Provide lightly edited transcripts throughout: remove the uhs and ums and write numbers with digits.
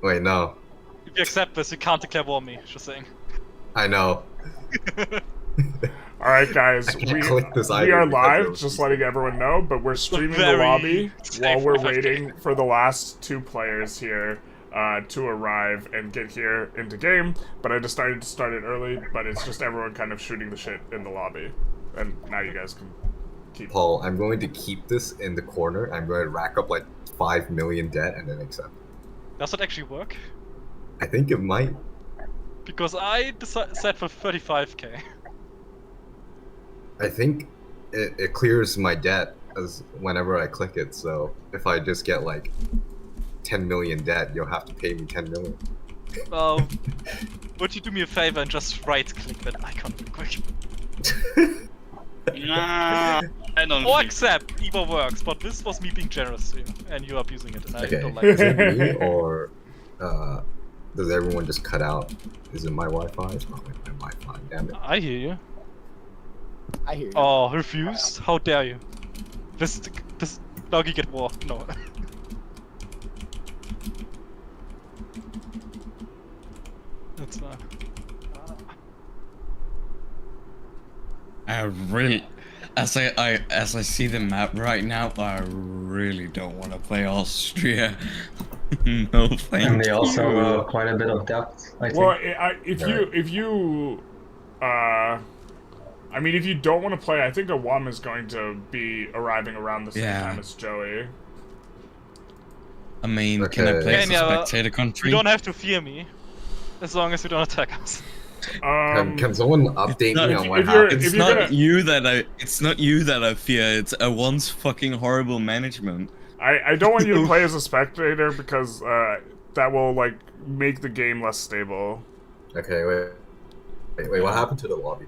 Wait, no. If you accept this, you can't declare war on me. Just saying. I know. Alright guys, I can't we click this are either because live, it just was- letting everyone know, but we're streaming the very lobby while we're 5K. waiting for the last two players here to arrive and get here into game. But I decided to start it early, but it's just everyone kind of shooting the shit in the lobby. And now you guys can keep... Paul, I'm going to keep this in the corner. I'm going to rack up like 5 million debt and then accept. Does it actually work? I think it might. Because I set for 35k. I think it clears my debt as whenever I click it. So if I just get like 10 million debt, you'll have to pay me 10 million. Well, would you do me a favor and just right-click that icon real quick? Nah, I don't Or think. accept, either works, but this was me being generous to you, and you abusing it, and I Okay, don't like is it. it me or does everyone just cut out? Is it my Wi-Fi? It's probably my Wi-Fi. Damn it. I hear you. I hear you. Oh, refused? How dare you? This doggy get war. No. That's I really, as I see the map right now, I really don't want to play Austria. No, thank And they you. also quite a bit of depth, I think. Well, if you I mean, if you don't want to play, I think Awam is going to be arriving around the same time as Joey. I mean, can I Okay. play as a Yeah, spectator country? You don't have to fear me, as long as you don't attack us. Can someone update me on what if you're- happened? It's you're not gonna- you that it's not you that I fear. It's a once fucking horrible management. I don't want you to play as a spectator because that will like make the game less stable. Okay, wait, what happened to the lobby?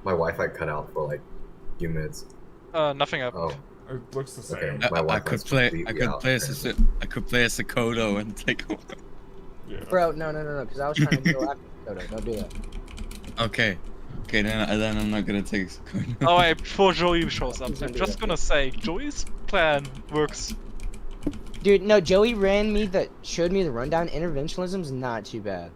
My Wi-Fi cut out for like a few minutes. Nothing happened. Oh, It looks the okay. same. My I Wi-Fi's could play. I completely could out, play as a Kodo and take over. Yeah. Bro, no, because I was trying to go after Kodo. Don't do that. Okay. Okay, then I'm not gonna take Kodo. Oh wait, before Joey shows up, He's gonna I'm do just that. gonna say, Joey's plan works. Dude, no, Joey showed me the rundown. Interventionalism's not too bad.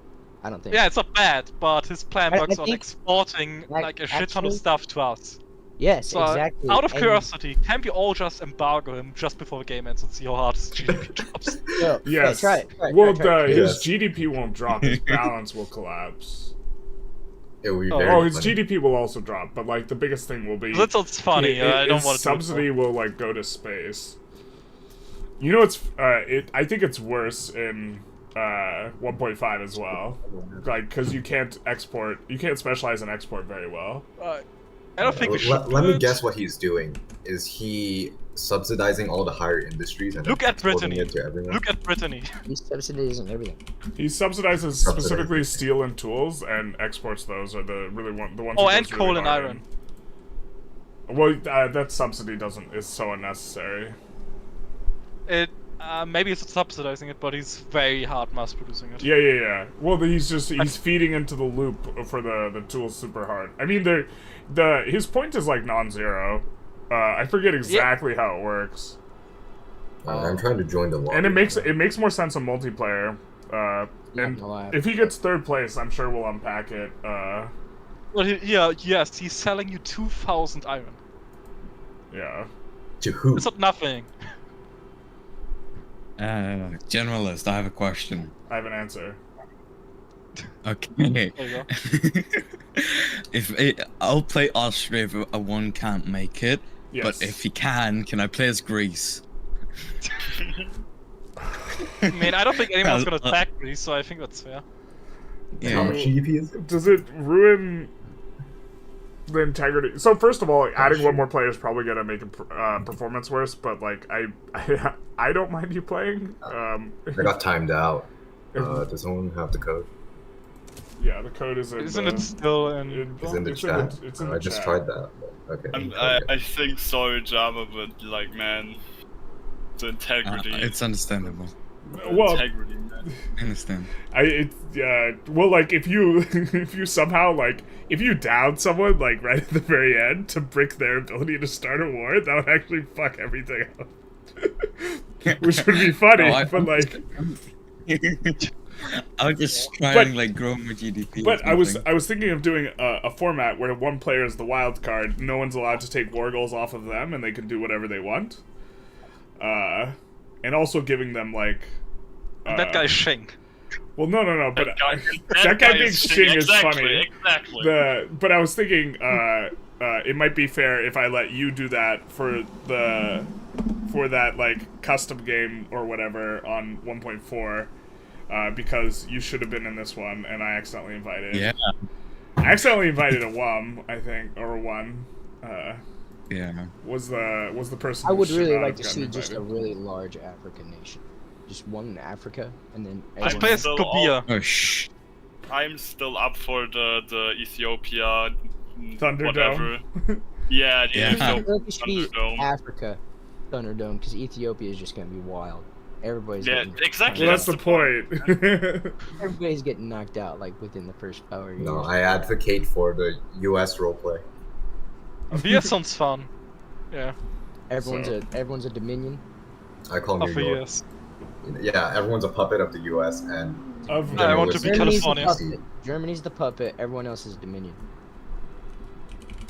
I don't think. Yeah, it's not bad, but his plan I works on think- exporting like a shit ton of actually- stuff to us. Yes, So, exactly. out of and- curiosity, can we all just embargo him just before the game ends and see how hard his GDP drops? Yo, Yes. Try it. Well, try it. his Yes. GDP won't drop. His balance will collapse. it would be Oh, very Oh, his funny. GDP will also drop, but like the biggest thing will be That sounds funny. I don't his want to. subsidy will like go to space. You know, it's I think it's worse in 1.5 as well, like because you can't specialize in export very well. I don't think we should. Let do me it. guess what he's doing. Is he subsidizing all the higher industries and Look then at exporting Brittany. it to everyone? Look at Brittany. He's subsidizing everything. He subsidizes specifically steel and tools and exports those are the ones. Oh, he and goes coal really and hard iron. in. Well, that subsidy is so unnecessary. It maybe he's subsidizing it, but he's very hard mass producing it. Yeah. Well, he's feeding into the loop for the tools super hard. I mean, his point is like non-zero. I forget exactly how it works, I'm trying to join the lobby. and it makes more sense in multiplayer. And gonna lie. if he gets third place, I'm sure we'll unpack it. Well, yes, he's selling you 2,000 iron. Yeah. To who? It's not nothing. Generalist, I have a question. I have an answer. Okay. There you go. I'll play Austria if one can't make it, Yes. but if he can I play as Greece? I mean, I don't think anyone's gonna attack Greece, so I think that's fair. How much GDP is it? Does it ruin the integrity? So first of all, adding one more player is probably gonna make a performance worse. But like, I don't mind you playing. I got timed out. Does someone have the code? Yeah, the code is in. Isn't it still in? It's in the chat. It's in the I just chat. tried that. But, okay. I think so, Jama, but like, man, the integrity. It's understandable. Well, integrity, man. I understand. Well, like if you somehow like if you down someone like right at the very end to break their ability to start a war, that would actually fuck everything up. Which would be funny, No, but like I was just trying to like grow my GDP. But or something. I was thinking of doing a format where one player is the wild card. No one's allowed to take war goals off of them, and they can do whatever they want. And also giving them like. That guy's Shank. Well, no, but That guy being Shing is funny. Exactly. But I was thinking, it might be fair if I let you do that for that like custom game or whatever on 1.4, because you should have been in this one, and I accidentally invited. Yeah. I accidentally invited a WUM, I think, or one. Yeah. Was the person? I who would should really not like have to see gotten just a invited. really large African nation. Just one in Africa, and then Let's everyone play as else. Kobia. Oh shh. I'm still up for the Ethiopia Thunderdome. whatever. Yeah, the Yeah. I Ethiopia feel like it should be Thunderdome. Africa Thunderdome, because Ethiopia is just gonna be wild. Everybody's Yeah, getting, exactly. Well, that's the point. everybody's getting knocked out like within the first hour. No, I advocate for the U.S. roleplay. Kobia sounds fun. Yeah. Everyone's a Dominion. I call Of New the York. US. Yeah, everyone's a puppet of the U.S. and Of I want to be Germanist California. policy. Germany's the puppet. Everyone else is Dominion.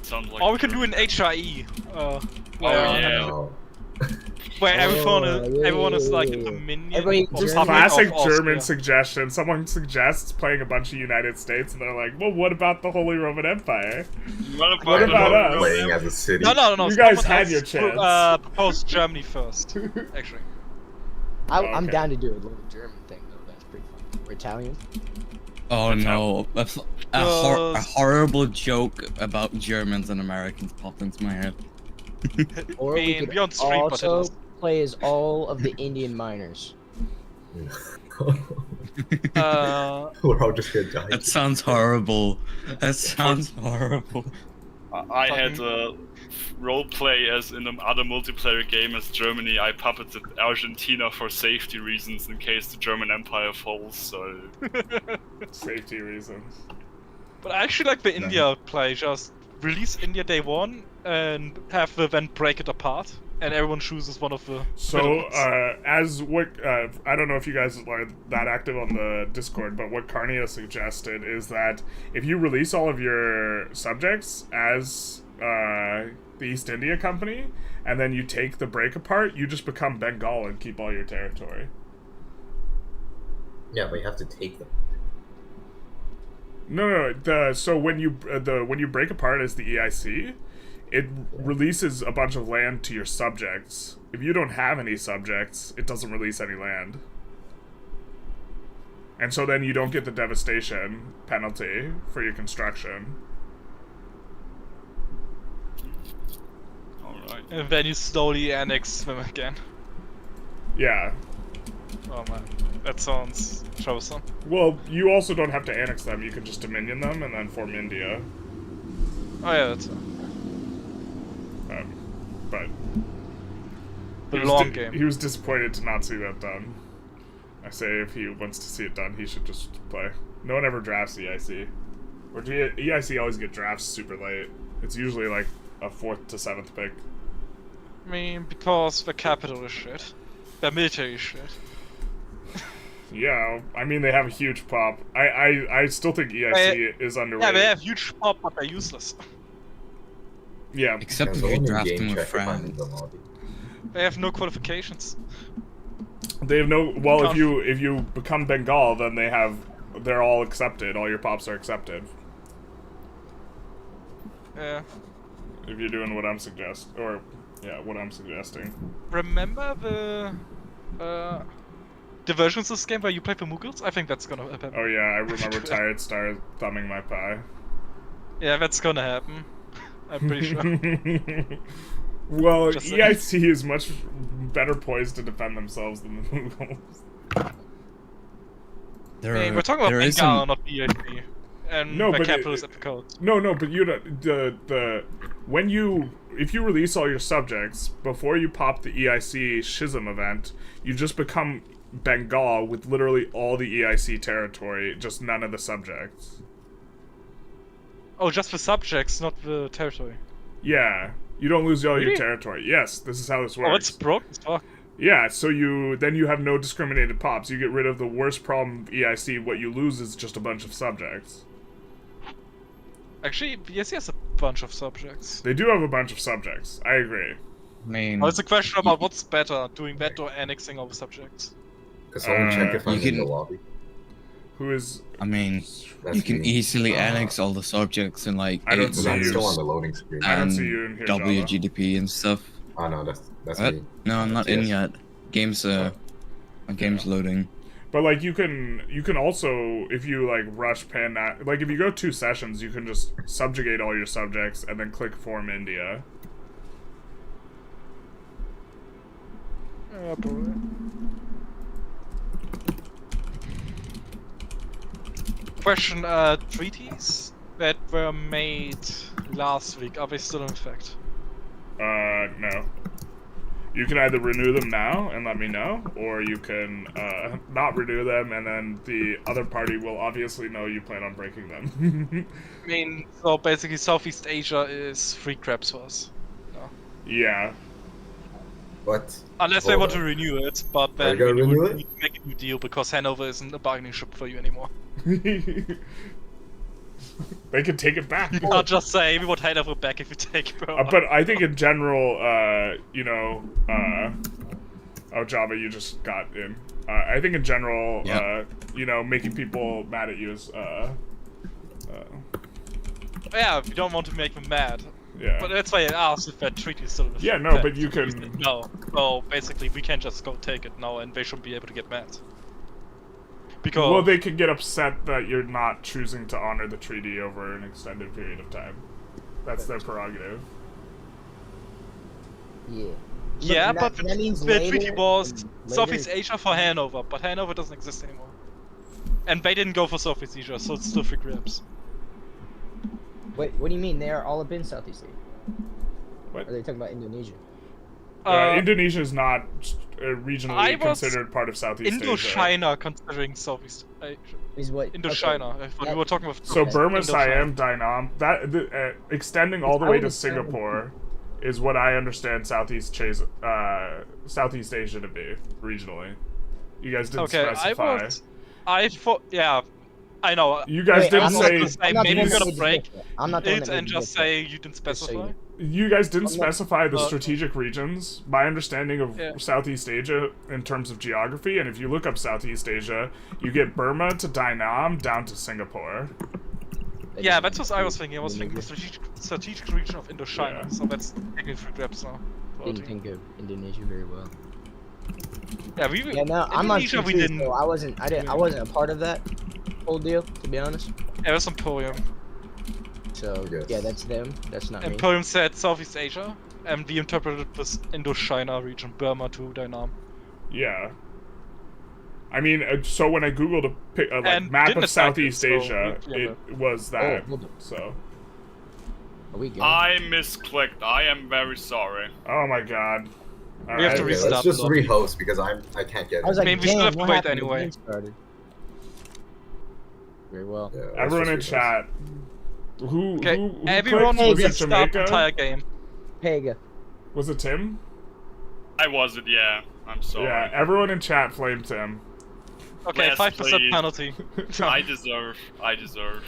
Sounds like Or we can do an HIE. Oh, Where, yeah. Oh, where everyone yeah, everyone is like yeah, a yeah. Dominion. Everybody- or just puppet classic of Austria. German suggestion. Someone suggests playing a bunch of United States, and they're like, "Well, what about the Holy Roman Empire?" What about us? playing as a city. No. You guys someone had else your chance. proposed Germany first, actually. I'm Okay. down to do a little German thing though. That's pretty fun. Or Italian. Oh no. That's a horrible joke about Germans and Americans popped into my head. Or I we mean, could beyond street, but it also is. play as all of the Indian miners. We're all just gonna die. That sounds horrible. That sounds horrible. I had a roleplay as in another multiplayer game as Germany. I puppeted Argentina for safety reasons in case the German Empire falls. So Safety reasons. But I actually like the India play. Just release India day one and have the event break it apart, and everyone chooses one of the. So, middle ones. as what I don't know if you guys are that active on the Discord, but what Carnia suggested is that if you release all of your subjects as the East India Company, and then you take the break apart, you just become Bengal and keep all your territory. Yeah, but you have to take them. No. So when you break apart as the EIC, it releases a bunch of land to your subjects. If you don't have any subjects, it doesn't release any land. And so then you don't get the devastation penalty for your construction. alright. And then you slowly annex them again. Yeah. Oh man, that sounds troublesome. Well, you also don't have to annex them. You can just dominion them and then form India. Oh yeah, that's But the he was long game. He was disappointed to not see that done. I say if he wants to see it done, he should just play. No one ever drafts EIC. Or EIC always get drafts super late. It's usually like a 4th to 7th pick. I mean, because the capital is shit. The military is shit. Yeah, I mean they have a huge pop. I still think EIC is underrated. Yeah, they have huge pop, but they're useless. Yeah. Except Yeah, if the you only draft game them with check if I'm in friends. the lobby. They have no qualifications. They have no. Well, if you become Bengal, then they're all accepted. All your pops are accepted. Yeah. If you're doing what I'm what I'm suggesting. Remember the versions of this game where you play for Mughals? I think that's gonna happen. Oh yeah, I remember Tired Star thumbing my pie. Yeah, that's gonna happen. I'm pretty sure. Well, Just EIC is much better poised to defend themselves than the Mughals. There I mean, are- we're talking about there is Bengal, some- not BIC. And No, the but capital is at the coast. No, but you if you release all your subjects before you pop the EIC Schism event, you just become Bengal with literally all the EIC territory, just none of the subjects. Oh, just the subjects, not the territory. Yeah, you don't lose all your Really? territory. Yes, this is how this works. Oh, it's broke as fuck. Yeah, so then you have no discriminated pops. You get rid of the worst problem of EIC. What you lose is just a bunch of subjects. Actually, BSC has a bunch of subjects. They do have a bunch of subjects. I agree. I mean, Oh, it's a question about what's better, doing that or annexing all the subjects. Because I'll check if I'm you in the can- lobby. Who is? I mean, That's you can me. easily annex all the subjects in like I don't 8 see I'm you. still on years the loading screen. I don't and see you in here, double your Java. GDP and stuff. Oh no, that's What? me. No, I'm not in Yes. yet. Game's my game's loading. But like you can also, if you like rush pan that, like if you go 2 sessions, you can just subjugate all your subjects and then click form India. Question, treaties that were made last week, are they still in effect? No. You can either renew them now and let me know, or you can not renew them and then the other party will obviously know you plan on breaking them. I mean, so basically Southeast Asia is free crabs for us. No. Yeah. What? Unless they Hold want on. to renew it, but Are then you gonna we renew would it? need to make a new deal because Hanover isn't a bargaining chip for you anymore. They can take it back. You can't just say, we want Hanover back if you take Burma. But I think in general, oh, Java, you just got in. I think in general, Yeah. making people mad at you is, Yeah, we don't want to make them mad. yeah. But that's why I asked if that treaty is still in effect. Yeah, no, but you can- No. So basically, we can't just go take it now and they shouldn't be able to get mad. Because... Well, they could get upset that you're not choosing to honor the treaty over an extended period of time. That's their prerogative. Yeah. Yeah, Look, but that means the later, treaty was and Southeast later- Asia for Hanover, but Hanover doesn't exist anymore. And they didn't go for Southeast Asia, so it's still free grabs. Wait, what do you mean? They are all up in Southeast Asia. What? Or are they talking about Indonesia? Indonesia is not I regionally was considered part of Southeast Asia. Indochina considering Southeast Asia. Is what? Indochina, okay. we were talking about... So Okay. Burma, Indochina. Siam, Dainam, extending all the I way would to assume- Singapore is what I understand Southeast Asia to be regionally. You guys didn't Okay, specify. I thought... Yeah, I know. You guys Wait, didn't I'm not say. gonna say I'm not maybe the one we're that gonna made the break difference. I'm not the one it that made and the just difference. say you didn't Just so specify. You guys didn't I'm not- specify the Uh, strategic regions. My understanding of Yeah. Southeast Asia in terms of geography, and if you look up Southeast Asia, you get Burma to Dainam down to Singapore. Yeah, that's what I was thinking. I was thinking the strategic region of Indochina, Yeah. so that's technically free grabs now. Didn't think of Indonesia very well. Yeah, we Yeah, no, I'm on Indonesia, two we too, didn't. so I wasn't a part of that whole deal, to be honest. It was Emporium. So Yes. yeah, that's them. That's not me. Emporium said Southeast Asia, and we interpreted this Indochina region, Burma to Dainam. Yeah. I mean, so when I googled a And map didn't of attack it, Southeast so Asia, we- yeah, it was that. hold on. So, Are we good? I misclicked. I am very sorry. oh my god. All We have to right. Okay, restart let's just the lobby. rehost because I can't get I was it. like, mean, we still damn, have to what wait happened? The anyway. game started. Very well. Yeah, let's Everyone in just rehost. chat. Who Okay, who everyone clicked? Was it restart the Jamaica? entire game. Pega. Was it Tim? I wasn't, yeah. I'm sorry. Yeah, everyone in chat flamed Tim. Okay, Yes, 5% please. penalty. I deserve. I deserve.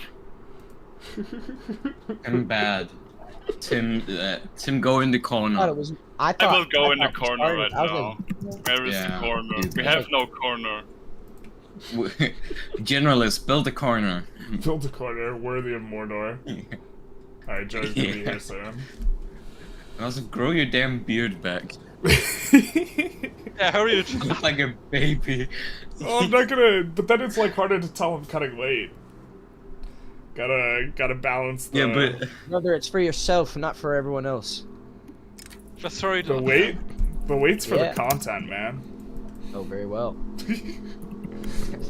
I'm bad. Tim, go in the I thought it corner. was. I will go in the corner right I was now. like, Where is Yeah, the corner? you We do. have no corner. Generalist, build a corner. Built a corner worthy of Mordor. Alright, Joe's gonna be here soon. And also, grow your damn beard back. Yeah, hurry. You look like a baby. Oh, I'm not gonna. But then it's like harder to tell I'm cutting weight. Gotta balance the Yeah, but Brother, it's for yourself, not for everyone else. Just hurry the to weight. The weight's for Yeah. the content, man. Oh, very well.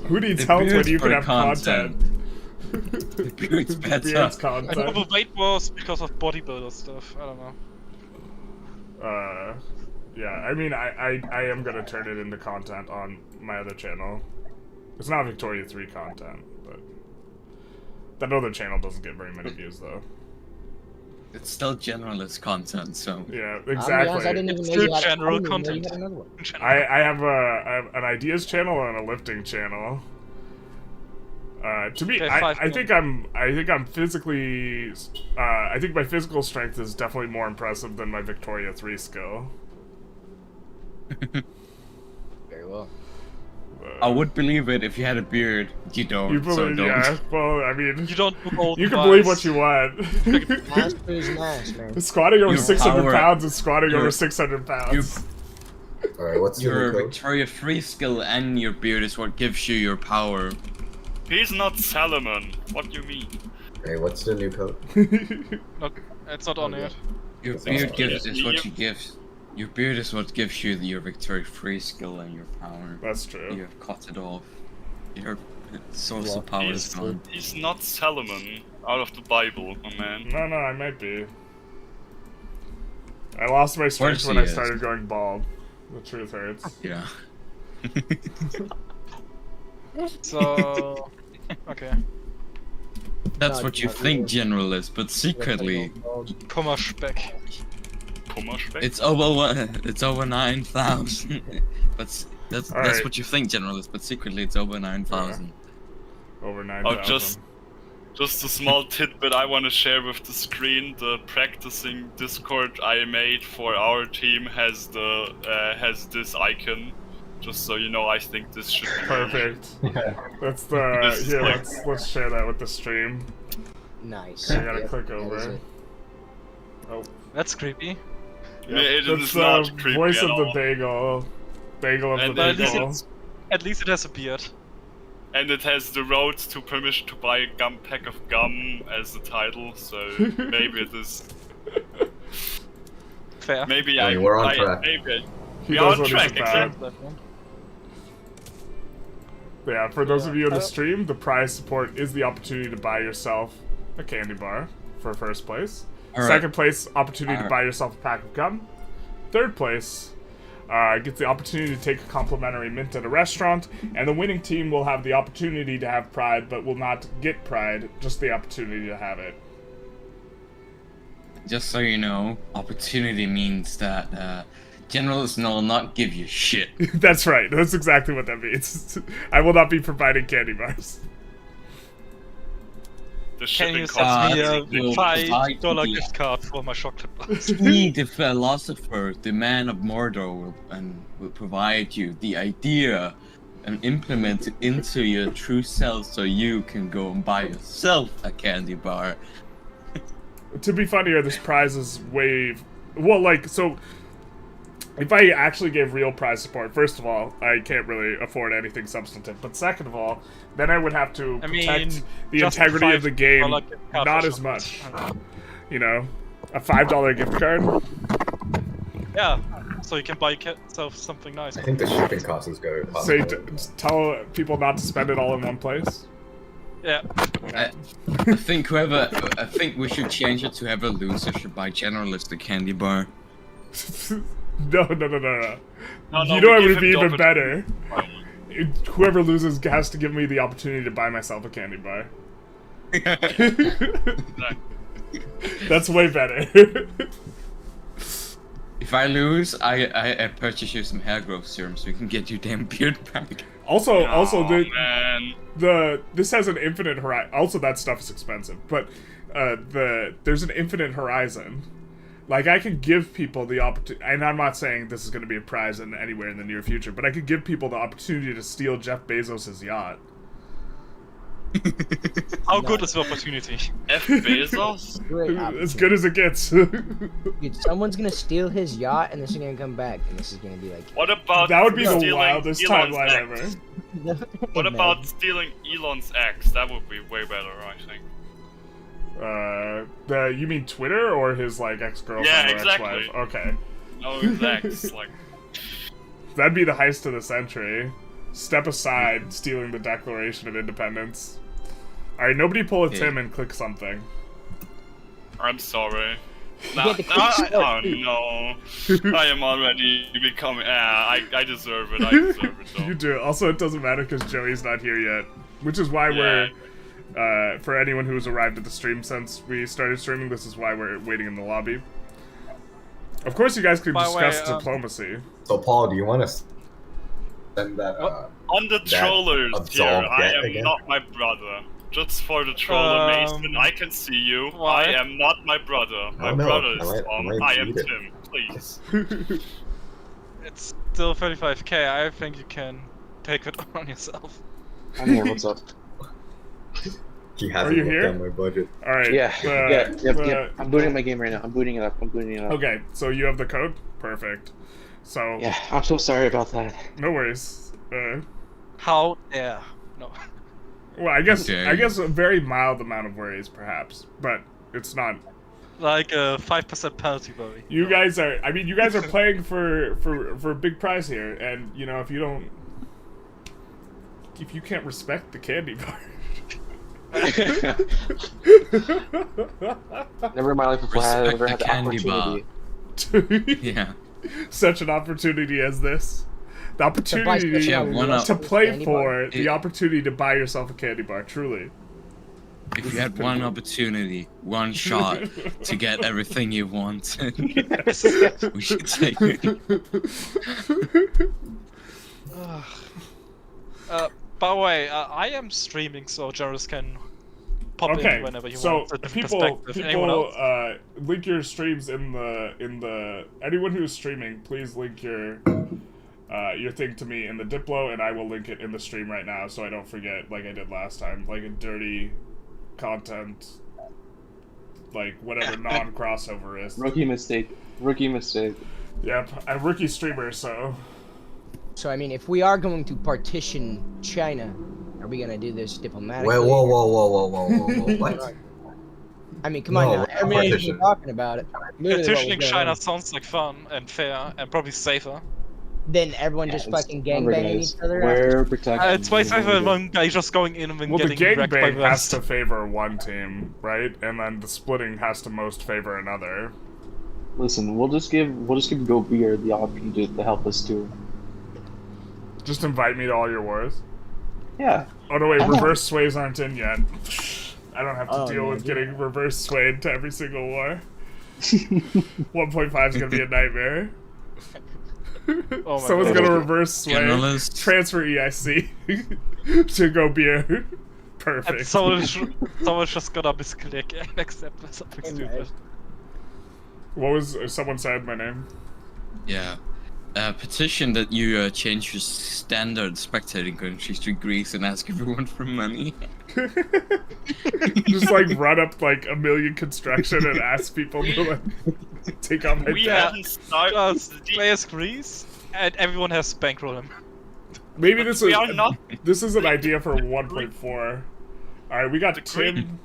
Who needs The help when beard's you for can the have content? The beard's better. Beard's I know the content. weight was because of bodybuilder stuff. I don't know. Yeah. I mean, I am gonna turn it into content on my other channel. It's not Victoria 3 content, but that other channel doesn't get very many views though. It's still generalist content, so. Yeah, I'll be exactly. honest, I didn't even It's know you still had, general I didn't even know you content. had another one. I have an ideas channel and a lifting channel. To me, Okay, I think I'm physically, I think my physical strength is definitely more impressive than my Victoria 3 skill. Very well. I would believe it if you had a beard. You don't. You so believe, don't. yeah. Well, I mean, You don't do old you can vibes. believe what you want. Masters mash, man. Squatting over Your 600 power- pounds and squatting over your- 600 pounds. Alright, what's the Your new code? Victoria 3 skill and your beard is what gives you your power. He's not Salomon. What do you mean? Hey, what's the new code? Not, it's not on it. Your That's beard awesome. gives is what Yeah. you gives. Your beard is what gives you your Victoria 3 skill and your power. That's true. You have cut it off. Your source of power is gone. He's not Salomon out of the Bible, my man. No, I might be. I lost my strength course when he I is. started going bald. The truth hurts. Yeah. So, okay. That's No, what you not think, really. generalist, but secretly, Kummerspeck. Kummerspeck? it's over 9,000. But that's Alright. what you think, generalist, but secretly it's over 9,000. Over 9,000. Oh, just a small tidbit I want to share with the screen. The practicing Discord I made for our team has this icon. Just so you know, I think this should be Perfect. Yeah. That's the This is here. like- Let's share that with the stream. Nice. I gotta Yep, click that is over. it. Oh, That's creepy. yeah. It That's is the not creepy voice at of the all. bagel. Bagel of And the But at least, bagel. at least it has a beard. And it has the road to permission to buy a pack of gum as the title, so maybe it is. Fair. Maybe Hey, we're on track. Maybe He we knows are on what track, he's about. exactly. Yeah, for those of you in the Uh, stream, the prize support is the opportunity to buy yourself a candy bar for first place. Alright. Second place, opportunity to Alright. buy yourself a pack of gum. Third place, gets the opportunity to take a complimentary mint at a restaurant. And the winning team will have the opportunity to have pride, but will not get pride, just the opportunity to have it. Just so you know, opportunity means that generalists will not give you shit. That's right, that's exactly what that means. I will not be providing candy bars. The Can shipping you cost. send me will a provide $5 you- gift card for my chocolate bars? He, the philosopher, the man of Mordor, will provide you the idea and implement it into your true self so you can go and buy yourself a candy bar. To be funnier, this prize is way... Well, like, so... If I actually gave real prize support, first of all, I can't really afford anything substantive. But second of all, then I would have to I protect mean, the just integrity of the game, $5 gift card not for as much. chocolate. You know? A $5 gift card? Yeah, so you can buy yourself something nice. I think the shipping cost is going to Say, tell people not to spend it all in one place? Yeah. I think we should change it to whoever loses should buy Generalist a candy bar. No. No, You no, know we it would give be him even the better. Whoever loses has to give me the opportunity to buy myself a candy bar. That's way better. If I lose, I purchase you some hair growth serum so we can get you damn beard back. Also, Oh, man. this has an infinite horizon. Also, that stuff is expensive, but there's an infinite horizon. Like, I could give people the opportunity, and I'm not saying this is going to be a prize anywhere in the near future, but I could give people the opportunity to steal Jeff Bezos' yacht. How good is the opportunity? F. Bezos? Great As good as it gets. Dude, someone's gonna steal his yacht and this is gonna come back and this is gonna be like What about That would be the stealing wildest Elon's timeline ex? ever. What about stealing Elon's ex? That would be way better, I think. You mean Twitter or his like ex-girlfriend Yeah, or exactly. ex-wife? Okay. No, his ex, like... That'd be the heist of the century. Step aside, stealing the Declaration of Independence. Alright, nobody pull a Tim and click something. I'm sorry. You No, get the quick oh no. I am already becoming... I deserve it, I deserve it, though. You do. Also, it doesn't matter because Joey's not here yet. Which is why we're For anyone who's arrived at the stream since we started streaming, this is why we're waiting in the lobby. Of course, you guys can By the discuss way, diplomacy. So Paul, do you want to send that? On the that trollers here, absolved I debt am again? not my brother. Just for the troller, Mason, I can see you. why? I am not my brother. My Oh, no. brother is I Tom. might I am read it. Tim. Please. It's still 35k. I think you can take it on yourself. I'm here. What's up? He Are hasn't you looked here? at my budget. All right. Yeah. the- Yep. I'm booting my game right now. I'm booting it up. Okay, so you have the code? Perfect. So, Yeah. I'm so sorry about that. no worries. How dare? No. Well, I guess Okay. a very mild amount of worries, perhaps, but it's not. Like a 5% penalty worry. You guys are. I mean, you guys are playing for a big prize here, and you know if you can't respect the candy bar. Never in my life before I Respect ever the had the candy bar. opportunity. Yeah. Such an opportunity as this. The opportunity Yeah, one up. to play Candy bar. for, the opportunity to buy yourself a candy bar, truly. If you had one opportunity, one shot to get everything you want, we should take it. By the way, I am streaming, so Generalist can pop Okay, in whenever you so want. A different people, perspective. Anyone else? link your streams in the. Anyone who's streaming, please link your thing to me in the Diplo, and I will link it in the stream right now, so I don't forget, like I did last time, like a dirty content, like whatever non-crossover is. Rookie mistake. Yep, I'm rookie streamer, so. So I mean, if we are going to partition China, are we gonna do this diplomatically? Wait, whoa, what? I mean, come on No, now. we're not Everyone's partition. been talking about it. Literally what was Partitioning going China on. sounds like fun and fair and probably safer. Then everyone just fucking gangbanging each other. We're protecting. It's way safer than one guy just going in and then Well, the getting wrecked by gangbang the has rest. to favor one team, right? And then the splitting has to most favor another. Listen, we'll just give Go Beer the option to help us too. Just invite me to all your wars. Yeah. Oh no, wait, reverse sways aren't in yet. I don't have to Oh, deal no, with dude. getting reverse swayed to every single war. 1.5 is gonna be a nightmare. Oh my Someone's God. gonna reverse sway, Generalist. transfer EIC to Go Beer. And Perfect. someone's just gonna misclick and accept something stupid. What was someone said my name? Yeah. Petition that you change your standard spectating countries to Greece and ask everyone for money. Just like run up like a million construction and ask people to like take on my We debt. haven't started. Just play as Greece, and everyone has bankroll him. Maybe this We is are not. this is an idea for 1.4. All right, we got The Tim.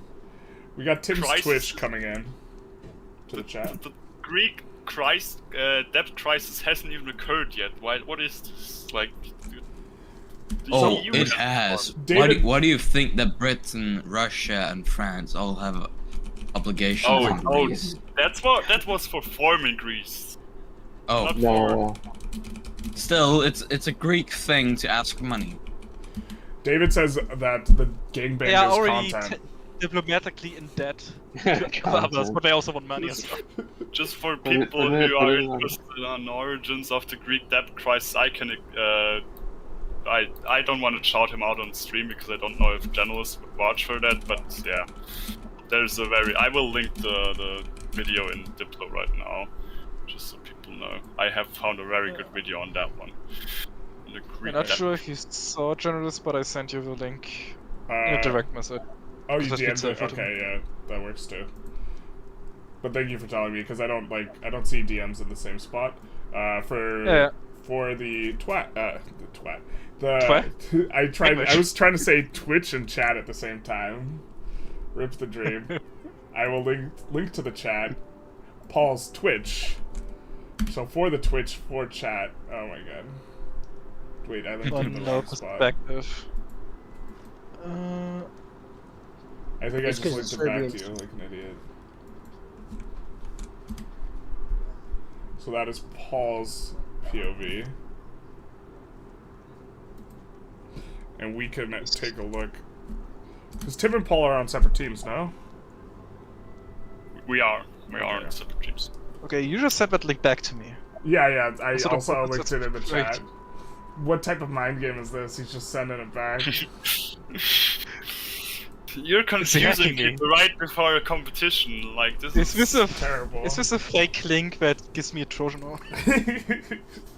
We got Tim's Christ. Twitch coming in to the chat. The Greek debt crisis hasn't even occurred yet. Why? What is this? Like. the Oh, EU it has- has. David- Why do you think that Britain, Russia, and France all have obligations on Oh, Greece? that was for forming Greece. Oh, Not No. still, it's a Greek thing to ask for money. David says that the They are gangbangers already content. diplomatically in debt to others, but they also want money as well. Just for Put it- people put it- who put are it on. interested on origins of the Greek debt crisis, I can. I don't want to shout him out on stream because I don't know if Generalists would watch for that, but yeah, there's a very. I will link the video in Diplo right now, just so people know. I have found a very good video on that one. The Greek I'm not debt. sure if you saw Generalist, but I sent you the link in a Uh, direct message. oh, you Because that's DM'd it. safer to Okay, yeah, that works too. But thank you for telling me because I don't see DMs in the same spot. Yeah. For the twat. Twat? I was trying to say Twitch and chat at the same time. Rip the dream. I will link to the chat. Paul's Twitch. So for the Twitch, for chat. Oh my god. Wait, I linked in the No wrong spot. perspective. I think I It's just 'cause linked it's it back to Serbian. you like an idiot. So that is Paul's POV. And we can take a look. Because Tim and Paul are on separate teams, no? We are on separate teams. Okay, you just sent that link back to me. Yeah, I Sort of- also linked it in the Great. chat. What type of mind game is this? He's just sending it back. You're confusing hacking me. people right before a competition. Like this Is this a terrible. Is this a fake link that gives me a Trojan horse?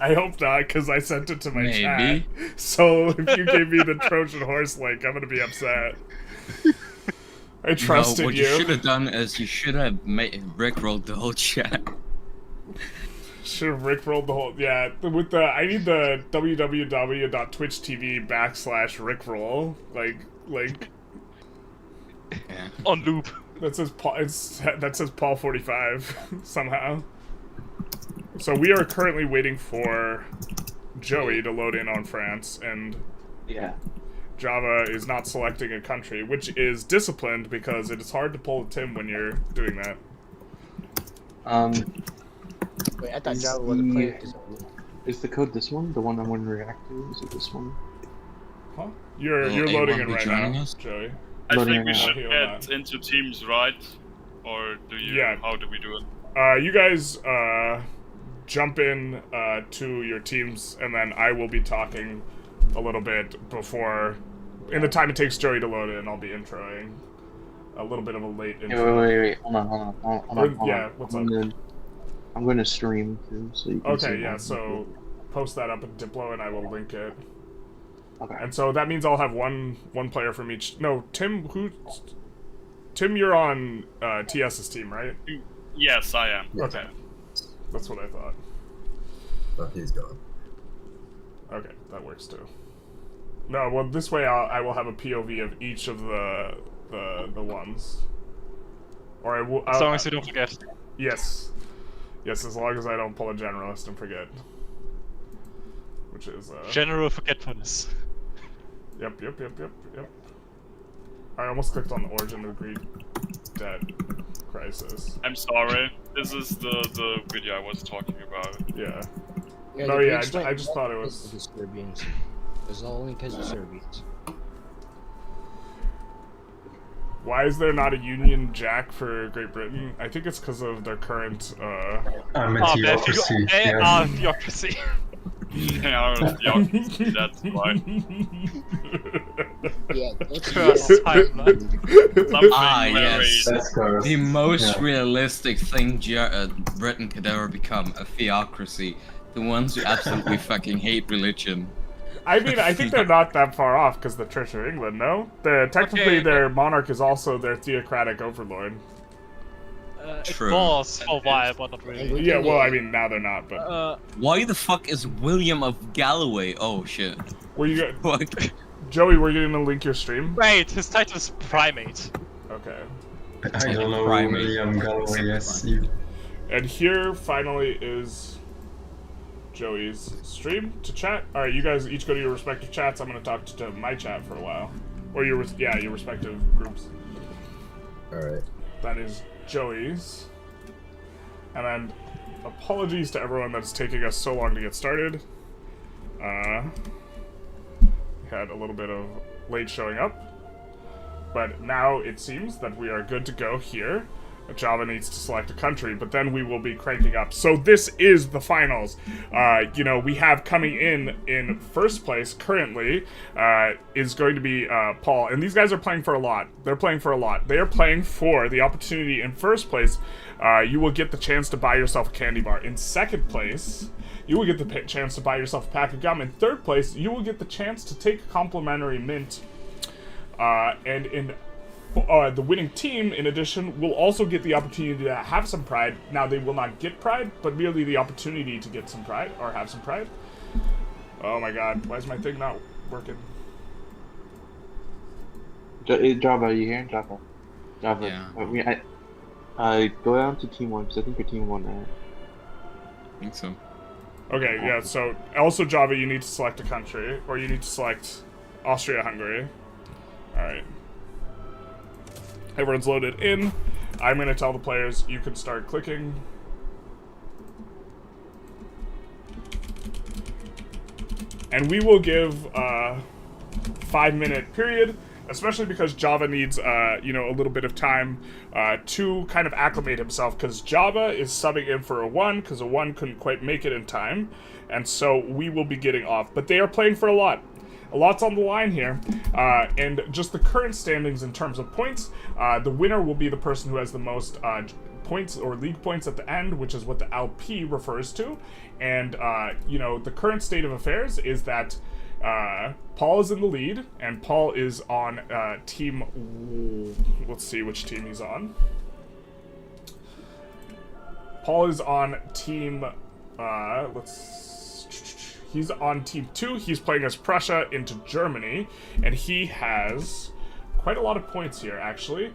I hope not, because I sent it to my chat. Maybe. So if you gave me the Trojan horse link, I'm gonna be upset. I trusted no, what you. you should have done is you should have rickrolled the whole chat. Should have rickrolled the whole. Yeah, with the I need the www.twitch.tv/rickroll. Like Yeah. On loop. that says Paul. That says Paul 45 somehow. So we are currently waiting for Joey to load in on France, and Yeah. Java is not selecting a country, which is disciplined because it is hard to pull a Tim when you're doing that. Wait, I thought Java was a player. Is the code this one? The one I want to react to? Is it this one? Huh? You're Will loading A1 it be right joining now, us? Joey. I Loading think we it should now. get into teams, right? Or do you? Yeah. How do we do it? You guys jump in to your teams, and then I will be talking a little bit before. In the time it takes Joey to load in, I'll be introing. A little bit of a late Hey, intro. wait. Hold on. Yeah, what's up? I'm gonna stream too, so you can Okay, see yeah, that. So post that up in Diplo, and I will link it. Okay. And so that means I'll have one player from each. No, Tim, Tim, you're on TS's team, right? Yes, I am. Okay, that's what I thought. Oh, he's gone. Okay, that works too. No, well, this way I will have a POV of each of the ones. Or I will. As long as you don't forget. Yes, as long as I don't pull a generalist and forget. Which is General forgetfulness. Yep. I almost clicked on the origin of the Greek debt crisis. I'm sorry. This is the video I was talking about. Yeah. Yeah, No, the yeah, Greeks I went just thought it because was- of the Serbians. It was only because of the Serbians. Why is there not a Union Jack for Great Britain? I think it's because of their current. Theocracy. They Yeah. are theocracy. Yeah, that's why. Yeah, that's Curse timeline. Something yes. That's gross. The most Yeah. realistic thing Britain could ever become, a theocracy. The ones who absolutely fucking hate religion. I mean, I think they're not that far off because the Church of England, no? Technically, Okay, their monarch is also their theocratic overlord. It True. was for a while, but not really. Yeah, well, I mean, now they're not, but. Why the fuck is William of Galloway? Oh shit. Were you What? Joey, were you gonna link your stream? Wait, his title is Primate. Okay. I don't know Primate. William Galloway, yes. You. And here, finally, is Joey's stream to chat. Alright, you guys each go to your respective chats. I'm gonna talk to my chat for a while. Or your respective groups. Alright. That is Joey's. And then, apologies to everyone that's taking us so long to get started. Had a little bit of late showing up. But now it seems that we are good to go here. Java needs to select a country, but then we will be cranking up. So this is the finals. We have coming in first place currently is going to be Paul. And these guys are playing for a lot. They're playing for a lot. They are playing for the opportunity in first place. You will get the chance to buy yourself a candy bar. In second place, you will get the chance to buy yourself a pack of gum. In third place, you will get the chance to take a complimentary mint. And in the winning team, in addition, will also get the opportunity to have some pride. Now, they will not get pride, but merely the opportunity to get some pride, or have some pride. Oh my god, why is my thing not working? Java, are you here? Java. Yeah. Go down to team 1, because I think you're team 1 now. I think so. Okay, yeah, so, also Java, you need to select a country, or you need to select Austria-Hungary. Alright. Everyone's loaded in. I'm gonna tell the players you can start clicking. And we will give a 5-minute period especially because Java needs, a little bit of time to kind of acclimate himself, because Java is subbing in for a 1, because a 1 couldn't quite make it in time, and so we will be getting off. But they are playing for a lot. A lot's on the line here, and just the current standings in terms of points, the winner will be the person who has the most points or league points at the end, which is what the LP refers to. And the current state of affairs is that Paul is in the lead, and Paul is on team. Let's see which team he's on. Paul is on team. He's on team 2. He's playing as Prussia into Germany, and he has quite a lot of points here, actually,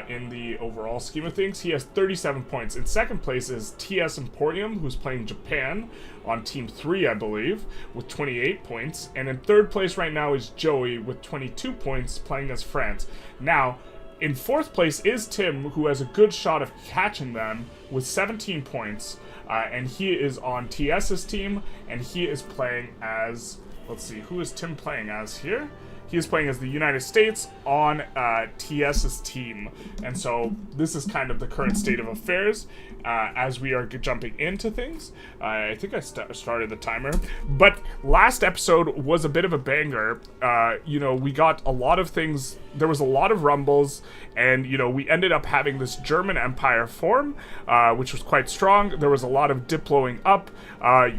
in the overall scheme of things. He has 37 points. In second place is TS Emporium, who's playing Japan on team 3, I believe, with 28 points. And in third place right now is Joey with 22 points, playing as France. Now, in fourth place is Tim, who has a good shot of catching them with 17 points. And he is on TS's team, and he is playing as, let's see, who is Tim playing as here? He is playing as the United States on TS's team. And so this is kind of the current state of affairs as we are jumping into things. I think I started the timer. But last episode was a bit of a banger. We got a lot of things. There was a lot of rumbles, and we ended up having this German empire form, which was quite strong. There was a lot of diploing up.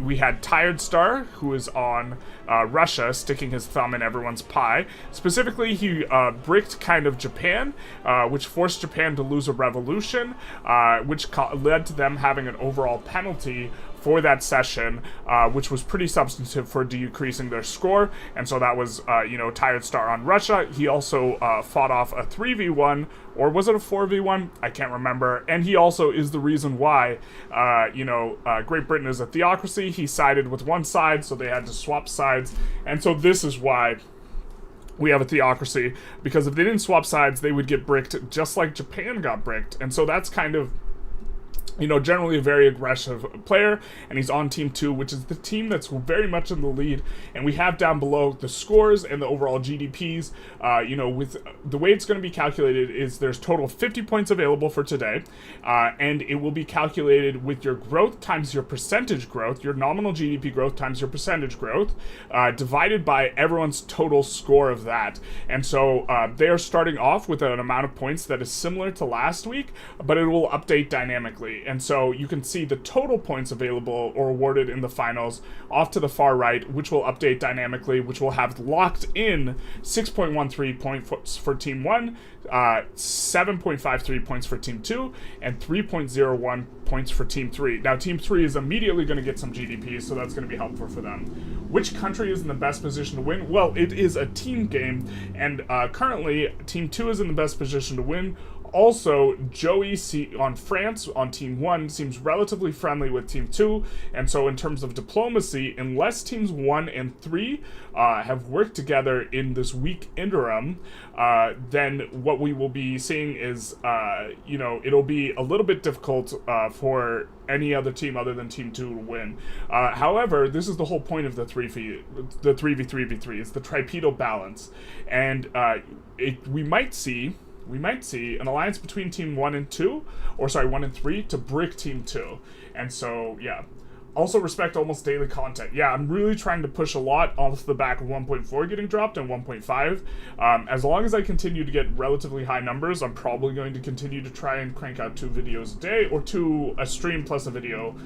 We had Tired Star, who is on Russia, sticking his thumb in everyone's pie. Specifically, he bricked kind of Japan, which forced Japan to lose a revolution, which led to them having an overall penalty for that session, which was pretty substantive for decreasing their score. And so that was, Tired Star on Russia. He also fought off a 3v1, or was it a 4v1? I can't remember. And he also is the reason why, Great Britain is a theocracy. He sided with one side, so they had to swap sides. And so this is why we have a theocracy, because if they didn't swap sides, they would get bricked just like Japan got bricked. And so that's kind of, generally a very aggressive player, and he's on team 2, which is the team that's very much in the lead. And we have down below the scores and the overall GDPs. With the way it's going to be calculated is there's total 50 points available for today, and it will be calculated with your growth times your percentage growth, your nominal GDP growth times your percentage growth, divided by everyone's total score of that. And so they are starting off with an amount of points that is similar to last week, but it will update dynamically. And so you can see the total points available or awarded in the finals off to the far right, which will update dynamically, which will have locked in 6.13 points for Team 1, 7.53 points for Team 2, and 3.01 points for Team 3. Now, Team 3 is immediately going to get some GDP, so that's going to be helpful for them. Which country is in the best position to win? Well, it is a team game, and currently, Team 2 is in the best position to win. Also, Joey on France on Team 1 seems relatively friendly with Team 2, and so in terms of diplomacy, unless Teams 1 and 3 have worked together in this week interim, then what we will be seeing is, it'll be a little bit difficult for any other team other than Team 2 to win. However, this is the whole point of the 3v3v3, it's the tripedal balance, and we might see an alliance between Team 1 and 1 and 3 to brick Team 2. And so, yeah. Also respect almost daily content. Yeah, I'm really trying to push a lot off the back of 1.4 getting dropped and 1.5. As long as I continue to get relatively high numbers, I'm probably going to continue to try and crank out 2 videos a day, or a stream plus a video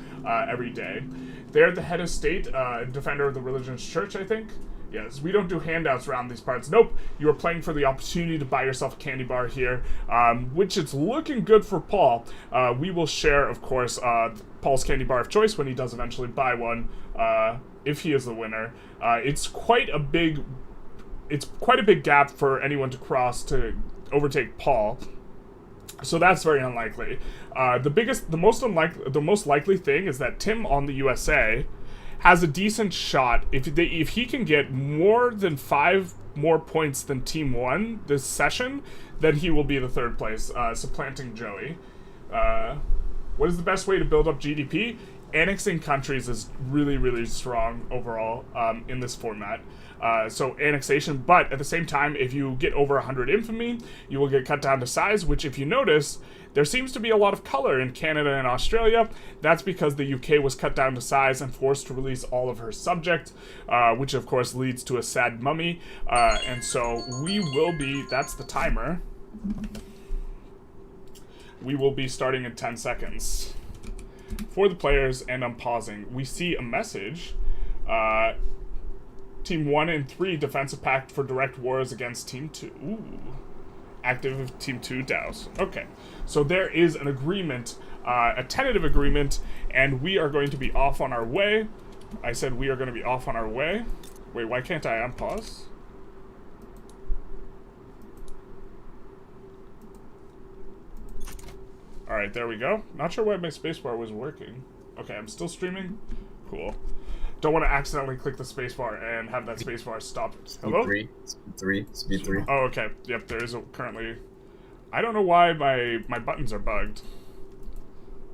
every day. They're the head of state, defender of the religion's church, I think. Yes, we don't do handouts around these parts. Nope, you are playing for the opportunity to buy yourself a candy bar here, which it's looking good for Paul. We will share, of course, Paul's candy bar of choice when he does eventually buy one, if he is the winner. It's quite a big gap for anyone to cross to overtake Paul. So that's very unlikely. The most likely thing is that Tim on the USA has a decent shot. If he can get more than 5 more points than Team 1 this session, then he will be the third place, supplanting Joey. What is the best way to build up GDP? Annexing countries is really, really strong overall in this format. So annexation, but at the same time, if you get over 100 infamy, you will get cut down to size, which if you notice, there seems to be a lot of color in Canada and Australia. That's because the UK was cut down to size and forced to release all of her subject, which of course leads to a sad mummy. And so we will be, that's the timer. We will be starting in 10 seconds. For the players, and I'm pausing, we see a message. Team 1 and 3 defensive pact for direct wars against Team 2. Ooh. Active Team 2 douse. Okay, so there is an agreement, a tentative agreement, and we are going to be off on our way. I said we are going to be off on our way. Wait, why can't I unpause? Alright, there we go. Not sure why my spacebar was working. Okay, I'm still streaming. Cool. Don't want to accidentally click the spacebar and have that spacebar stop. Hello? Speed 3. Oh, okay. Yep, there is currently... I don't know why my buttons are bugged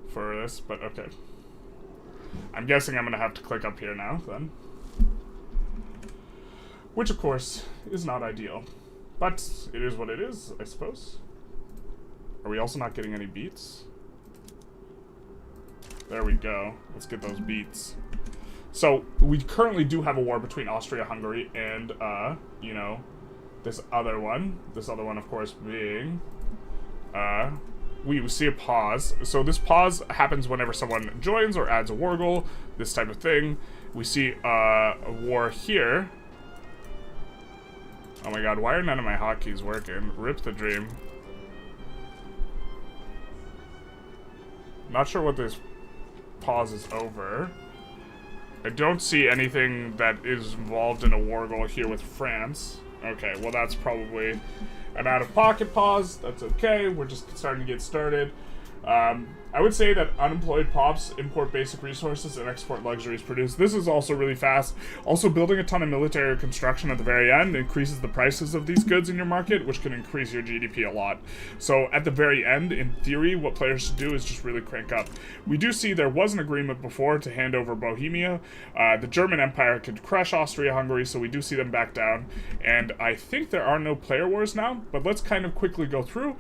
for this, but okay. I'm guessing I'm going to have to click up here now, then. Which, of course, is not ideal. But it is what it is, I suppose. Are we also not getting any beats? There we go. Let's get those beats. So, we currently do have a war between Austria-Hungary and, you know, this other one. This other one, of course, being, we see a pause. So this pause happens whenever someone joins or adds a war goal, this type of thing. We see, a war here. Oh my god, why are none of my hotkeys working? Rip the dream. Not sure what this pause is over. I don't see anything that is involved in a war goal here with France. Okay, well that's probably an out-of-pocket pause. That's okay, we're just starting to get started. I would say that unemployed pops import basic resources and export luxuries produced. This is also really fast. Also, building a ton of military construction at the very end increases the prices of these goods in your market, which can increase your GDP a lot. So at the very end, in theory, what players should do is just really crank up. We do see there was an agreement before to hand over Bohemia. The German Empire could crush Austria-Hungary, so we do see them back down. And I think there are no player wars now, but let's kind of quickly go through.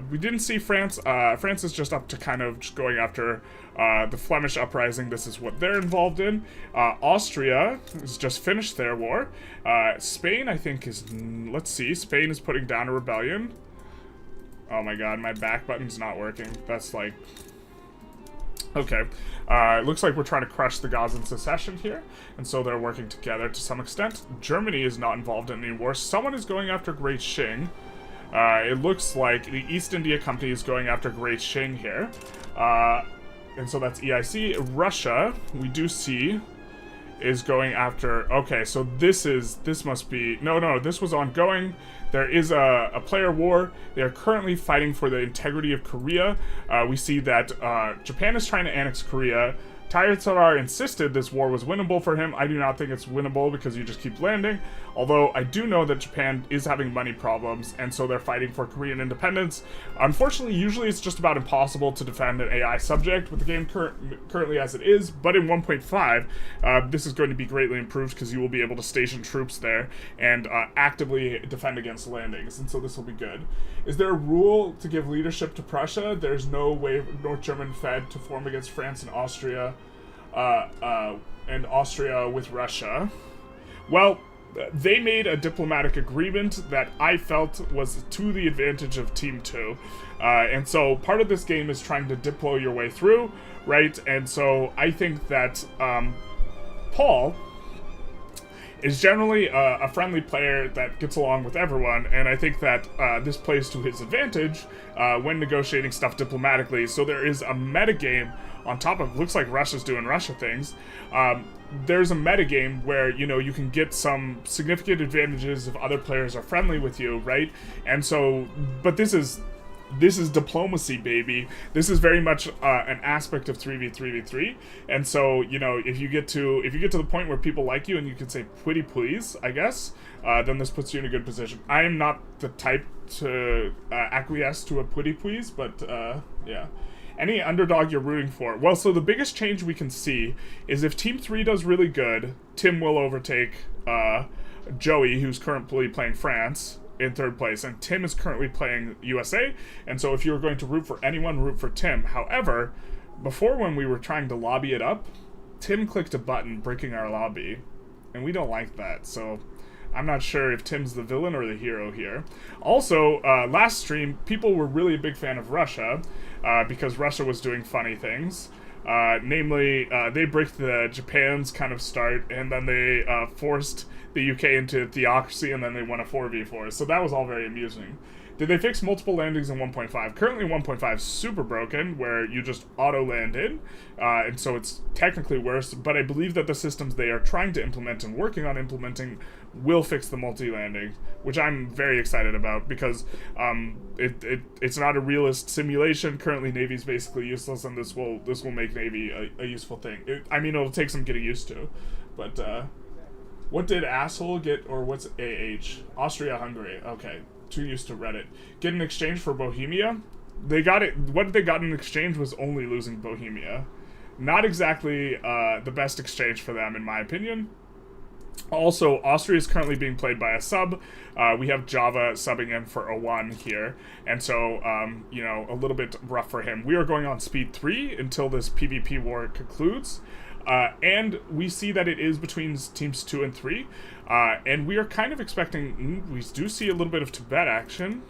We didn't see France. France is just up to kind of just going after the Flemish uprising. This is what they're involved in. Austria has just finished their war. Spain, I think, is... Let's see. Spain is putting down a rebellion. Oh my god, my back button's not working. That's like... Okay. It looks like we're trying to crush the Gazan secession here, and so they're working together to some extent. Germany is not involved in any war. Someone is going after Great Qing. It looks like the East India Company is going after Great Qing here. And so that's EIC. Russia, we do see, is going after... Okay, so this must be... No, this was ongoing. There is a player war. They are currently fighting for the integrity of Korea. We see that Japan is trying to annex Korea. Tayyip insisted this war was winnable for him. I do not think it's winnable because you just keep landing. Although I do know that Japan is having money problems, and so they're fighting for Korean independence. Unfortunately, usually it's just about impossible to defend an AI subject with the game currently as it is, but in 1.5, this is going to be greatly improved because you will be able to station troops there and actively defend against landings, and so this will be good. Is there a rule to give leadership to Prussia? There's no way North German Fed to form against France and Austria with Russia. Well, they made a diplomatic agreement that I felt was to the advantage of Team 2. And so part of this game is trying to diplo your way through, right? And so I think that Paul is generally a friendly player that gets along with everyone, and I think that this plays to his advantage when negotiating stuff diplomatically. So there is a metagame on top of... Looks like Russia's doing Russia things. There's a metagame where, you know, you can get some significant advantages if other players are friendly with you, right? And so... But this is diplomacy, baby. This is very much an aspect of 3v3v3, and so, you know, if you get to the point where people like you and you can say pretty please, I guess, then this puts you in a good position. I am not the type to acquiesce to a pretty please, but yeah. Any underdog you're rooting for? Well, so the biggest change we can see is if Team 3 does really good, Tim will overtake Joey, who's currently playing France, in third place, and Tim is currently playing USA. And so if you were going to root for anyone, root for Tim. However, before, when we were trying to lobby it up, Tim clicked a button breaking our lobby, and we don't like that. So I'm not sure if Tim's the villain or the hero here. Also, last stream, people were really a big fan of Russia, because Russia was doing funny things. Namely, they bricked the Japan's kind of start, and then they forced the UK into theocracy, and then they won a 4v4. So that was all very amusing. Did they fix multiple landings in 1.5? Currently 1.5 is super broken, where you just auto-land in, and so it's technically worse, but I believe that the systems they are trying to implement and working on implementing will fix the multi-landing, which I'm very excited about, because it's not a realist simulation. Currently Navy's basically useless, and this will make Navy a useful thing. I mean, it'll take some getting used to, but what did asshole get, or what's AH? Austria-Hungary, okay. Too used to Reddit. Get an exchange for Bohemia? They got it. What they got in exchange was only losing Bohemia. Not exactly the best exchange for them, in my opinion. Also, Austria is currently being played by a sub. We have Java subbing in for a 1 here, and so, you know, a little bit rough for him. We are going on speed 3 until this PvP war concludes. And we see that it is between teams 2 and 3, and we are kind of expecting, we do see a little bit of Tibet action.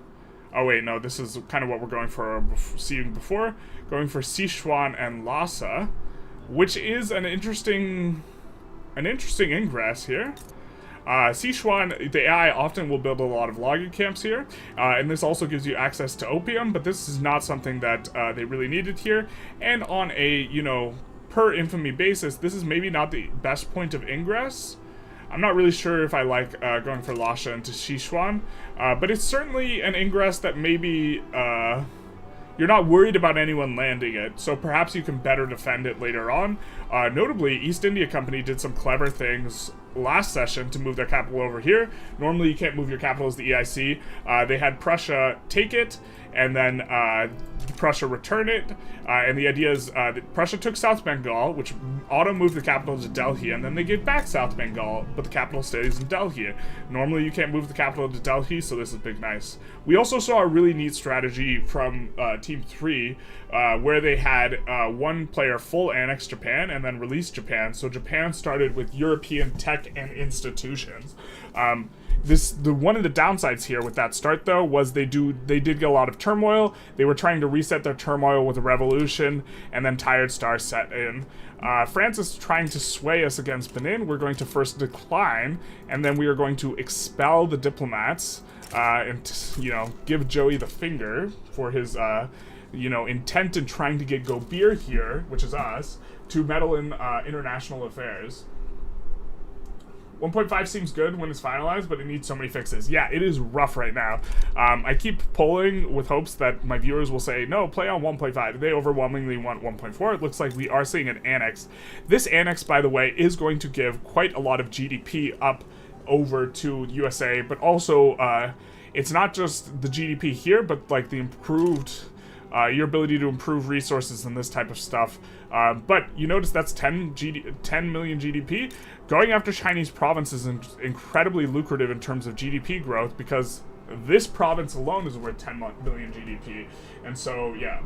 Oh wait, no, this is kind of what we're going for, seeing before. Going for Sichuan and Lhasa, which is an interesting ingress here. Sichuan, the AI often will build a lot of logging camps here, and this also gives you access to opium, but this is not something that they really needed here, and on a, you know, per infamy basis, this is maybe not the best point of ingress. I'm not really sure if I like going for Lhasa into Sichuan, but it's certainly an ingress that maybe you're not worried about anyone landing it, so perhaps you can better defend it later on. Notably, East India Company did some clever things last session to move their capital over here. Normally you can't move your capital as the EIC. They had Prussia take it, and then Prussia return it, and the idea is that Prussia took South Bengal, which Otto moved the capital to Delhi, and then they gave back South Bengal, but the capital stays in Delhi. Normally you can't move the capital to Delhi, so this is big nice. We also saw a really neat strategy from Team 3, where they had one player full annex Japan and then release Japan, so Japan started with European tech and institutions. One of the downsides here with that start, though, was they did get a lot of turmoil. They were trying to reset their turmoil with a revolution, and then Tired Star set in. France is trying to sway us against Benin. We're going to first decline, and then we are going to expel the diplomats, and, you know, give Joey the finger for his, you know, intent in trying to get Gobir here, which is us, to meddle in international affairs. 1.5 seems good when it's finalized, but it needs so many fixes. Yeah, it is rough right now. I keep polling with hopes that my viewers will say, no, play on 1.5. They overwhelmingly want 1.4. It looks like we are seeing an annex. This annex, by the way, is going to give quite a lot of GDP up over to USA, but also it's not just the GDP here, but like the improved, your ability to improve resources and this type of stuff. But you notice that's 10 million GDP. Going after Chinese provinces is incredibly lucrative in terms of GDP growth, because this province alone is worth 10 million GDP. And so, yeah.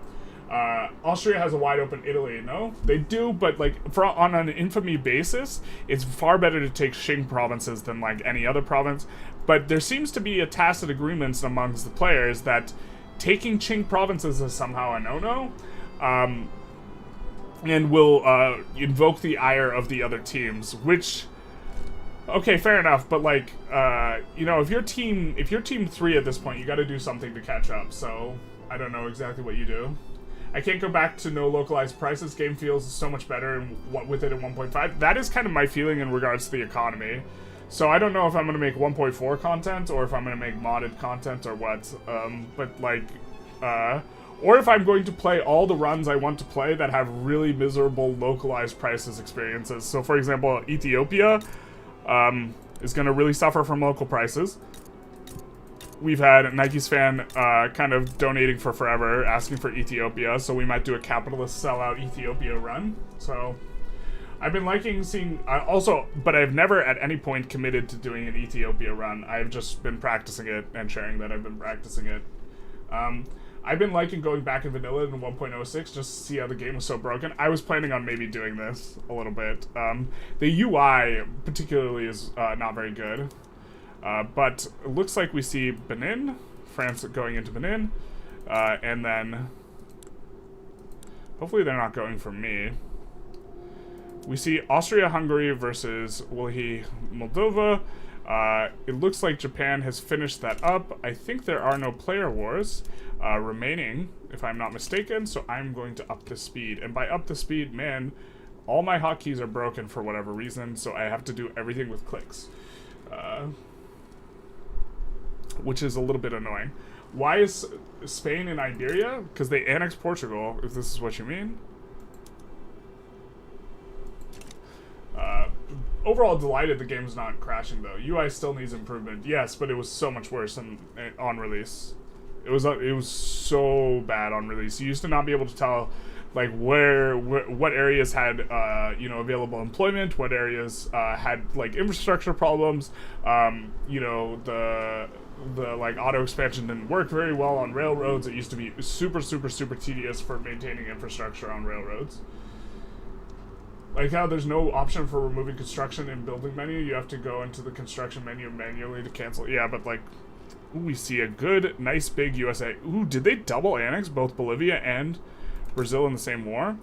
Austria has a wide open Italy. No, they do, but like on an infamy basis, it's far better to take Qing provinces than like any other province. But there seems to be a tacit agreement amongst the players that taking Qing provinces is somehow a no-no, and will invoke the ire of the other teams, which, okay, fair enough, but like, you know, if you're team 3 at this point, you gotta do something to catch up, so I don't know exactly what you do. I can't go back to no localized prices. Game feels so much better with it at 1.5. That is kind of my feeling in regards to the economy. So I don't know if I'm going to make 1.4 content, or if I'm going to make modded content, or what. But like, or if I'm going to play all the runs I want to play that have really miserable localized prices experiences. So for example, Ethiopia is going to really suffer from local prices. We've had Nike's fan kind of donating for forever, asking for Ethiopia, so we might do a capitalist sellout Ethiopia run. So I've been liking seeing also, but I've never at any point committed to doing an Ethiopia run. I've just been practicing it and sharing that I've been practicing it. I've been liking going back in vanilla in 1.06 just to see how the game was so broken. I was planning on maybe doing this a little bit. The UI particularly is not very good, but it looks like we see Benin, France going into Benin, and then hopefully they're not going for me. We see Austria-Hungary versus Moldova. It looks like Japan has finished that up. I think there are no player wars remaining, if I'm not mistaken, so I'm going to up the speed. And by up the speed, man, all my hotkeys are broken for whatever reason, so I have to do everything with clicks. Which is a little bit annoying. Why is Spain in Iberia? Because they annexed Portugal, if this is what you mean. Overall delighted the game's not crashing though. UI still needs improvement. Yes, but it was so much worse than on release. It was so bad on release. You used to not be able to tell like what areas had available employment, what areas had like infrastructure problems. The like auto expansion didn't work very well on railroads. It used to be super tedious for maintaining infrastructure on railroads. Like how there's no option for removing construction in building menu. You have to go into the construction menu manually to cancel. Yeah, but like, ooh, we see a good, nice big USA. Ooh, did they double annex both Bolivia and Brazil in the same war?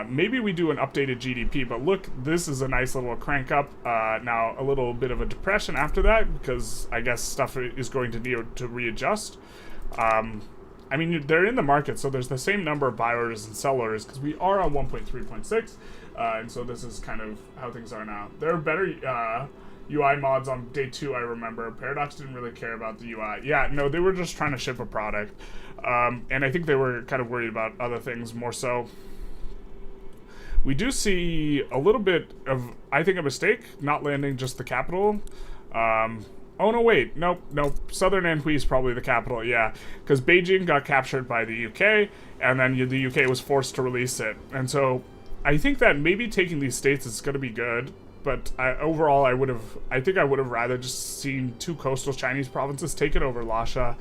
Maybe we do an updated GDP, but look, this is a nice little crank up. Now a little bit of a depression after that because I guess stuff is going to need to readjust. I mean, they're in the market, so there's the same number of buyers and sellers because we are on 1.3.6. And so this is kind of how things are now. There are better UI mods on day 2, I remember. Paradox didn't really care about the UI. Yeah, no, they were just trying to ship a product. And I think they were kind of worried about other things more so. We do see a little bit of, I think, a mistake, not landing just the capital. Oh, no, wait. Nope. Southern Anhui is probably the capital, yeah. Because Beijing got captured by the UK, and then the UK was forced to release it. And so I think that maybe taking these states is going to be good, but overall I think I would have rather just seen 2 coastal Chinese provinces take it over Lhasa,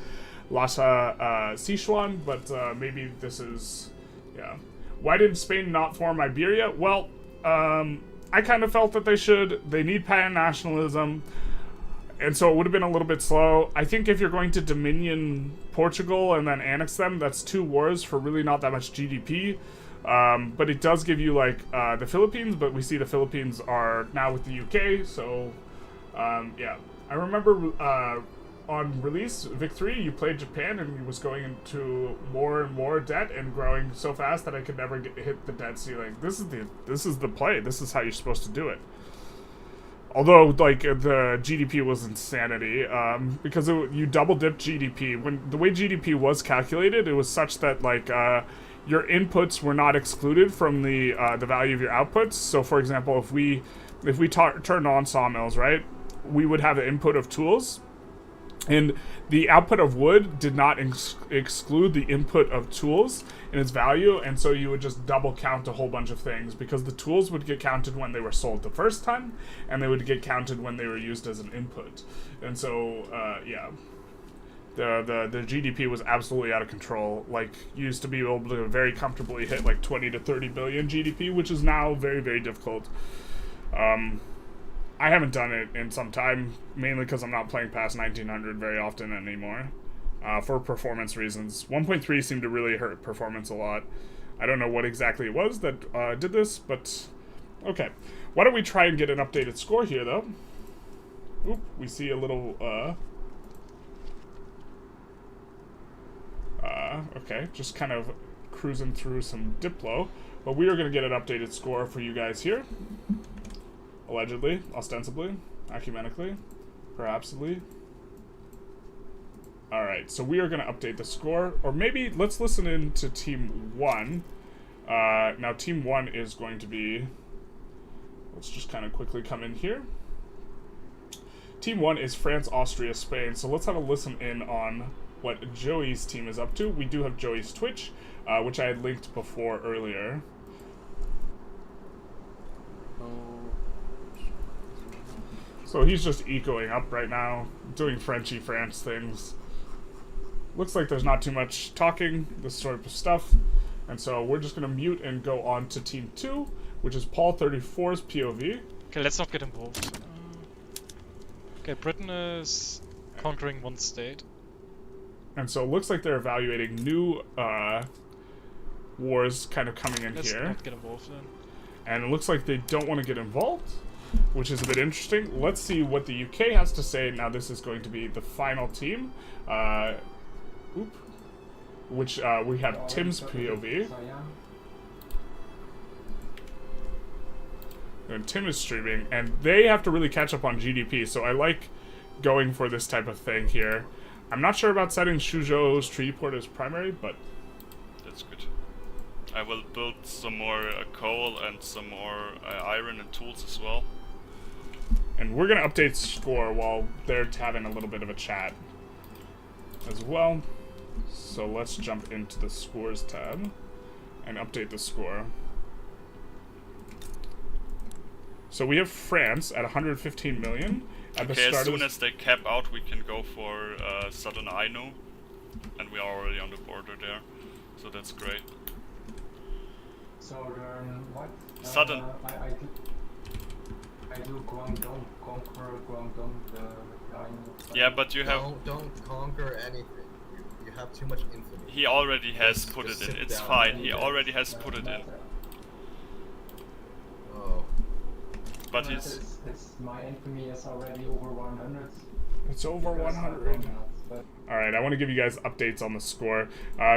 Sichuan, but maybe this is, yeah. Why did Spain not form Iberia? Well, I kind of felt that they should. They need pan-nationalism, and so it would have been a little bit slow. I think if you're going to dominion Portugal and then annex them, that's 2 wars for really not that much GDP. But it does give you like the Philippines, but we see the Philippines are now with the UK, so yeah. I remember on release, Vic 3, you played Japan and was going into more and more debt and growing so fast that I could never hit the debt ceiling. This is the play. This is how you're supposed to do it. Although, like, the GDP was insanity, because you double-dipped GDP. When the way GDP was calculated, it was such that, like, your inputs were not excluded from the value of your outputs. So, for example, if we turned on sawmills, right, we would have an input of tools, and the output of wood did not exclude the input of tools in its value, and so you would just double count a whole bunch of things because the tools would get counted when they were sold the first time, and they would get counted when they were used as an input. And so, yeah. The GDP was absolutely out of control. Like, you used to be able to very comfortably hit like 20 to 30 billion GDP, which is now very, very difficult. I haven't done it in some time, mainly because I'm not playing past 1900 very often anymore, for performance reasons. 1.3 seemed to really hurt performance a lot. I don't know what exactly it was that did this, but okay. Why don't we try and get an updated score here, though? Oop, we see a little, okay, just kind of cruising through some Diplo, but we are going to get an updated score for you guys here. Allegedly, ostensibly, ecumenically, perhapsly. Alright, so we are going to update the score, or maybe let's listen in to Team 1. Now, Team 1 is going to be, let's just kind of quickly come in here. Team 1 is France, Austria, Spain, so let's have a listen in on what Joey's team is up to. We do have Joey's Twitch, which I had linked before earlier. So he's just ecoing up right now, doing Frenchy France things. Looks like there's not too much talking, this sort of stuff. And so we're just going to mute and go on to Team 2, which is Paul 34's POV. Okay, let's not get involved. Okay, Britain is conquering one state. And so it looks like they're evaluating new wars kind of coming in Let's here. not get involved then. And it looks like they don't want to get involved, which is a bit interesting. Let's see what the UK has to say. Now this is going to be the final team. Which we have Tim's POV. And Tim is streaming, and they have to really catch up on GDP, so I like going for this type of thing here. I'm not sure about setting Suzhou's treaty port as primary, but... That's good. I will build some more coal and some more iron and tools as well. And we're going to update score while they're having a little bit of a chat as well. So let's jump into the scores tab and update the score. So we have France at 115 million. At the Okay, start as soon of as they cap out, we can go for Southern Ainu. And we are already on the border there. So that's great. Southern what? Southern. I do Guangdong, conquer Guangdong, the Yeah, but you have... Don't conquer anything. You have too much infamy. He already has Just put it sit in. It's down. fine. He already has put it in. Oh. But he's... my infamy is already over 100. It's over 100. Alright, I want to give you guys updates on the score.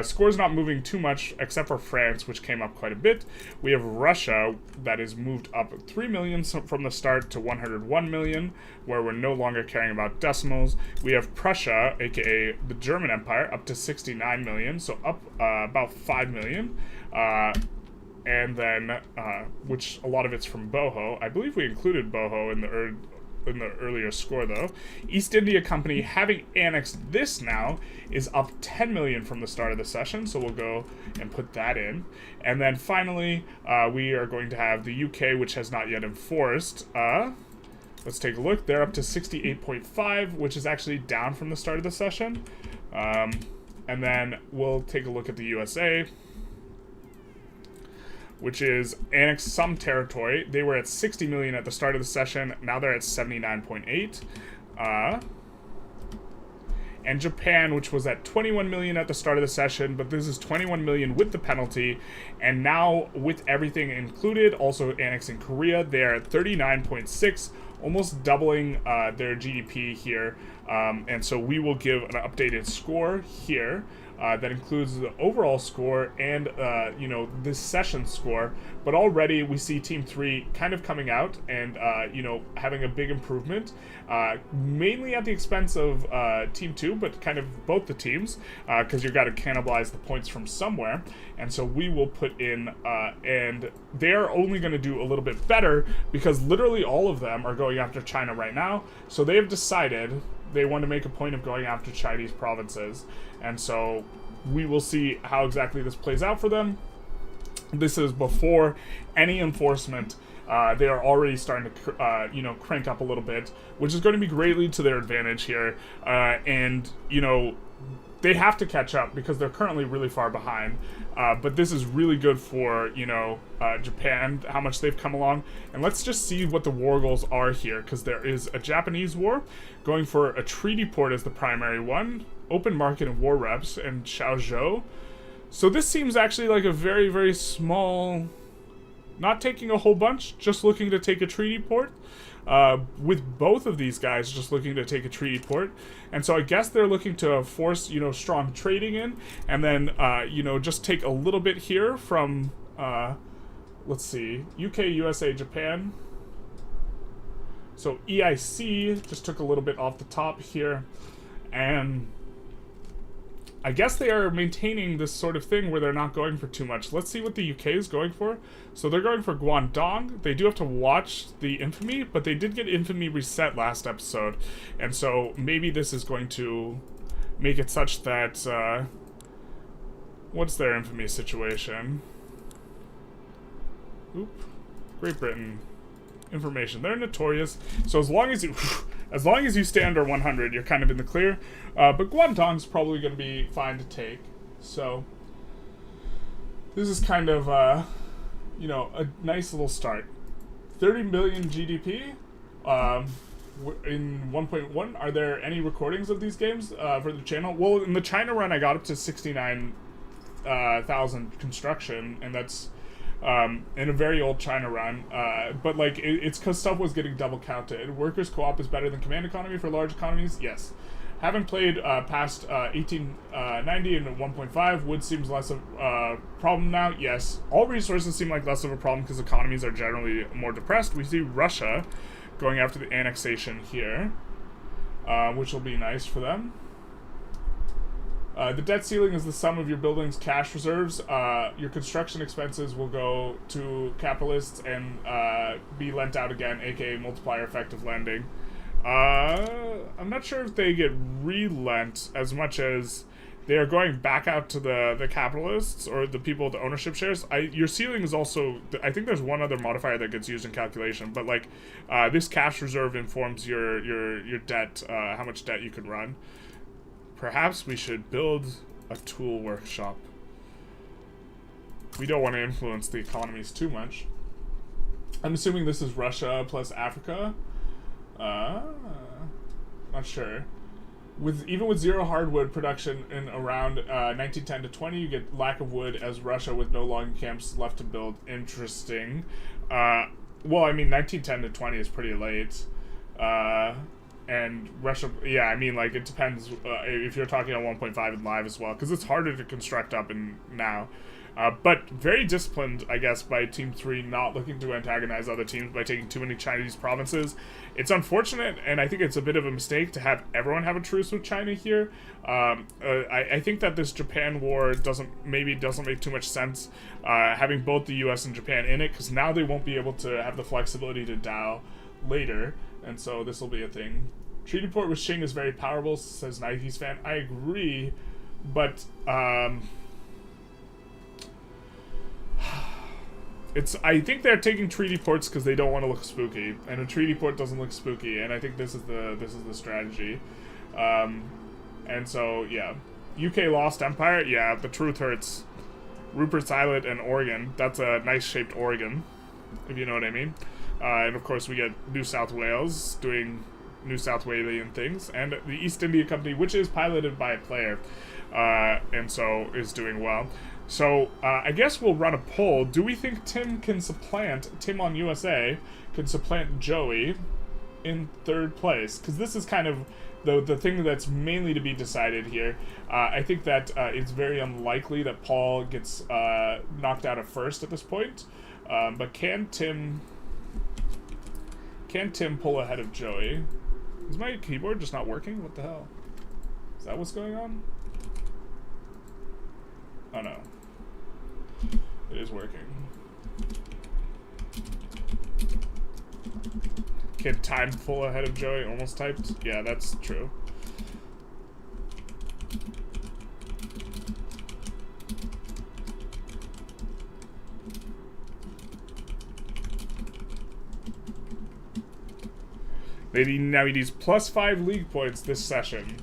Score's not moving too much, except for France, which came up quite a bit. We have Russia, that is moved up 3 million from the start to 101 million, where we're no longer caring about decimals. We have Prussia, aka the German Empire, up to 69 million, so up about 5 million. And then, which a lot of it's from Boho. I believe we included Boho in the earlier score, though. East India Company, having annexed this now, is up 10 million from the start of the session, so we'll go and put that in. And then finally, we are going to have the UK, which has not yet enforced. Let's take a look. They're up to 68.5, which is actually down from the start of the session. And then we'll take a look at the USA, which is annexed some territory. They were at 60 million at the start of the session. Now they're at 79.8. And Japan, which was at 21 million at the start of the session, but this is 21 million with the penalty. And now, with everything included, also annexing Korea, they're at 39.6, almost doubling their GDP here. And so we will give an updated score here. That includes the overall score and, you know, this session score. But already we see Team 3 kind of coming out and, you know, having a big improvement. Mainly at the expense of Team 2, but kind of both the teams, because you've got to cannibalize the points from somewhere. And so we will put in, and they're only going to do a little bit better because literally all of them are going after China right now. So they have decided they want to make a point of going after Chinese provinces. And so we will see how exactly this plays out for them. This is before any enforcement. They are already starting to, you know, crank up a little bit, which is going to be greatly to their advantage here. And, you know, they have to catch up because they're currently really far behind. But this is really good for, you know, Japan, how much they've come along. And let's just see what the war goals are here, because there is a Japanese war going for a treaty port as the primary one, open market and war reps, and Chaozhou. So this seems actually like a very, very small, not taking a whole bunch, just looking to take a treaty port. With both of these guys just looking to take a treaty port. And so I guess they're looking to force, you know, strong trading in, and then, you know, just take a little bit here from, let's see, UK, USA, Japan. So EIC just took a little bit off the top here, and I guess they are maintaining this sort of thing where they're not going for too much. Let's see what the UK is going for. So they're going for Guangdong. They do have to watch the infamy, but they did get infamy reset last episode. And so maybe this is going to make it such that, what's their infamy situation? Oop. Great Britain. information. They're notorious. So as long as you stay under 100, you're kind of in the clear. But Guangdong's probably going to be fine to take. So this is kind of a nice little start. 30 million GDP in 1.1. Are there any recordings of these games for the channel? Well, in the China run, I got up to 69,000 construction, and that's in a very old China run. But like, it's because stuff was getting double counted. Workers co-op is better than command economy for large economies. Yes. Haven't played past 1890 and 1.5. Wood seems less of a problem now. Yes. All resources seem like less of a problem because economies are generally more depressed. We see Russia going after the annexation here, which will be nice for them. The debt ceiling is the sum of your building's cash reserves. Your construction expenses will go to capitalists and be lent out again, aka multiplier effect of lending. I'm not sure if they get relent as much as they are going back out to the capitalists or the people with the ownership shares. Your ceiling is also, I think there's one other modifier that gets used in calculation, but like this cash reserve informs your debt, how much debt you could run. Perhaps we should build a tool workshop. We don't want to influence the economies too much. I'm assuming this is Russia plus Africa. Not sure. Even with zero hardwood production in around 1910 to 20, you get lack of wood as Russia with no logging camps left to build. Interesting. Well, I mean, 1910 to 20 is pretty late. And Russia, yeah, I mean, like, it depends if you're talking on 1.5 and live as well, because it's harder to construct up in now. But very disciplined, I guess, by Team 3, not looking to antagonize other teams by taking too many Chinese provinces. It's unfortunate, and I think it's a bit of a mistake to have everyone have a truce with China here. I think that this Japan war doesn't make too much sense, having both the US and Japan in it, because now they won't be able to have the flexibility to Dao later, and so this will be a thing. Treaty port with Qing is very powerful, says Nike's fan. I agree, but I think they're taking treaty ports because they don't want to look spooky, and a treaty port doesn't look spooky, and I think this is the strategy. And so yeah, UK lost empire. Yeah, the truth hurts. Rupert's Island and Oregon. That's a nice shaped Oregon, if you know what I mean. And of course we get New South Wales doing New South Walian things, and the East India Company, which is piloted by a player, and so is doing well. So I guess we'll run a poll. Do we think Tim on USA can supplant Joey in third place? Because this is kind of the thing that's mainly to be decided here. I think that it's very unlikely that Paul gets knocked out of first at this point. But can Tim pull ahead of Joey? Is my keyboard just not working? What the hell? Is that what's going on? Oh no. It is working. Can time pull ahead of Joey? Almost typed? Yeah, that's true. Now he needs +5 league points this session.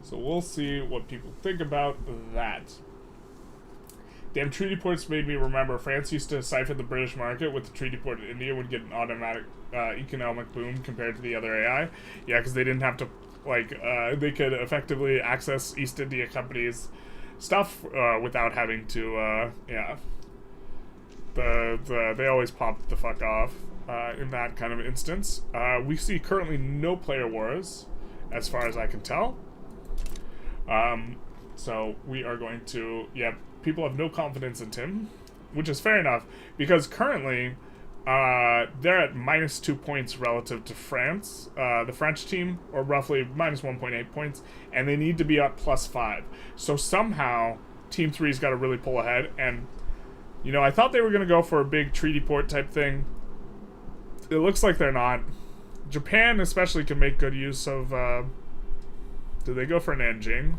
So we'll see what people think about that. Damn, treaty ports made me remember France used to siphon the British market with the treaty port in India would get an automatic economic boom compared to the other AI. Yeah, because they didn't have to, like, they could effectively access East India Company's stuff without having to, yeah. They always pop the fuck off in that kind of instance. We see currently no player wars, as far as I can tell. So we are going to, yeah, people have no confidence in Tim, which is fair enough, because currently they're at -2 points relative to France, the French team, or roughly -1.8 points, and they need to be up +5. So somehow Team 3's got to really pull ahead, and you know, I thought they were going to go for a big treaty port type thing. It looks like they're not. Japan especially can make good use of, did they go for Nanjing?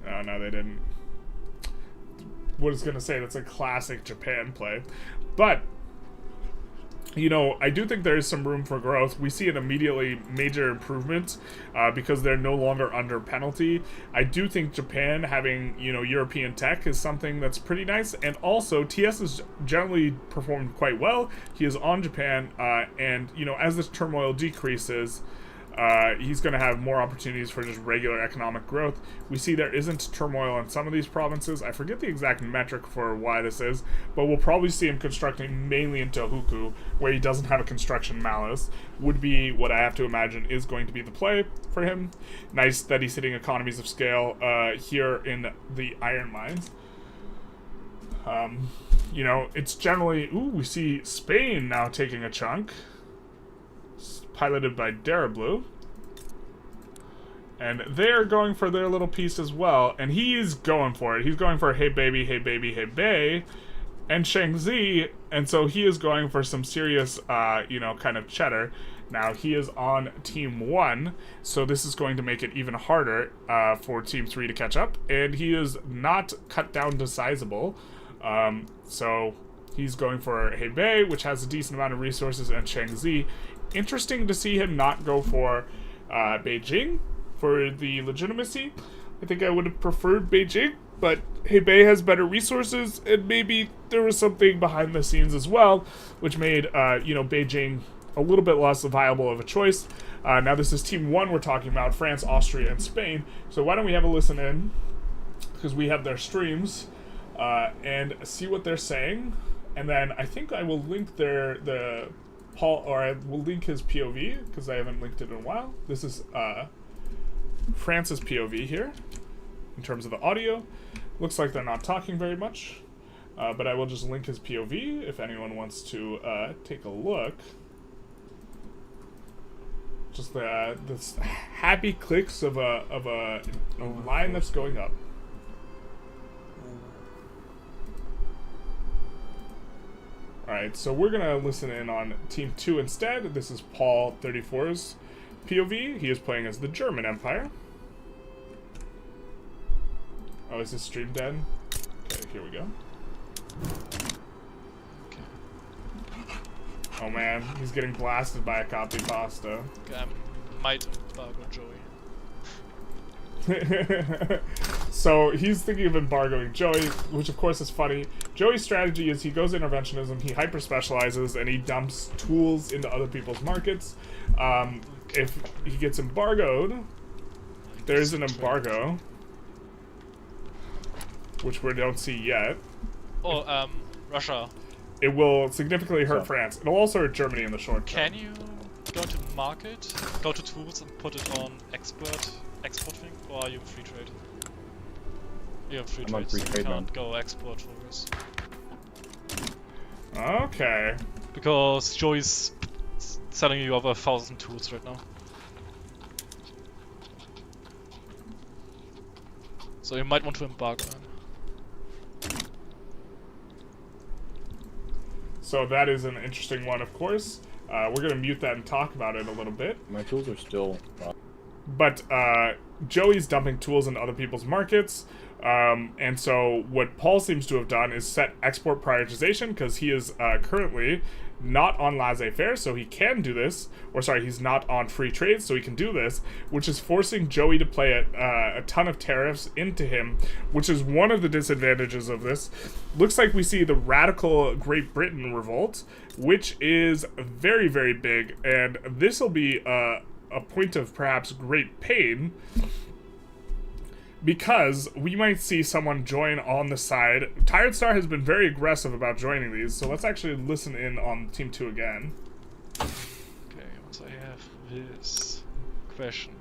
Oh, no, they didn't. was going to say that's a classic Japan play. But, you know, I do think there is some room for growth. We see an immediately major improvement because they're no longer under penalty. I do think Japan having, you know, European tech is something that's pretty nice. And also, TS has generally performed quite well. He is on Japan, and, you know, as this turmoil decreases, he's going to have more opportunities for just regular economic growth. We see there isn't turmoil in some of these provinces. I forget the exact metric for why this is, but we'll probably see him constructing mainly in Tohoku, where he doesn't have a construction malice, would be what I have to imagine is going to be the play for him. Nice that he's hitting economies of scale here in the iron mines. You know, it's generally... Ooh, we see Spain now taking a chunk. Piloted by Darablu. And they're going for their little piece as well. And he's going for it. He's going for hey baby, hey baby, hey bae. And Shangzi. And so he is going for some serious, you know, kind of cheddar. Now, he is on Team 1. So this is going to make it even harder for Team 3 to catch up. And he is not cut down to sizable. So he's going for Hebei, which has a decent amount of resources, and Shangzi. Interesting to see him not go for Beijing for the legitimacy. I think I would have preferred Beijing, but Hebei has better resources, and maybe there was something behind the scenes as well, which made you know, Beijing a little bit less viable of a choice. Now this is Team 1 we're talking about, France, Austria, and Spain. So why don't we have a listen in, because we have their streams, and see what they're saying. And then I think I will link I will link his POV, because I haven't linked it in a while. This is France's POV here, in terms of the audio. Looks like they're not talking very much, but I will just link his POV if anyone wants to take a look. Just this happy clicks of a line that's going up. Alright, so we're going to listen in on Team 2 instead. This is Paul 34's POV. He is playing as the German Empire. Oh, is this stream dead? Okay, here we go. Oh man, he's getting blasted by a copy pasta. Might embargo Joey. So he's thinking of embargoing Joey, which of course is funny. Joey's strategy is he goes interventionism, he hyper specializes, and he dumps tools into other people's markets. If he gets embargoed, there's an embargo, which we don't see yet. Oh, Russia. It will significantly hurt France. It'll also hurt Germany in the short term. Can you go to market, go to tools, and put it on export thing, or are you free trade? You have free trade, so you can't go export for this. Okay. Because Joey's selling you over 1,000 tools right now. So you might want to embargo him. So that is an interesting one, of course. We're going to mute that and talk about it a little bit. My tools are still... But Joey's dumping tools into other people's markets. And so what Paul seems to have done is set export prioritization, because he is currently not on laissez-faire, so he can do this. Or sorry, he's not on free trade, so he can do this, which is forcing Joey to play a ton of tariffs into him, which is one of the disadvantages of this. Looks like we see the radical Great Britain revolt, which is very, very big, and this will be a point of perhaps great pain, because we might see someone join on the side. Tired Star has been very aggressive about joining these, so let's actually listen in on Team 2 again. Okay, once I have this question,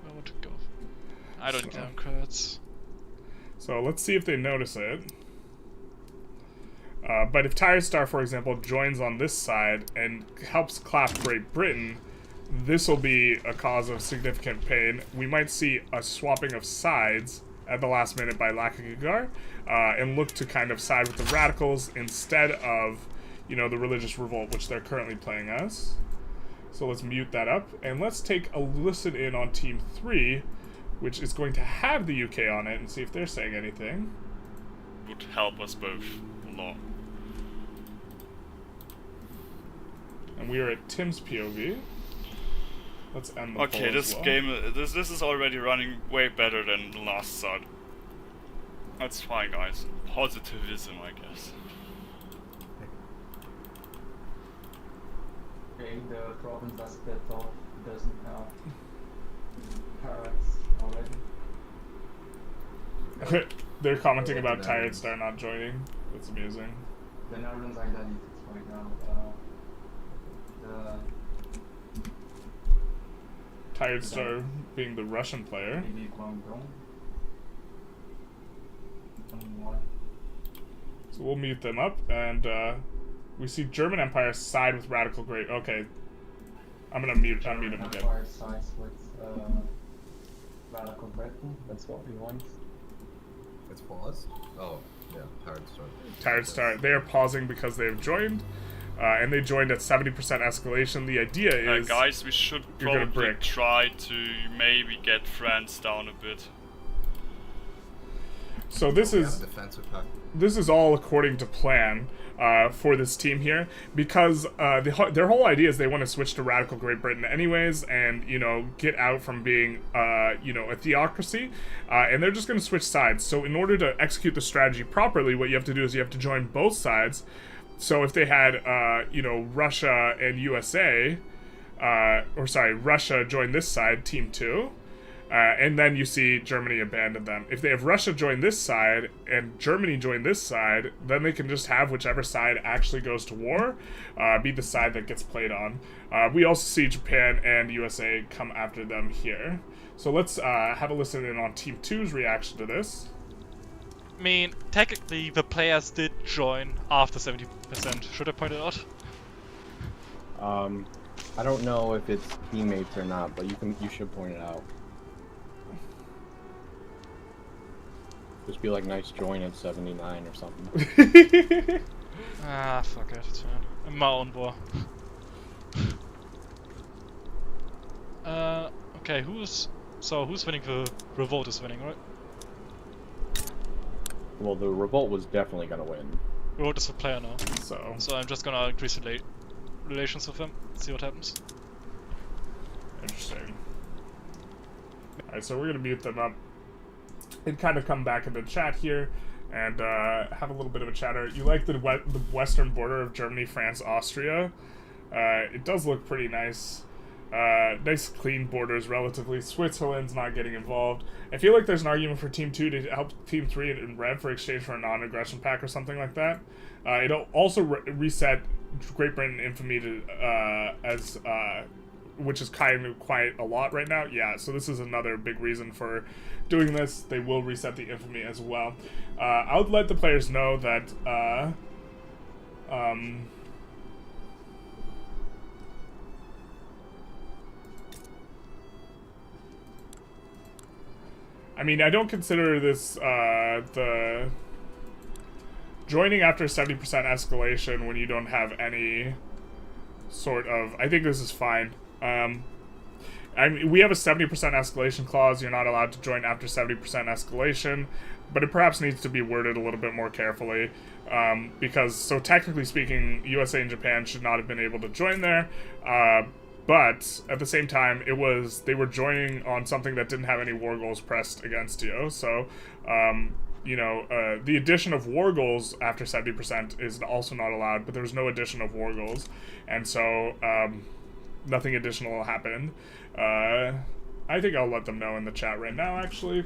where I want to go? I don't count cards. So let's see if they notice it. But if Tired Star, for example, joins on this side and helps clap Great Britain, this will be a cause of significant pain. We might see a swapping of sides at the last minute by Lakagigar, and look to kind of side with the radicals instead of, you know, the religious revolt, which they're currently playing as. So let's mute that up, and let's take a listen in on Team 3, which is going to have the UK on it, and see if they're saying anything. would help us both a lot. And we are at Tim's POV. Let's end the Okay, poll this as well. game, this is already running way better than the last start. That's fine, guys. Positivism, I guess. Okay, the province I split off doesn't have parrots already. They're commenting about Tired Star not joining. That's amusing. The Netherlands identity right now. The Tired Star being the Russian player. maybe Guangdong. What? So we'll mute them up, and we see German Empire side with Radical Great. Okay, I'm gonna unmute him again. Empire sides with Radical Britain. That's what we want. It's paused? Oh, yeah, Tired Star. Tired Star. They are pausing because they've joined, and they joined at 70% escalation. The idea is, guys, we should you're gonna probably brick. try to maybe get France down a bit. So this is defensive pack. this is all according to plan for this team here, because their whole idea is they want to switch to radical Great Britain anyways, and get out from being a theocracy, and they're just going to switch sides. So in order to execute the strategy properly, what you have to do is you have to join both sides. So if they had Russia and USA, Russia join this side, Team 2. And then you see Germany abandon them. If they have Russia join this side and Germany join this side, then they can just have whichever side actually goes to war be the side that gets played on. We also see Japan and USA come after them here. So let's have a listen in on Team 2's reaction to this. I mean, technically the players did join after 70%. Should I point it out? I don't know if it's teammates or not, but you should point it out. Just be like, nice join at 79 or something. Ah, fuck it, it's fine. I'm my own war. Okay, who's winning? The revolt is winning, right? Well, the revolt was definitely gonna win. Revolt is the player now. So I'm just gonna increase relations with him, see what happens. Interesting. Alright, so we're gonna mute them up and kind of come back into chat here and have a little bit of a chatter. You like the western border of Germany, France, Austria? It does look pretty nice. Nice clean borders relatively. Switzerland's not getting involved. I feel like there's an argument for Team 2 to help Team 3 in Rev for exchange for a non-aggression pack or something like that. It'll also reset Great Britain infamy to, which is kind of quite a lot right now. Yeah, so this is another big reason for doing this. They will reset the infamy as well. I'll let the players know that I mean, I don't consider this the joining after 70% escalation when you don't have any sort of... I think this is fine. I mean, we have a 70% escalation clause. You're not allowed to join after 70% escalation, but it perhaps needs to be worded a little bit more carefully, because, so technically speaking, USA and Japan should not have been able to join there, but at the same time, they were joining on something that didn't have any war goals pressed against you. So, the addition of war goals after 70% is also not allowed, but there's no addition of war goals, and so nothing additional happened. I think I'll let them know in the chat right now, actually.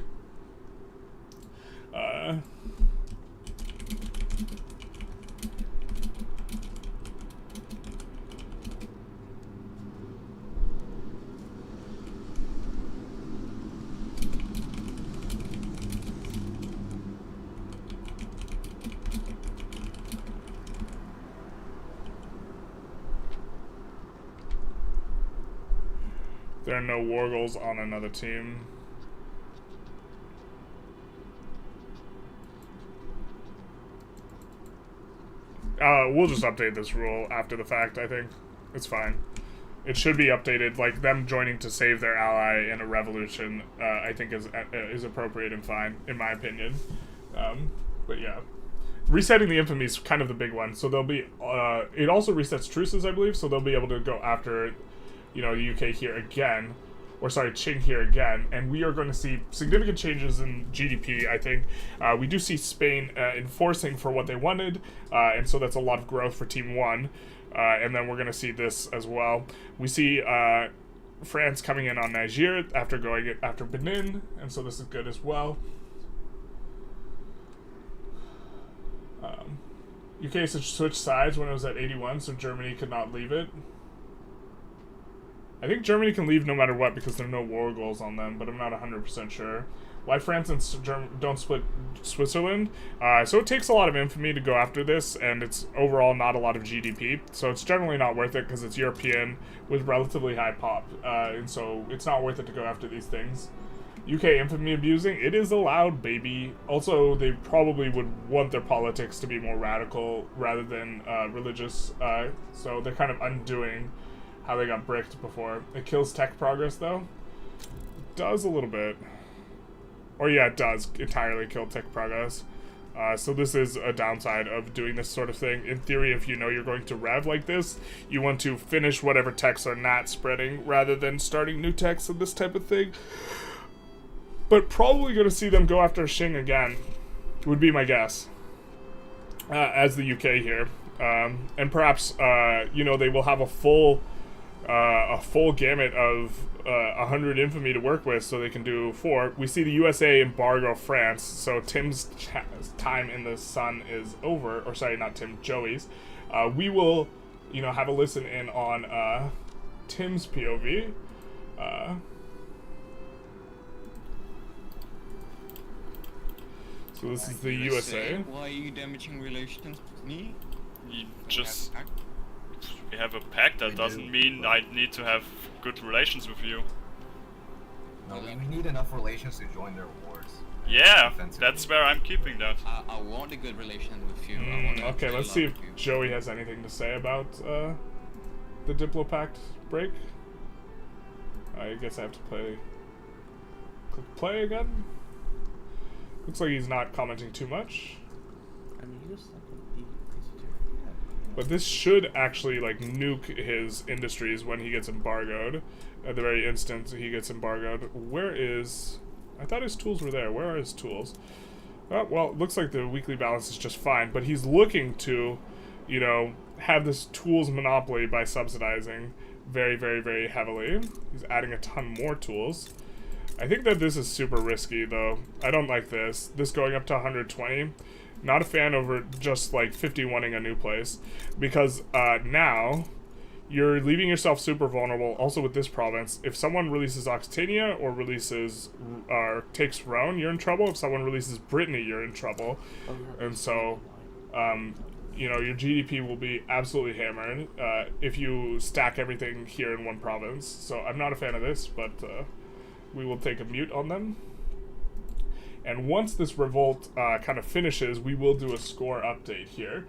There are no war goals on another team. We'll just update this rule after the fact, I think. It's fine. It should be updated, like them joining to save their ally in a revolution, I think is appropriate and fine, in my opinion. But yeah. Resetting the infamy is kind of the big one. So they'll be, it also resets truces, I believe, so they'll be able to go after, you know, the UK here again. Or sorry, Qing here again, and we are going to see significant changes in GDP, I think. We do see Spain enforcing for what they wanted, and so that's a lot of growth for Team 1. And then we're going to see this as well. We see France coming in on Niger after going after Benin, and so this is good as well. UK switched sides when it was at 81, so Germany could not leave it. I think Germany can leave no matter what because there are no war goals on them, but I'm not 100% sure. Why France and don't split Switzerland? So it takes a lot of infamy to go after this, and it's overall not a lot of GDP, so it's generally not worth it because it's European with relatively high pop, and so it's not worth it to go after these things. UK infamy abusing, it is allowed, baby. Also, they probably would want their politics to be more radical rather than religious, so they're kind of undoing how they got bricked before. It kills tech progress, though. It does a little bit. Or yeah, it does entirely kill tech progress. So this is a downside of doing this sort of thing. In theory, if you know you're going to rev like this, you want to finish whatever techs are not spreading rather than starting new techs and this type of thing. But probably going to see them go after Qing again, would be my guess, as the UK here. And perhaps, you know, they will have a full gamut of 100 infamy to work with, so they can do 4. We see the USA embargo France, so Tim's time in the sun is over. Or sorry, not Tim, Joey's. We will, you know, have a listen in on Tim's POV. So this is the USA. Why are you damaging relations with me? You just... We have a pact, that doesn't mean I need to have good relations with you. No, we need enough relations to join their wars. Yeah, that's where I'm keeping that. I want a good relation with you. Okay, let's see if Joey has anything to say about the Diplopact break. I guess I have to click play again. Looks like he's not commenting too much. But this should actually, like, nuke his industries when he gets embargoed. At the very instant he gets embargoed. Where is... I thought his tools were there. Where are his tools? Oh, well, it looks like the weekly balance is just fine. But he's looking to, you know, have this tools monopoly by subsidizing very, very, very heavily. He's adding a ton more tools. I think that this is super risky, though. I don't like this. This going up to 120. Not a fan over just like 50 wanting a new place, because now you're leaving yourself super vulnerable. Also with this province, if someone releases Occitania or releases takes Rhone, you're in trouble. If someone releases Brittany, you're in trouble. And so, you know, your GDP will be absolutely hammered if you stack everything here in one province. So I'm not a fan of this, but we will take a mute on them. And once this revolt kind of finishes, we will do a score update here.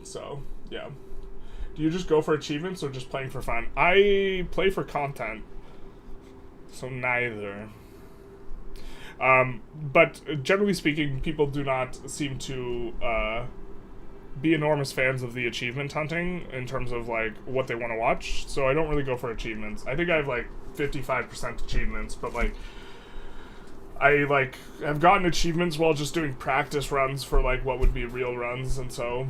So, yeah. Do you just go for achievements or just playing for fun? I play for content. So neither. But generally speaking, people do not seem to be enormous fans of the achievement hunting in terms of like what they want to watch. So I don't really go for achievements. I think I have like 55% achievements, but like I have gotten achievements while just doing practice runs for like what would be real runs, and so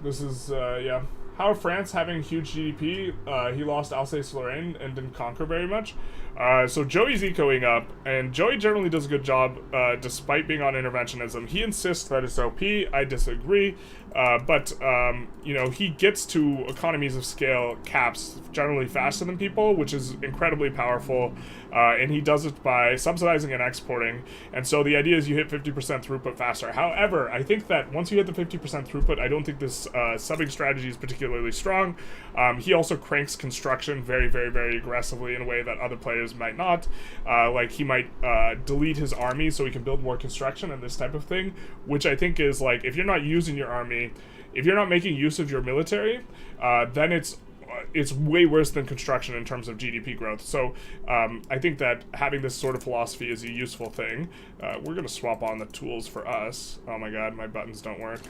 this is yeah. How France having huge GDP, he lost Alsace-Lorraine and didn't conquer very much. So Joey's ecoing up, and Joey generally does a good job despite being on interventionism. He insists that it's OP, I disagree, but you know, he gets to economies of scale caps generally faster than people, which is incredibly powerful, and he does it by subsidizing and exporting, and so the idea is you hit 50% throughput faster. However, I think that once you hit the 50% throughput, I don't think this subbing strategy is particularly strong. He also cranks construction very, very, very aggressively in a way that other players might not. Like, he might delete his army so he can build more construction and this type of thing, which I think is, like, if you're not using your army, if you're not making use of your military, then it's it's way worse than construction in terms of GDP growth. So I think that having this sort of philosophy is a useful thing. We're going to swap on the tools for us. Oh my god, my buttons don't work.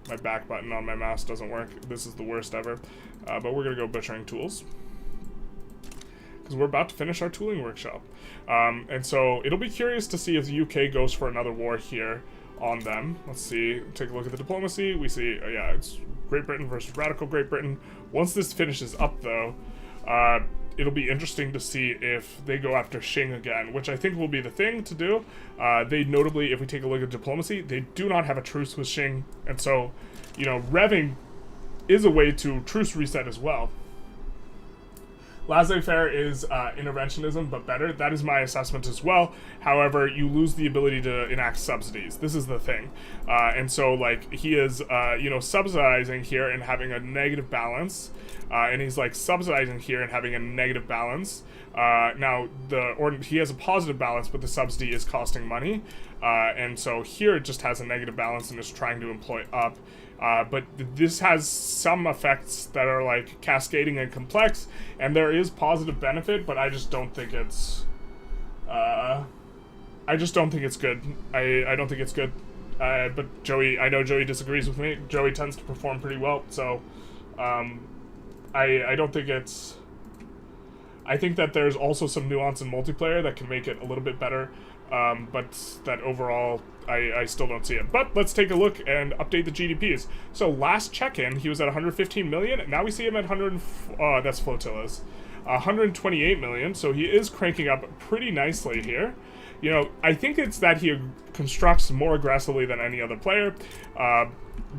My back button on my mouse doesn't work. This is the worst ever. But we're going to go butchering tools, because we're about to finish our tooling workshop. And so it'll be curious to see if the UK goes for another war here on them. Let's see, take a look at the diplomacy. We see, yeah, it's Great Britain versus radical Great Britain. Once this finishes up, though, it'll be interesting to see if they go after Qing again, which I think will be the thing to do. They notably, if we take a look at diplomacy, they do not have a truce with Qing, and so, you know, revving is a way to truce reset as well. Laissez-faire is interventionism, but better. That is my assessment as well. However, you lose the ability to enact subsidies. This is the thing. And so, like, he is, you know, subsidizing here and having a negative balance. And he's, like, subsidizing here and having a negative balance. Now, he has a positive balance, but the subsidy is costing money. And so here it just has a negative balance and is trying to employ up. But this has some effects that are like cascading and complex, and there is positive benefit, but I just don't think it's good. I don't think it's good. But Joey, I know Joey disagrees with me. Joey tends to perform pretty well, so I don't think it's. I think that there's also some nuance in multiplayer that can make it a little bit better, but that overall, I still don't see it. But let's take a look and update the GDPs. So last check-in, he was at 115 million. Now we see him at that's flotillas. 128 million, so he is cranking up pretty nicely here. You know, I think it's that he constructs more aggressively than any other player.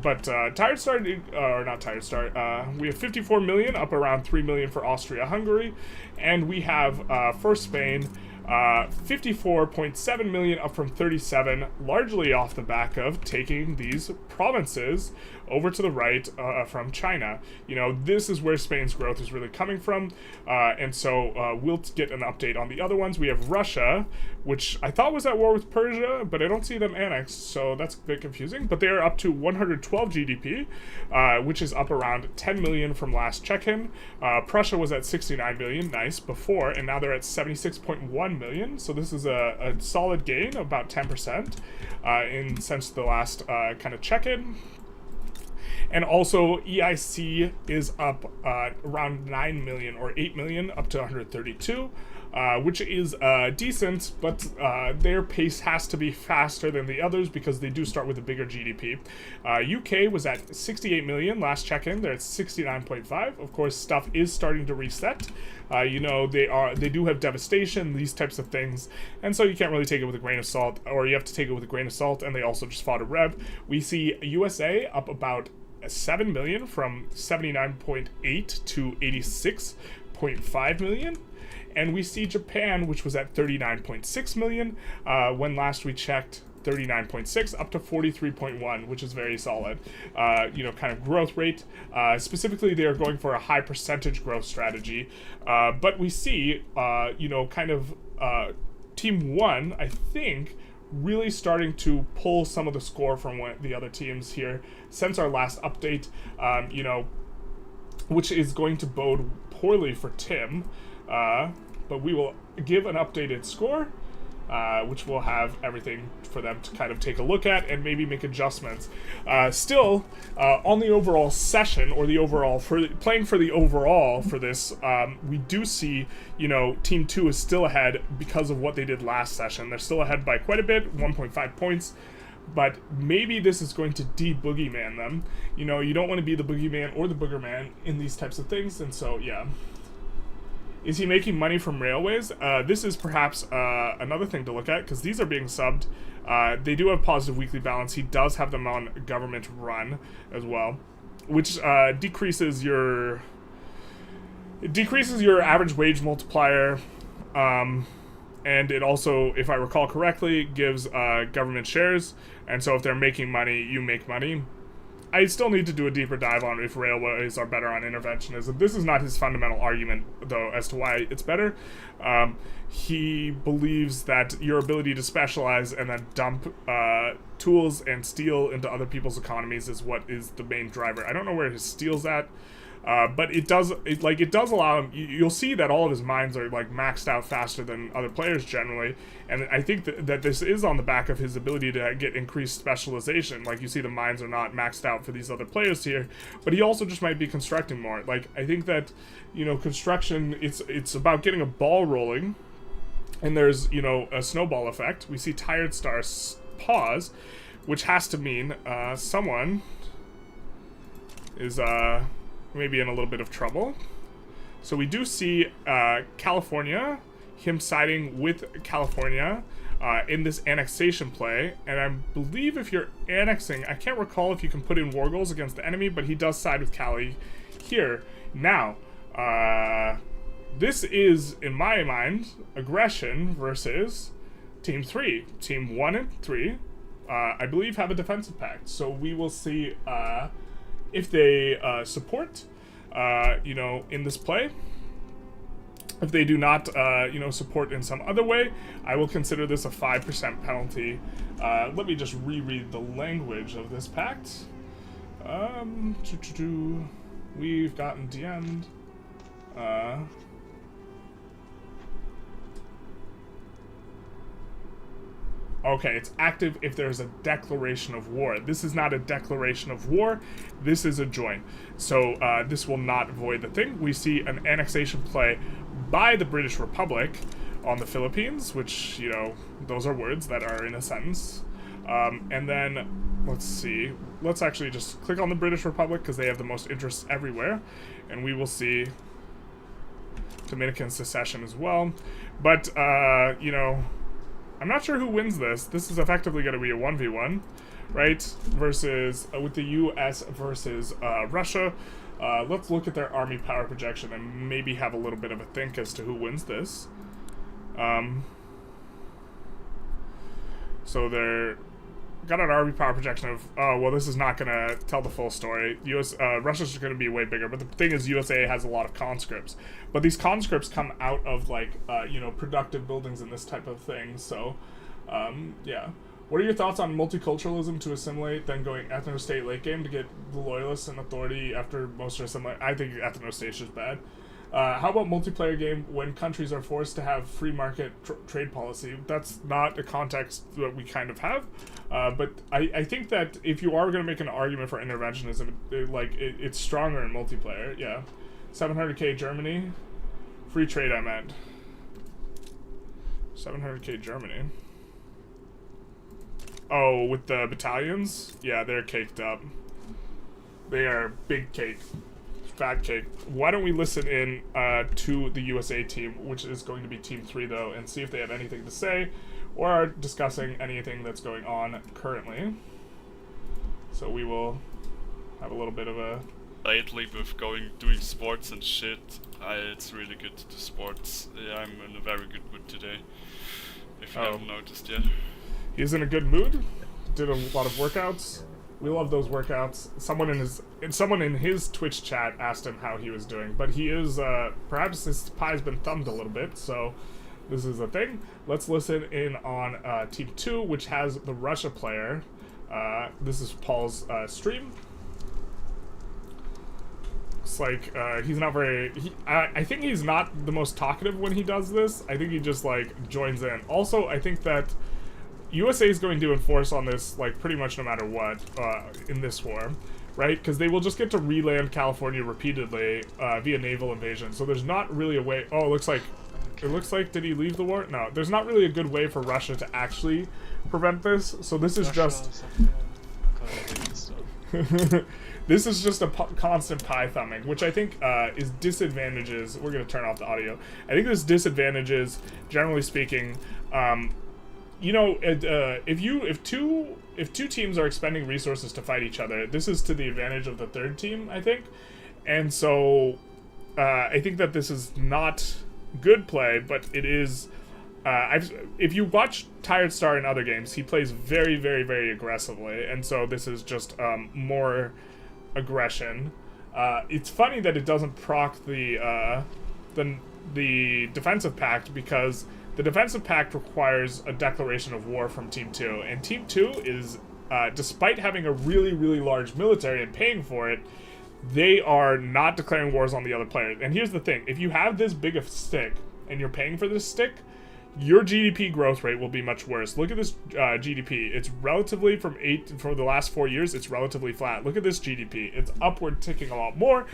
But Tired Star, or not Tired Star, we have 54 million, up around 3 million for Austria-Hungary. And we have, for Spain, 54.7 million, up from 37, largely off the back of taking these provinces over to the right from China. You know, this is where Spain's growth is really coming from, and so we'll get an update on the other ones. We have Russia, which I thought was at war with Persia, but I don't see them annexed, so that's a bit confusing. But they are up to 112 GDP, which is up around 10 million from last check-in. Prussia was at 69 million, nice, before, and now they're at 76.1 million, so this is a solid gain, about 10% since the last kind of check-in. And also, EIC is up around 9 million or 8 million, up to 132, which is decent, but their pace has to be faster than the others because they do start with a bigger GDP. UK was at 68 million last check-in. They're at 69.5. Of course, stuff is starting to reset. You know, they do have devastation, these types of things, and so you can't really take it with a grain of salt, or you have to take it with a grain of salt, and they also just fought a rev. We see USA up about 7 million from 79.8 to 86.5 million. And we see Japan, which was at 39.6 million when last we checked, 39.6 up to 43.1, which is very solid. You know, kind of growth rate. Specifically, they are going for a high percentage growth strategy. But we see, you know, kind of Team 1, I think, really starting to pull some of the score from the other teams here since our last update, you know, which is going to bode poorly for Tim. But we will give an updated score, which will have everything for them to kind of take a look at and maybe make adjustments. Still, on the overall session, or the overall, playing for the overall for this, we do see, you know, Team 2 is still ahead because of what they did last session. They're still ahead by quite a bit, 1.5 points. But maybe this is going to de-boogeyman them. You know, you don't want to be the boogeyman or the boogerman in these types of things, and so, yeah. Is he making money from railways? This is perhaps another thing to look at, because these are being subbed. They do have positive weekly balance. He does have them on government run as well, which decreases your average wage multiplier, and it also, if I recall correctly, gives government shares, and so if they're making money, you make money. I still need to do a deeper dive on if railways are better on interventionism. This is not his fundamental argument, though, as to why it's better. He believes that your ability to specialize and then dump tools and steel into other people's economies is what is the main driver. I don't know where his steel's at, But it does allow him. You'll see that all of his mines are like maxed out faster than other players generally, and I think that this is on the back of his ability to get increased specialization. Like you see, the mines are not maxed out for these other players here, but he also just might be constructing more. Like I think that, you know, construction, it's about getting a ball rolling, and there's, you know, a snowball effect. We see Tired Star pause, which has to mean someone is maybe in a little bit of trouble. So we do see California, him siding with California in this annexation play, and I believe if you're annexing, I can't recall if you can put in war goals against the enemy, but he does side with Cali here. Now, this is, in my mind, aggression versus Team 3. Team 1 and 3, I believe, have a defensive pact, so we will see if they support, you know, in this play. If they do not, you know, support in some other way, I will consider this a 5% penalty. Let me just reread the language of this pact. We've gotten DM'd. Okay, it's active if there's a declaration of war. This is not a declaration of war. This is a join. So this will not void the thing. We see an annexation play by the British Republic on the Philippines, which, you know, those are words that are in a sentence. And then, let's see. Let's actually just click on the British Republic because they have the most interest everywhere. And we will see Dominican secession as well. But, you know, I'm not sure who wins this. This is effectively going to be a 1v1, right? Versus, with the US versus Russia. Let's look at their army power projection and maybe have a little bit of a think as to who wins this. So they're got an army power projection of, oh, well, this is not going to tell the full story. Russia's going to be way bigger, but the thing is USA has a lot of conscripts. But these conscripts come out of, like, you know, productive buildings and this type of thing, so, yeah. What are your thoughts on multiculturalism to assimilate, then going ethno-state late game to get the loyalists and authority after most are assimilate? I think ethno-state is just bad. How about multiplayer game when countries are forced to have free market trade policy? That's not a context that we kind of have, but I think that if you are going to make an argument for interventionism, it's stronger in multiplayer, yeah. 700k Germany, free trade I meant. 700k Germany. Oh, with the battalions? Yeah, they're caked up. They are big cake. Fat cake. Why don't we listen in to the USA team, which is going to be Team 3 though, and see if they have anything to say or are discussing anything that's going on currently. So we will have a little bit of a... Lately with doing sports and shit, it's really good to do sports. Yeah, I'm in a very good mood today, if you haven't noticed yet. He's in a good mood, did a lot of workouts. We love those workouts. Someone in his Twitch chat asked him how he was doing, but he is, perhaps his pie's been thumbed a little bit, so this is a thing. Let's listen in on Team 2, which has the Russia player. This is Paul's stream. Looks like he's not very... I think he's not the most talkative when he does this. I think he just, like, joins in. Also, I think that USA is going to enforce on this, like, pretty much no matter what, in this war, right? Because they will just get to re-land California repeatedly via naval invasion. So there's not really a way... Oh, it looks like, did he leave the war? No, there's not really a good way for Russia to actually prevent this. So this is just... This is just a constant pie thumbing, which I think is disadvantages... We're going to turn off the audio. I think this disadvantages, generally speaking... you know, if two teams are expending resources to fight each other, this is to the advantage of the third team, I think. And so, I think that this is not good play, but it is. If you watch Tired Star in other games, he plays very, very, very aggressively, and so this is just more aggression. It's funny that it doesn't proc the defensive pact, because the defensive pact requires a declaration of war from Team 2, and Team 2 is, despite having a really, really large military and paying for it, they are not declaring wars on the other players. And here's the thing: if you have this big of stick and you're paying for this stick, your GDP growth rate will be much worse. Look at this GDP. It's relatively for the last 4 years, it's relatively flat. Look at this GDP. It's upward ticking a lot more.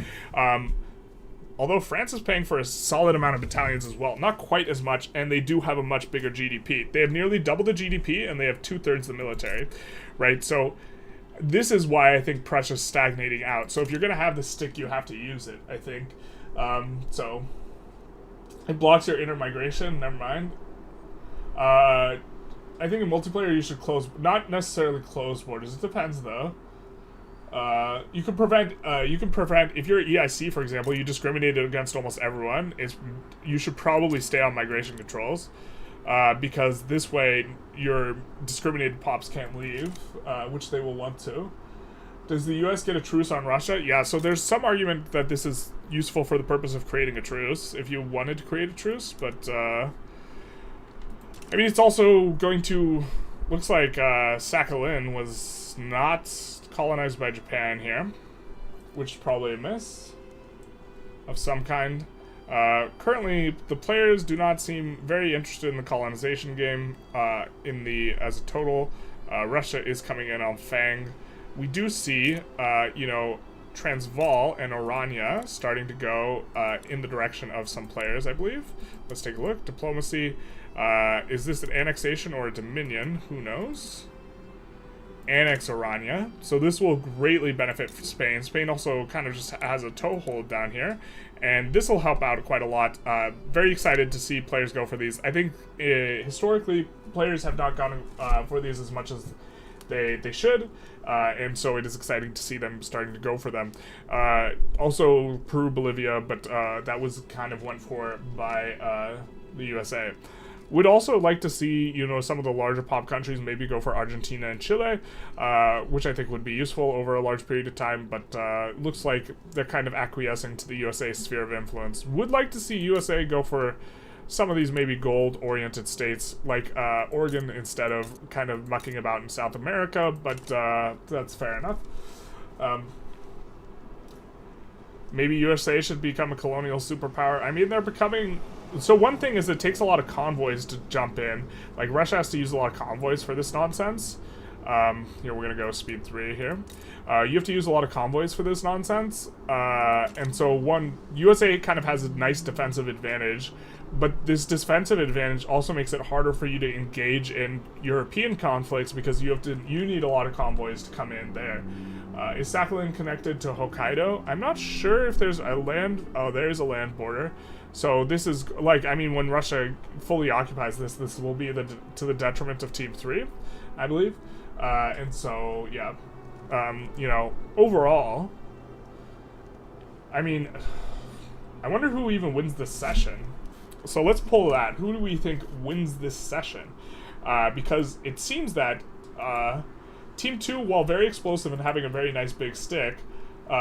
Although France is paying for a solid amount of battalions as well. Not quite as much, and they do have a much bigger GDP. They have nearly double the GDP, and they have 2/3 the military, right? So this is why I think Prussia's stagnating out. So if you're going to have the stick, you have to use it, I think. So it blocks your inner migration. Never mind. I think in multiplayer you should not necessarily close borders. It depends, though. You can prevent if you're EIC, for example, you discriminated against almost everyone. You should probably stay on migration controls, because this way your discriminated pops can't leave, which they will want to. Does the US get a truce on Russia? Yeah, so there's some argument that this is useful for the purpose of creating a truce, if you wanted to create a truce, but, I mean, it's also going to, looks like, Sakhalin was not colonized by Japan here, which is probably a miss of some kind. Currently, the players do not seem very interested in the colonization game as a total. Russia is coming in on Fang. We do see, Transvaal and Orania starting to go in the direction of some players, I believe. Let's take a look. Diplomacy. Is this an annexation or a dominion? Who knows? Annex Orania. So this will greatly benefit Spain. Spain also kind of just has a toehold down here, and this will help out quite a lot. Very excited to see players go for these. I think historically players have not gone for these as much as they should, and so it is exciting to see them starting to go for them. Also Peru, Bolivia, but that was kind of went for by the USA. Would also like to see, some of the larger pop countries maybe go for Argentina and Chile, which I think would be useful over a large period of time, but looks like they're kind of acquiescing to the USA sphere of influence. Would like to see USA go for some of these maybe gold-oriented states, like Oregon, instead of kind of mucking about in South America, but that's fair enough. Maybe USA should become a colonial superpower. I mean, they're becoming... So one thing is it takes a lot of convoys to jump in. Like, Russia has to use a lot of convoys for this nonsense. Here, we're gonna go speed 3 here. You have to use a lot of convoys for this nonsense. And so USA kind of has a nice defensive advantage, but this defensive advantage also makes it harder for you to engage in European conflicts because you need a lot of convoys to come in there. Is Sakhalin connected to Hokkaido? I'm not sure if there's a land... Oh, there's a land border. So this is, when Russia fully occupies this will be to the detriment of Team 3, I believe. And so, yeah. Overall, I wonder who even wins this session. So let's pull that. Who do we think wins this session? Because it seems that Team 2, while very explosive and having a very nice big stick,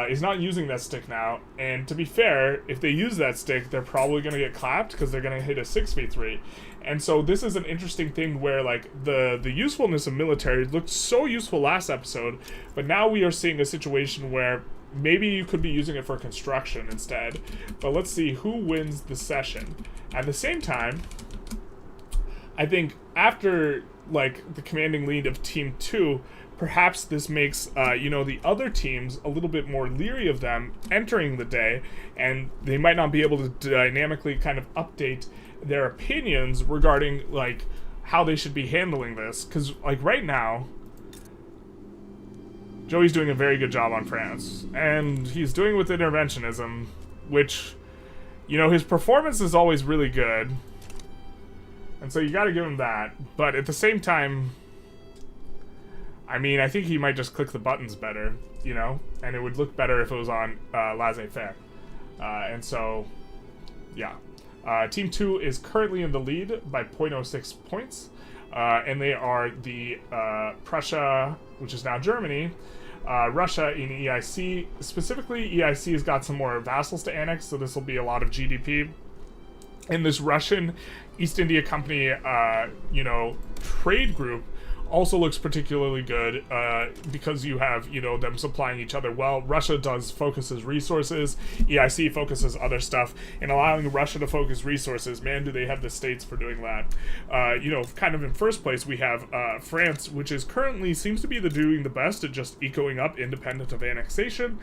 is not using that stick now, and to be fair, if they use that stick, they're probably going to get clapped because they're going to hit a 6v3. And so this is an interesting thing where, the usefulness of military looked so useful last episode, but now we are seeing a situation where maybe you could be using it for construction instead. But let's see who wins the session. At the same time, I think after, the commanding lead of Team 2, perhaps this makes, the other teams a little bit more leery of them entering the day, and they might not be able to dynamically kind of update their opinions regarding, how they should be handling this. Because, right now, Joey's doing a very good job on France, and he's doing it with interventionism, which, his performance is always really good, and so you gotta give him that, but at the same time, I think he might just click the buttons better, and it would look better if it was on laissez-faire. And so, yeah. Team 2 is currently in the lead by 0.06 points, and they are the Prussia, which is now Germany, Russia in EIC. Specifically, EIC has got some more vassals to annex, so this will be a lot of GDP. And this Russian East India Company, trade group also looks particularly good because you have, you know, them supplying each other well. Russia focuses resources, EIC focuses other stuff, and allowing Russia to focus resources, man, do they have the states for doing that. You know, kind of in first place, we have France, which is currently seems to be doing the best at just ecoing up independent of annexation,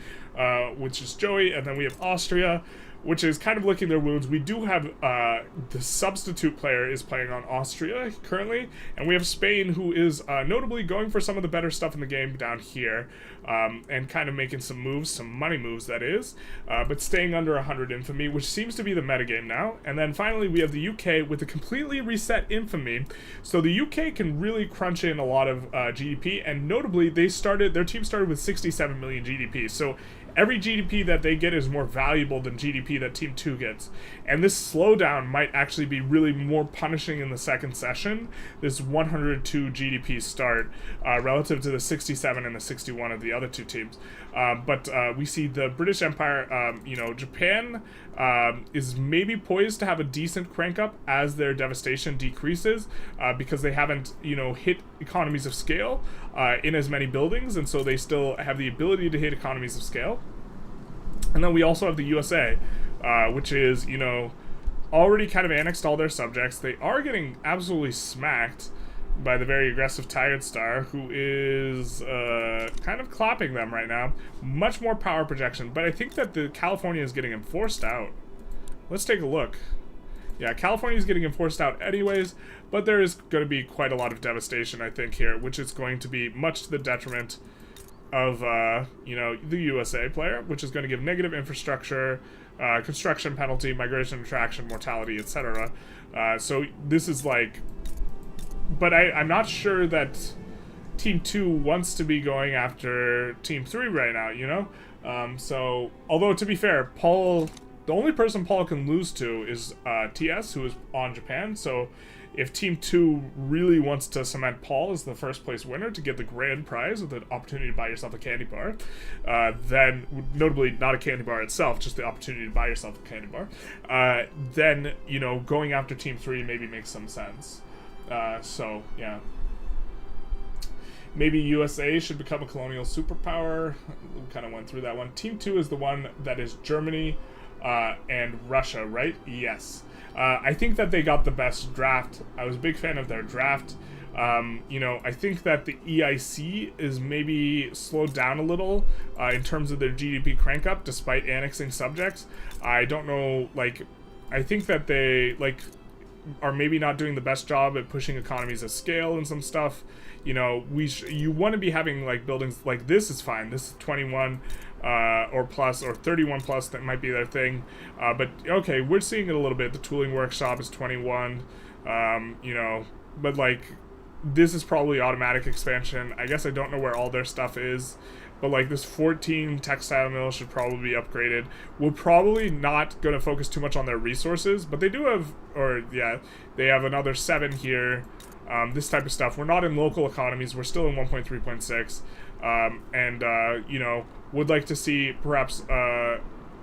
which is Joey, and then we have Austria, which is kind of licking their wounds. We do have the substitute player is playing on Austria currently, and we have Spain, who is notably going for some of the better stuff in the game down here, and kind of making some moves, some money moves that is, but staying under 100 infamy, which seems to be the metagame now. And then finally we have the UK with a completely reset infamy, so the UK can really crunch in a lot of GDP, and notably their team started with 67 million GDP, so every GDP that they get is more valuable than GDP that Team 2 gets. And this slowdown might actually be really more punishing in the second session, this 102 GDP start, relative to the 67 and the 61 of the other two teams. But we see the British Empire, you know, Japan is maybe poised to have a decent crank up as their devastation decreases, because they haven't, you know, hit economies of scale in as many buildings, and so they still have the ability to hit economies of scale. And then we also have the USA, which is, you know, already kind of annexed all their subjects. They are getting absolutely smacked by the very aggressive Tired Star, who is kind of clapping them right now. Much more power projection, but I think that the California is getting enforced out. Let's take a look. Yeah, California is getting enforced out anyways, but there is going to be quite a lot of devastation, I think, here, which is going to be much to the detriment of, you know, the USA player, which is going to give negative infrastructure, construction penalty, migration attraction, mortality, etc. So this is like... But I'm not sure that Team 2 wants to be going after Team 3 right now, you know? So, although to be fair, Paul... The only person Paul can lose to is TS, who is on Japan, so if Team 2 really wants to cement Paul as the first place winner to get the grand prize with the opportunity to buy yourself a candy bar, then, notably not a candy bar itself, just the opportunity to buy yourself a candy bar, then, you know, going after Team 3 maybe makes some sense. So, yeah. Maybe USA should become a colonial superpower. We kind of went through that one. Team 2 is the one that is Germany, and Russia, right? Yes. I think that they got the best draft. I was a big fan of their draft. You know, I think that the EIC is maybe slowed down a little in terms of their GDP crank up, despite annexing subjects. I don't know, like, I think that they, like, are maybe not doing the best job at pushing economies of scale and some stuff. You know, you want to be having, like, buildings like this is fine. This is 21 or plus, or 31 plus, that might be their thing. But, okay, we're seeing it a little bit. The tooling workshop is 21, you know, but, like, this is probably automatic expansion. I guess I don't know where all their stuff is, but, like, this 14 textile mill should probably be upgraded. We're probably not going to focus too much on their resources, but they do have, or, yeah, they have another 7 here. This type of stuff. We're not in local economies. We're still in 1.3.6. And, you know, would like to see perhaps a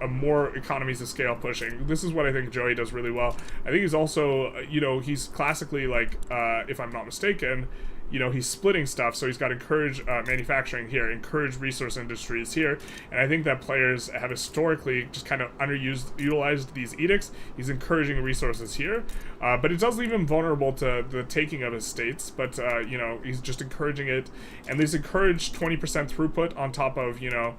more economies of scale pushing. This is what I think Joey does really well. I think he's also, you know, he's classically, like, if I'm not mistaken, you know, he's splitting stuff, so he's got encourage manufacturing here, encourage resource industries here, and I think that players have historically just kind of utilized these edicts. He's encouraging resources here, but it does leave him vulnerable to the taking of his states, but, you know, he's just encouraging it, and he's encouraged 20% throughput on top of, you know,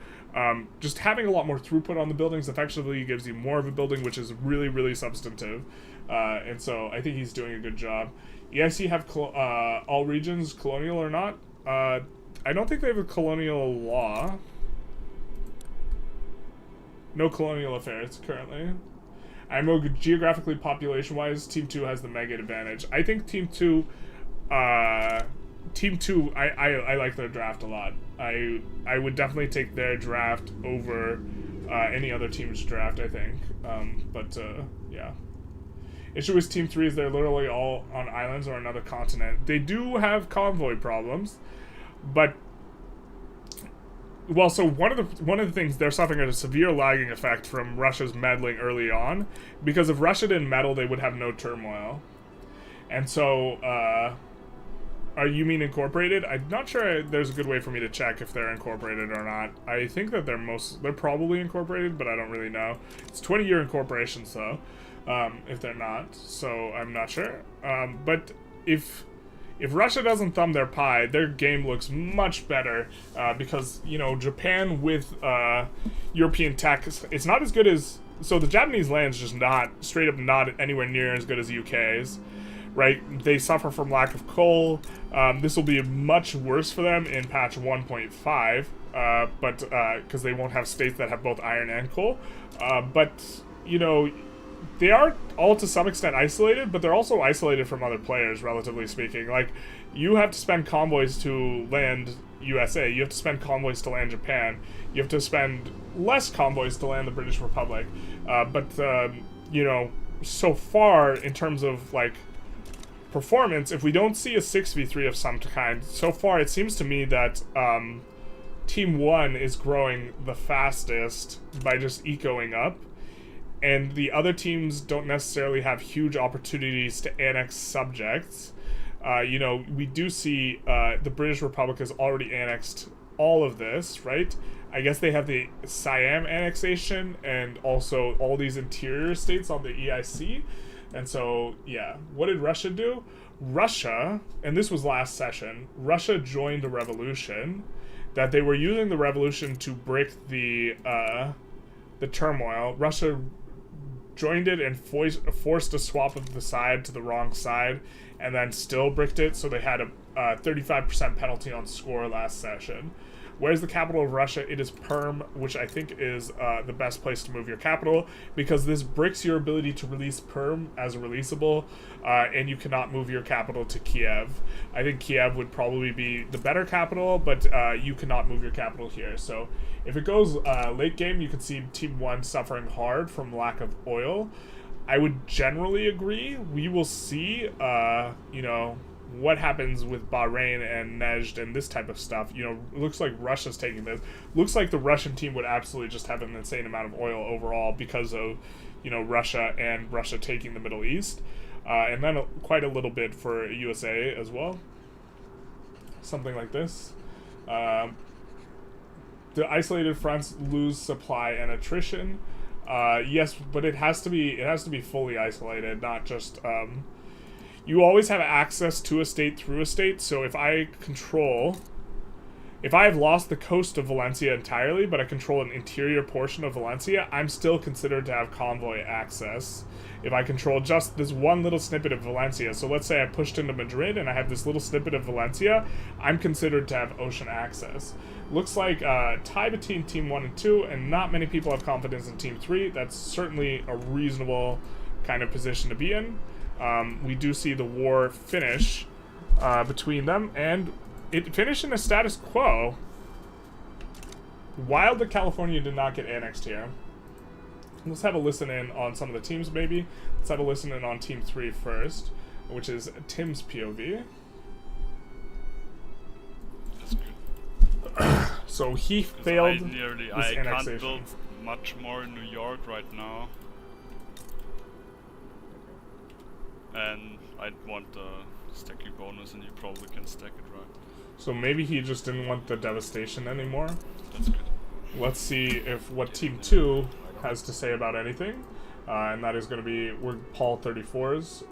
just having a lot more throughput on the buildings effectively gives you more of a building, which is really, really substantive, and so I think he's doing a good job. EIC have all regions colonial or not? I don't think they have a colonial law. No colonial affairs currently. I know geographically, population-wise, Team 2 has the mega advantage. I think Team 2, I like their draft a lot. I would definitely take their draft over any other team's draft, I think. Yeah. Issue with Team 3 is they're literally all on islands or another continent. They do have convoy problems, but... Well, so one of the things, they're suffering a severe lagging effect from Russia's meddling early on, because if Russia didn't meddle, they would have no turmoil. And so, You mean incorporated? I'm not sure there's a good way for me to check if they're incorporated or not. I think that they're probably incorporated, but I don't really know. It's 20-year incorporations though, if they're not, so I'm not sure. But if Russia doesn't thumb their pie, their game looks much better, because, you know, Japan with European tech, it's not as good as... So the Japanese land's just straight up not anywhere near as good as the UK's. Right, they suffer from lack of coal. This will be much worse for them in patch 1.5, but because they won't have states that have both iron and coal. But you know, they are all to some extent isolated, but they're also isolated from other players, relatively speaking. Like, you have to spend convoys to land USA. You have to spend convoys to land Japan. You have to spend less convoys to land the British Republic. But you know, so far in terms of like performance, if we don't see a 6v3 of some kind, so far it seems to me that Team 1 is growing the fastest by just ecoing up, and the other teams don't necessarily have huge opportunities to annex subjects. You know, we do see the British Republic has already annexed all of this, right? I guess they have the Siam annexation and also all these interior states on the EIC. And so, yeah, what did Russia do? Russia, and this was last session, Russia joined a revolution that they were using the revolution to break the turmoil. Russia joined it and forced a swap of the side to the wrong side, and then still bricked it, so they had a 35% penalty on score last session. Where's the capital of Russia? It is Perm, which I think is the best place to move your capital, because this bricks your ability to release Perm as a releasable, and you cannot move your capital to Kiev. I think Kiev would probably be the better capital, but you cannot move your capital here. So if it goes late game, you can see Team 1 suffering hard from lack of oil. I would generally agree. We will see, you know, what happens with Bahrain and Nejd and this type of stuff. You know, it looks like Russia's taking this. Looks like the Russian team would absolutely just have an insane amount of oil overall because of, you know, Russia taking the Middle East. And then quite a little bit for USA as well. Something like this. The isolated fronts lose supply and attrition. Yes, but it has to be fully isolated, not just you always have access to a state through a state, so if I have lost the coast of Valencia entirely, but I control an interior portion of Valencia, I'm still considered to have convoy access. If I control just this one little snippet of Valencia, so let's say I pushed into Madrid and I have this little snippet of Valencia, I'm considered to have ocean access. Looks like tie between Team 1 and 2, and not many people have confidence in Team 3. That's certainly a reasonable kind of position to be in. We do see the war finish between them, and it finished in a status quo. Wild that California did not get annexed here. Let's have a listen in on some of the teams, maybe. Let's have a listen in on Team 3 first, which is Tim's POV. So he failed his I annexation. can't build much more in New York right now. And I want the stacking bonus, and you probably can stack it, right? So maybe he just didn't want the devastation anymore. That's good. Let's see if what Team 2 has to say about anything. And that is going to be Paul 34's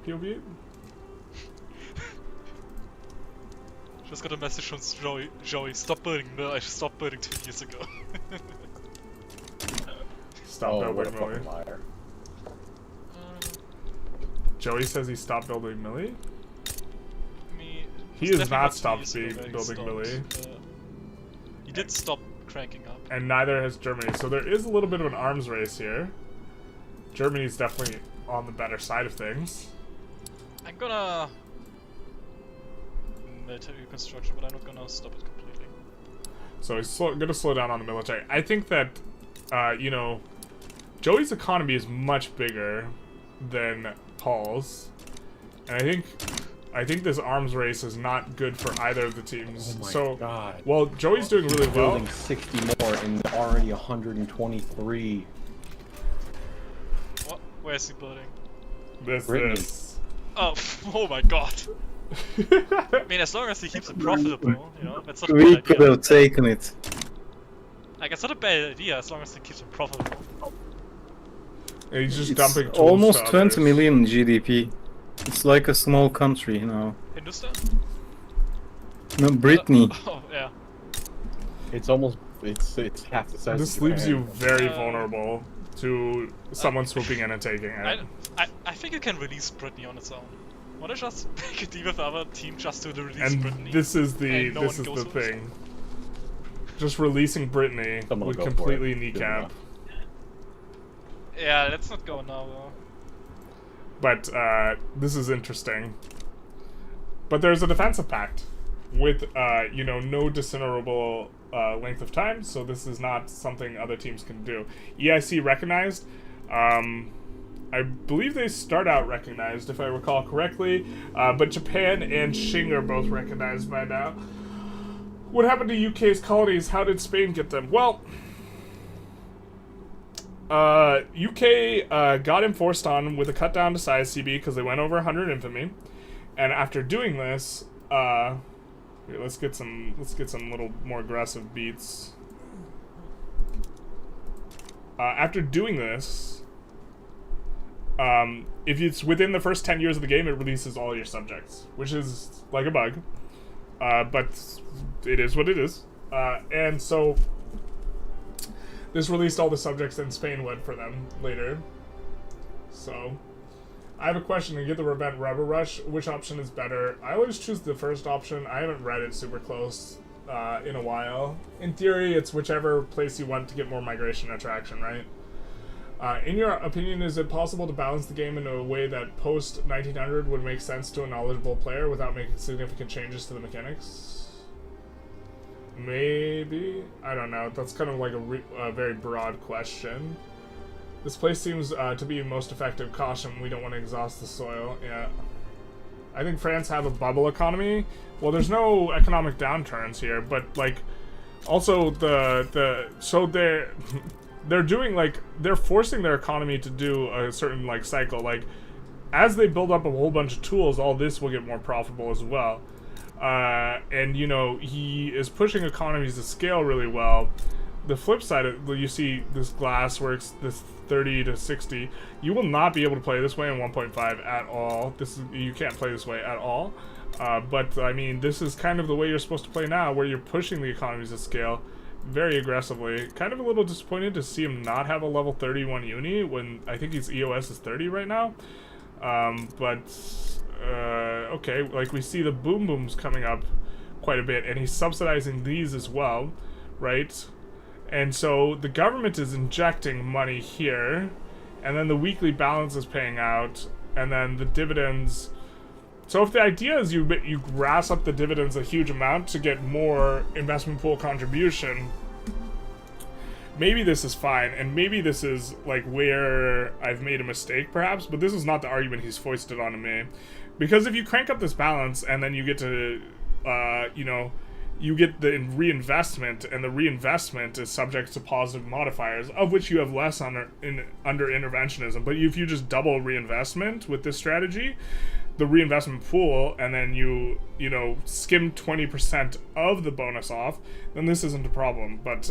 POV. Just got a message from Joey, stop building mill, I stopped building 2 years ago. Stop building fucking Millie. liar. Joey says he stopped building Millie? He It's has definitely not 2 stopped years ago that he building stopped, Millie. He did stop cranking up. And neither has Germany. So there is a little bit of an arms race here. Germany's definitely on the better side of things. I'm gonna military construction, but I'm not gonna stop it completely. So he's gonna slow down on the military. I think that, you know, Joey's economy is much bigger than Paul's, and I think this arms race is not good for either of the teams. Oh my God. Well, Joey's doing really well. Building 60 more and already 123. What? Where's he building? This. Oh, oh my God. I mean, as long as he keeps it profitable, you know, that's not a We bad could idea. have taken it. Like, it's not a bad idea as long as he keeps it profitable. And he's just It's dumping tools almost to 20 others. million GDP. It's like a small country now. Hindustan? No, Brittany. Oh, yeah. It's almost it's half the size. This of leaves Japan. you very vulnerable to someone swooping in and taking it. I think you can release Brittany on its own. Wanna just make a deal with the other team just to release And Brittany? this is the and no this one is goes the for it? thing. Just releasing Brittany Someone would will go for completely it. Good kneecap. enough. Yeah, let's not go now though. But this is interesting. But there's a defensive pact with you know, no discernible length of time, so this is not something other teams can do. EIC recognized. I believe they start out recognized, if I recall correctly, but Japan and Qing are both recognized by now. What happened to UK's colonies? How did Spain get them? Well, UK got enforced on with a cut down to size CB because they went over 100 infamy, and after doing this, here, let's get some little more aggressive beats. After doing this, if it's within the first 10 years of the game, it releases all your subjects, which is like a bug, but it is what it is. And so this released all the subjects and Spain went for them later. So I have a question. To get the Revent Rubber Rush, which option is better? I always choose the first option. I haven't read it super close in a while. In theory, it's whichever place you want to get more migration attraction, right? In your opinion, is it possible to balance the game in a way that post-1900 would make sense to a knowledgeable player without making significant changes to the mechanics? Maybe? I don't know. That's kind of like a very broad question. This place seems to be most effective. Caution, we don't want to exhaust the soil. Yeah. I think France have a bubble economy. Well, there's no economic downturns here, but like, also so they're doing like, they're forcing their economy to do a certain like cycle. Like, as they build up a whole bunch of tools, all this will get more profitable as well. And you know, he is pushing economies to scale really well. The flip side, you see this glass works this 30 to 60. You will not be able to play this way in 1.5 at all. You can't play this way at all. But I mean, this is kind of the way you're supposed to play now, where you're pushing the economies to scale very aggressively. Kind of a little disappointed to see him not have a level 31 uni when I think his EOS is 30 right now. Okay, like we see the boom booms coming up quite a bit, and he's subsidizing these as well, right? And so the government is injecting money here, and then the weekly balance is paying out, and then the dividends. So if the idea is you grass up the dividends a huge amount to get more investment pool contribution, maybe this is fine, and maybe this is like where I've made a mistake perhaps, but this is not the argument he's foisted onto me. Because if you crank up this balance and then you get to, you know, you get the reinvestment, and the reinvestment is subject to positive modifiers, of which you have less under interventionism. But if you just double reinvestment with this strategy, the reinvestment pool, and then you know, skim 20% of the bonus off, then this isn't a problem. But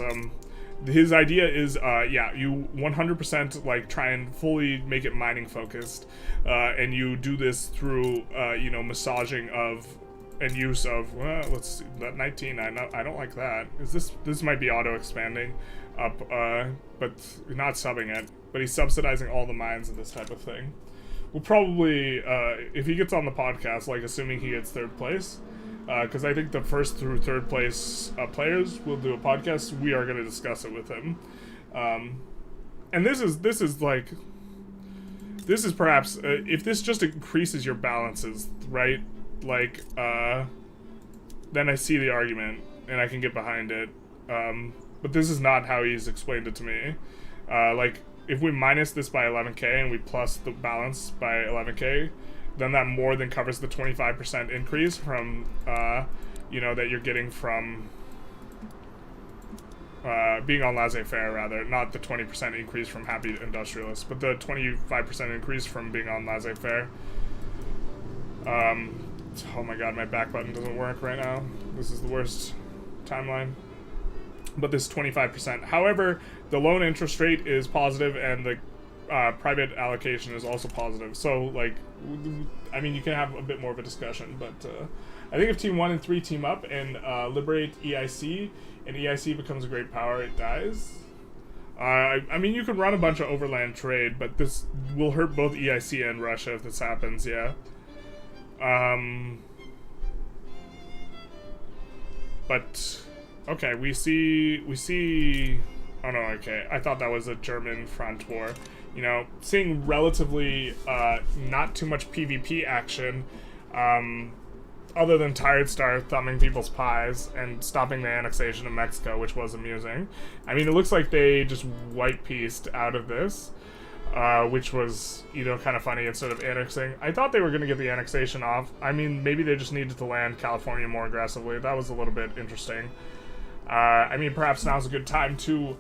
his idea is, yeah, you 100% like try and fully make it mining focused, and you do this through, you know, massaging of and use of, well, let's see, that 19, I don't like that. This might be auto expanding up, but not subbing it, but he's subsidizing all the mines and this type of thing. We'll probably, if he gets on the podcast, like assuming he gets third place, because I think the first through third place players will do a podcast. We are going to discuss it with him, and this is perhaps if this just increases your balances, right? Like, then I see the argument and I can get behind it. But this is not how he's explained it to me. Like, if we minus this by 11k and we plus the balance by 11k, then that more than covers the 25% increase from, you know, that you're getting from being on laissez-faire, rather. Not the 20% increase from happy industrialists, but the 25% increase from being on laissez-faire. Oh my god, my back button doesn't work right now. This is the worst timeline. But this 25%. However, the loan interest rate is positive and the private allocation is also positive. So, like, I mean, you can have a bit more of a discussion, but I think if Team 1 and 3 team up and liberate EIC, and EIC becomes a great power, it dies. I mean, you could run a bunch of overland trade, but this will hurt both EIC and Russia if this happens, yeah. But, okay, we see, oh no, okay, I thought that was a German front war. You know, seeing relatively, not too much PvP action, other than Tired Star thumbing people's pies and stopping the annexation of Mexico, which was amusing. I mean, it looks like they just white-pieced out of this, which was, you know, kind of funny instead of annexing. I thought they were going to get the annexation off. I mean, maybe they just needed to land California more aggressively. That was a little bit interesting. I mean, perhaps now's a good time to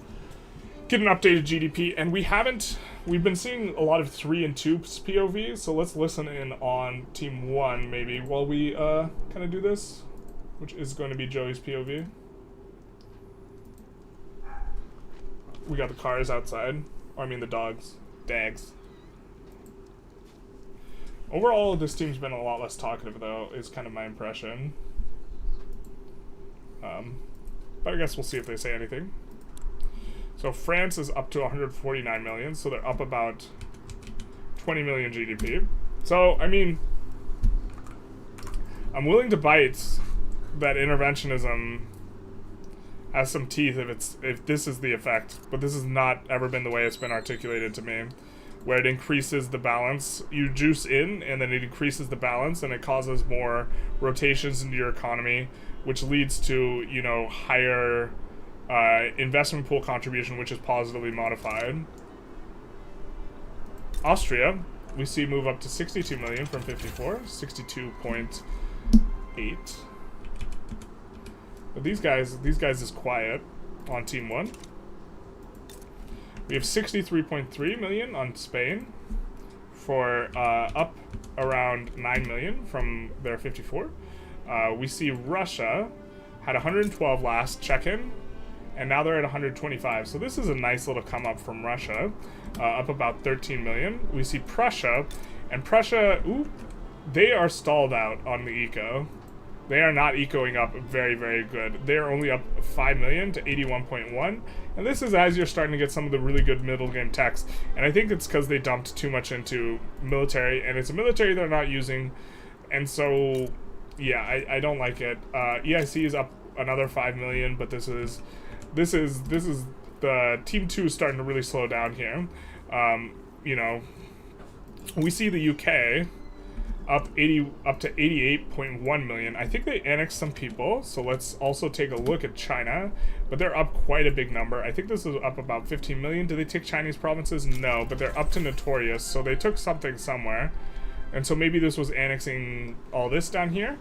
get an updated GDP, and we've been seeing a lot of 3 and 2 POV, so let's listen in on Team 1 maybe while we kind of do this, which is going to be Joey's POV. We got the cars outside, or I mean the dogs. Dags. Overall, this team's been a lot less talkative though, is kind of my impression. But I guess we'll see if they say anything. So France is up to 149 million, so they're up about 20 million GDP. So, I mean, I'm willing to bite that interventionism has some teeth if this is the effect, but this has not ever been the way it's been articulated to me, where it increases the balance. You juice in, and then it increases the balance, and it causes more rotations into your economy, which leads to, you know, higher investment pool contribution, which is positively modified. Austria, we see move up to 62 million from 54, 62.8. But these guys is quiet on Team 1. We have 63.3 million on Spain for up around 9 million from their 54. We see Russia had 112 last check-in, and now they're at 125. So this is a nice little come up from Russia, up about 13 million. We see Prussia, and Prussia, ooh, they are stalled out on the eco. They are not ecoing up very, very good. They are only up 5 million to 81.1. And this is as you're starting to get some of the really good middle game techs. And I think it's because they dumped too much into military, and it's a military they're not using. And so, yeah, I don't like it. EIC is up another 5 million, but this is the Team 2 is starting to really slow down here. You know, we see the UK up to 88.1 million. I think they annexed some people, so let's also take a look at China, but they're up quite a big number. I think this is up about 15 million. Did they take Chinese provinces? No, but they're up to Notorious, so they took something somewhere. And so maybe this was annexing all this down here.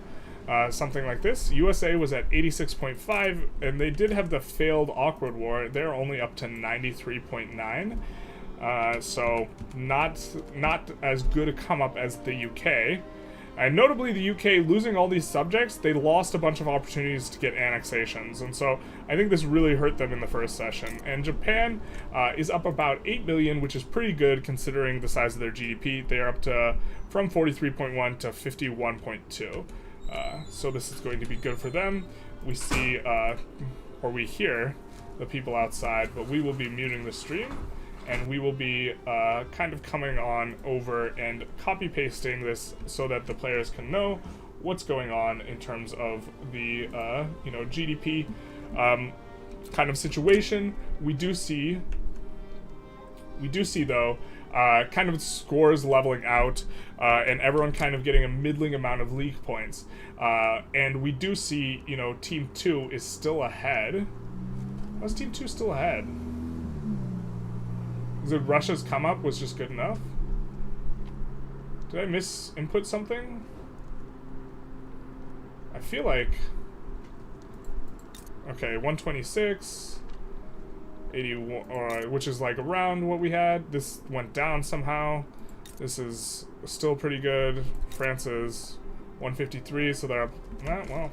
Something like this. USA was at 86.5, and they did have the failed awkward war. They're only up to 93.9. So not as good a come up as the UK. And notably, the UK losing all these subjects, they lost a bunch of opportunities to get annexations, and so I think this really hurt them in the first session. And Japan is up about 8 million, which is pretty good considering the size of their GDP. They are up to from 43.1 to 51.2. So this is going to be good for them. We see, or we hear the people outside, but we will be muting the stream, and we will be kind of coming on over and copy-pasting this so that the players can know what's going on in terms of the, you know, GDP kind of situation. We do see though, kind of scores leveling out, and everyone kind of getting a middling amount of league points. And we do see, you know, Team 2 is still ahead. How's Team 2 still ahead? Is it Russia's come up was just good enough? Did I misinput something? I feel like... Okay, 126... 81, which is like around what we had. This went down somehow. This is still pretty good. France is 153, so they're up. Well.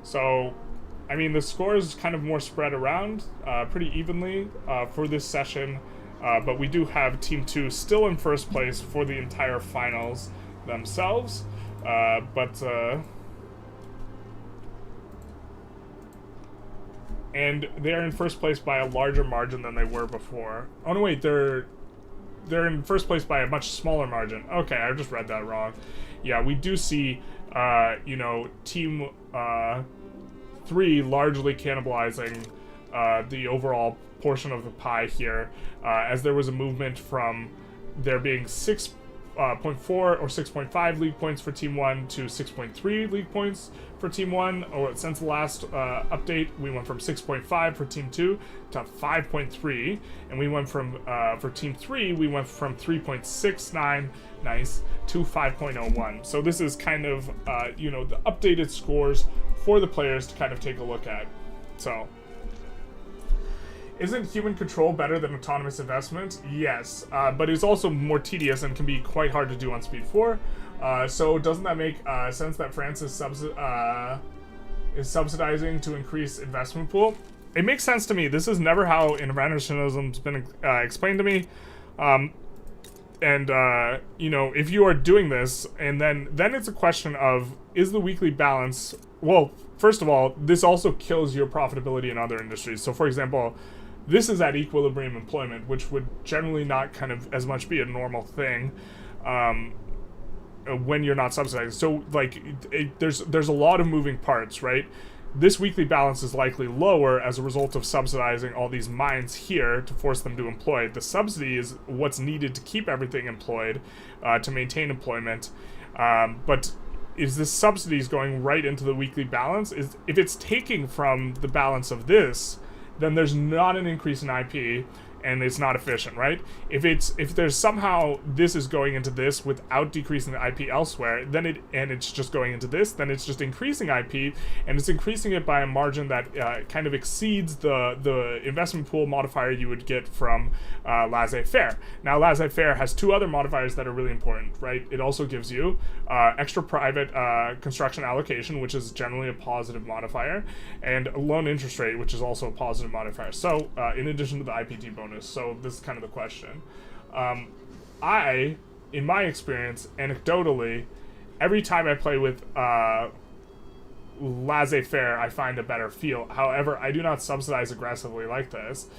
So, I mean, the score is kind of more spread around pretty evenly for this session, but we do have Team 2 still in first place for the entire finals themselves, and they're in first place by a larger margin than they were before. Oh no, wait, they're in first place by a much smaller margin. Okay, I just read that wrong. Yeah, we do see, you know, Team 3 largely cannibalizing the overall portion of the pie here, as there was a movement from there being 6.4 or 6.5 league points for Team 1 to 6.3 league points for Team 1. Or since the last update, we went from 6.5 for Team 2 to 5.3, and we went from for Team 3 we went from 3.69 nice to 5.01. So this is kind of you know, the updated scores for the players to kind of take a look at. So, isn't human control better than autonomous investment? Yes, but it's also more tedious and can be quite hard to do on Speed 4. So doesn't that make sense that France is subsidizing to increase investment pool? It makes sense to me. This is never how Internationalism's been explained to me. And you know, if you are doing this, and then it's a question of, is the weekly balance... Well, first of all, this also kills your profitability in other industries. So, for example, this is at equilibrium employment, which would generally not kind of as much be a normal thing when you're not subsidizing. So, like, there's a lot of moving parts, right? This weekly balance is likely lower as a result of subsidizing all these mines here to force them to employ. The subsidy is what's needed to keep everything employed, to maintain employment. But is this subsidies going right into the weekly balance? If it's taking from the balance of this, then there's not an increase in IP, and it's not efficient, right? If there's somehow this is going into this without decreasing the IP elsewhere, then it's just going into this, then it's just increasing IP, and it's increasing it by a margin that kind of exceeds the investment pool modifier you would get from laissez-faire. Now, laissez-faire has two other modifiers that are really important, right? It also gives you extra private construction allocation, which is generally a positive modifier, and a loan interest rate, which is also a positive modifier. So, in addition to the IPT bonus. So this is kind of the question. In my experience, anecdotally, every time I play with laissez-faire, I find a better feel. However, I do not subsidize aggressively like this.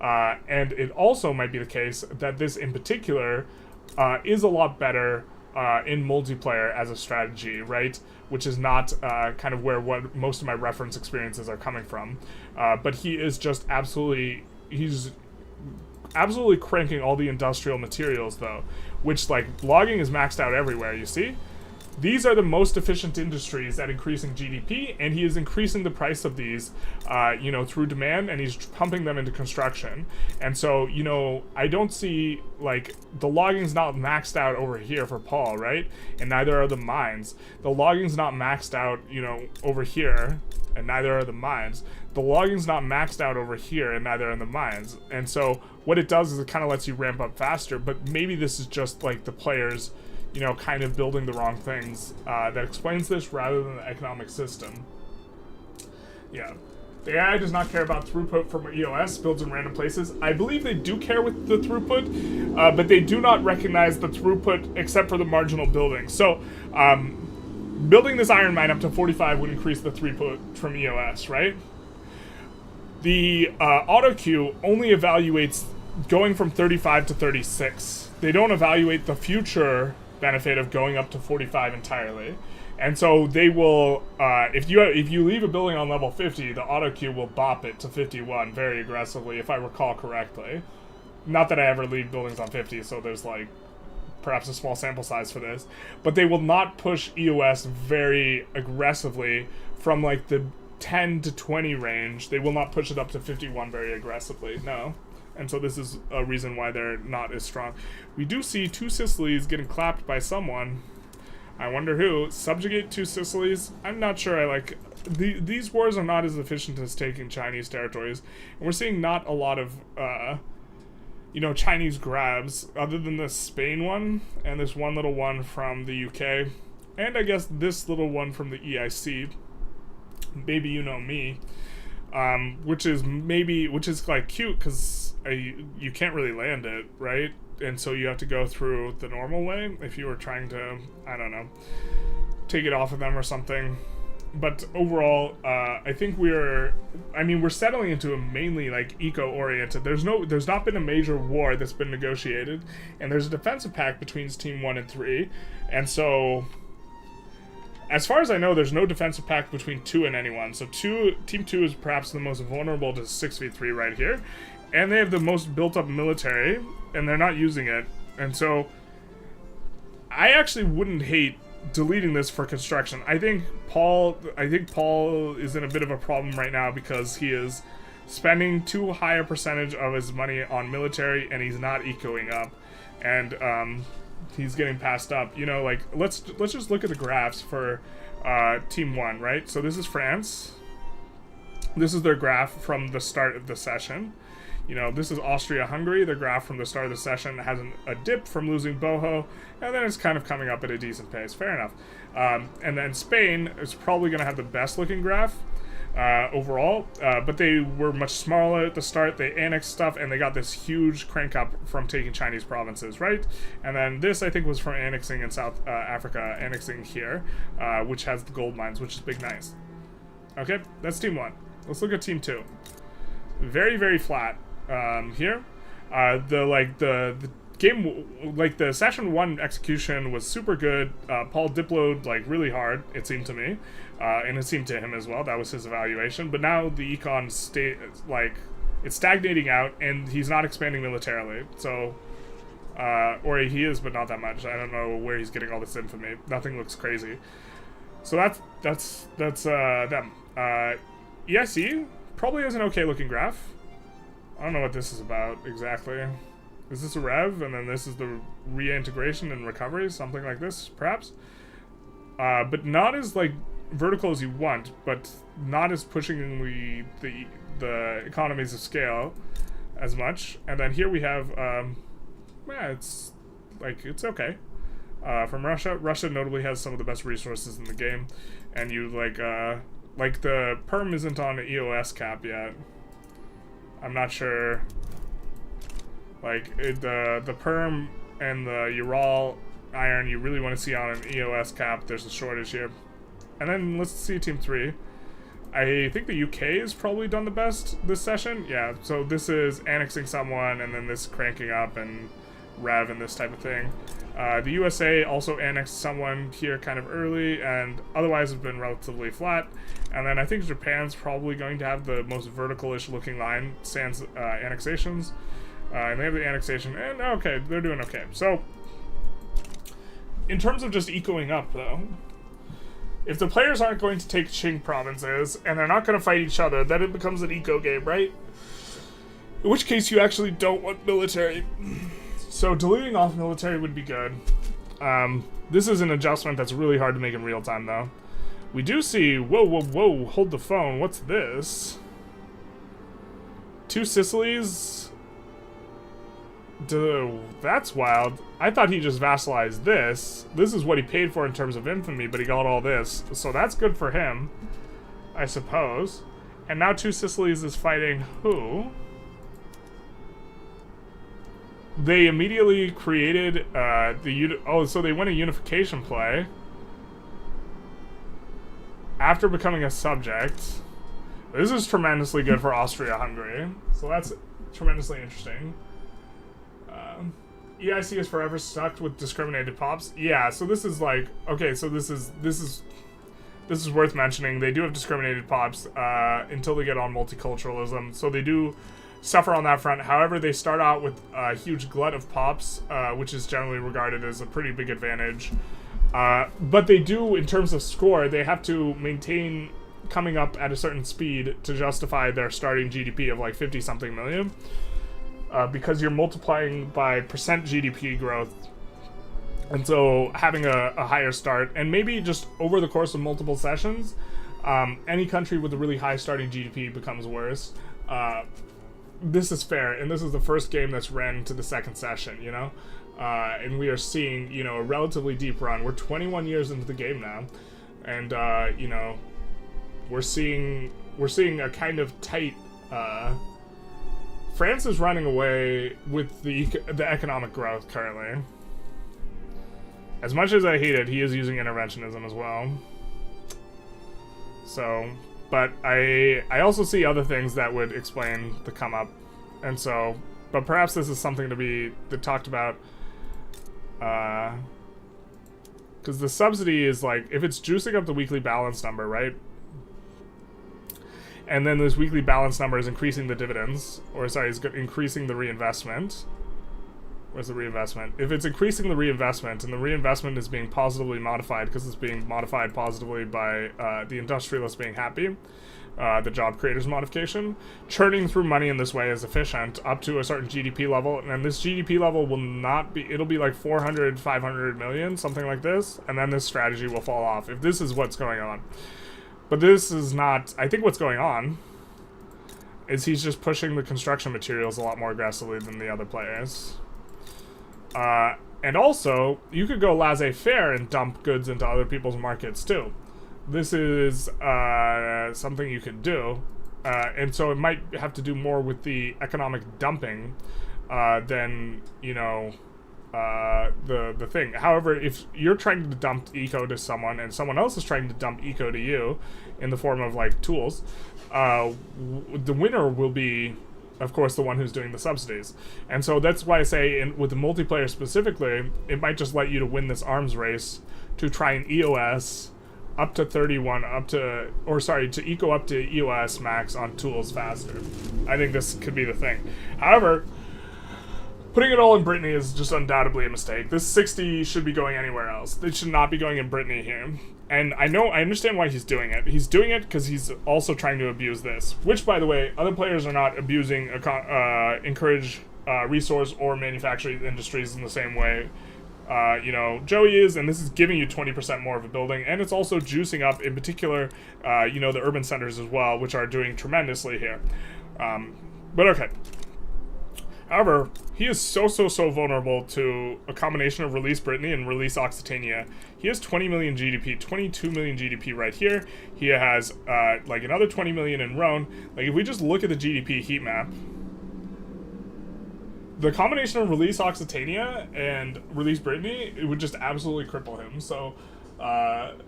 And it also might be the case that this in particular is a lot better in multiplayer as a strategy, right? Which is not kind of where what most of my reference experiences are coming from. But he is just he's absolutely cranking all the industrial materials, though, which, like, logging is maxed out everywhere, you see? These are the most efficient industries at increasing GDP, and he is increasing the price of these, you know, through demand, and he's pumping them into construction. And so, you know, I don't see, like, the logging's not maxed out over here for Paul, right? And neither are the mines. The logging's not maxed out, you know, over here, and neither are the mines. The logging's not maxed out over here, and neither are the mines. And so what it does is it kind of lets you ramp up faster, but maybe this is just, like, the players, you know, kind of building the wrong things that explains this rather than the economic system. Yeah. The AI does not care about throughput from EOS, builds in random places. I believe they do care with the throughput, but they do not recognize the throughput except for the marginal building. So, building this iron mine up to 45 would increase the throughput from EOS, right? The auto queue only evaluates going from 35 to 36. They don't evaluate the future benefit of going up to 45 entirely. And so they will, if you leave a building on level 50, the auto queue will bop it to 51 very aggressively, if I recall correctly. Not that I ever leave buildings on 50, so there's, like, perhaps a small sample size for this. But they will not push EOS very aggressively from, like, the 10 to 20 range. They will not push it up to 51 very aggressively, no. And so this is a reason why they're not as strong. We do see two Sicilies getting clapped by someone. I wonder who. Subjugate two Sicilies? I'm not sure I like... These wars are not as efficient as taking Chinese territories. And we're seeing not a lot of Chinese grabs, other than the Spain one, and this one little one from the UK, and I guess this little one from the EIC, maybe you know me, which is like cute, because you can't really land it, right? And so you have to go through the normal way if you were trying to, I don't know, take it off of them or something. But overall, I think we're settling into a mainly like eco-oriented. There's not been a major war that's been negotiated, and there's a defensive pact between Team 1 and 3, and so as far as I know, there's no defensive pact between 2 and anyone. So Team 2 is perhaps the most vulnerable to 6v3 right here, and they have the most built-up military, and they're not using it, and so I actually wouldn't hate deleting this for construction. I think Paul is in a bit of a problem right now because he is spending too high a percentage of his money on military, and he's not ecoing up, and he's getting passed up. Like let's just look at the graphs for Team 1, right? So this is France. This is their graph from the start of the session. This is Austria-Hungary. Their graph from the start of the session has a dip from losing Boho, and then it's kind of coming up at a decent pace. Fair enough. And then Spain is probably going to have the best looking graph overall, but they were much smaller at the start. They annexed stuff, and they got this huge crank up from taking Chinese provinces, right? And then this, I think, was from annexing in South Africa, annexing here, which has the gold mines, which is big nice. Okay, that's Team 1. Let's look at Team 2. Very, very flat. Here, the game, like the session 1 execution was super good. Paul diploed like really hard, it seemed to me, and it seemed to him as well. That was his evaluation. But now the econ it's stagnating out, and he's not expanding militarily. So, or he is, but not that much. I don't know where he's getting all this infamy. Nothing looks crazy. So that's them. EIC probably has an okay looking graph. I don't know what this is about exactly. Is this a rev, and then this is the reintegration and recovery, something like this, perhaps? But not as like vertical as you want, but not as pushing the economies of scale as much. And then here we have, it's okay. From Russia. Russia notably has some of the best resources in the game, and you like the perm isn't on an EOS cap yet. I'm not sure. Like the perm and the Ural iron you really want to see on an EOS cap. There's a shortage here. And then let's see Team 3. I think the UK has probably done the best this session. Yeah, so this is annexing someone, and then this cranking up and rev and this type of thing. The USA also annexed someone here kind of early, and otherwise have been relatively flat. And then I think Japan's probably going to have the most vertical-ish looking line sans annexations. And they have the annexation, and okay, they're doing okay. So, in terms of just ecoing up, though, if the players aren't going to take Qing provinces, and they're not going to fight each other, then it becomes an eco game, right? In which case, you actually don't want military. So deleting off military would be good. This is an adjustment that's really hard to make in real time, though. We do see... Whoa, hold the phone. What's this? 2 Sicilies? That's wild. I thought he just vassalized this. This is what he paid for in terms of infamy, but he got all this. So that's good for him, I suppose. And now 2 Sicilies is fighting who? They immediately created so they win a unification play after becoming a subject. This is tremendously good for Austria-Hungary, so that's tremendously interesting. EIC is forever stuck with discriminated pops. Yeah, so this is like, okay, so this is worth mentioning. They do have discriminated pops until they get on multiculturalism, so they do suffer on that front. However, they start out with a huge glut of pops, which is generally regarded as a pretty big advantage. But they do, in terms of score, they have to maintain coming up at a certain speed to justify their starting GDP of like 50-something million. Because you're multiplying by percent GDP growth. And so having a higher start, and maybe just over the course of multiple sessions, any country with a really high starting GDP becomes worse. this is fair, and this is the first game that's ran to the second session, you know? And we are seeing, you know, a relatively deep run. We're 21 years into the game now, and, you know, we're seeing a kind of tight, France is running away with the economic growth currently. As much as I hate it, he is using interventionism as well. So, but I also see other things that would explain the come up, and so, but perhaps this is something to be talked about, because the subsidy is like, if it's juicing up the weekly balance number, right? And then this weekly balance number is increasing the dividends, or sorry, is increasing the reinvestment. Where's the reinvestment? If it's increasing the reinvestment, and the reinvestment is being positively modified because it's being modified positively by the industrialists being happy, the job creators modification, churning through money in this way is efficient up to a certain GDP level, and then this GDP level will not be, it'll be like 400, 500 million, something like this, and then this strategy will fall off, if this is what's going on. But this is not, I think what's going on is he's just pushing the construction materials a lot more aggressively than the other players. And also, you could go laissez-faire and dump goods into other people's markets too. This is something you could do, and so it might have to do more with the economic dumping than, you know, the thing. However, if you're trying to dump eco to someone and someone else is trying to dump eco to you in the form of like tools, the winner will be, of course, the one who's doing the subsidies. And so that's why I say with the multiplayer specifically, it might just let you to win this arms race to try and EOS up to 31, to eco up to EOS max on tools faster. I think this could be the thing. However, putting it all in Brittany is just undoubtedly a mistake. This 60 should be going anywhere else. It should not be going in Brittany here. And I understand why he's doing it. He's doing it because he's also trying to abuse this. Which, by the way, other players are not abusing, encourage resource or manufacturing industries in the same way. You know, Joey is, and this is giving you 20% more of a building, and it's also juicing up, in particular, you know, the urban centers as well, which are doing tremendously here. But okay. However, he is so vulnerable to a combination of release Brittany and release Occitania. He has 20 million GDP, 22 million GDP right here. He has, like, another 20 million in Rhone. Like, if we just look at the GDP heat map, the combination of release Occitania and release Brittany, it would just absolutely cripple him. So,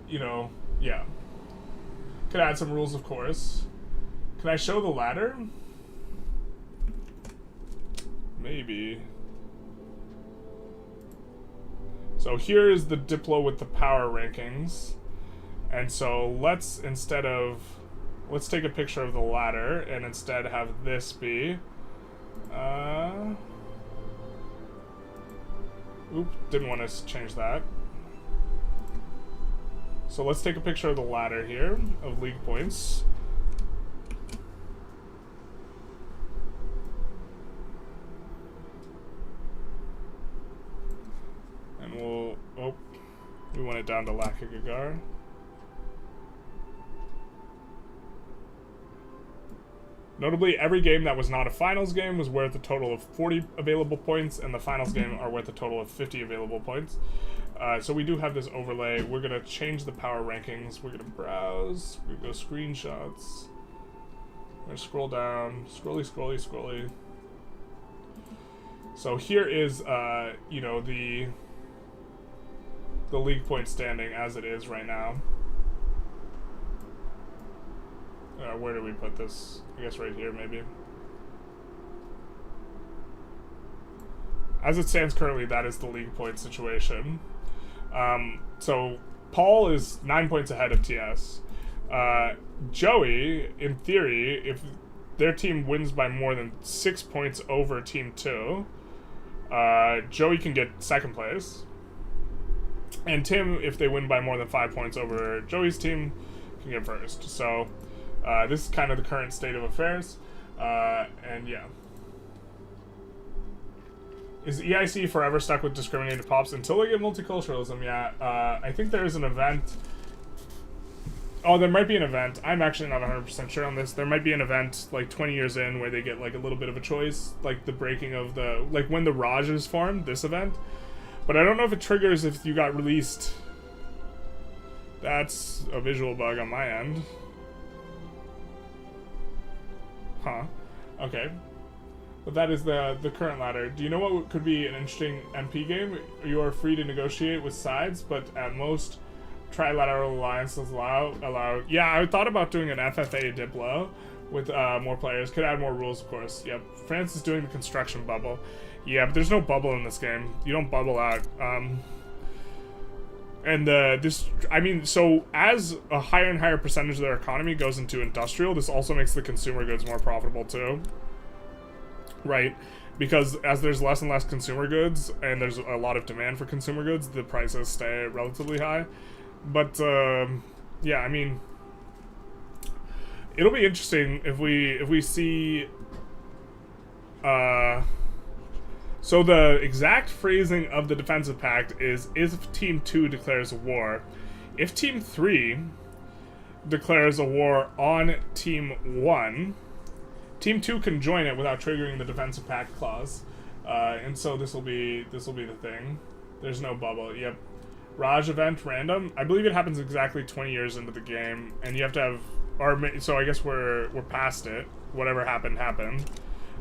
you know, yeah. Could add some rules, of course. Can I show the ladder? Maybe. So here is the Diplo with the power rankings. And so let's take a picture of the ladder and instead have this be, didn't want to change that. So let's take a picture of the ladder here of league points. And we want it down to Lakagar. Notably, every game that was not a finals game was worth a total of 40 available points, and the finals game are worth a total of 50 available points. So we do have this overlay. We're going to change the power rankings. We're going to browse. We're going to go screenshots. We're going to scroll down. Scrolly. So here is, you know, the league point standing as it is right now. Where do we put this? I guess right here, maybe. As it stands currently, that is the league point situation. So Paul is 9 points ahead of TS. Joey, in theory, if their team wins by more than 6 points over Team 2, Joey can get second place. And Tim, if they win by more than 5 points over Joey's team, can get first. So this is kind of the current state of affairs. And yeah. Is EIC forever stuck with discriminated pops until they get multiculturalism? Yeah. I think there is an event Oh, there might be an event. I'm actually not 100% sure on this. There might be an event like 20 years in where they get like a little bit of a choice, like the breaking of the like when the Raj is formed. This event, but I don't know if it triggers if you got released. That's a visual bug on my end. Huh. Okay. But that is the current ladder. Do you know what could be an interesting MP game? You are free to negotiate with sides, but at most, trilateral alliances allow. Yeah, I thought about doing an FFA Diplo with more players. Could add more rules, of course. Yep. France is doing the construction bubble. Yeah, but there's no bubble in this game. You don't bubble out. So as a higher and higher percentage of their economy goes into industrial, this also makes the consumer goods more profitable too. Right? Because as there's less and less consumer goods, and there's a lot of demand for consumer goods, the prices stay relatively high. But, yeah, I mean, it'll be interesting if we see, so the exact phrasing of the defensive pact is if Team 2 declares a war. If Team 3 declares a war on Team 1, Team 2 can join it without triggering the defensive pact clause. And so this will be the thing. There's no bubble. Yep. Raj event random. I believe it happens exactly 20 years into the game, and you have to have, so I guess we're past it. Whatever happened.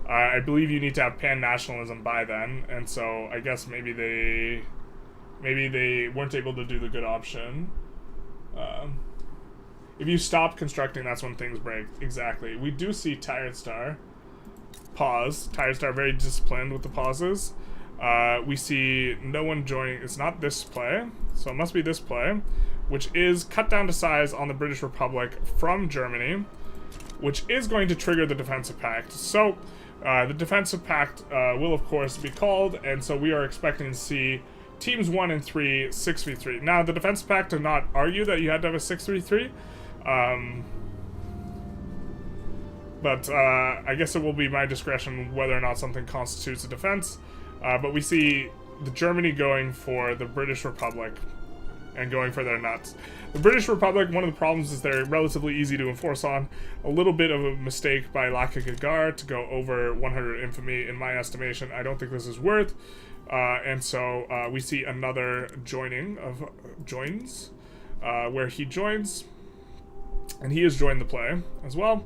I believe you need to have pan-nationalism by then, and so I guess maybe they weren't able to do the good option. If you stop constructing, that's when things break. Exactly. We do see Tired Star pause. Tired Star very disciplined with the pauses. We see no one joining. It's not this play, so it must be this play, which is cut down to size on the British Republic from Germany, which is going to trigger the defensive pact. So the defensive pact will of course be called, and so we are expecting to see teams 1 and 3 6v3. Now the defensive pact did not argue that you had to have a 6v3. But I guess it will be my discretion whether or not something constitutes a defense. But we see the Germany going for the British Republic and going for their nuts. The British Republic, one of the problems is they're relatively easy to enforce on. A little bit of a mistake by Laka to go over 100 infamy in my estimation. I don't think this is worth. And so we see another joining of joins, where he joins. And he has joined the play as well.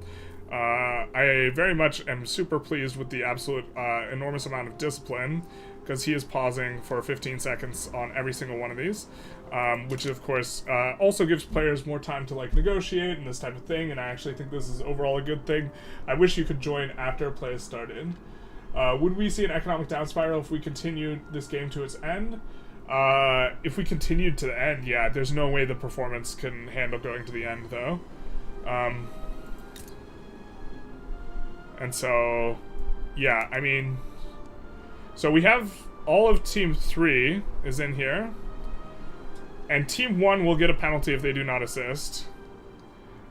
I very much am super pleased with the absolute enormous amount of discipline, because he is pausing for 15 seconds on every single one of these, which of course also gives players more time to like negotiate and this type of thing, and I actually think this is overall a good thing. I wish you could join after a play has started. Would we see an economic down spiral if we continued this game to its end? If we continued to the end, yeah, there's no way the performance can handle going to the end, though. And so, yeah, I mean, so we have all of Team 3 is in here, and Team 1 will get a penalty if they do not assist.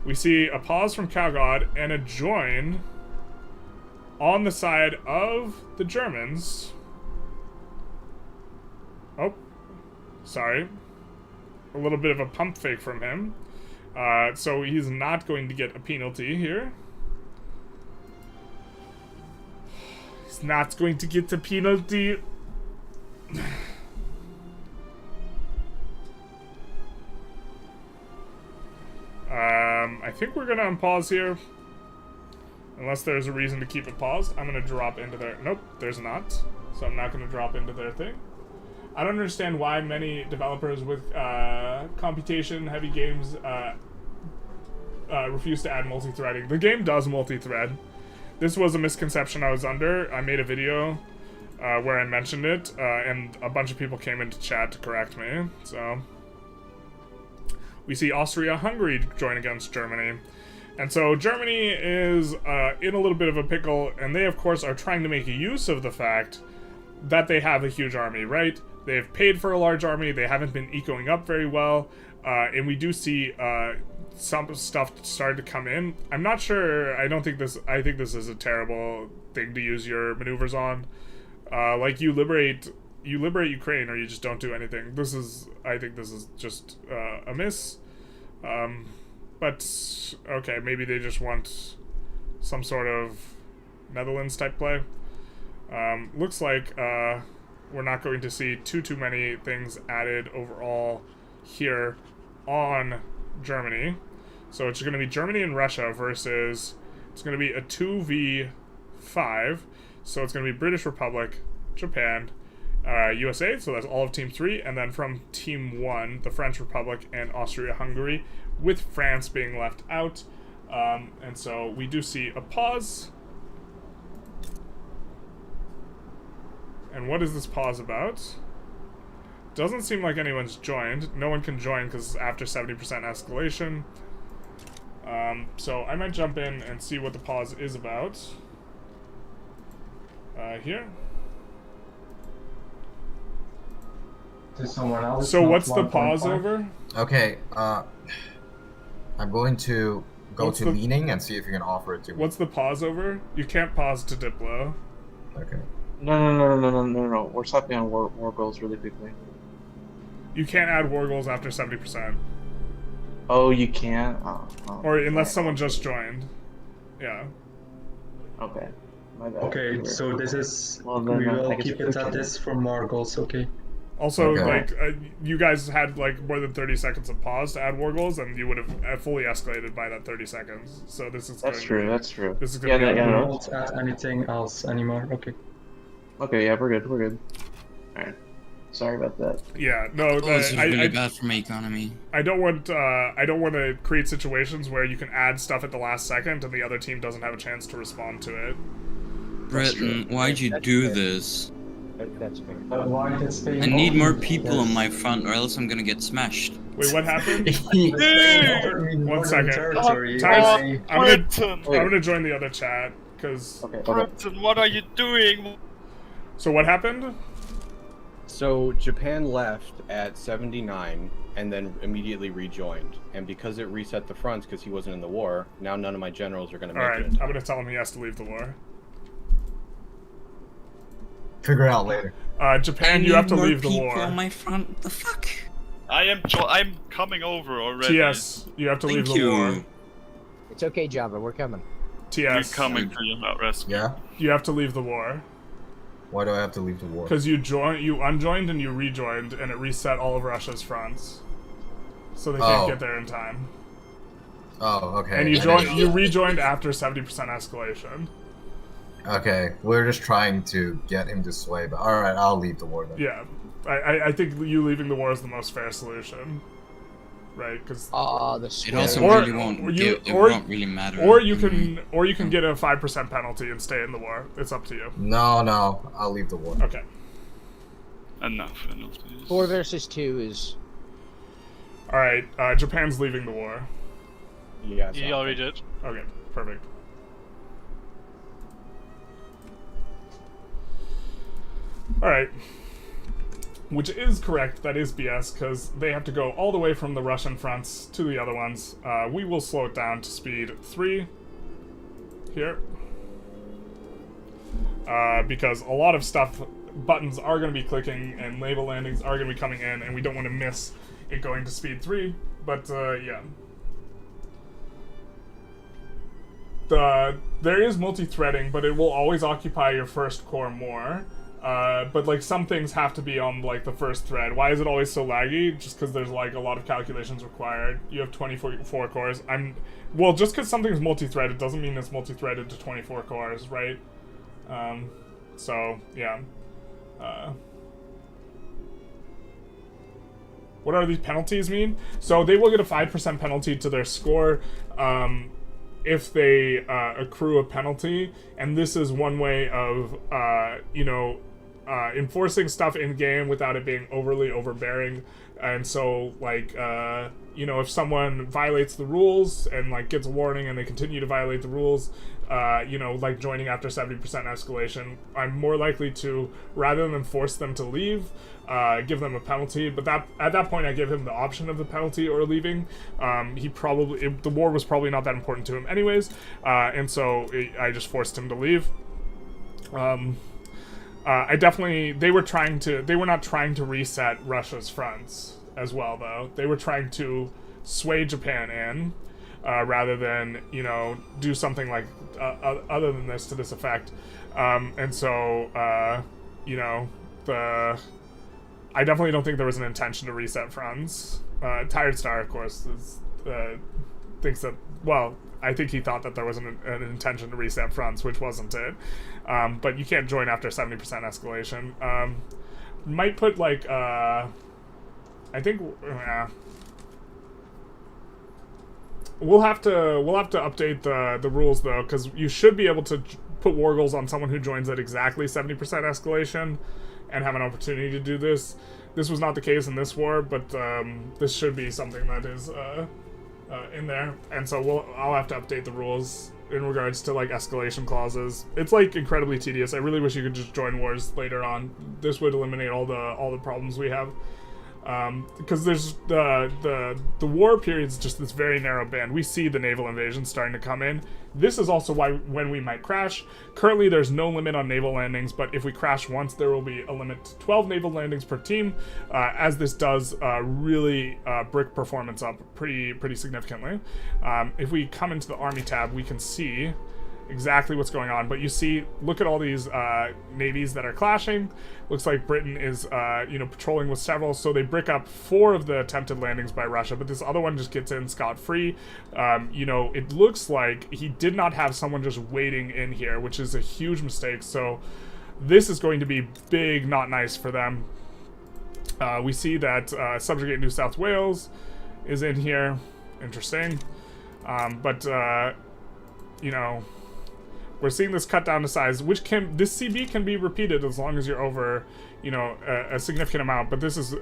We see a pause from Cowgod and a join on the side of the Germans. Oh, sorry. A little bit of a pump fake from him. So he's not going to get a penalty here. He's not going to get a penalty. I think we're gonna unpause here. Unless there's a reason to keep it paused. I'm gonna drop into their... Nope, there's not. So I'm not gonna drop into their thing. I don't understand why many developers with computation-heavy games refuse to add multi-threading. The game does multi-thread. This was a misconception I was under. I made a video where I mentioned it, and a bunch of people came into chat to correct me, so... We see Austria-Hungary join against Germany. And so Germany is in a little bit of a pickle, and they, of course, are trying to make use of the fact that they have a huge army, right? They've paid for a large army, they haven't been ecoing up very well, and we do see some stuff start to come in. I'm not sure, I think this is a terrible thing to use your maneuvers on. Like, you liberate Ukraine, or you just don't do anything. I think this is just a miss. But okay, maybe they just want some sort of Netherlands type play. Looks like we're not going to see too many things added overall here on Germany. So it's going to be Germany and Russia versus, it's going to be a 2v5. So it's going to be British Republic, Japan, USA, so that's all of Team 3, and then from Team 1, the French Republic and Austria-Hungary, with France being left out. And so we do see a pause. And what is this pause about? Doesn't seem like anyone's joined. No one can join because after 70% escalation. So I might jump in and see what the pause is about. Here. Someone else. So what's the pause over? Okay, I'm going to go to leaning and see if you can offer it to me. What's the pause over? You can't pause to Diplo. Okay. No. We're stopping on war goals really quickly. You can't add war goals after 70%. Oh, you can't? Or unless someone just joined. Yeah. Okay. My bad. Okay, so this is... Well, we then, will keep it at this for more goals, okay? Also, Okay. like, you guys had, like, more than 30 seconds of pause to add war goals, and you would have fully escalated by that 30 seconds. So this is That's true, that's true. This is going to be... We won't add anything else anymore, okay. Okay, yeah, we're good. Alright. Sorry about that. Yeah, no, this is really bad for my economy. I don't want to create situations where you can add stuff at the last second and the other team doesn't have a chance to respond to it. Breton, why'd you do this? That's fair. Why did they I need more people on my front or else I'm gonna get smashed. Wait, what happened? One second. I'm gonna join the other chat, because... Breton, what are you doing? So what happened? So Japan left at 79 and then immediately rejoined. And because it reset the fronts because he wasn't in the war, now none of my generals are going to make Alright, it. I'm gonna tell him he has to leave the war. Figure it out later. Japan, you have to leave the war. On my front, what the fuck? I'm coming over already. TS, you have to leave the war. It's okay, Java, we're coming. TS. We're coming for you, not rescue. Yeah? You have to leave the war. Why do I have to leave the war? Because you unjoined and you rejoined, and it reset all of Russia's fronts. So they can't get there in time. Oh, okay. And you rejoined after 70% escalation. Okay, we're just trying to get him to sway, but alright, I'll leave the war then. Yeah. I think you leaving the war is the most fair solution. Right? Because it also really won't really matter. Or you can get a 5% penalty and stay in the war. It's up to you. No, I'll leave the war. Okay. Enough penalties. 4 versus 2 is... Alright, Japan's leaving the war. Yeah, he already did. Okay, perfect. Alright. Which is correct, that is BS, because they have to go all the way from the Russian fronts to the other ones. We will slow it down to speed 3 here. Because a lot of stuff, buttons are going to be clicking, and naval landings are going to be coming in, and we don't want to miss it going to speed 3, but yeah. There is multi-threading, but it will always occupy your first core more. But like some things have to be on like the first thread. Why is it always so laggy? Just because there's like a lot of calculations required. You have 24 cores. Well, just because something's multi-threaded doesn't mean it's multi-threaded to 24 cores, right? So yeah. What are these penalties mean? So they will get a 5% penalty to their score. If they accrue a penalty, and this is one way of, enforcing stuff in game without it being overly overbearing. And so, like, if someone violates the rules and like gets a warning and they continue to violate the rules, like joining after 70% escalation, I'm more likely to, rather than force them to leave, give them a penalty. But at that point I give him the option of the penalty or leaving. The war was probably not that important to him anyways, and so I just forced him to leave. They were not trying to reset Russia's fronts as well, though. They were trying to sway Japan in. rather than, you know, do something like other than this to this effect. And so, you know, I definitely don't think there was an intention to reset fronts. Tired Star, of course, thinks that, well, I think he thought that there was an intention to reset fronts, which wasn't it. But you can't join after 70% escalation. Might put, like, I think, we'll have to update the rules, though, because you should be able to put war goals on someone who joins at exactly 70% escalation and have an opportunity to do this. This was not the case in this war, but this should be something that is in there. And so I'll have to update the rules in regards to, like, escalation clauses. It's, like, incredibly tedious. I really wish you could just join wars later on. This would eliminate all the problems we have. Because there's the war period's just this very narrow band. We see the naval invasion starting to come in. This is also when we might crash. Currently, there's no limit on naval landings, but if we crash once, there will be a limit to 12 naval landings per team, as this does really brick performance up pretty significantly. If we come into the Army tab, we can see exactly what's going on, but you see, look at all these navies that are clashing. Looks like Britain is you know, patrolling with several, so they brick up 4 of the attempted landings by Russia, but this other one just gets in scot-free. You know, it looks like he did not have someone just waiting in here, which is a huge mistake, so this is going to be big not nice for them. We see that Subjugate New South Wales is in here. Interesting. But you know, we're seeing this cut down to size, which this CB can be repeated as long as you're over, you know, a significant amount. But this is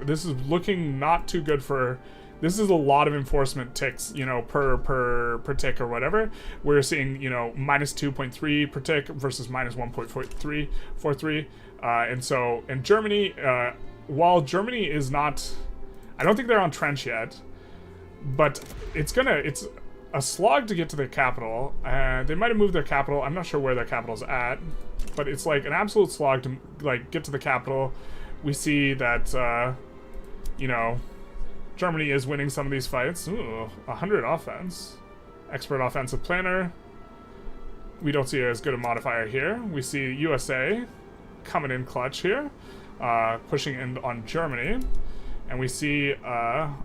looking not too good for. This is a lot of enforcement ticks, you know, per tick or whatever. We're seeing, you know, minus 2.3 per tick versus minus 1.43. And Germany, while Germany is not, I don't think they're on trench yet, but it's a slog to get to their capital. They might have moved their capital. I'm not sure where their capital's at, but it's like an absolute slog to, like, get to the capital. We see that, you know, Germany is winning some of these fights. Ooh, 100 offense. Expert offensive planner. We don't see as good a modifier here. We see USA coming in clutch here, pushing in on Germany. And we see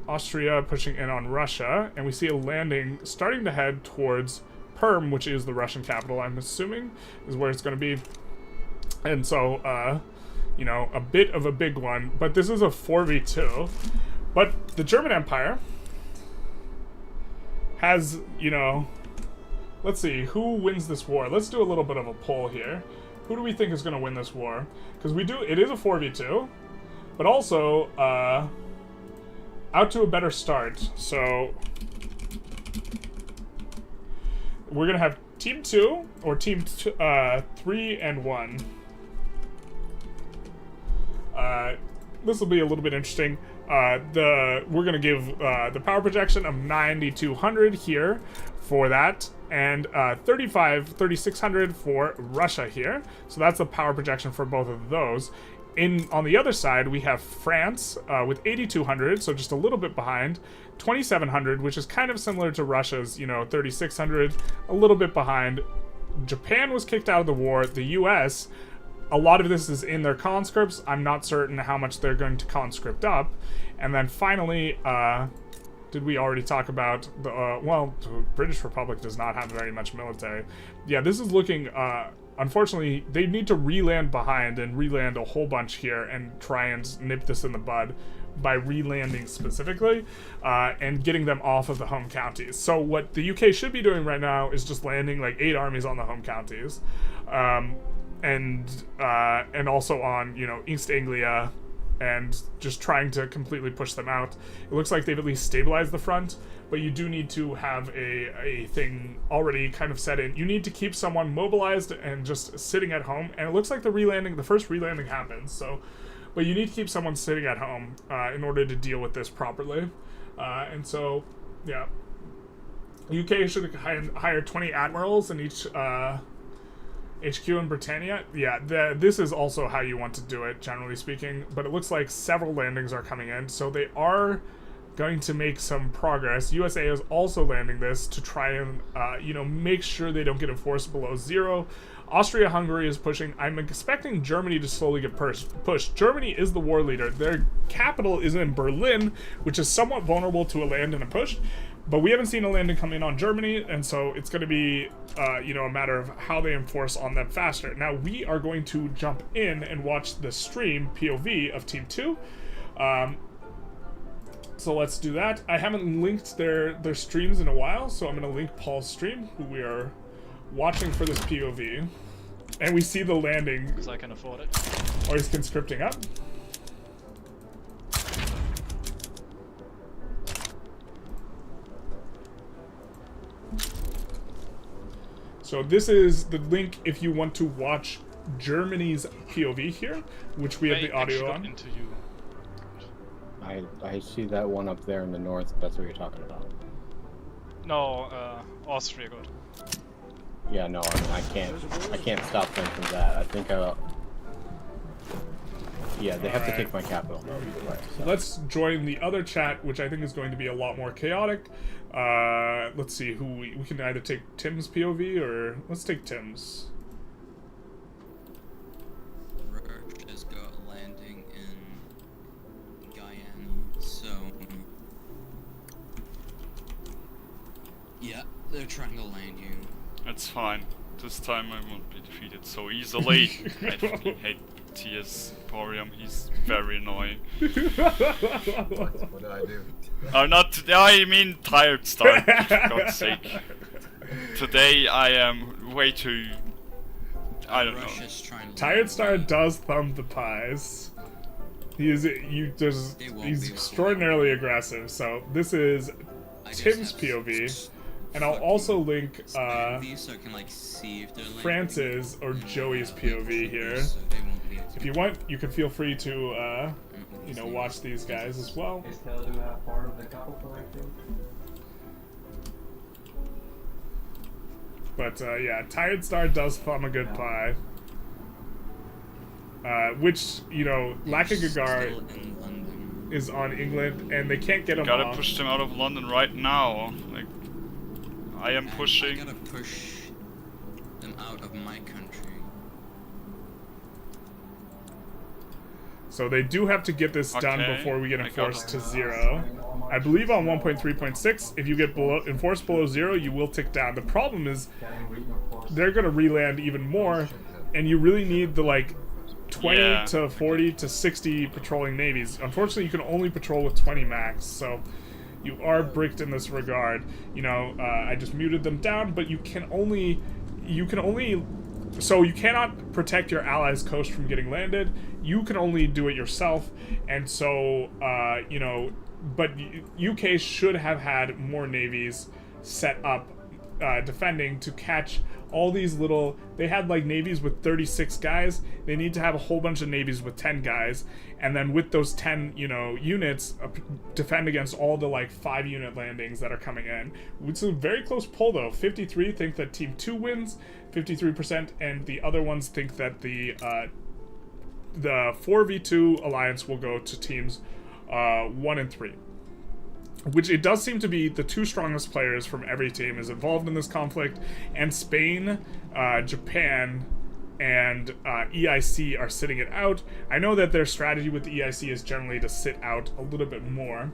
Austria pushing in on Russia, and we see a landing starting to head towards Perm, which is the Russian capital, I'm assuming, is where it's going to be. And so, you know, a bit of a big one, but this is a 4v2. But the German Empire has, you know, let's see, who wins this war? Let's do a little bit of a poll here. Who do we think is going to win this war? Because it is a 4v2. But also, out to a better start. So, we're going to have Team 2 or Team 3 and 1. This will be a little bit interesting. We're going to give the power projection of 9,200 here for that, and 3,600 for Russia here. So that's the power projection for both of those. On the other side, we have France with 8,200, so just a little bit behind. 2,700, which is kind of similar to Russia's, you know, 3,600, a little bit behind. Japan was kicked out of the war. The U.S., a lot of this is in their conscripts. I'm not certain how much they're going to conscript up. And then finally, did we already talk about the, well, the British Republic does not have very much military. Yeah, this is looking, unfortunately, they need to re-land behind and re-land a whole bunch here and try and nip this in the bud by re-landing specifically and getting them off of the home counties. So what the UK should be doing right now is just landing like 8 armies on the home counties, and also on, you know, East Anglia, and just trying to completely push them out. It looks like they've at least stabilized the front, but you do need to have a thing already kind of set in. You need to keep someone mobilized and just sitting at home, and it looks like the first re-landing happens, so, but you need to keep someone sitting at home in order to deal with this properly. And so, yeah. UK should hire 20 admirals in each HQ in Britannia. Yeah, this is also how you want to do it, generally speaking, but it looks like several landings are coming in, so they are going to make some progress. USA is also landing this to try and, make sure they don't get enforced below 0. Austria-Hungary is pushing. I'm expecting Germany to slowly get pushed. Germany is the war leader. Their capital is in Berlin, which is somewhat vulnerable to a land and a push. But we haven't seen a landing come in on Germany, and so it's going to be, a matter of how they enforce on them faster. Now, we are going to jump in and watch the stream POV of Team 2. So let's do that. I haven't linked their streams in a while, so I'm going to link Paul's stream, who we are watching for this POV. And we see the landing. Because I can afford it. Or he's conscripting up. So this is the link if you want to watch Germany's POV here, which we have the audio on. Into you. I see that one up there in the north. If that's what you're talking about. No, Austria got. Yeah, no, I can't stop them from that. I think yeah, they have to take my capital though. Either way, so. Let's join the other chat, which I think is going to be a lot more chaotic. Let's see who we can either take Tim's POV or let's take Tim's. Russia's got a landing in Guyana, so yeah, they're trying to land you. That's fine. This time I won't be defeated so easily. I fucking hate TS Emporium. He's very annoying. What did I do? I mean Tired Star, for God's sake. Today I am way too... I don't know. Tired Star does thumb the pies. He's extraordinarily aggressive. So this is Tim's POV. And I'll also link France's or Joey's POV here. If you want, you can feel free to, watch these guys as well. But yeah, Tired Star does thumb a good pie. Which, Lacagagar is on England, and they can't get him off. Gotta push them out of London right now. Like, I am pushing. I gotta push them out of my country. So they do have to get this done before we get enforced to 0. I believe on 1.3.6, if you get enforced below 0, you will tick down. The problem is they're gonna re-land even more, and you really need the 20 to 40 to 60 patrolling navies. Unfortunately, you can only patrol with 20 max, so you are bricked in this regard. I just muted them down, but you can only, so you cannot protect your allies' coast from getting landed. You can only do it yourself, and so, but UK should have had more navies set up defending to catch all these little... They had navies with 36 guys. They need to have a whole bunch of navies with 10 guys, and then with those 10 units defend against all the 5-unit landings that are coming in. It's a very close poll though. 53 think that Team 2 wins, 53%, and the other ones think that the 4v2 alliance will go to teams 1 and 3. Which it does seem to be the 2 strongest players from every team is involved in this conflict, and Spain, Japan, and EIC are sitting it out. I know that their strategy with the EIC is generally to sit out a little bit more.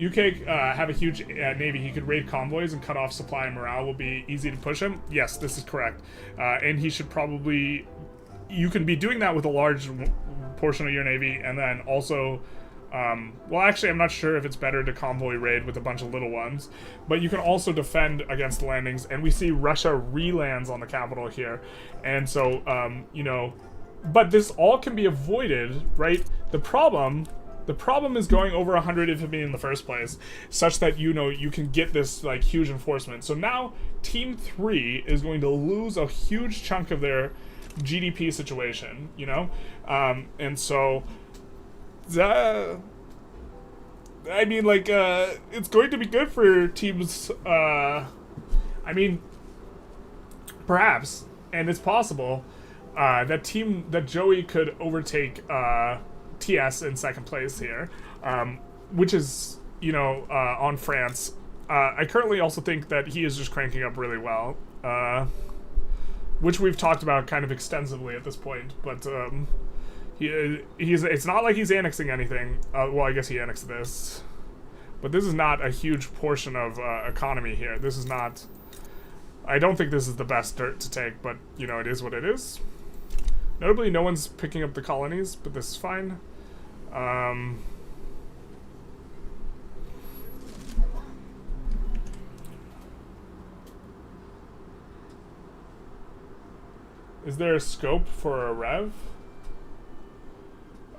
UK have a huge navy. He could raid convoys and cut off supply and morale will be easy to push him. Yes, this is correct. And he should probably... You can be doing that with a large portion of your navy, and then also... well, actually, I'm not sure if it's better to convoy raid with a bunch of little ones, but you can also defend against landings, and we see Russia re-lands on the capital here, and so, but this all can be avoided, right? The problem is going over 100 infantry in the first place, such that, you can get this, huge enforcement. So now, Team 3 is going to lose a huge chunk of their GDP situation, and so... I mean, it's going to be good for teams, perhaps, and it's possible, that Joey could overtake, TS in second place here, which is on France. I currently also think that he is just cranking up really well, which we've talked about kind of extensively at this point. But it's not like he's annexing anything. Well, I guess he annexed this, but this is not a huge portion of economy here. This is not. I don't think this is the best dirt to take, but it is what it is. Notably, no one's picking up the colonies, but this is fine. Is there a scope for a rev?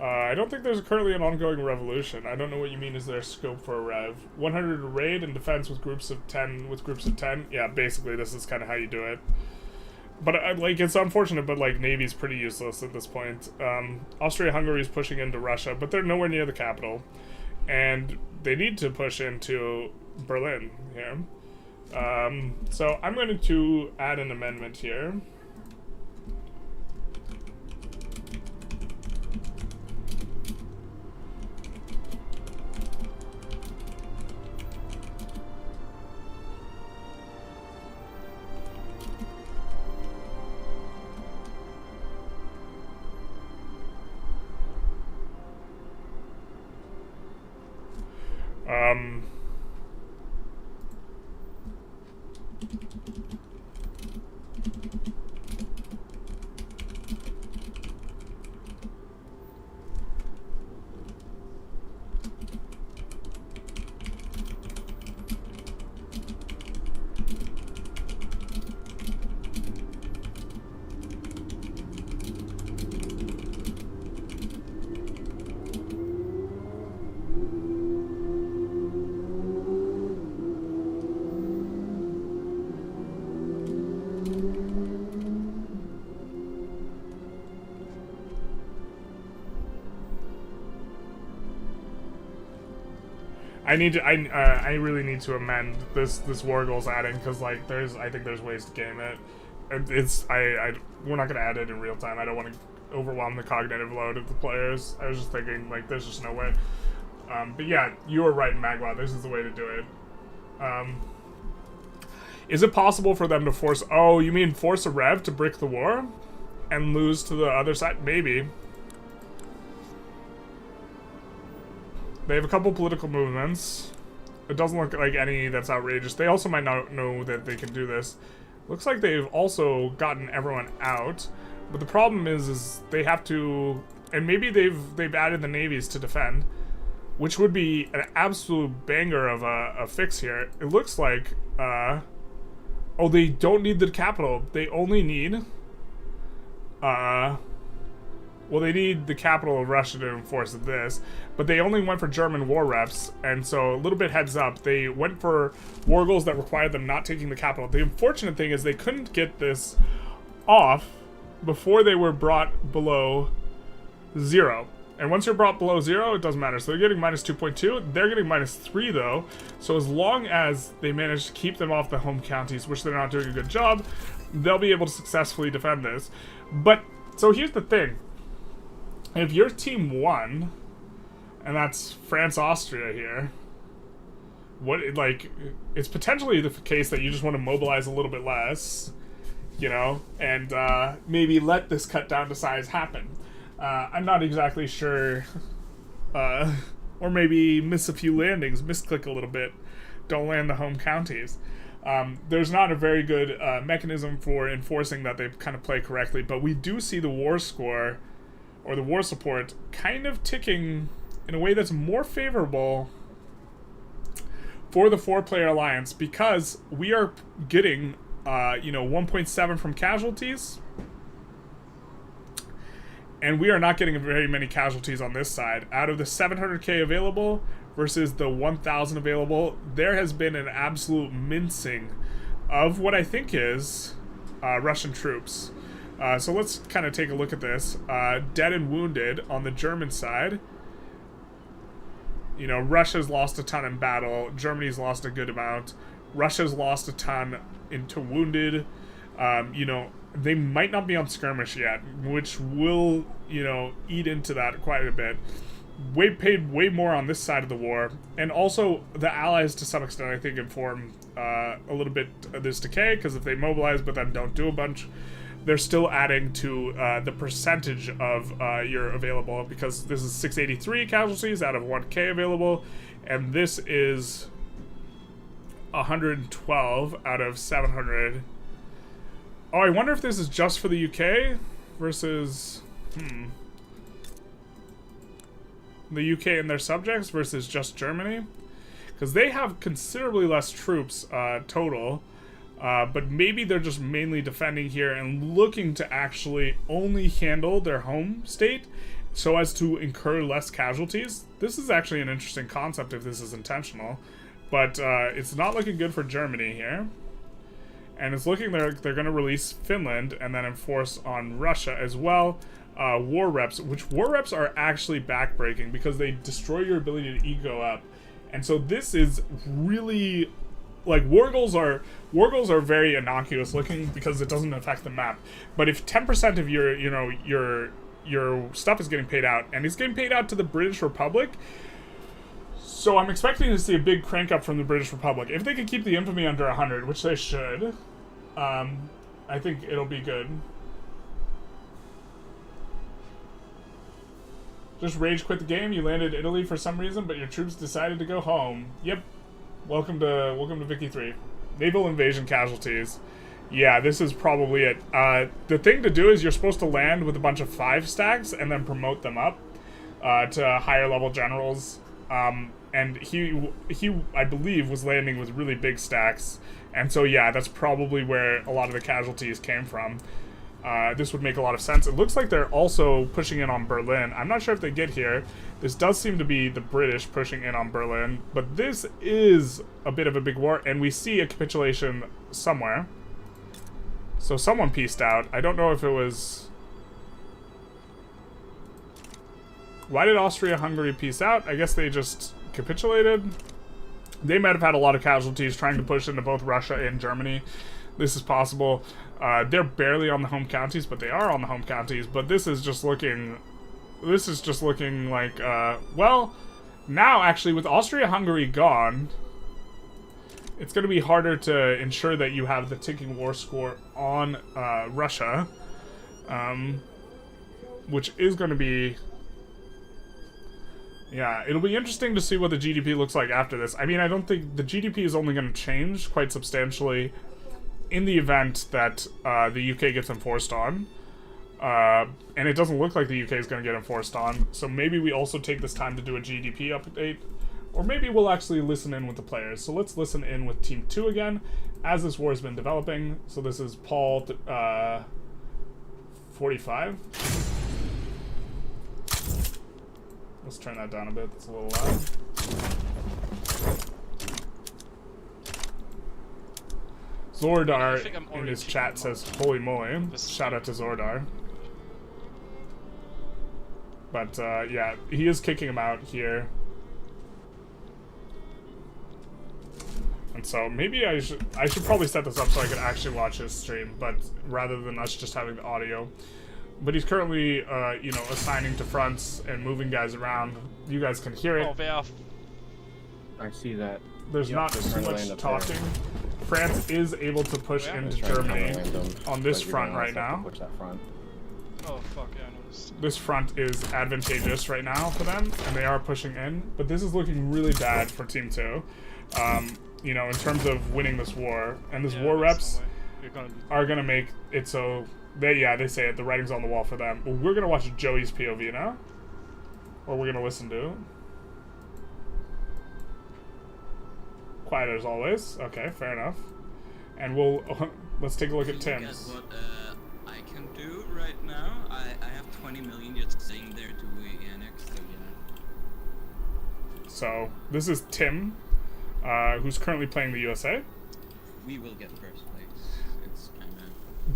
I don't think there's currently an ongoing revolution. I don't know what you mean, is there a scope for a rev? 100 raid and defense with groups of 10, Yeah, basically this is kind of how you do it. But, it's unfortunate, but, Navy's pretty useless at this point. Austria-Hungary is pushing into Russia, but they're nowhere near the capital. And they need to push into Berlin here. So I'm going to add an amendment here. I really need to amend this war goals adding, because I think there's ways to game it. We're not gonna add it in real time. I don't want to overwhelm the cognitive load of the players. I was just thinking there's just no way. But yeah, you were right, Magua. This is the way to do it. Is it possible for them to force? Oh, you mean force a rev to brick the war, and lose to the other side? Maybe. They have a couple political movements. It doesn't look like any that's outrageous. They also might not know that they can do this. Looks like they've also gotten everyone out. But the problem is they have to... And maybe they've added the navies to defend, which would be an absolute banger of a fix here. It looks like... oh, they don't need the capital. They only need... well, they need the capital of Russia to enforce this, but they only went for German war reps, and so a little bit heads up, they went for war goals that required them not taking the capital. The unfortunate thing is they couldn't get this off before they were brought below 0. And once you're brought below 0, it doesn't matter. So they're getting minus 2.2. They're getting minus 3, though. So as long as they manage to keep them off the home counties, which they're not doing a good job, they'll be able to successfully defend this. But, so here's the thing. If your team won, and that's France-Austria here, it's potentially the case that you just want to mobilize a little bit less, and maybe let this cut down to size happen. I'm not exactly sure, or maybe miss a few landings, misclick a little bit, don't land the home counties. There's not a very good mechanism for enforcing that they kind of play correctly, but we do see the war score, or the war support, kind of ticking in a way that's more favorable for the 4-player alliance, because we are getting, 1.7 from casualties, and we are not getting very many casualties on this side. Out of the 700k available versus the 1,000 available, there has been an absolute mincing of what I think is Russian troops. So let's kind of take a look at this. Dead and wounded on the German side. Russia's lost a ton in battle. Germany's lost a good amount. Russia's lost a ton into wounded. They might not be on skirmish yet, which will, eat into that quite a bit. paid way more on this side of the war, and also the Allies to some extent I think inform a little bit of this decay, because if they mobilize but then don't do a bunch, they're still adding to the percentage of your available, because this is 683 casualties out of 1k available, and this is 112 out of 700. Oh, I wonder if this is just for the UK versus the UK and their subjects versus just Germany, because they have considerably less troops total, but maybe they're just mainly defending here and looking to actually only handle their home state so as to incur less casualties. This is actually an interesting concept if this is intentional, but it's not looking good for Germany here. And it's looking they're going to release Finland and then enforce on Russia as well. War reps, which war reps are actually backbreaking because they destroy your ability to ego up. And so this is really, like, war goals are very innocuous looking because it doesn't affect the map. But if 10% of your, you know, your stuff is getting paid out, and it's getting paid out to the British Republic, so I'm expecting to see a big crank up from the British Republic. If they can keep the infamy under 100, which they should, I think it'll be good. Just rage quit the game. You landed Italy for some reason, but your troops decided to go home. Yep. Welcome to Vicky 3. Naval invasion casualties. Yeah, this is probably it. The thing to do is you're supposed to land with a bunch of 5 stacks and then promote them up to higher level generals. And he I believe was landing with really big stacks, and so yeah, that's probably where a lot of the casualties came from. This would make a lot of sense. It looks like they're also pushing in on Berlin. I'm not sure if they get here. This does seem to be the British pushing in on Berlin, but this is a bit of a big war, and we see a capitulation somewhere. So someone pieced out. I don't know if it was... Why did Austria-Hungary piece out? I guess they just capitulated. They might have had a lot of casualties trying to push into both Russia and Germany. This is possible. They're barely on the home counties, but they are on the home counties. But this is just looking... This is just looking like... well, now, actually, with Austria-Hungary gone, it's going to be harder to ensure that you have the ticking war score on Russia. Which is going to be... Yeah, it'll be interesting to see what the GDP looks like after this. I mean, I don't think the GDP is only going to change quite substantially in the event that the UK gets enforced on. And it doesn't look like the UK is going to get enforced on. So maybe we also take this time to do a GDP update. Or maybe we'll actually listen in with the players. So let's listen in with Team 2 again, as this war has been developing. So this is Paul 45. Let's turn that down a bit, it's a little loud. Zordar in his chat says, holy moly. Shout out to Zordar. But yeah, he is kicking him out here. And so maybe I should probably set this up so I could actually watch his stream, but rather than us just having the audio. But he's currently, you know, assigning to fronts and moving guys around. You guys can hear it. I see that. There's not too much talking. France is able to push into Germany on this front right now. Oh fuck, yeah, I noticed. This front is advantageous right now for them, and they are pushing in. But this is looking really bad for Team 2. You know, in terms of winning this war. And this war reps are going to make it so... They say it, the writing's on the wall for them. Well, we're gonna watch Joey's POV now. Or we're gonna listen to it. Quiet as always. Okay, fair enough. And we'll... let's take a look at Tim's. What I can do right now, I have 20 million just sitting there to be annexed, so yeah. So, this is Tim, who's currently playing the USA. We will get first place. It's kinda...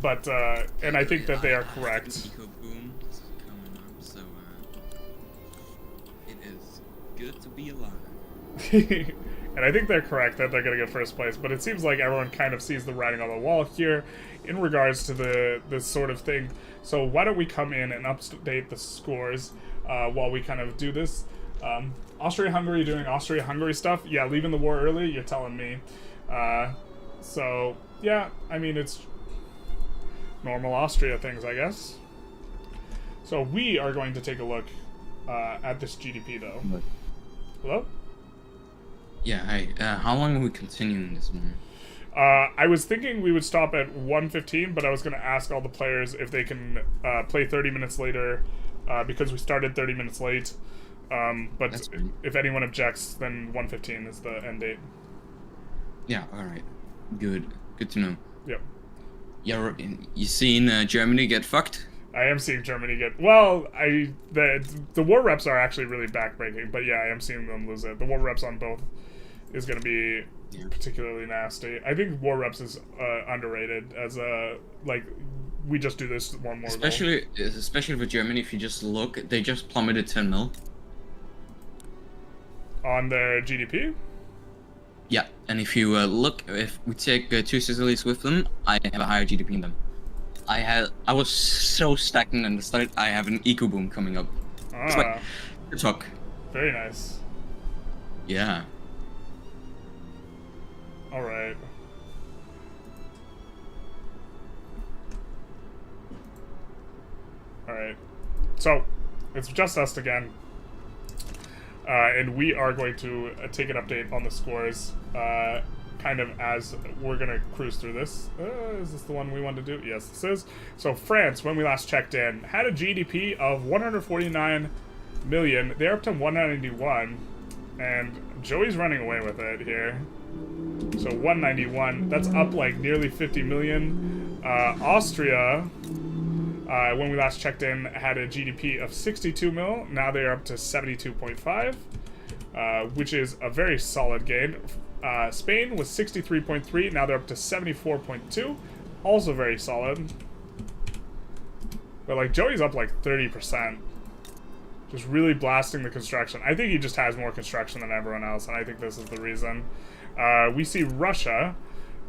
But, and I think that they are correct. Eco boom is coming up, so, it is good to be alive. And I think they're correct that they're going to get first place, but it seems like everyone kind of sees the writing on the wall here in regards to this sort of thing. So why don't we come in and update the scores while we kind of do this. Austria-Hungary doing Austria-Hungary stuff. Yeah, leaving the war early, you're telling me. So, yeah, I mean, it's normal Austria things, I guess. So we are going to take a look at this GDP, though. Hello? Yeah, hi. How long are we continuing this one? I was thinking we would stop at 1:15, but I was going to ask all the players if they can play 30 minutes later, because we started 30 minutes late. But if anyone objects, then 1:15 is the end date. Yeah, alright. Good to know. Yep. Yeah, you seen Germany get fucked? I am seeing Germany get... Well, the war reps are actually really backbreaking, but yeah, I am seeing them lose it. The war reps on both is going to be particularly nasty. I think war reps is underrated as a... Like, we just do this one more Especially for Germany, if you just look, they just plummeted 10 mil. On their GDP? Yeah, and if you look, if we take two Sicilies with them, I have a higher GDP than them. I was so stagnant and started. I have an eco boom coming up. Ah, good talk. Very nice. Yeah. All right. All right. So it's just us again. And we are going to take an update on the scores, kind of as we're going to cruise through this. Is this the one we want to do? Yes, this is. So France, when we last checked in, had a GDP of 149 million. They're up to 191, and Joey's running away with it here. So 191, that's up like nearly 50 million. Austria... when we last checked in, had a GDP of 62 mil. Now they are up to 72.5, which is a very solid gain. Spain was 63.3. Now they're up to 74.2. Also very solid. But like Joey's up like 30%. Just really blasting the construction. I think he just has more construction than everyone else, and I think this is the reason. We see Russia...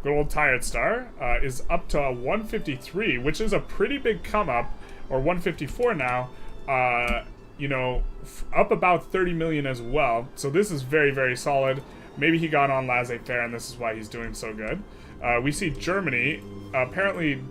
Good old Tired Star is up to 153, which is a pretty big come up, or 154 now. You know, up about 30 million as well. So this is very, very solid. Maybe he got on laissez-faire, and this is why he's doing so good. We see Germany apparently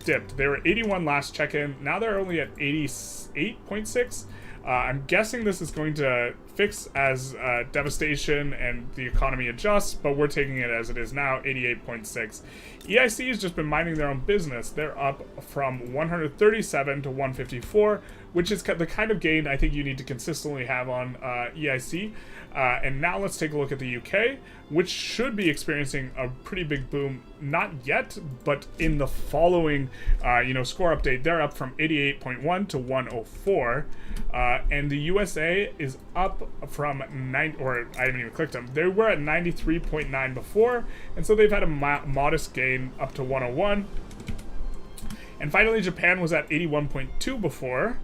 dipped. They were 81 last check-in. Now they're only at 88.6. I'm guessing this is going to fix as devastation and the economy adjusts, but we're taking it as it is now, 88.6. EIC has just been minding their own business. They're up from 137 to 154, which is the kind of gain I think you need to consistently have on EIC. And now let's take a look at the UK, which should be experiencing a pretty big boom. Not yet, but in the following, score update, they're up from 88.1 to 104. And the USA is up from I haven't even clicked them. They were at 93.9 before, and so they've had a modest gain up to 101. And finally, Japan was at 81.2 before,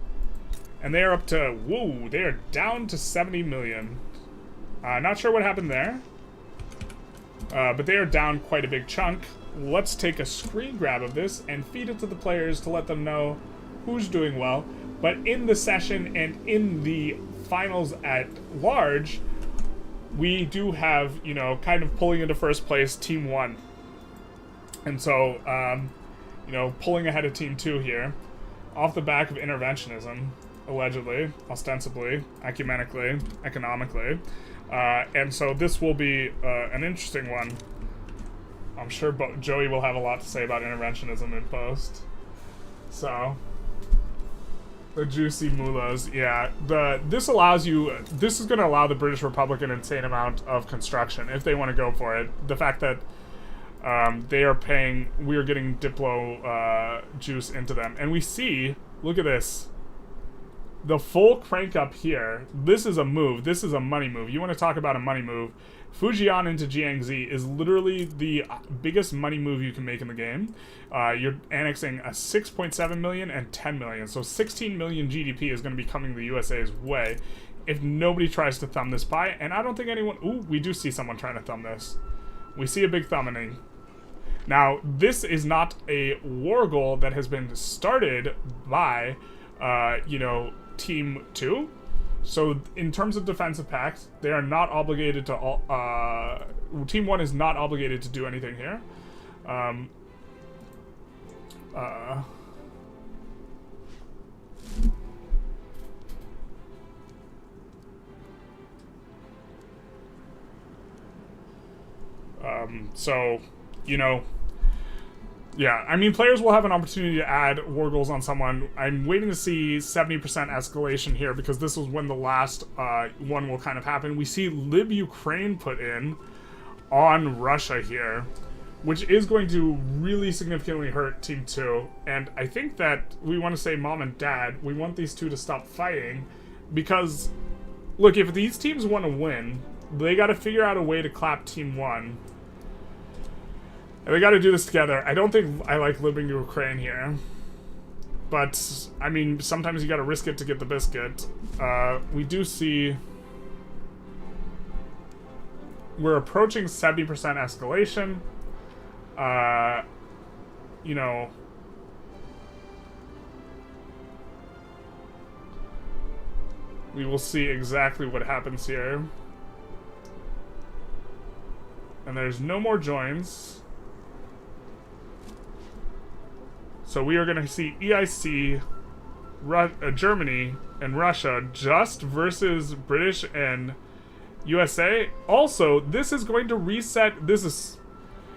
and they are up to, whoa, they are down to 70 million. Not sure what happened there, but they are down quite a big chunk. Let's take a screen grab of this and feed it to the players to let them know who's doing well. But in the session and in the finals at large, we do have, kind of pulling into first place Team 1. And so, pulling ahead of Team 2 here, off the back of interventionism, allegedly, ostensibly, ecumenically, economically. And so this will be an interesting one. I'm sure Joey will have a lot to say about interventionism in post. So... The juicy mullahs, yeah. This is going to allow the British Republic an insane amount of construction if they want to go for it. The fact that we are getting Diplo juice into them. And we see, look at this. The full crank up here, this is a move. This is a money move. You want to talk about a money move. Fujian into Jiangxi is literally the biggest money move you can make in the game. You're annexing a 6.7 million and 10 million. So 16 million GDP is going to be coming the USA's way if nobody tries to thumb this pie. And I don't think anyone... Ooh, we do see someone trying to thumb this. We see a big thumbing. Now, this is not a war goal that has been started by, Team 2. So in terms of defensive pact, they are not obligated to Team 1 is not obligated to do anything here. So, you know, yeah, I mean, players will have an opportunity to add war goals on someone. I'm waiting to see 70% escalation here because this was when the last one will kind of happen. We see Lib Ukraine put in on Russia here, which is going to really significantly hurt Team 2. And I think that we want to say mom and dad, we want these two to stop fighting because, look, if these teams want to win, they got to figure out a way to clap Team 1. And they got to do this together. I don't think I like living in Ukraine here. But, I mean, sometimes you got to risk it to get the biscuit. We do see... We're approaching 70% escalation. You know... We will see exactly what happens here. And there's no more joins. So we are going to see EIC, Germany, and Russia just versus British and USA. Also, this is going to reset... This is...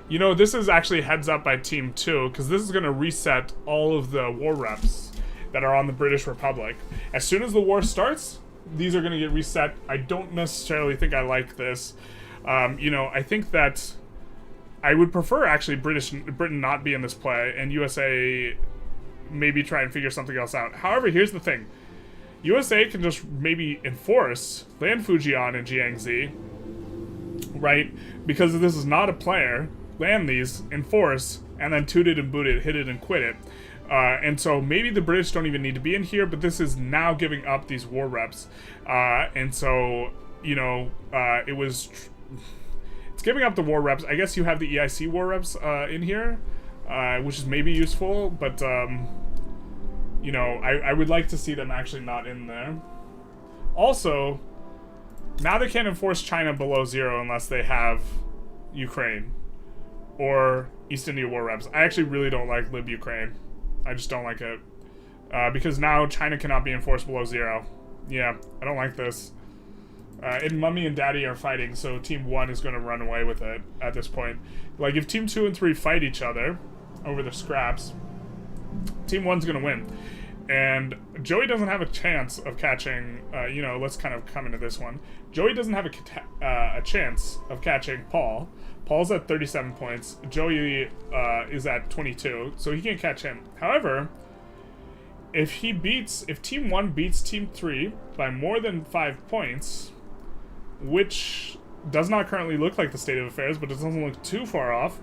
You know, this is actually heads up by Team 2, because this is going to reset all of the war reps that are on the British Republic. As soon as the war starts, these are going to get reset. I don't necessarily think I like this. You know, I think that I would prefer actually Britain not be in this play and USA maybe try and figure something else out. However, here's the thing. USA can just maybe enforce land Fujian and Jiangxi, right? Because this is not a player, land these, enforce, and then toot it and boot it, hit it and quit it. And so maybe the British don't even need to be in here, but this is now giving up these war reps. And so, you know, it's giving up the war reps. I guess you have the EIC war reps in here, which is maybe useful, but, you know, I would like to see them actually not in there. Also, now they can't enforce China below 0 unless they have Ukraine or East India war reps. I actually really don't like Lib Ukraine. I just don't like it. Because now China cannot be enforced below 0. Yeah, I don't like this. And Mummy and Daddy are fighting, so Team 1 is going to run away with it at this point. Like, if Team 2 and 3 fight each other over the scraps, Team 1's going to win. And Joey doesn't have a chance of catching, you know, let's kind of come into this one. Joey doesn't have a chance of catching Paul. Paul's at 37 points. Joey is at 22, so he can't catch him. However, if Team 1 beats Team 3 by more than 5 points, which does not currently look like the state of affairs, but it doesn't look too far off,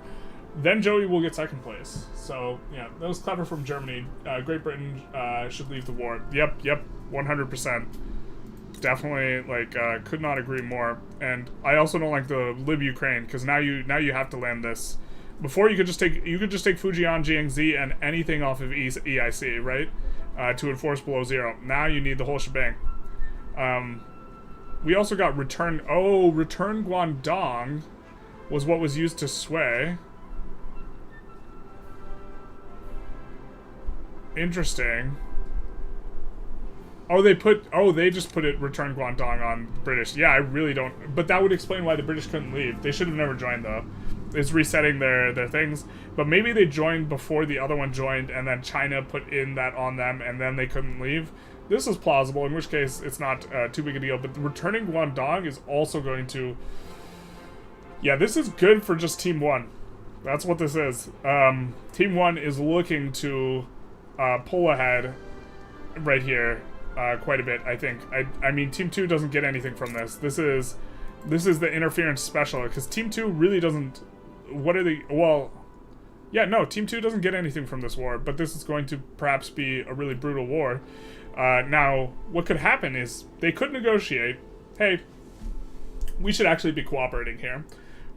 then Joey will get second place. So, yeah, that was clever from Germany. Great Britain should leave the war. Yep, 100%. Definitely, like, could not agree more. And I also don't like the Lib Ukraine, because now you have to land this. Before you could just take Fujian, Jiangxi, and anything off of EIC, right? To enforce below 0. Now you need the whole shebang. We also got return Guangdong was what was used to sway. Interesting. They just put it return Guangdong on British. Yeah, I really don't, but that would explain why the British couldn't leave. They should have never joined though. It's resetting their things. But maybe they joined before the other one joined and then China put in that on them and then they couldn't leave. This is plausible, in which case it's not too big a deal. But returning Guangdong is also going to... Yeah, this is good for just Team 1. That's what this is. Team 1 is looking to pull ahead right here quite a bit, I think. I mean, Team 2 doesn't get anything from this. This is the interference special, because Team 2 really doesn't... What are they... Well... Yeah, no, Team 2 doesn't get anything from this war, but this is going to perhaps be a really brutal war. Now, what could happen is they could negotiate, hey, we should actually be cooperating here.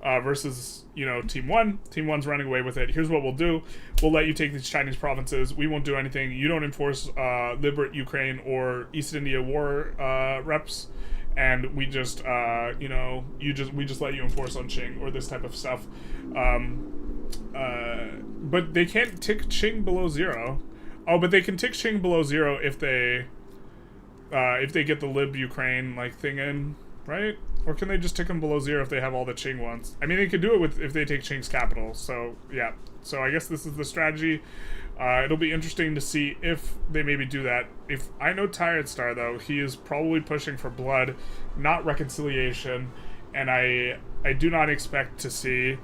versus, you know, Team 1. Team 1's running away with it. Here's what we'll do. We'll let you take these Chinese provinces. We won't do anything. You don't enforce Liberate Ukraine or East India War reps. And we just, you know, we just let you enforce on Qing or this type of stuff. But they can't tick Qing below 0. Oh, but they can tick Qing below 0 if they get the Lib Ukraine like thing in, right? Or can they just tick them below 0 if they have all the Qing ones? I mean, they could do it with if they take Qing's capital. So yeah. So I guess this is the strategy. It'll be interesting to see if they maybe do that. If I know Tired Star though, he is probably pushing for blood, not reconciliation, and I do not expect to see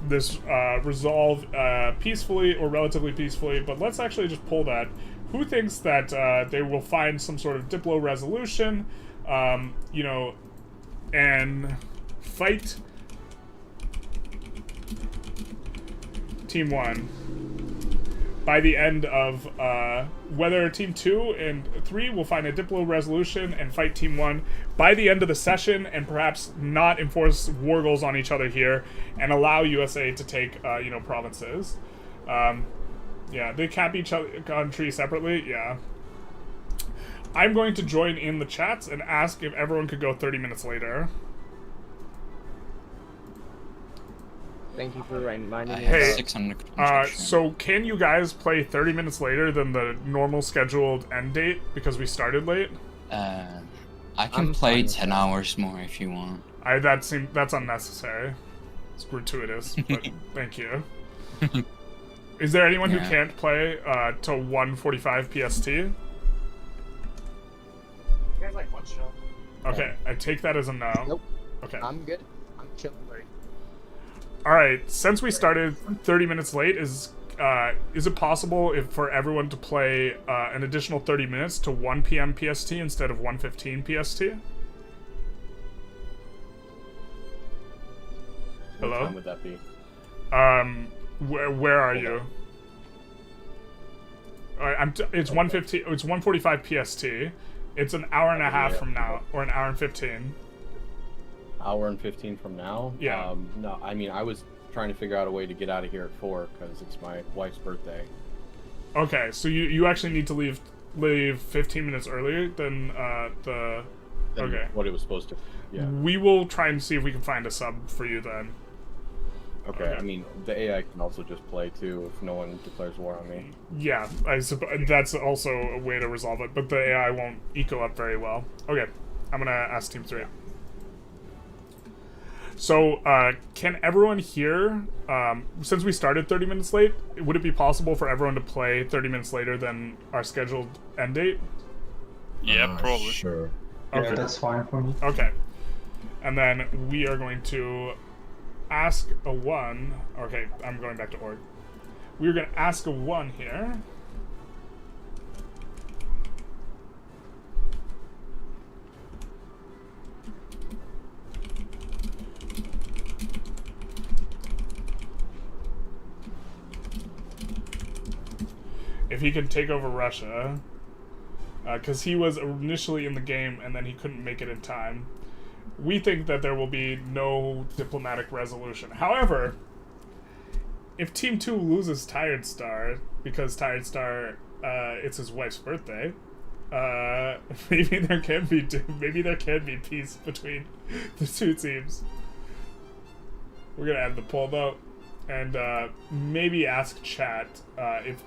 this resolve peacefully or relatively peacefully. But let's actually just pull that. Who thinks that they will find some sort of diplo resolution, you know, and fight Team 1 by the end of whether Team 2 and 3 will find a diplo resolution and fight Team 1 by the end of the session, and perhaps not enforce war goals on each other here and allow USA to take you know, provinces. Yeah, they cap each other country separately. Yeah. I'm going to join in the chats and ask if everyone could go 30 minutes later. Thank you for reminding me. Hey, 600. so can you guys play 30 minutes later than the normal scheduled end date because we started late? I can play 10 hours more if you want. That's unnecessary. It's gratuitous, but thank you. Is there anyone who can't play till 1:45 PST? You guys like one show? Okay, I take that as a no. Nope. Okay. I'm good. I'm chilling, buddy. Alright, since we started 30 minutes late, is it possible for everyone to play an additional 30 minutes to 1 p.m. PST instead of 1:15 PST? Hello? What time would that be? Where are you? It's 1:15. It's 1:45 PST. It's an hour and a half from now, or an hour and 15. Hour and 15 from now? Yeah. No, I mean, I was trying to figure out a way to get out of here at 4 because it's my wife's birthday. Okay, so you actually need to leave 15 minutes earlier than okay. What it was supposed to. Yeah. We will try and see if we can find a sub for you then. Okay, I mean, the AI can also just play too if no one declares war on me. Yeah, I suppose that's also a way to resolve it, but the AI won't eco up very well. Okay, I'm gonna ask Team 3. So, can everyone here, since we started 30 minutes late, would it be possible for everyone to play 30 minutes later than our scheduled end date? Yeah, probably. Sure. Okay. Yeah, that's fine for me. Okay. And then we are going to ask a 1. Okay, I'm going back to org. We're going to ask a 1 here. If he can take over Russia, because he was initially in the game and then he couldn't make it in time. We think that there will be no diplomatic resolution. However, if Team 2 loses Tired Star, because Tired Star, it's his wife's birthday, maybe there can be peace between the two teams. We're gonna add the poll though, and maybe ask chat if.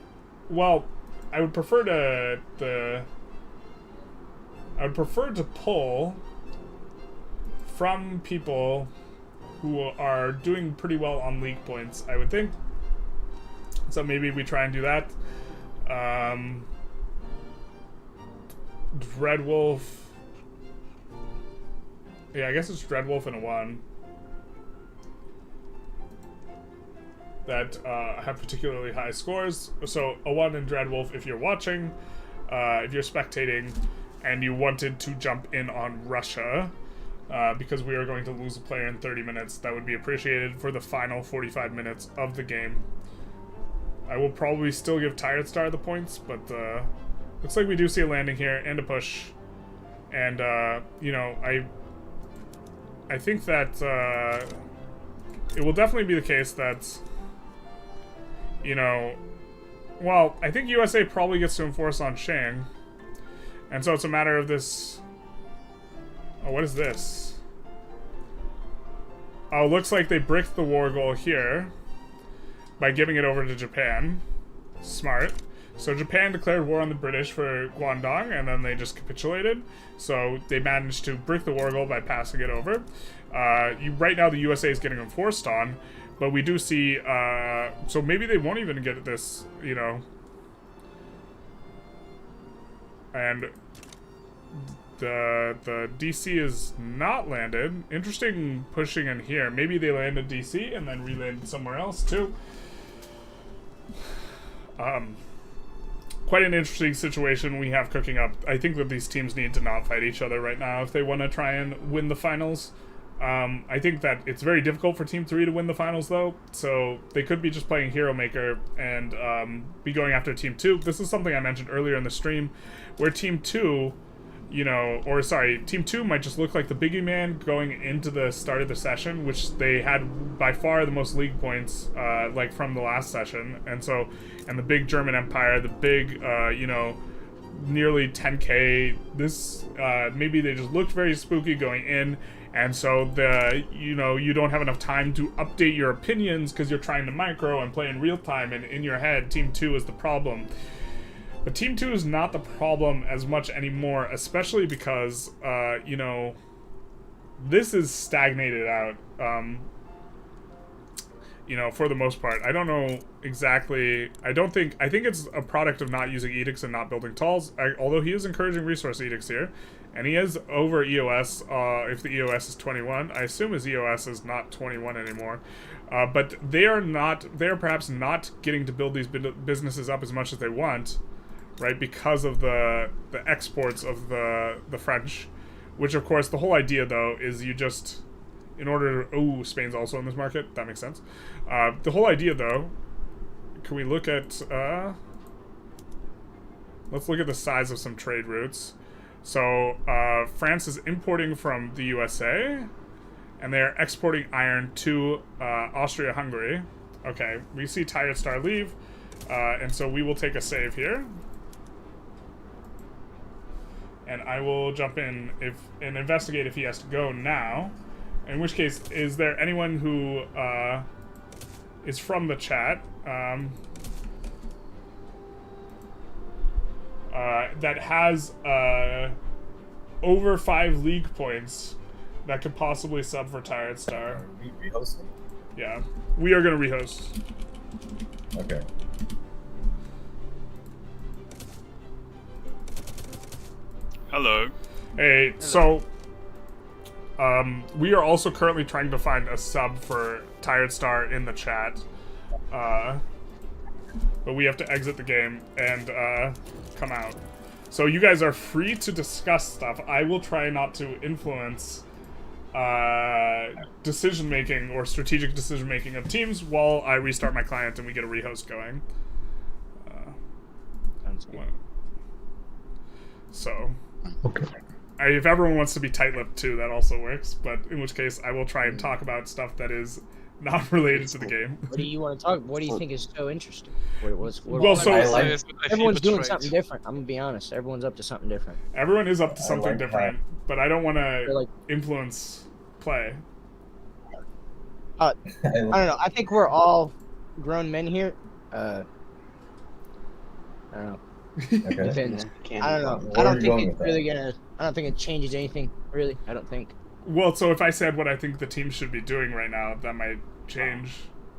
Well, I would prefer to pull from people who are doing pretty well on league points, I would think. So maybe we try and do that. Dreadwolf. Yeah, I guess it's Dreadwolf and a 1. That have particularly high scores. So a 1 in Dreadwolf if you're watching, if you're spectating, and you wanted to jump in on Russia, because we are going to lose a player in 30 minutes, that would be appreciated for the final 45 minutes of the game. I will probably still give Tired Star the points, but looks like we do see a landing here and a push. And, you know, I think that it will definitely be the case that, you know, well, I think USA probably gets to enforce on Shang, and so it's a matter of this. Oh, what is this? Oh, looks like they bricked the war goal here by giving it over to Japan. Smart. So Japan declared war on the British for Guangdong, and then they just capitulated. So they managed to brick the war goal by passing it over. Right now the USA is getting enforced on, but we do see, so maybe they won't even get this, you know. And the DC is not landed. Interesting pushing in here. Maybe they landed DC and then relanded somewhere else too. Quite an interesting situation we have cooking up. I think that these teams need to not fight each other right now if they want to try and win the finals. I think that it's very difficult for Team 3 to win the finals, though, so they could be just playing Hero Maker and be going after Team 2. This is something I mentioned earlier in the stream, where Team 2, you know, or sorry, Team 2 might just look like the biggie man going into the start of the session, which they had by far the most league points, like from the last session, and the big German Empire, the big, you know, nearly 10k. This maybe they just looked very spooky going in, and so you know, you don't have enough time to update your opinions because you're trying to micro and play in real time, and in your head Team 2 is the problem. But Team 2 is not the problem as much anymore, especially because you know, this is stagnated out, you know, for the most part. I don't know exactly. I think it's a product of not using edicts and not building talls, although he is encouraging resource edicts here. And he is over EOS, if the EOS is 21. I assume his EOS is not 21 anymore. But they are perhaps not getting to build these businesses up as much as they want, right? Because of the exports of the French, which of course the whole idea though is you just, in order to, oh, Spain's also in this market, that makes sense. The whole idea though, can we look at, let's look at the size of some trade routes. So France is importing from the USA, and they are exporting iron to Austria-Hungary. Okay, we see Tired Star leave, and so we will take a save here. And I will jump in and investigate if he has to go now. In which case, is there anyone who is from the chat that has over 5 league points that could possibly sub for Tired Star? Are we rehosting? Yeah, we are going to rehost. Okay. Hello. Hey, so we are also currently trying to find a sub for Tired Star in the chat. But we have to exit the game and come out. So you guys are free to discuss stuff. I will try not to influence decision-making or strategic decision-making of teams while I restart my client and we get a rehost going. So, okay. If everyone wants to be tight-lipped too, that also works. But in which case, I will try and talk about stuff that is not related to the game. What do you want to talk? What do you think is so interesting? Well, so everyone's doing something different. I'm gonna be honest. Everyone's up to something different. Everyone is up to something like different, but I don't want to influence play. I don't know. I think we're all grown men here. I don't know. Depends. I don't know. I don't think it's really gonna. I don't think it changes anything. Really, I don't think. Well, so if I said what I think the team should be doing right now, that might change,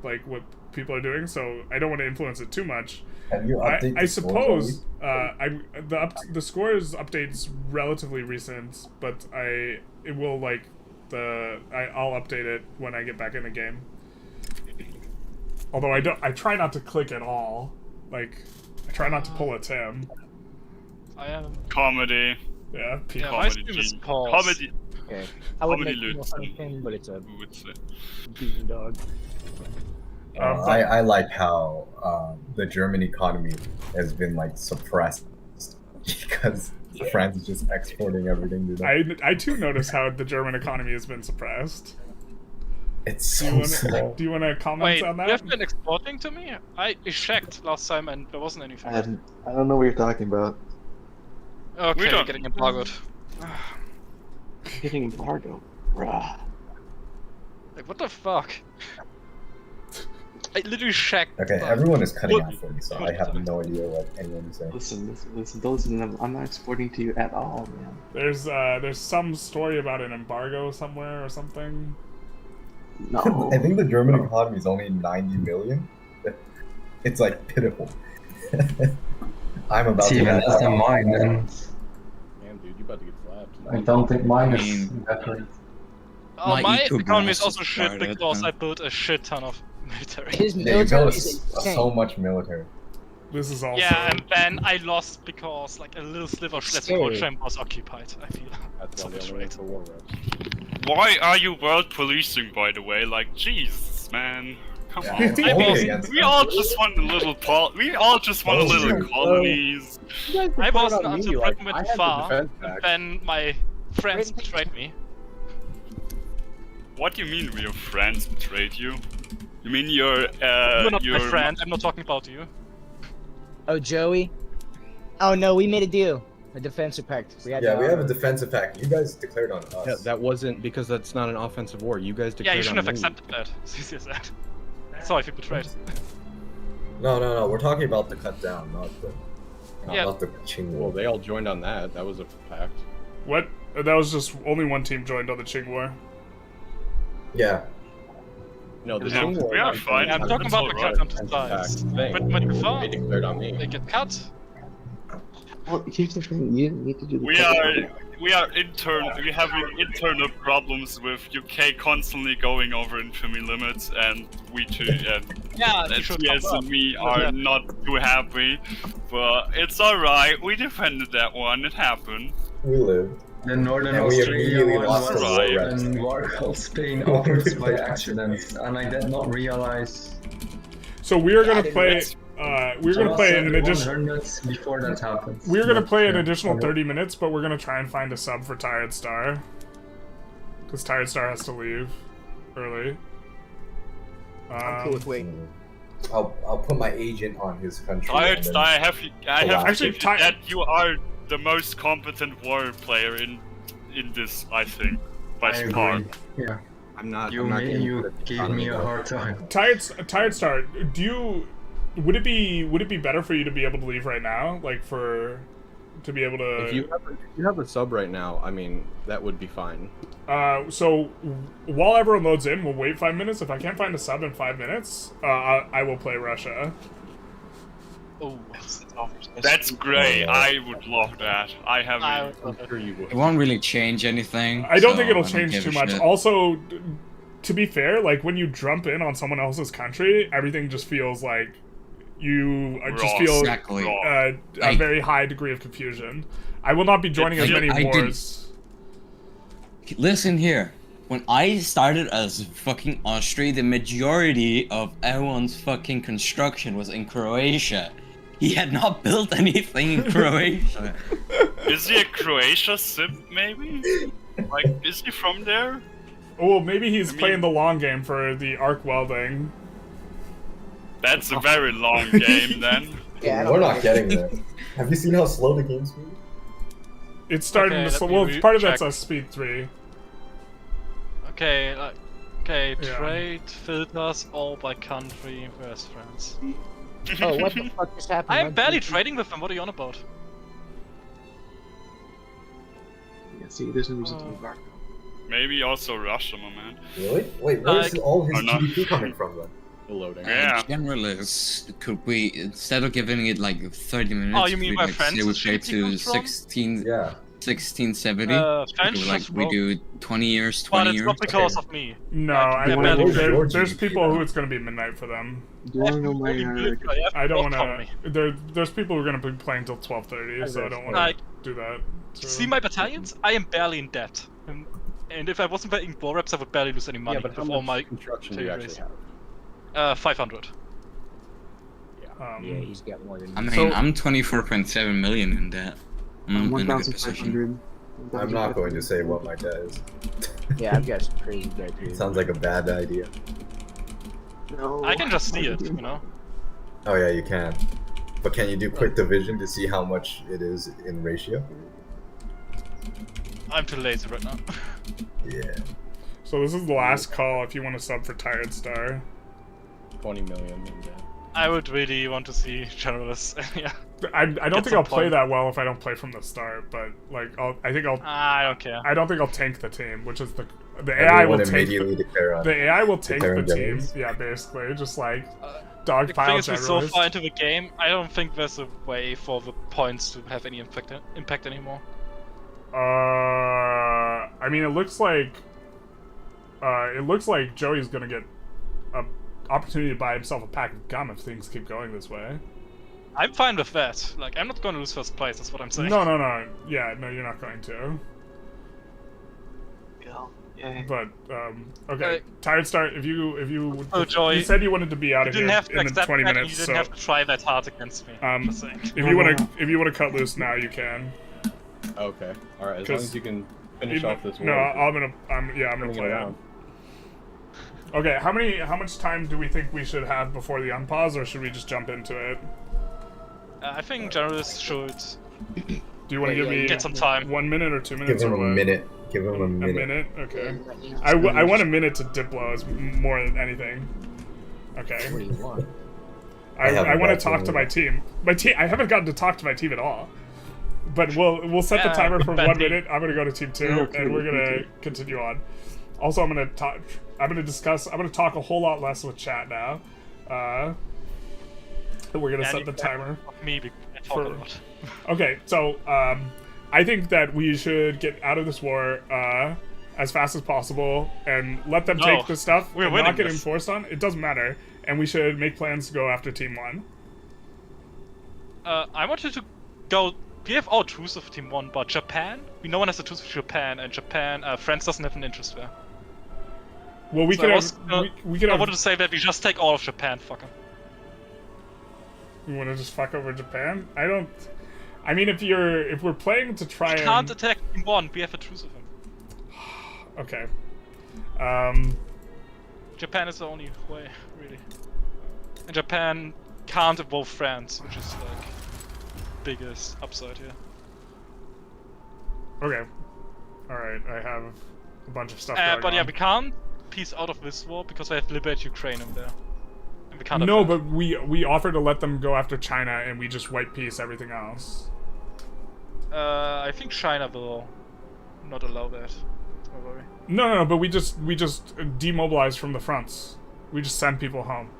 like, what people are doing. So I don't want to influence it too much. Have you updated I suppose the scores update's relatively recent, but I'll update it when I get back in the game. Although I try not to click at all. Like, I try not to pull a Tim. I am comedy. Yeah, my stream is paused. Comedy. Okay. I would make Comedy more fun of him, but it's a Who would say? beaten dog. I like how the German economy has been like suppressed because France is just exporting everything to them. I too notice how the German economy has been suppressed. It's so small. Do you want to comment Wait, on that? you have been exporting to me? I checked last time and there wasn't anything. I don't know what you're talking about. Okay, We don't- getting embargoed. Getting embargo, bruh. Like, what the fuck? I literally checked. Okay, like, everyone is cutting what- out for me, so I have no idea what anyone is saying. Listen, don't listen to them. I'm not exporting to you at all, man. There's some story about an embargo somewhere or something. No. I think the German economy is only 90 million. It's like pitiful. I'm about It's to even have less than mine, then Damn, dude, you about to get slapped. I don't think mine I is mean- that great. Oh, my eco economy is boss also shit started, because huh? I built a shit ton of military. His Yeah, you military built is so insane. much military. This is also. Yeah, and then I lost because like a little sliver of Schleswig-Holstein Scary. was occupied. I feel That's so why they only betrayed. went for war reps. Why are you world policing, by the way? Like, Jesus, man. Come Yeah, on. it's I only mean, against we them. all just want a little we all just want a little colonies. You guys I declared wasn't on me, until like, Britain I went had the far, defense and back. then my friends betrayed me. What do you mean your friends betrayed you? You mean your You're not your my friend, I'm not talking about you. Oh, Joey. Oh no, we made a deal. A defensive pact. We had Yeah, to we have a honor it. defensive pact. You guys declared on us. Yeah, that wasn't because that's not an offensive war. You guys Yeah, declared you shouldn't have on me. accepted that. As you said. Sorry if you betrayed. No. We're talking about the cut down, not Yeah. the Qing Well, War. they all joined on that. That was a pact. What? That was just only one team joined on the Qing War. Yeah. No, the Yeah, Qing War. we are fine. Yeah, I'm That's talking about the alright. cut onto sides. Thing. But when you fall, They declared on me. they get cut. Well, here's the thing. You didn't need to do the. We are having internal problems with UK constantly going over infamy limits, and we too and Yeah, you should TS come up. and me are not too happy. But it's alright. We defended that one. It happened. We lived. The Northern And we Australia immediately one lost was the war reps. in Warsaw, Spain upwards by accident, and I did not realize. So we are gonna Yeah, play. We're gonna play an additional. 100 before that happens. We're gonna play an Yeah. additional 30 minutes, but we're gonna try and find a sub for Tired Star. Because Tired Star has to leave early. I'm cool with waiting. I'll put my agent on his country. I and then- have Actually, to that you are the most competent war player in this, I think, by I far. agree. Yeah. I'm not. You I'm not getting you good at gave economy, me a though. hard time. Tired Star, do you? Would it be better for you to be able to leave right now, like to be able to? If you have a sub right now, I mean, that would be fine. So while everyone loads in, we'll wait 5 minutes. If I can't find a sub in 5 minutes, I will play Russia. Oh, That's great. I would love that. I have. I I'm sure you would. It won't really change anything. I don't so think it'll I don't change give too a much. shit. Also, to be fair, like when you jump in on someone else's country, everything just feels like you just Raw, feel exactly. a Like- very high degree of confusion. I will not be joining as Like, many I didn't- wars. Listen here. When I started as fucking Austria, the majority of everyone's fucking construction was in Croatia. He had not built anything in Croatia. Is he a Croatia simp, maybe? Like, is he from there? Oh, maybe he's I mean- playing the long game for the arc welding. That's a very long game, then. Yeah, I don't We're know. not getting there. Have you seen how slow the game's moving? It's starting Okay, to let slow. me Well, part of that's check. a speed 3. Okay, okay, Yeah. trade filters all by country. Where's France? Oh, what the fuck just happened? I am barely trading with them. What are you on about? Yeah, see, there's no reason to embargo. Maybe also Russia, my man. Really? Wait, where's all his Oh, no. GDP coming from then? Loading. Yeah. Generalist, could we, instead of giving it like 30 minutes, Oh, you mean we, where like, France say we is play GDP to comes from? 16, Yeah. 1670? French like has we rolled. do 20 years, But 20 it's years. not because of me. No, Yeah, I barely. there's people who it's gonna be midnight for them. Do you want to know my? I don't want Don't to. There's people who are gonna be playing till 12:30, so I don't want Like, to do that. So. see my battalions? I am barely in debt. And if I wasn't betting war reps, I would barely lose any money Yeah, but how with all much my construction do you actually territories. have? 500. Yeah, he's got more than I me. mean, I'm 24.7 million in debt. I'm in a good position. 1,500. I'm not going to say what my debt is. Yeah, I've got some crazy debt too. Sounds like a bad idea. No. I can just see it, you know? Oh yeah, you can. But can you do quick division to see how much it is in ratio? I'm too lazy right now. Yeah. So this is the last call if you want to sub for Tired Star. 20 million. Yeah. I would really want to see Generalists. Yeah. I don't think I'll play that well if I don't play from the start, but like I don't care. I don't think I'll tank the team, which is the AI will take the AI will take the team. Yeah, basically, just like dogpile Generalists. We're so Generalist. far into the game, I don't think there's a way for the points to have any impact anymore. I mean, it looks like Joey's gonna get a opportunity to buy himself a pack of gum if things keep going this way. I'm fine with that. Like, I'm not going to lose first place. That's what I'm saying. No. Yeah, no, you're not going to. Yeah. But okay, Tired Start. If you Joy, you said you wanted to be out of here in the 20 minutes, you didn't have to try that hard against me. if you want to cut loose now, you can. Okay. All right. As long as you can finish off this war. No, I'm gonna play out. Okay, how much time do we think we should have before the unpause, or should we just jump into it? I think Generalists should. Do you want to give me get some time? 1 minute or 2 minutes? Give him or a what? minute. Give him a minute. A minute? Okay. I want a minute to Diplo as more than anything. Okay. What do you want? I want to talk to my team. I haven't gotten to talk to my team at all. But we'll set the timer for 1 minute. I'm gonna go to team 2, and we're gonna continue on. Also, I'm gonna talk a whole lot less with chat now. We're gonna set the timer. Okay, so I think that we should get out of this war as fast as possible and let them take the stuff and not get enforced on. It doesn't matter, and we should make plans to go after Team 1. I wanted to go. We have all truce of Team 1, but Japan? No one has a truce with Japan, and Japan, France doesn't have an interest there. Well, we could have. I wanted to say that we just take all of Japan, fuck 'em. You want to just fuck over Japan? I mean, if we're playing to try we can't attack Team 1, we have a truce with him. Okay. Japan is the only way, really. And Japan can't involve France, which is like biggest upside here. Okay. Alright, I have a bunch of stuff going but yeah, on. we can't peace out of this war because we have Liberate Ukraine in there. And we can't No, but we offer to let them go after China and we just white peace everything else. I think China will not allow that. Don't worry. No, but we just demobilize from the fronts. We just send people home.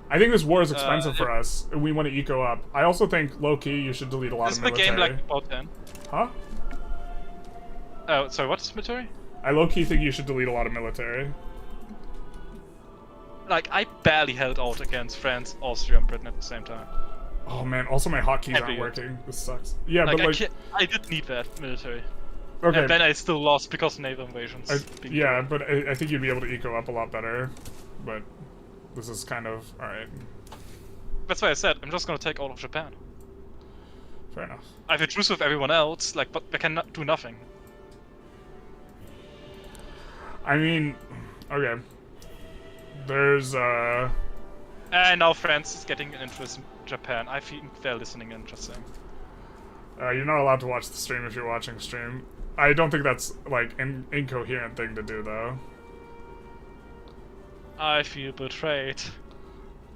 I think this war is expensive for us, and we want to eco up. I also think, low-key, you should delete a lot of military. Is the game like about 10? Huh? Oh, sorry, what's military? I low-key think you should delete a lot of military. Like, I barely held out against France, Austria, and Britain at the same time. Oh man, also my hotkeys aren't working. This sucks. Yeah, like, but like... I did need that military. Okay. And then I still lost because of naval invasions. Yeah, but I think you'd be able to eco up a lot better. But this is kind of... Alright. That's why I said, I'm just gonna take all of Japan. Fair enough. I have a truce with everyone else, like, but they can do nothing. I mean... Okay. There's, And now France is getting an interest in Japan. I think they're listening in, just saying. You're not allowed to watch the stream if you're watching stream. I don't think that's, like, an incoherent thing to do, though. I feel betrayed.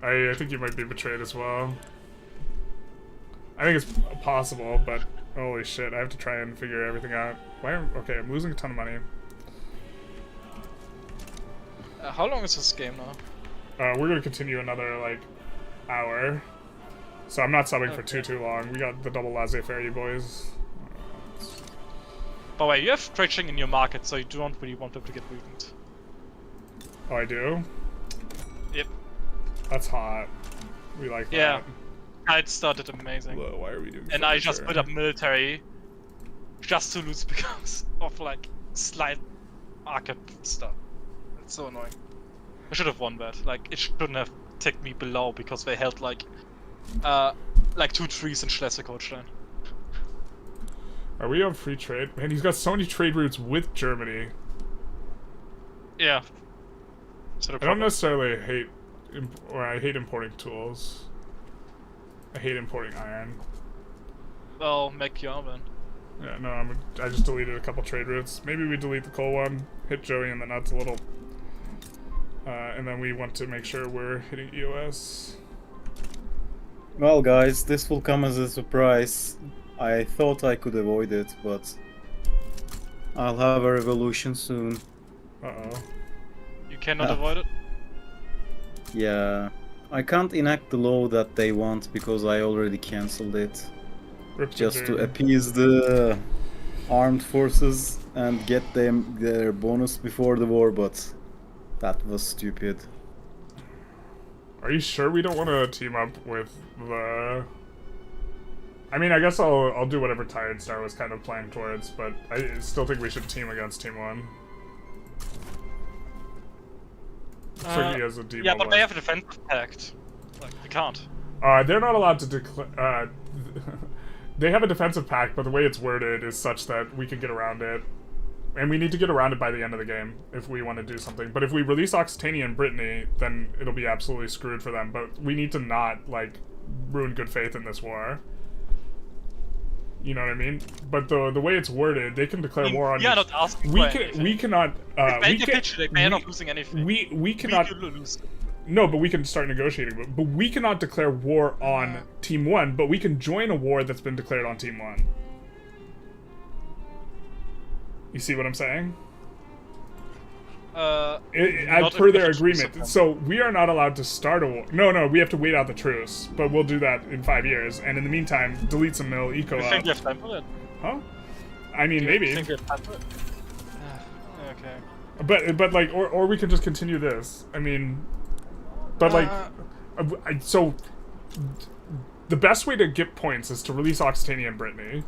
I think you might be betrayed as well. I think it's possible, but holy shit, I have to try and figure everything out. Okay, I'm losing a ton of money. How long is this game now? We're gonna continue another, like, hour. So I'm not subbing for too long. We got the double laissez-faire, you boys. By the way, you have stretching in your market, so you don't really want them to get weakened. Oh, I do? Yep. That's hot. We like that. Yeah. I started amazing. Whoa, why are we doing And I just put up military just to lose because of, like, slight market stuff. It's so annoying. I should have won that. Like, it shouldn't have ticked me below because they held, like 2 trees in Schleswig-Holstein. Are we on free trade? Man, he's got so many trade routes with Germany. Yeah. I don't necessarily hate, I hate importing tools. I hate importing iron. Well, make your oven. Yeah, no, I just deleted a couple trade routes. Maybe we delete the coal one, hit Joey in the nuts a little, and then we want to make sure we're hitting EOS. Well, guys, this will come as a surprise. I thought I could avoid it, but I'll have a revolution soon. Uh-oh. You cannot avoid it? Yeah. I can't enact the law that they want because I already cancelled it. Just to appease the armed forces and get them their bonus before the war, but that was stupid. Are you sure we don't want to team up with the... I mean, I guess I'll do whatever Tired Star was kind of playing towards, but I still think we should team against Team 1. Looks like he has a yeah, but they have a defensive pact. Like, we can't. They're not allowed to declare... they have a defensive pact, but the way it's worded is such that we can get around it. And we need to get around it by the end of the game if we want to do something. But if we release Occitania and Brittany, then it'll be absolutely screwed for them. But we need to not, like, ruin good faith in this war. You know what I mean? But the way it's worded, they can declare war on. Yeah, not asking we for can. anything. We cannot. They are not losing anything. We cannot. No, but we can start negotiating. But we cannot declare war on Team 1. But we can join a war that's been declared on Team 1. You see what I'm saying? As per their agreement. So we are not allowed to start a war. No, we have to wait out the truce. But we'll do that in 5 years. And in the meantime, delete some mill, eco You up. think you have time for that? Huh? I mean, maybe. You think you have time for it? Okay. But like, or we can just continue this. I mean, but like, so the best way to get points is to release Occitania and Brittany.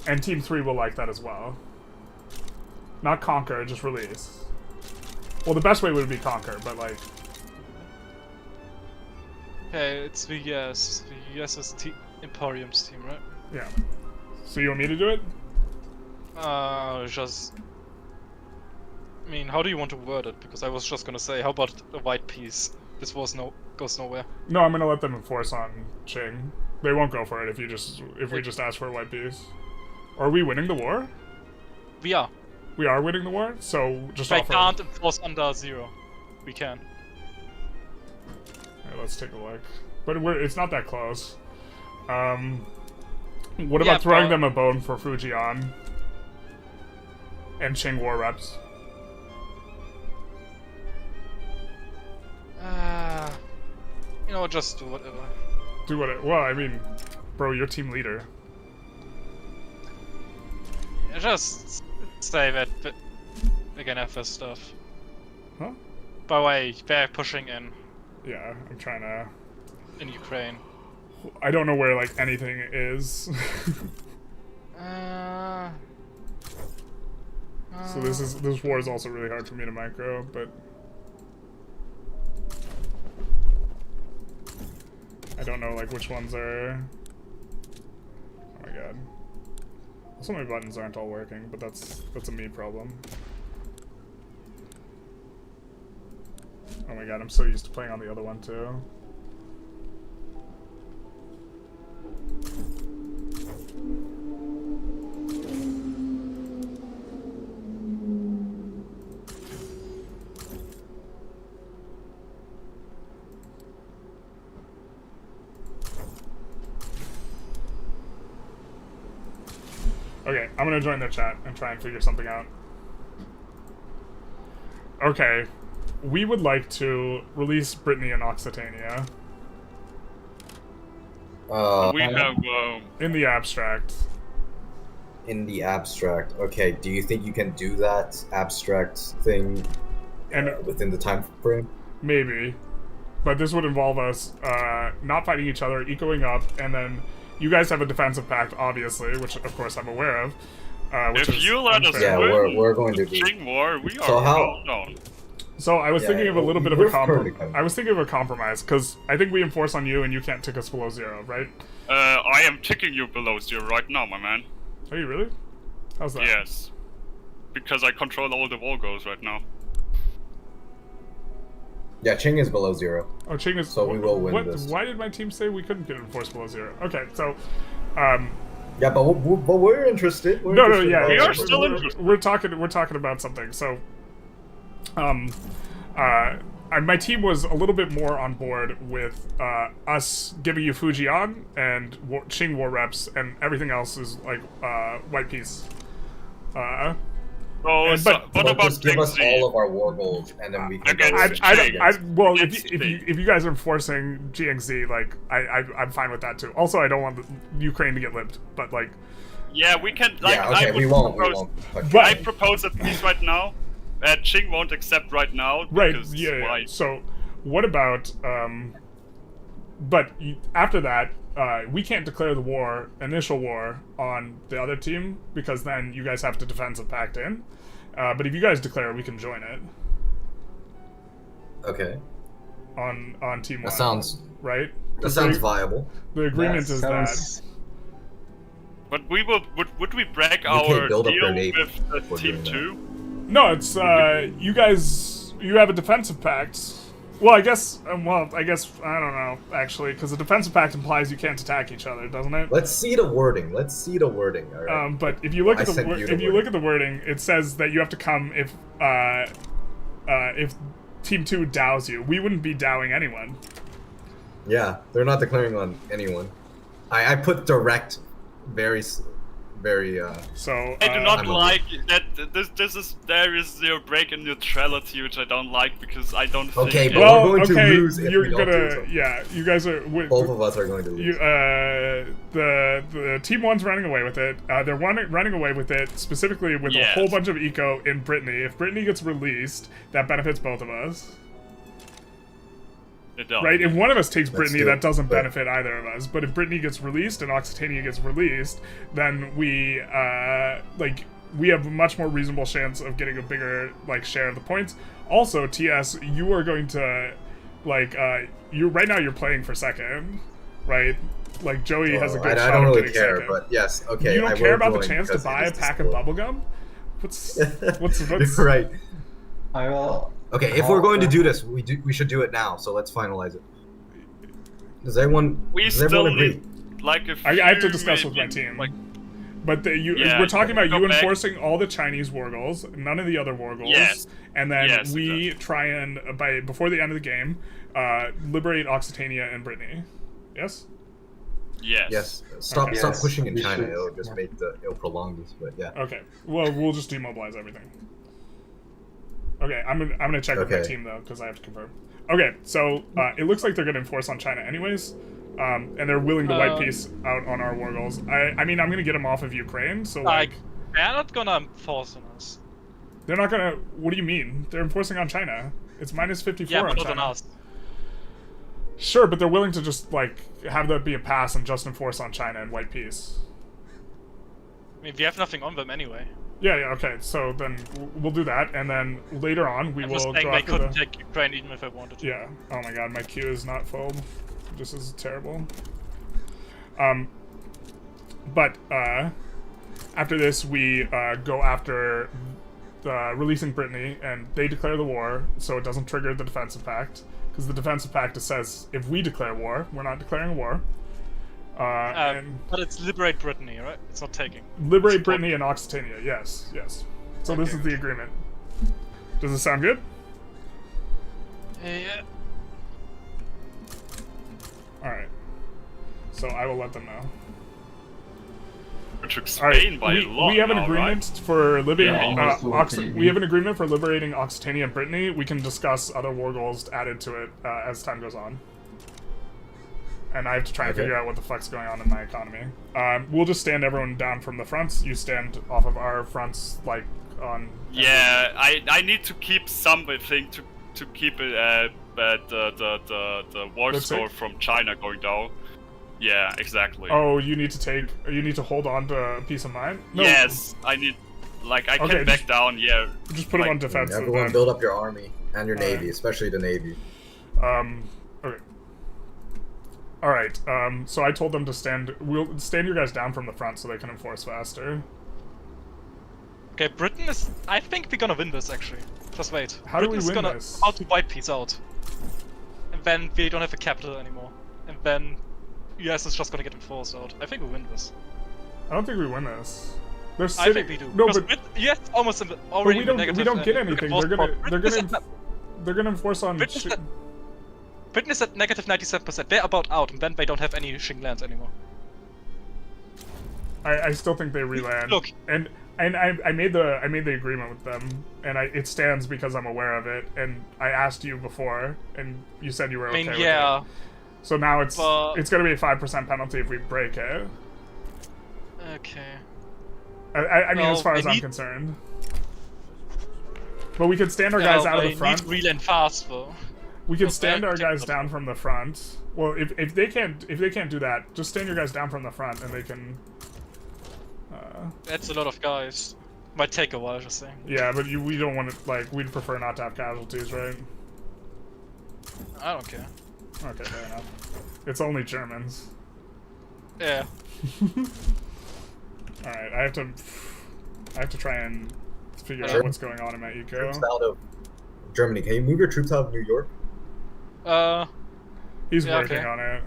And Team 3 will like that as well. Not conquer, just release. Well, the best way would be conquer, but like... Okay, it's the US. The US is Emporium's team, right? Yeah. So you want me to do it? Just... I mean, how do you want to word it? Because I was just gonna say, how about a white piece? This goes nowhere. No, I'm gonna let them enforce on Qing. They won't go for it if we just ask for a white piece. Are we winning the war? We are. We are winning the war, so just I offer. can't enforce under 0. We can. Alright, let's take a look. But it's not that close. What about throwing them a bone for Fujian? And Qing war reps? You know, just do whatever. Do what well, I mean, bro, you're team leader. Just say that we can have this stuff. Huh? By the way, they're pushing in. Yeah, I'm trying to... In Ukraine. I don't know where, like, anything is. So this war is also really hard for me to micro, but... I don't know, like, which ones are... Oh my god. Also, my buttons aren't all working, but that's a me problem. Oh my god, I'm so used to playing on the other one too. Okay, I'm gonna join their chat and try and figure something out. Okay, we would like to release Brittany and Occitania. We have in the abstract. In the abstract, okay. Do you think you can do that abstract thing within the time frame? Maybe, but this would involve us not fighting each other, ecoing up, and then you guys have a defensive pact, obviously, which of course I'm aware of. Which if is you let us yeah, win we're going to the Qing war, we So are how- well known. So I was Yeah, thinking of a little bit of we're a perfectly compromise. kind. I was thinking of a compromise because I think we enforce on you and you can't tick us below 0, right? I am ticking you below 0 right now, my man. Are you really? How's that? Yes. Because I control all the wall goals right now. Yeah, Ching is below 0. Oh, Ching is. So we will win what, this. Why did my team say we couldn't get enforced below 0? Okay, so. Yeah, but we're interested. We're No, interested. yeah, We are we're- still we're- interested. We're talking about something. So, my team was a little bit more on board with us giving you Fujian and Qing war reps, and everything else is like white peace. So, but what about just give us Jiangxi? all of our war goals, and then we can. Against go Qing. Well, Against if you guys are enforcing GXZ, like I'm fine with that too. Also, I don't want the Ukraine to get libbed, but like. Yeah, we can. Like, Yeah, okay, I would we won't touch it. I propose a peace right now. Qing won't accept right now. Right. Because Yeah. why? So, what about But after that, we can't declare the war, initial war, on the other team because then you guys have to defensive pact in. But if you guys declare, we can join it. Okay. On team one. That sounds right. That sounds viable. The agreement is sounds- that. But we will. Would we break can't our build up deal your navy with for Team doing 2? No, it's you guys. You have a defensive pact. Well, I guess. I don't know actually, because the defensive pact implies you can't attack each other, doesn't it? Let's see the wording. All right. But if you look at I the sent you the if you look at the wording, it says that you have to come if Team 2 dows you. We wouldn't be dowing anyone. Yeah, they're not declaring on anyone. I put direct, very. So I do not I'm like that. There is zero break in neutrality, which I don't like because I don't Okay, think. but well, we're going to okay, lose if you're we don't gonna. do something. Yeah, you guys are. Both of us are going to lose. You, the Team 1's running away with it. They're running away with it specifically with a Yes. whole bunch of eco in Brittany. If Brittany gets released, that benefits both of us. It does. Right? If one of us takes Let's Brittany, do that it, doesn't but- benefit either of us. But if Brittany gets released and Occitania gets released, then we have a much more reasonable chance of getting a bigger share of the points. Also, TS, you are going to you right now you're playing for second, right? Like Joey has a good shot I don't of really getting care, second. but yes, okay. You don't I care will about the join chance to because buy it a is pack of Discord. bubblegum? What's You're right. I will. Okay, if we're going to do this, we should do it now. So let's finalize it. Does everyone? We does still everyone agree? need if I have to you discuss with my maybe, team. Like, But Yeah, we're talking about go you back. enforcing all the Chinese war goals, none of the other war goals, Yes. and then Yes, we try and before the end of the game, liberate Occitania and Brittany. Yes. yes. Yes. Stop Okay. stop pushing in we China. should. It'll just it'll prolong this. But yeah. Okay. Well, we'll just demobilize everything. Okay, I'm gonna check with my Okay. team though because I have to confirm. Okay, so it looks like they're gonna enforce on China anyways, and they're willing to white peace out on our war goals. I mean I'm gonna get them off of Ukraine, so Like, they're not gonna force on us. they're not gonna. What do you mean? They're enforcing on China. It's minus 54 Yeah, on but not China. on us. Sure, but they're willing to just have that be a pass and just enforce on China and white peace. I mean, we have nothing on them anyway. Yeah, okay. So then we'll do that, and then later on we I'm will just go saying they after couldn't the. take Ukraine even if they wanted to. Yeah. Oh my God, my queue is not full. This is terrible. But after this, we go after releasing Brittany, and they declare the war, so it doesn't trigger the defensive pact. Because the defensive pact says if we declare war, we're not declaring a war. And But it's liberate Brittany, right? It's not taking. liberate Brittany and Occitania. Yes, yes. So this is the agreement. Does it sound good? Yeah. All right. So I will let them know. Which All explain right. by law We have an now, agreement right? for liberating. Yeah, almost okay. We have an agreement for liberating Occitania and Brittany. We can discuss other war goals added to it as time goes on. And I have to try and Okay. figure out what the fuck's going on in my economy. We'll just stand everyone down from the fronts. You stand off of our fronts, on. Yeah, I need to keep something to keep it the war That's score it? from China going down. Yeah, exactly. Oh, you need to hold on to peace of mind. No. Yes, I need Like, I Okay, can back down, yeah. Just put him on defensive. Everyone then. build up your army and your Alright. navy, especially the navy. Okay. Alright, so I told them to we'll stand you guys down from the front so they can enforce faster. Okay, Britain is... I think we're gonna win this, actually. Just wait. How do we Britain's win gonna this? about to wipe peace out. And then we don't have a capital anymore. And then US is just gonna get enforced out. I think we win this. I don't think we win this. They're I sitting... think we do. No, Because but... US almost in the, But already we don't, negative. we don't get anything. They're gonna enforce on... Britain is at negative 97%. They're about out, and then they don't have any Qing lands anymore. I still think they reland. Look. And I made the agreement with them, and it stands because I'm aware of it. And I asked you before, and you said you were okay with it. So now it's gonna be a 5% penalty if we break it. Okay. I mean, as far as I'm concerned. But we could stand our guys out of the front. Need reland fast though. We can stand our guys down from the front. Well, if they can't do that, just stand your guys down from the front, and they can. That's a lot of guys. Might take a while, just saying. Yeah, but we don't want to, like, we'd prefer not to have casualties, right? I don't care. Okay, fair enough. It's only Germans. Yeah. All right, I have to try and figure out what's going on in my eco. Troops out of Germany. Can you move your troops out of New York? He's working on it.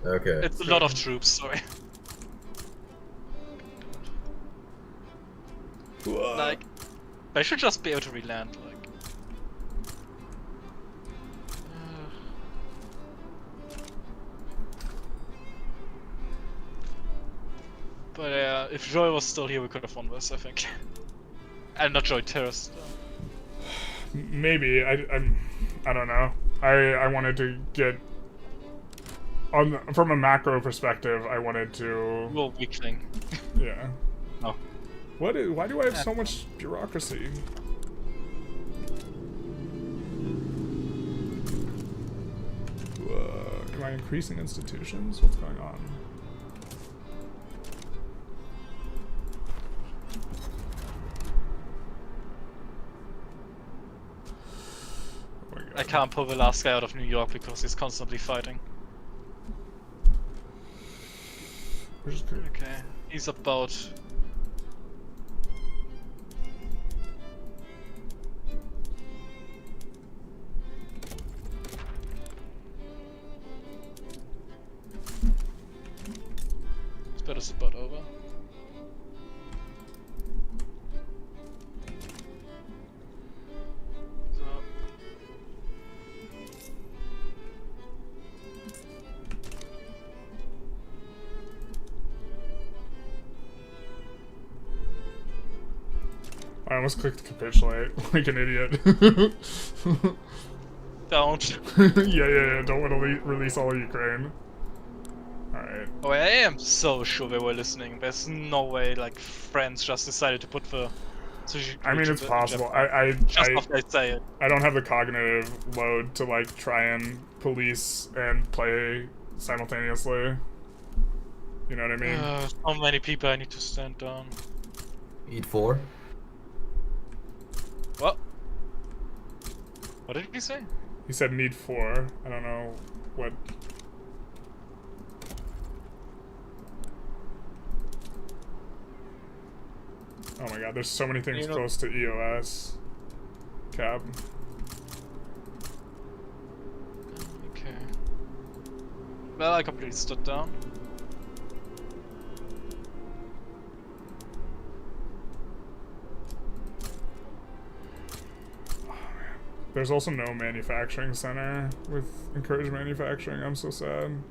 Okay. It's a lot of troops, sorry. Like, they should just be able to reland, like. But yeah, if Joy was still here, we could have won this, I think. And not Joy, Terrace. Maybe. I don't know. I wanted to get from a macro perspective. I wanted to. Well, weakling. Yeah. Oh. Why do I have so much bureaucracy? Am I increasing institutions? What's going on? I can't pull the last guy out of New York because he's constantly fighting. Okay, he's about... It's better about over. I almost clicked capitulate like an idiot. Don't. yeah. Don't want to release all of Ukraine. Alright. Oh, I am so sure they were listening. There's no way, like, France just decided to put the... I mean, it's possible. I don't have the cognitive load to, like, try and police and play simultaneously. You know what I mean? How many people I need to stand down? Eat 4. What? What did he say? He said need 4. I don't know what... Oh my god, there's so many things close to EOS. Cab. Okay. Well, I completely stood down. There's also no manufacturing center with encouraged manufacturing. I'm so sad.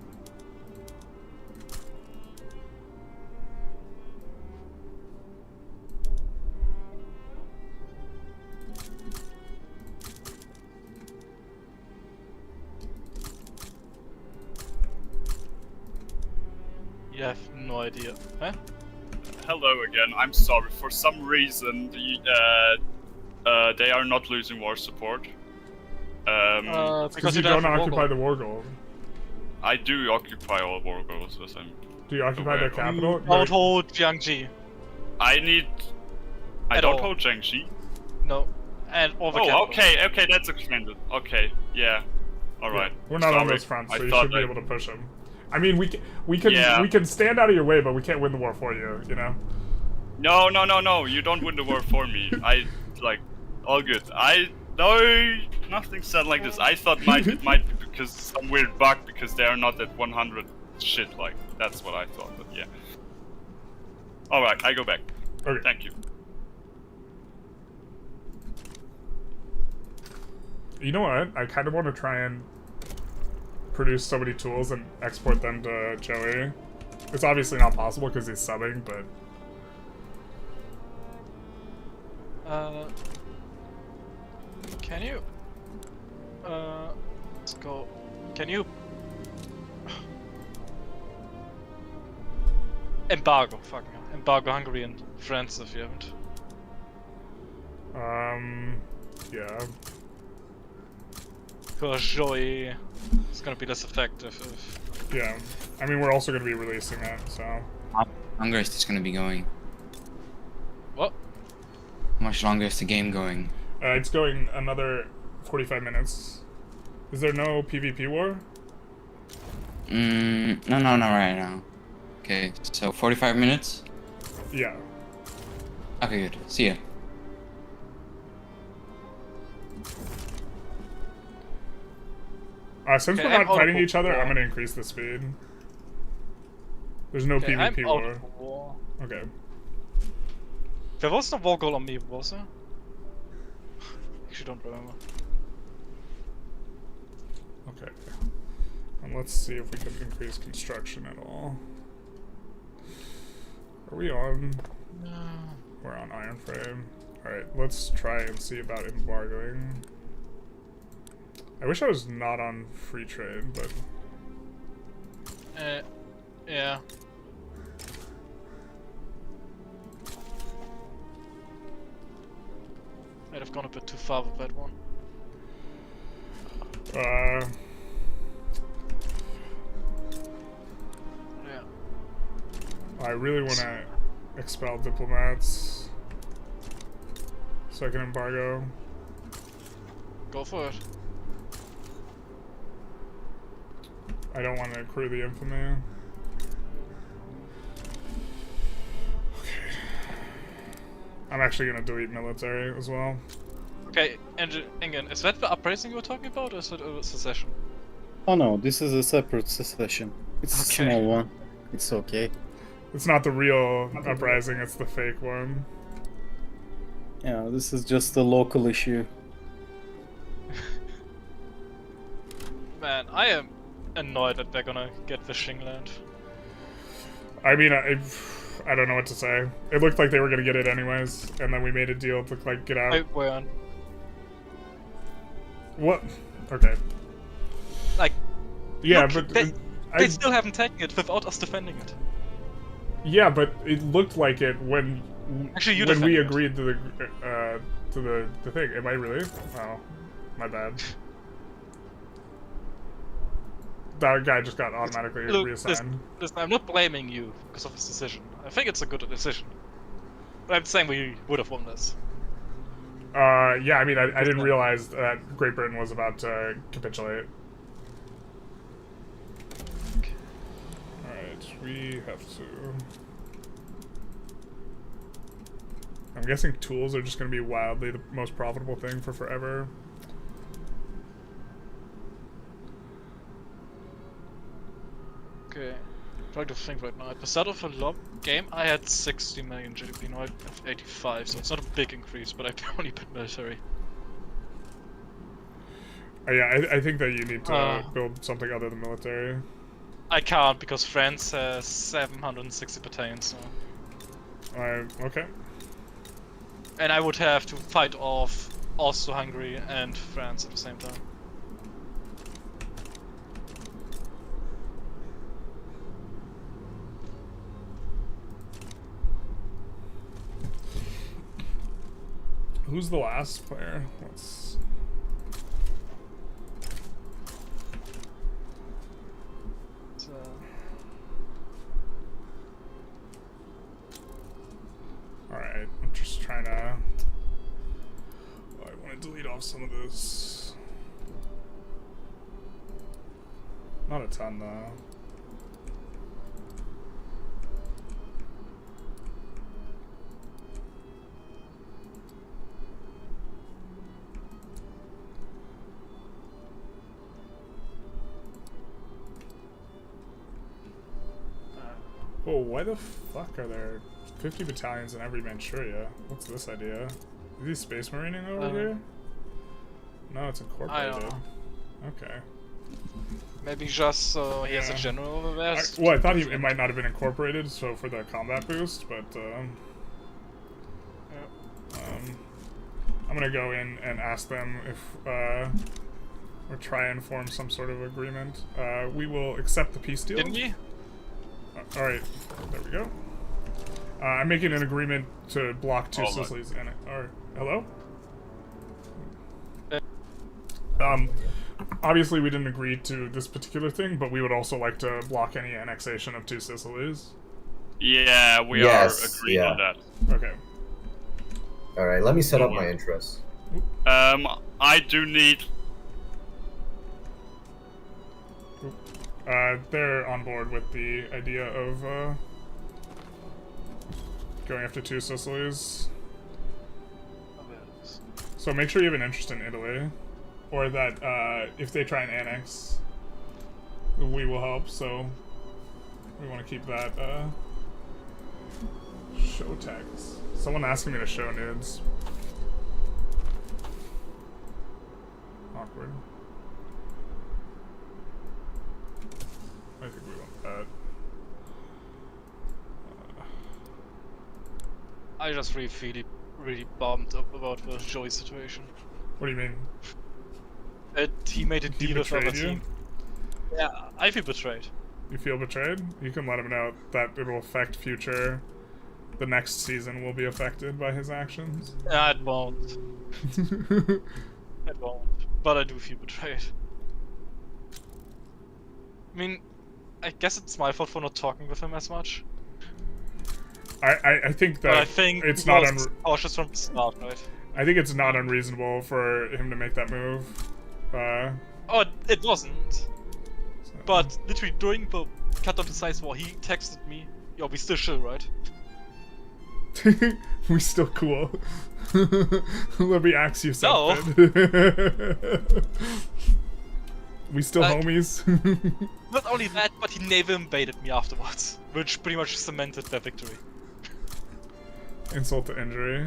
You have no idea. Huh? Hello again. I'm sorry. For some reason, they are not losing war support. Because you don't occupy the war gold. I do occupy all war goals with them. Do you occupy their capital? Don't hold Jiangji. I need I At don't all. hold Jiangxi. No. And all the Oh, capital. okay, that's extended. Okay, yeah. Alright. We're not on Sorry. those fronts, I so you thought should be I- able to push them. I mean, we Yeah. can stand out of your way, but we can't win the war for you. You know. No, you don't win the war for me. All good. No, nothing said like this. I thought it might be because some weird bug because they are not at 100 shit, like, that's what I thought, but yeah. Alright, I go back. Okay. Thank you. You know what? I kind of want to try and produce so many tools and export them to Joey. It's obviously not possible because he's subbing, but... Can you? Let's go. Can you? Embargo, fucking hell. Embargo Hungary and France if you haven't. Yeah. Because Joey is gonna be less effective if... Yeah. I mean, we're also going to be releasing it, so... How longer is this gonna be going? What? How much longer is the game going? It's going another 45 minutes. Is there no PvP war? No, not right now. Okay, so 45 minutes? Yeah. Okay, good. See ya. Since Okay, we're I'm not out fighting of each other, war. I'm gonna increase the speed. There's no Okay, I'm PvP out war. of war. Okay. There was no war goal on me, was there? Actually don't remember. Okay. And let's see if we can increase construction at all. Are we on? No. We're on iron frame. Alright, let's try and see about embargoing. I wish I was not on free trade, but... Yeah. Might have gone a bit too far with that one. Yeah. I really want to expel diplomats so I can embargo. Go for it. I don't want to accrue the infamy. Okay. I'm actually going to delete military as well. Okay, and Ingen, is that the uprising you were talking about, or is it a secession? Oh no, this is a separate secession. It's a Okay. small one. It's okay. It's not the real uprising, it's the fake one. Yeah, this is just a local issue. Man, I am annoyed that they're gonna get the Shingland. I mean, I don't know what to say. It looked like they were going to get it anyways, and then we made a deal to like get out. They weren't. What? Okay. Like, Yeah, look, but they still haven't taken it without us defending it. Yeah, but it looked like it when Actually, you when we defended it. agreed to the thing. Am I really? Oh, my bad. That guy just got automatically Look, reassigned. listen, I'm not blaming you because of this decision. I think it's a good decision. But I'm saying we would have won this. Yeah, I mean, I didn't realize that Great Britain was about to capitulate. Alright, we have to... I'm guessing tools are just going to be wildly the most profitable thing for forever. Okay, trying to think right now. At the start of the game, I had 60 million GDP, now I have 85, so it's not a big increase, but I've only been military. Yeah, I think that you need to build something other than military. I can't, because France has 760 battalions now. Okay. And I would have to fight off Austro-Hungary and France at the same time. Who's the last player? Let's... Alright, I'm just trying to delete off some of this. Not a ton, though. Oh, why the fuck are there 50 battalions in every Manchuria? What's this idea? Is he space marining over here? No, it's incorporated. I don't know. Okay. Maybe just so he has a general over there. Well, I thought it might not have been incorporated, so for the combat boost, but I'm gonna go in and ask them if or try and form some sort of agreement. We will accept the peace deal. Didn't we? Alright, there we go. I'm making an agreement to block 2 Sicilies in it. Alright, hello? Obviously we didn't agree to this particular thing, but we would also like to block any annexation of 2 Sicilies. Yeah, we are agreed on that. Okay. Alright, let me set up my interests. I do need... They're on board with the idea of going after 2 Sicilies. So make sure you have an interest in Italy, or that if they try and annex, we will help. So we want to keep that show tags. Someone asking me to show nudes. Awkward. I think we want that. I just really feel really bummed up about the Joey situation. What do you mean? That he made a He deal with our betrayed you? team. Yeah, I feel betrayed. You feel betrayed? You can let him know that it will affect future... The next season will be affected by his actions. It won't. It won't. But I do feel betrayed. I mean, I guess it's my fault for not talking with him as much. I think that but I think it's he not was cautious from the start, right? I think it's not unreasonable for him to make that move. Oh, it wasn't. But literally during the cut of the size war, he texted me, "Yo, we still chill, right?" We still cool. Let me ask you something. We still homies. Not only that, but he never invaded me afterwards, which pretty much cemented their victory. Insult to injury.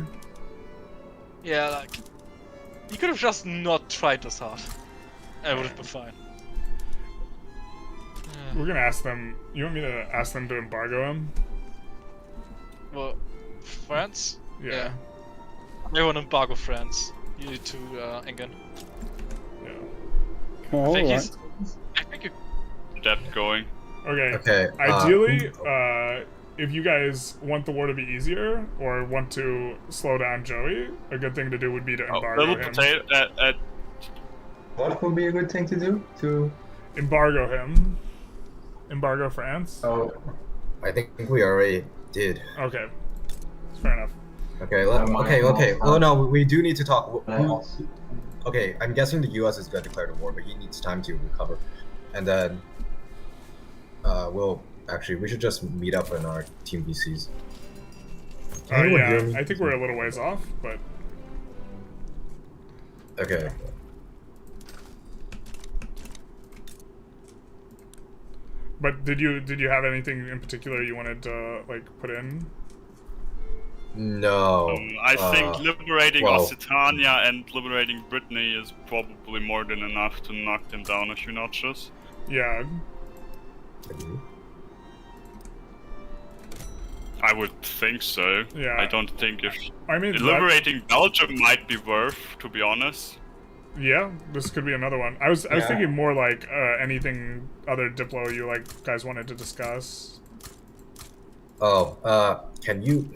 Yeah, like, he could have just not tried this hard. I would have been fine. We're gonna ask them. You want me to ask them to embargo him? Well, France? Yeah. I want to embargo France. You to Engen. Yeah. Oh, I think you. That going. Okay. Ideally, if you guys want the war to be easier or want to slow down Joey, a good thing to do would be to embargo him. What would be a good thing to do? To embargo him. Embargo France. Oh, I think we already did. Okay. Fair enough. Okay, okay. Oh no, we do need to talk. Okay, I'm guessing the U.S. is going to declare the war, but he needs time to recover, and then we should just meet up in our team VCs. Yeah, I think we're a little ways off, but okay. But did you have anything in particular you wanted to put in? No. I think liberating Occitania and liberating Brittany is probably more than enough to knock them down a few notches. Yeah. I would think so. Yeah. I don't think if... I mean, liberating Belgium might be worth, to be honest. Yeah, this could be another one. I was thinking more like anything other Diplo you guys wanted to discuss. Oh, can you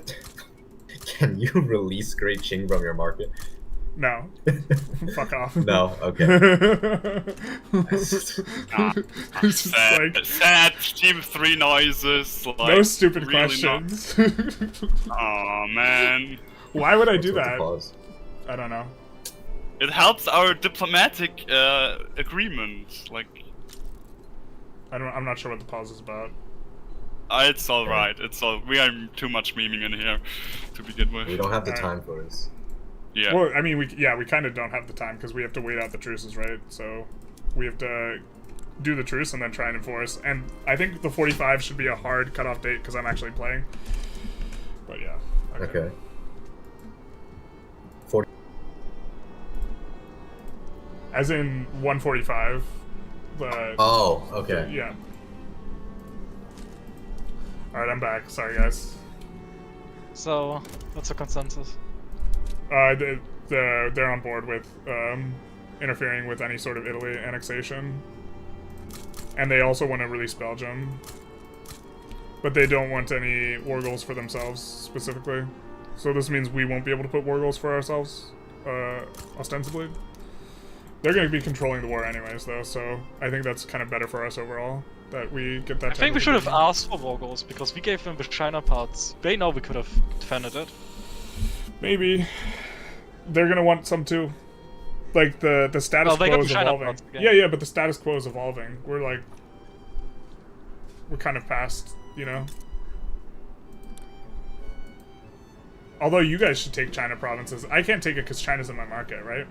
release Great Qing from your market? No. Fuck off. No, okay. Sad Team 3 noises. No stupid really questions. Aw, man. Why would I do that? I don't know. It helps our diplomatic agreement. Like, I'm not sure what the pause is about. it's all right. It's all. We are too much memeing in here to begin with. We don't have the time for this. Yeah. Well, I mean, we kind of don't have the time because we have to wait out the truces, right? So we have to do the truce and then try and enforce. And I think the 45 should be a hard cutoff date because I'm actually playing. But yeah. Okay. 40. As in 145. Oh, okay. Yeah. Alright, I'm back. Sorry, guys. So, what's the consensus? They're on board with interfering with any sort of Italy annexation. And they also want to release Belgium. But they don't want any war goals for themselves, specifically. So this means we won't be able to put war goals for ourselves, ostensibly. They're going to be controlling the war anyways, though, so I think that's kind of better for us overall, that we get that I think we should have asked for war goals, because we gave them the China parts. They know we could have defended it. Maybe. They're going to want some too. Like, the status quo is evolving. Yeah, but the status quo is evolving. We're kind of past, you know? Although you guys should take China provinces. I can't take it because China's in my market, right?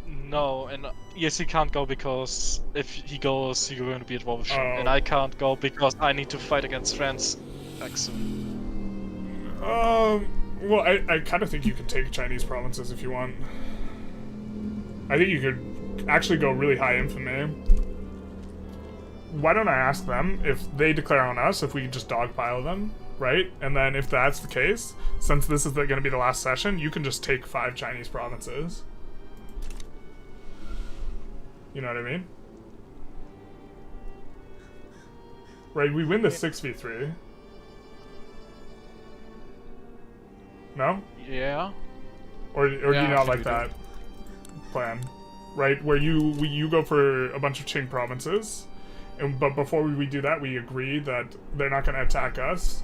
No, and yes, he can't go because if he goes, you're going to be at war with him. And I can't go because I need to fight against France like soon. Well, I kind of think you can take Chinese provinces if you want. I think you could actually go really high infamy. Why don't I ask them if they declare on us, if we just dogpile them, right? And then if that's the case, since this is going to be the last session, you can just take 5 Chinese provinces. You know what I mean? Right, we win the 6v3. No? Yeah. Or do you not like that plan? Right, where you go for a bunch of Qing provinces, but before we do that, we agree that they're not going to attack us,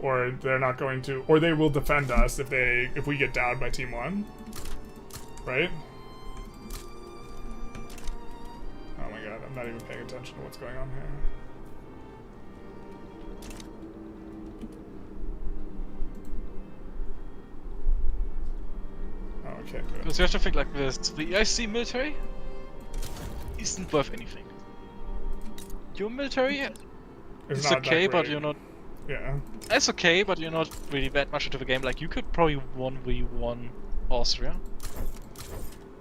or they're not going to, or they will defend us if we get downed by Team 1. Right? Oh my god, I'm not even paying attention to what's going on here. Oh, okay. Because you have to think like this: the EIC military isn't worth anything. Your military is okay, but you're not. Yeah. It's okay, but you're not really that much into the game. Like you could probably 1v1 Austria.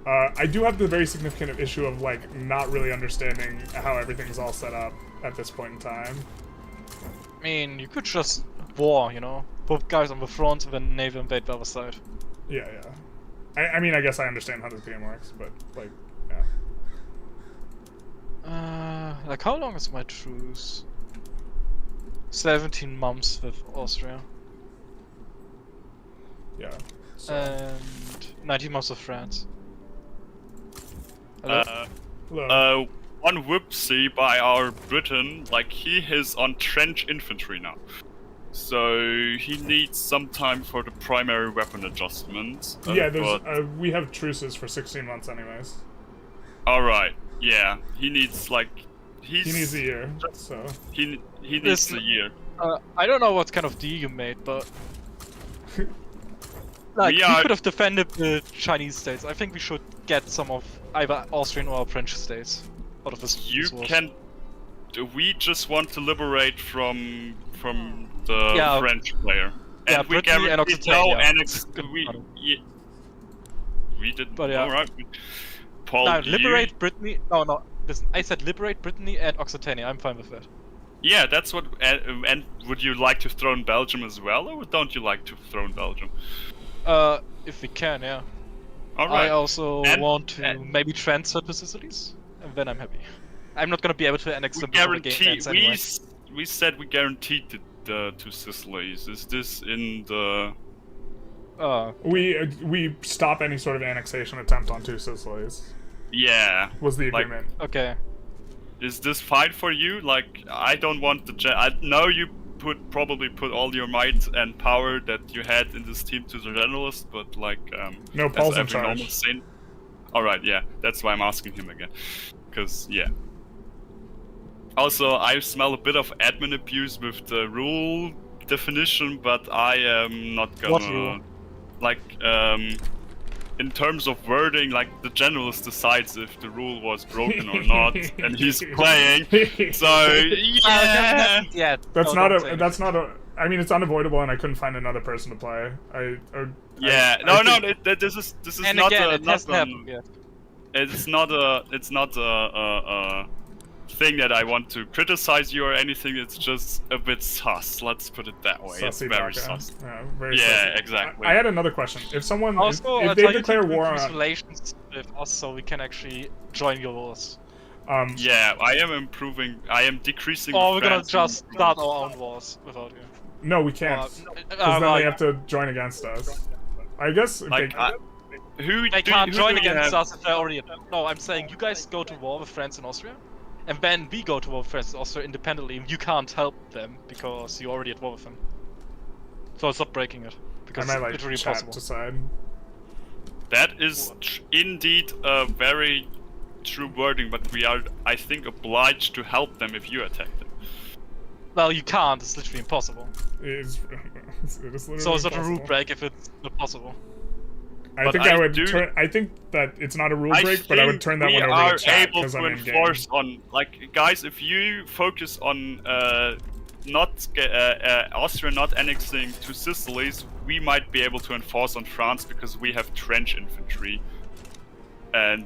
I do have the very significant issue of like not really understanding how everything's all set up at this point in time. I mean, you could just war, you know, put guys on the front and then naval invade the other side. Yeah. I mean, I guess I understand how this game works, but like, yeah. Like how long is my truce? 17 months with Austria. Yeah. So. And 19 months with France. Hello? One whoopsie by our Britain, like he is on trench infantry now. So he needs some time for the primary weapon adjustment. Yeah, we have truces for 16 months anyways. Alright, yeah. He needs like he needs a year, so he needs a year. I don't know what kind of deal you made, but like we could have defended the Chinese states. I think we should get some of either Austrian or French states out of this. We just want to liberate from the French player. Yeah, and we Brittany and Occitania. We did. But yeah. Alright. Paul, no, liberate Brittany. No. Listen, I said liberate Brittany and Occitania. I'm fine with that. Yeah, that's what. And would you like to throw in Belgium as well, or don't you like to throw in Belgium? If we can, yeah. Alright. I also want to maybe transfer to Sicilies, and then I'm happy. I'm not gonna be able to annex them before the game ends anyway. We said we guaranteed the 2 Sicilies. Is this in the? We stop any sort of annexation attempt on 2 Sicilies. Yeah. Was the agreement? Okay. Is this fine for you? Like, I don't want the I know you probably put all your might and power that you had in this team to the Generalist, but like no, Paul's in charge. All right, yeah, that's why I'm asking him again, because yeah. Also, I smell a bit of admin abuse with the rule definition, but I am not gonna. What rule? Like in terms of wording, like the Generalist decides if the rule was broken or not, and he's playing. So yeah, yeah. That's not a. I mean, it's unavoidable, and I couldn't find another person to play. This is and not again, a. it hasn't happened yet. It's not a thing that I want to criticize you or anything. It's just a bit sus. Let's put it that way. It's very sus. Yeah, exactly. I had another question. If someone, also, if they declare war on on relations with us, so we can actually join your wars. Yeah, I am improving. I am decreasing. Or we're gonna just start our own wars without you. No, we can't. Because then they have to join against us. I guess. Like, they can't join against us if they're already. No, I'm saying you guys go to war with France and Austria, and then we go to war with France and Austria independently. You can't help them because you're already at war with them. So stop breaking it because I might, it's really chat possible. Decide. That is indeed a very true wording, but we are, I think, obliged to help them if you attack them. Well, you can't. It's literally impossible. It is literally so it's not a rule impossible. break if it's not possible. I think that it's not a rule break, but I would turn that one over to chat because I'm in game. We are able to enforce on, like, guys, if you focus on Austria not annexing two Sicilies, we might be able to enforce on France because we have trench infantry, and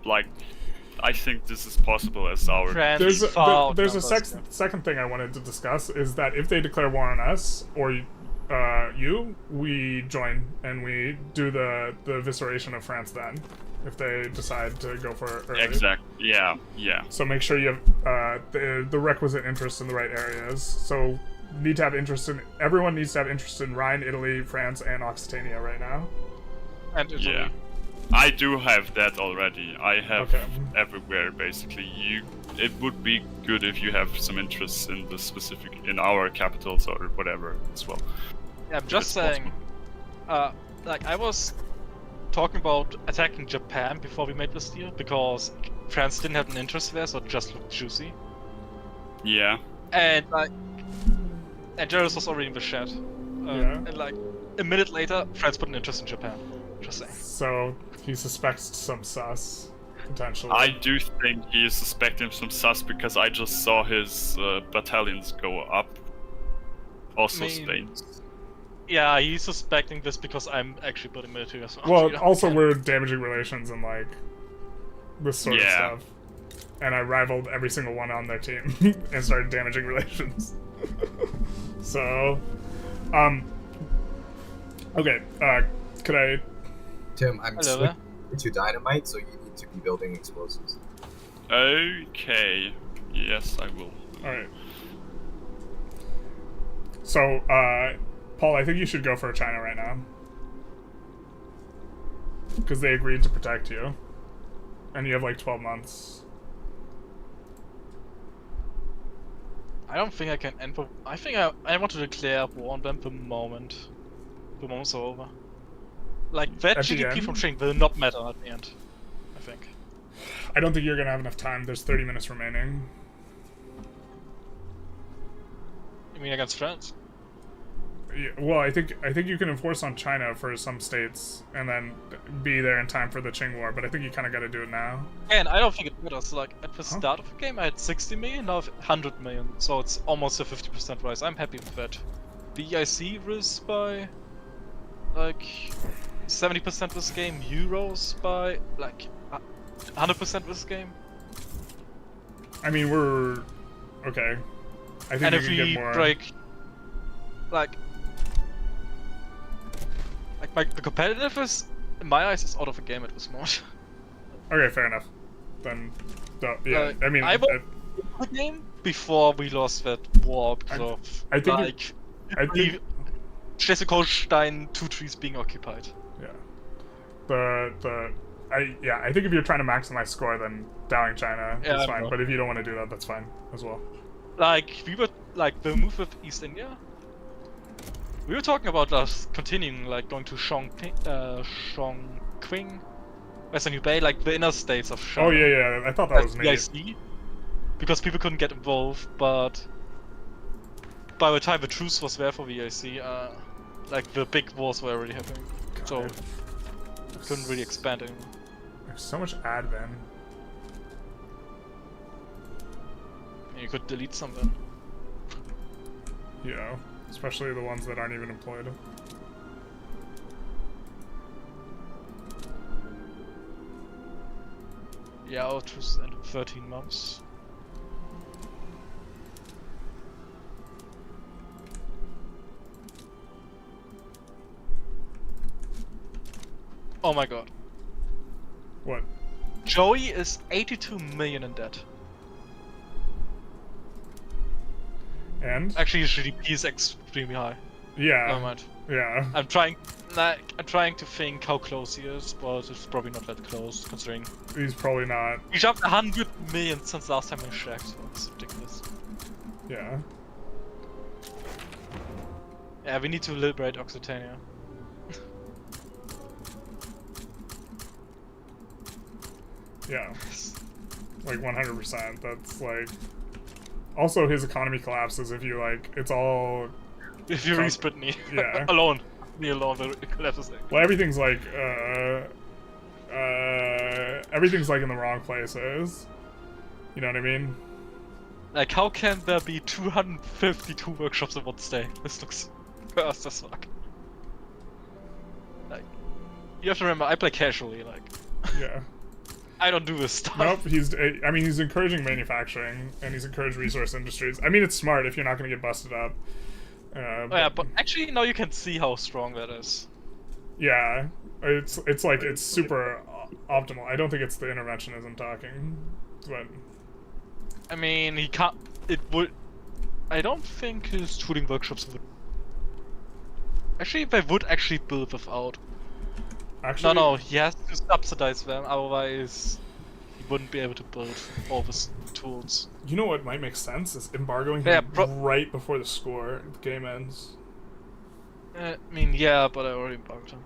like, I think this is possible as our. There's a second thing I wanted to discuss is that if they declare war on us or we join and we do the evisceration of France then, if they decide to go for it early. Exactly. Yeah. Yeah. So make sure you have the requisite interest in the right areas. So need to have interest in everyone needs to have interest in Rhine, Italy, France, and Occitania right now. And Italy. Yeah. I do have that already. I have everywhere basically. It would be good if you have some interest in the specific in our capitals or whatever as well. Yeah, I'm just saying. Like I was talking about attacking Japan before we made this deal because France didn't have an interest there, so it just looked juicy. Yeah. And like, and Generalist was already in the chat. And like a minute later, France put an interest in Japan. Just saying. So he suspects some sus, potentially. I do think he is suspecting some sus because I just saw his battalions go up. Also Spain's. Yeah, he's suspecting this because I'm actually putting military as well. Well, also we're damaging relations and like this sort of stuff. And I rivaled every single one on their team and started damaging relations. So, okay, could I... Tim, I'm switching to dynamite, so you need to be building explosives. Okay. Yes, I will. Alright. So, Paul, I think you should go for China right now. Because they agreed to protect you. And you have like 12 months. I don't think I can end. I think I want to declare war on them the moment are over. Like that GDP from China will not matter at the end. I think. I don't think you're gonna have enough time. There's 30 minutes remaining. You mean against France? Yeah, well, I think you can enforce on China for some states and then be there in time for the Qing War, but I think you kind of got to do it now. And I don't think it matters. Like at the start of the game, I had 60 million, now I have 100 million, so it's almost a 50% rise. I'm happy with that. The EIC rose by like 70% this game. Euros by like 100% this game. I mean, we're okay. I think and we if can we get more. break, like the competitiveness in my eyes is out of the game at this moment. Okay, fair enough. Then, yeah. I mean, I won the game before we lost that war because I think like Schleswig-Holstein 2 trees being occupied. Yeah. I think if you're trying to maximize score, then downing China is fine. But if you don't want to do that, that's fine as well. Like we were like the move with East India. We were talking about us continuing, like going to Chongqing, Western Hubei, like the inner states of China. Oh yeah, I thought that was neat. VIC, because people couldn't get involved, but by the time the truce was there for VIC, like the big wars were already happening, so couldn't really expand anymore. There's so much admin. You could delete some then. Yeah, especially the ones that aren't even employed. Yeah, our truce ended 13 months. Oh my god. What? Joey is 82 million in debt. And? Actually, his GDP is extremely high. Yeah. Never mind. Yeah. I'm trying to think how close he is, but it's probably not that close, considering he's probably not. He jumped 100 million since last time I checked, so it's ridiculous. Yeah. Yeah, we need to liberate Occitania. Yeah. Like 100%. That's like. Also, his economy collapses if you like. It's all. If you reach Brittany. Yeah. Alone. Me alone, it collapses. Well, everything's like. Everything's like in the wrong places. You know what I mean? Like, how can there be 252 workshops in one day? This looks cursed as fuck. Like, you have to remember, I play casually, like. Yeah. I don't do this stuff. Nope, he's encouraging manufacturing, and he's encouraged resource industries. I mean, it's smart if you're not going to get busted up. Yeah, but actually now you can see how strong that is. Yeah, it's like, it's super optimal. I don't think it's the interventionism talking, but... I mean, he can't... It would... I don't think his tooling workshops would... Actually, they would actually build without... Actually... No, he has to subsidize them, otherwise he wouldn't be able to build all his tools. You know what might make sense is embargoing him right before the game ends. I mean, yeah, but I already embargoed him.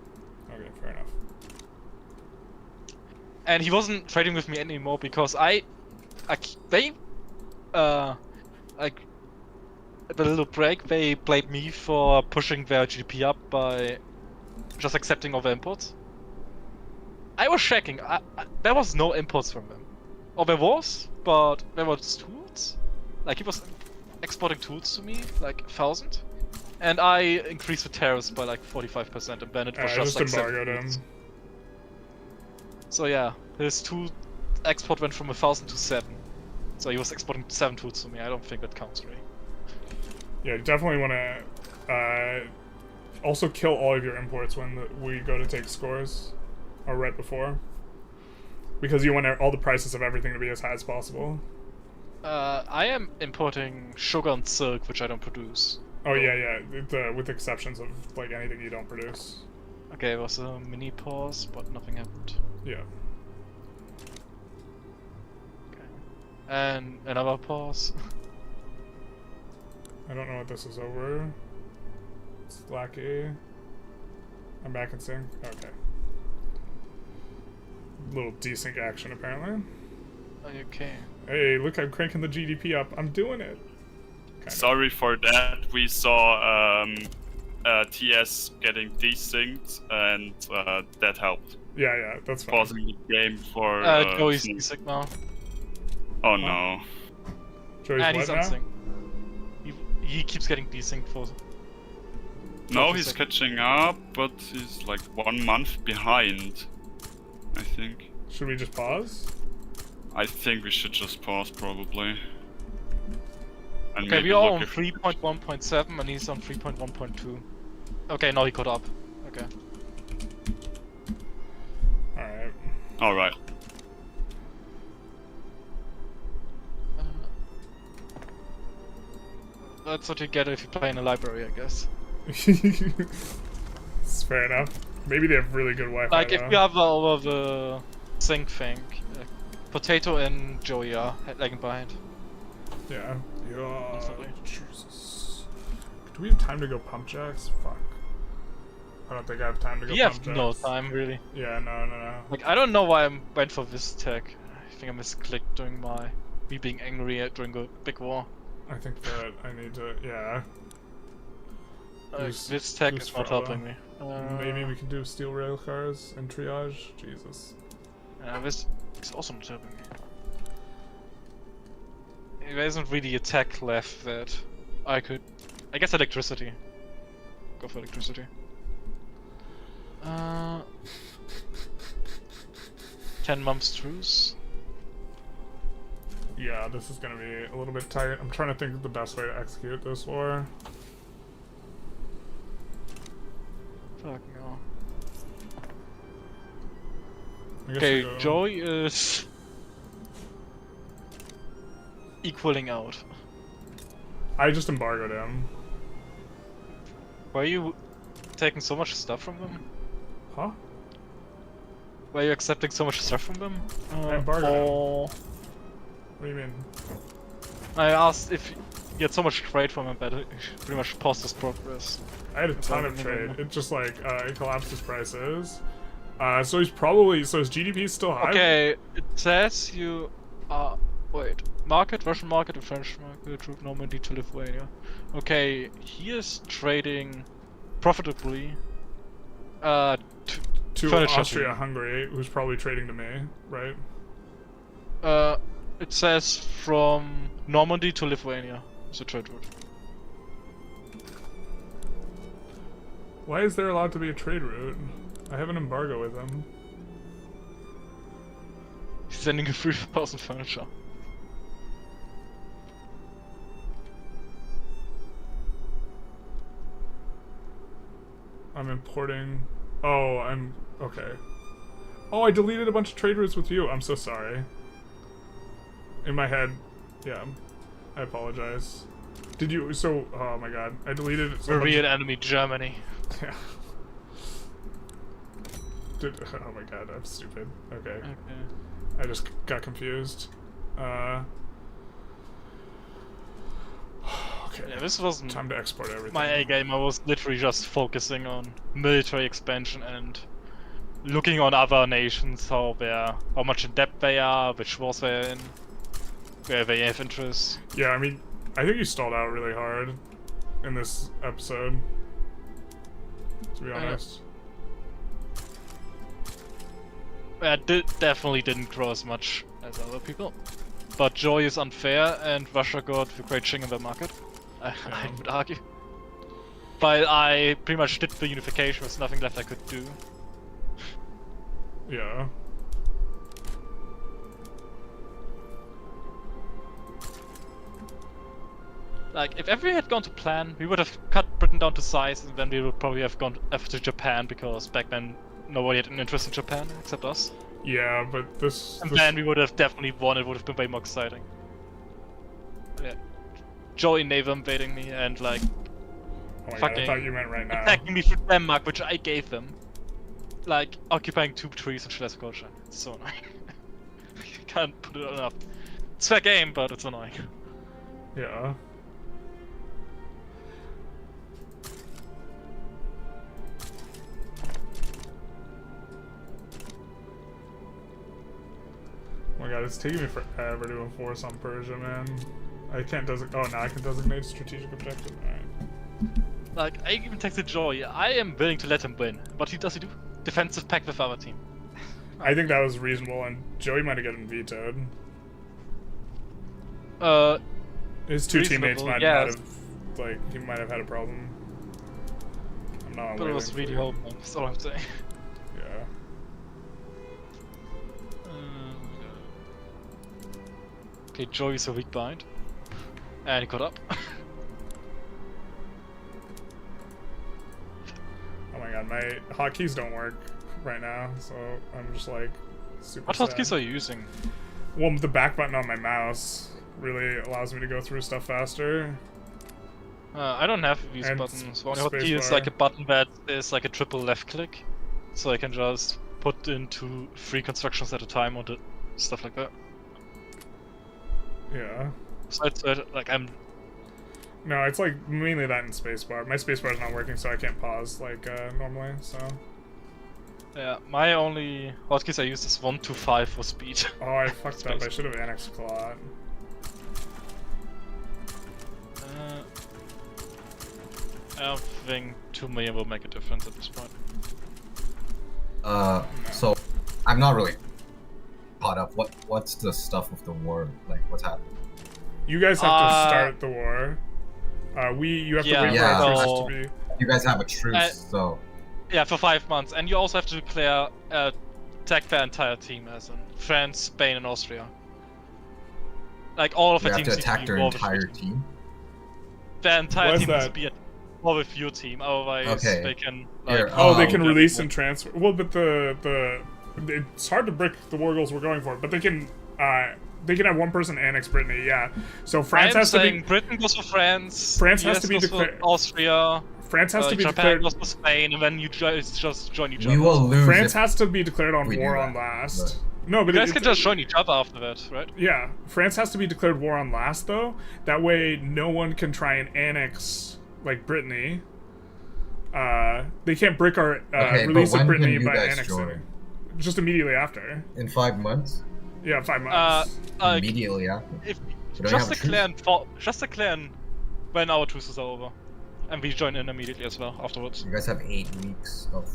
Okay, fair enough. And he wasn't trading with me anymore because like the little break, they blamed me for pushing their GDP up by just accepting all the imports. I was checking, there was no imports from him. Or there was, but there was tools. Like, he was exporting tools to me, like 1,000. And I increased the tariffs by like 45%, and then it was just like embargoed him. So yeah, his tool export went from 1,000 to 7. So he was exporting 7 tools to me. I don't think that counts really. Yeah, you definitely want to also kill all of your imports when we go to take scores, or right before, because you want all the prices of everything to be as high as possible. I am importing sugar and silk, which I don't produce. Oh yeah, with exceptions of like anything you don't produce. Okay, it was a mini pause, but nothing happened. Yeah. Okay. And another pause. I don't know what this is over. It's Lackey. I'm back in sync. Okay. Little desync action apparently. Okay. Hey, look, I'm cranking the GDP up. I'm doing it. Sorry for that. We saw TS getting desynced, and that helped. Yeah, that's fine. Pausing the game for. Joey's desync now. Oh no. Joey's and what he's now? unsync. He keeps getting desynced for. No, he's catching up, but he's like 1 month behind, I think. Should we just pause? I think we should just pause, probably. And Okay, maybe we are look on 3.1.7 and he's on 3.1.2. Okay, now he caught up. Okay. Alright. Alright. That's what you get if you play in a library, I guess. It's fair enough. Maybe they have really good Wi-Fi. Like, though. if you have over the sync thing, Potato and Joey are lagging behind. Yeah. Yeah. Jesus. Do we have time to go pump jacks? Fuck. I don't think I have time to go We pump have jacks. no time, really. Yeah, no. Like, I don't know why I went for this tech. I think I misclicked during me being angry during the big war. I think that I need to, yeah. This tech is not helping me. Maybe we can do steel rail cars and triage? Jesus. This is also not helping me. There isn't really a tech left that I could... I guess electricity. Go for electricity. 10 months truce. Yeah, this is gonna be a little bit tight. I'm trying to think of the best way to execute this war. Fuck no. I guess Okay, we go- Joy is equaling out. I just embargoed him. Why are you taking so much stuff from them? Huh? Why are you accepting so much stuff from them? I embargoed him. What do you mean? I asked if you had so much trade from him, but it pretty much paused his progress. I had a ton of trade. It just like it collapsed his prices. So he's probably his GDP is still high. Okay, it says you are market, Russian market, and French market, troop Normandy to Lithuania. Okay, he is trading profitably. To furniture Austria-Hungary, who's probably trading to me, right? It says from Normandy to Lithuania. It's a trade route. Why is there allowed to be a trade route? I have an embargo with him. He's sending a 3,000 furniture. I'm importing... Oh, I'm... Okay. Oh, I deleted a bunch of trade routes with you. I'm so sorry. In my head. Yeah. I apologize. Did you... So... Oh my god. I deleted... Korean enemy Germany. Yeah. Oh my god, I'm stupid. Okay. I just got confused. Okay. Yeah, this wasn't time to export everything. my A game. I was literally just focusing on military expansion and looking on other nations, how much in debt they are, which wars they're in, where they have interests. Yeah, I mean, I think you stalled out really hard in this episode, to be honest. I definitely didn't grow as much as other people. But Joy is unfair, and Russia got the great Qing in the market. I would argue. But I pretty much did the unification, there's nothing left I could do. Yeah. Like, if everything had gone to plan, we would have cut Britain down to size, and then we would probably have gone after Japan, because back then nobody had an interest in Japan except us. Yeah, but this... And then we would have definitely won, it would have been way more exciting. Yeah. Joey Navy invading me and like... Oh my fucking god, I thought you meant right now. attacking me through Denmark, which I gave them. Like, occupying 2 trees in Schleswig-Holstein. It's so annoying. I can't put it enough. It's fair game, but it's annoying. Yeah. Oh my god, it's taking me forever to enforce on Persia, man. I can't designate. Oh, now I can designate strategic objective. Alright. Like, I even texted Joy, I am willing to let him win. What does he do? Defensive pact with our team. I think that was reasonable, and Joey might have gotten vetoed. His 2 teammates might not have, like, he might have had a problem. I'm not But it was really hoping, that's all I'm saying. Yeah. Okay, Joey is a weak bind. And he caught up. Oh my god, my hotkeys don't work right now, so I'm just like super What hotkeys are you using? Well, the back button on my mouse really allows me to go through stuff faster. I don't have these And buttons. One hotkey is like a button that is like a triple left click. So I can just put into 3 constructions at a time or stuff like that. Yeah. So it's like I'm... No, it's like mainly that in spacebar. My spacebar is not working, so I can't pause like normally. So. Yeah, my only hotkeys I use is 1 to 5 for speed. Oh, I fucked up. I should have annexed Claude. I don't think 2 million will make a difference at this point. So I'm not really caught up. What's the stuff of the war? Like, what's happening? You guys have to start the war. You have to wait for our troops to be. You guys have a truce, so. Yeah, for 5 months, and you also have to declare attack the entire team, as in France, Spain, and Austria. Like all of the teams. You have to attack their entire team. The entire team needs to be at war with your team, otherwise they can. Like, they can release and transfer. Well, but it's hard to break the war goals we're going for, but they can have one person annex Brittany. Yeah, so France has to be. Britain goes for France. France has to be declared. Austria. France has to be Japan declared. goes for Spain, and then you just join each other. We will lose. France has to be declared on war on last. No, but you guys can just join each other after that, right? Yeah, France has to be declared war on last though. That way, no one can try and annex like Brittany. They can't break our release of Brittany by annexing. Just immediately after. In 5 months. Yeah, 5 months. Immediately after. Just declare when our truces are over, and we join in immediately as well afterwards. You guys have 8 weeks of.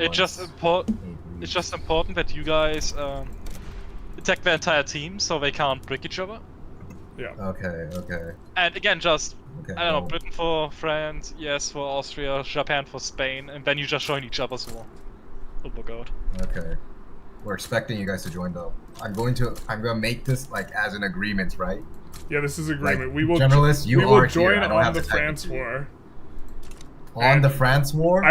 It's just important that you guys attack the entire team so they can't break each other. Yeah. Okay. And again, just I don't know, Britain for France, yes for Austria, Japan for Spain, and then you just join each other's war. Oh my god. Okay. We're expecting you guys to join though. I'm gonna make this like as an agreement, right? Yeah, this is agreement. Like, we will. Generalist, we will join on the France war. On the France war?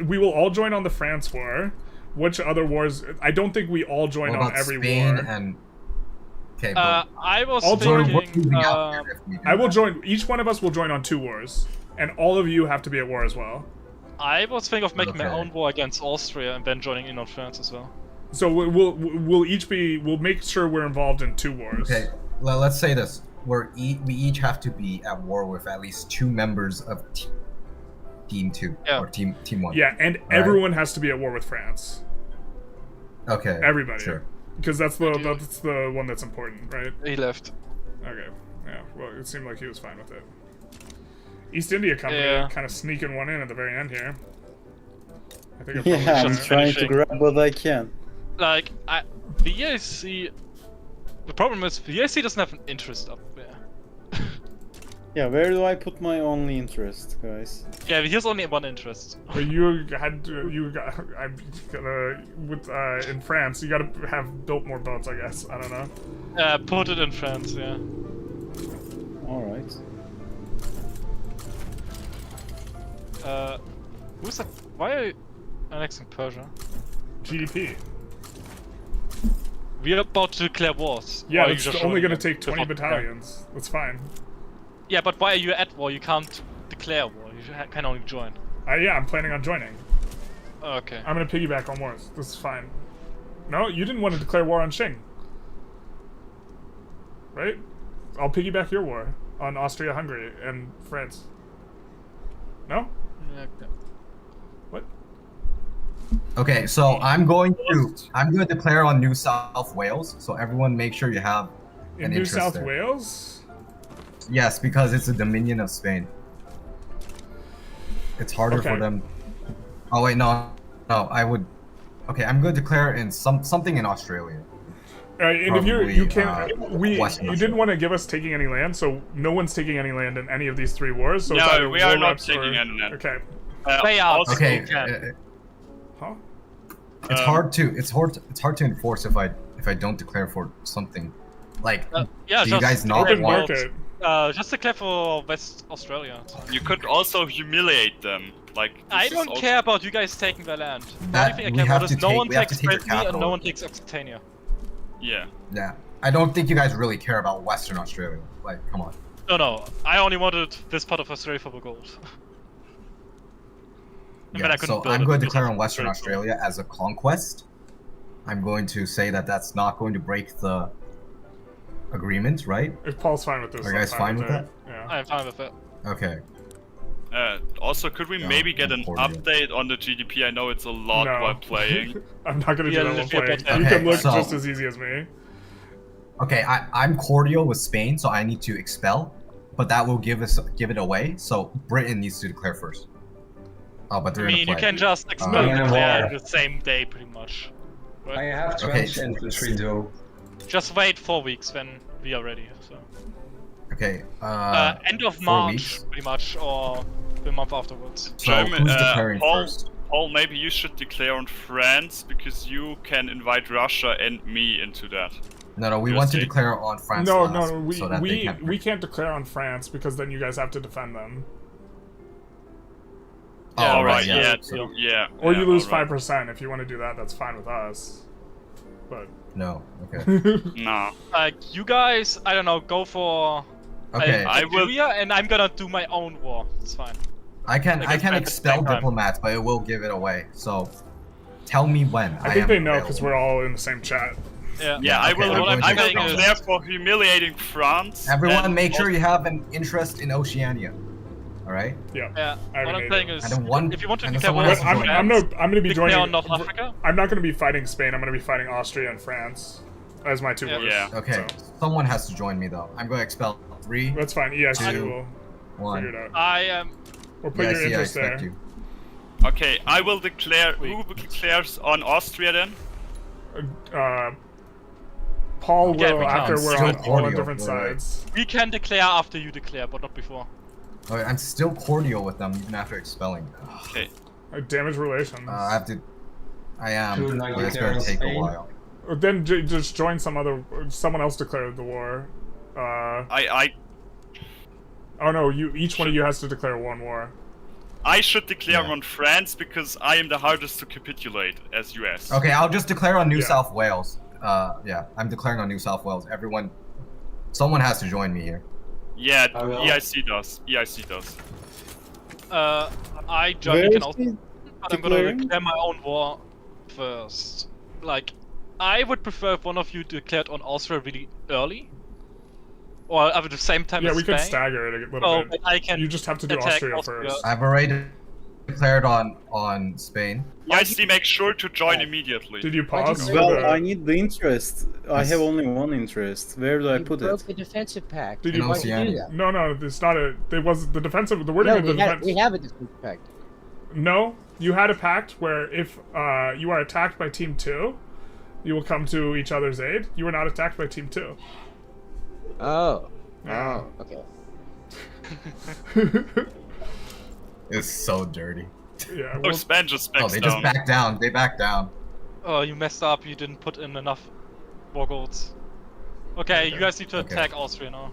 We will all join on the France war. Which other wars? I don't think we all join on every Spain war. And... Okay, I was thinking. I will join. Each one of us will join on 2 wars, and all of you have to be at war as well. I was thinking of making my own war against Austria and then joining in on France as well. So we'll each be. We'll make sure we're involved in 2 wars. Okay, let's say this. We each have to be at war with at least 2 members of Team 2 or Team 1. Yeah, and everyone has to be at war with France. Okay. Everybody. Sure. Because that's the one that's important, right? He left. Okay. Yeah. Well, it seemed like he was fine with it. East India Company kind of sneaking one in at the very end here. I think I'm trying to grab what I can. Like the EIC. The problem is the EIC doesn't have an interest up there. Yeah, where do I put my only interest, guys? Yeah, he has only one interest. But in France, you gotta have built more boats, I guess. I don't know. Put it in France, yeah. Alright. Who's that? Why are you annexing Persia? GDP. We are about to declare wars. Yeah, it's only gonna take 20 battalions. That's fine. Yeah, but why are you at war? You can't declare war. You can only join. Yeah, I'm planning on joining. Okay. I'm gonna piggyback on wars. This is fine. No, you didn't want to declare war on Qing. Right? I'll piggyback your war on Austria, Hungary, and France. No? Yeah, okay. What? Okay, so I'm going to declare on New South Wales. So everyone, make sure you have in New South Wales. Yes, because it's a dominion of Spain. It's harder for them. Oh wait, no, I would. Okay, I'm going to declare in something in Australia. And if you can't, you didn't want to give us taking any land, so no one's taking any land in any of these 3 wars. So no, we are not taking any land. Okay. They are. Okay. Huh? It's hard to enforce if I don't declare for something. Like, yeah, do you guys not want it? Just declare for West Australia. You could also humiliate them. Like, I don't care about you guys taking their land. The only thing I care about is no one takes Brittany and no one takes Occitania. Yeah. Yeah. I don't think you guys really care about Western Australia. Like, come on. No. I only wanted this part of Australia for the gold. Yeah, so I'm going to declare on Western Australia as a conquest. I'm going to say that that's not going to break the agreement, right? If Paul's fine with this, are you guys fine with that? Yeah. I'm fine with it. Okay. Also, could we maybe get an update on the GDP? I know it's a lot No. while playing. I'm not gonna do that while playing. Okay, You can look so- just as easy as me. Okay, I'm cordial with Spain, so I need to expel, but that will give it away. So Britain needs to declare first. Oh, but I they're mean, gonna you play. can just expel and declare the same day, pretty much. Right? I have trench infantry though. Just wait 4 weeks when we are ready. So. Okay. End of 4 March, weeks. pretty much, or the month afterwards. So who's declaring Paul, first? Paul, maybe you should declare on France because you can invite Russia and me into that. No, we want to declare on France. No, last, no, so that they we can't declare on France because then you guys have to defend them. Oh, Yeah, right, yeah, so- yeah. Or you lose alright. 5%. If you want to do that, that's fine with us. But no, okay. No. Like, you guys, I don't know, go for... Okay. I will... and I'm gonna do my own war. It's fine. I can expel diplomats, but it will give it away. So tell me when. I think am they know available. because we're all in the same chat. Yeah, I okay, will. I'm I going will to declare for humiliating France. Everyone, and make sure also- you have an interest in Oceania. All right. Yeah. Yeah. What I'm saying is, And then one- if you want to and then declare someone war has to on join. I'm going to be declare joining. on North Africa. I'm not going to be fighting Spain. I'm going to be fighting Austria and France as my two wars. Yeah. Okay. Someone has to join me though. I'm going to expel 3. That's fine. EIC 2, will 1. figure it out. I am. Or put your EIC, I interest expect there. you. Okay, I will declare. Who declares on Austria then? Paul Yeah, will we after can't. we're Still on all on cordial, different right. sides. We can declare after you declare, but not before. Okay, I'm still cordial with them even after expelling them. Okay. Damage relations. I have to. I am. Should I But it's declare going to take a Spain? while. Then just join someone else declared the war. Oh no, each one of you has to declare one war. I should declare Yeah. on France because I am the hardest to capitulate as US. Okay, I'll just declare on New Yeah. South Wales. Yeah, I'm declaring on New South Wales. Everyone, someone has to join me here. Yeah, I will. EIC does. EIC does. I join. Where You can is also. he But I'm gonna declaring? declare my own war first. Like, I would prefer if one of you declared on Austria really early, or at the same time Yeah, as we Spain. could stagger it a little Oh, bit. but I can. You just have to do attack Austria Austria. first. I've already declared on Spain. EIC, make sure to join immediately. Did you pause? for Well, the- I need the interest. I have only one interest. Where do I You put broke it? the defensive pact. Did you- Why'd you do Oceania. that? No, it's not a. It was the defensive. The wording No, of the defense. we have a defensive pact. No, you had a pact where if you are attacked by Team 2, you will come to each other's aid. You were not attacked by Team 2. Oh. Yeah. Oh, okay. It's so dirty. Yeah. Oh, Well, Spain just backs Oh, they down. just backed down. They backed down. Oh, you messed up. You didn't put in enough war goals. Okay, you guys need to Okay. attack Austria now.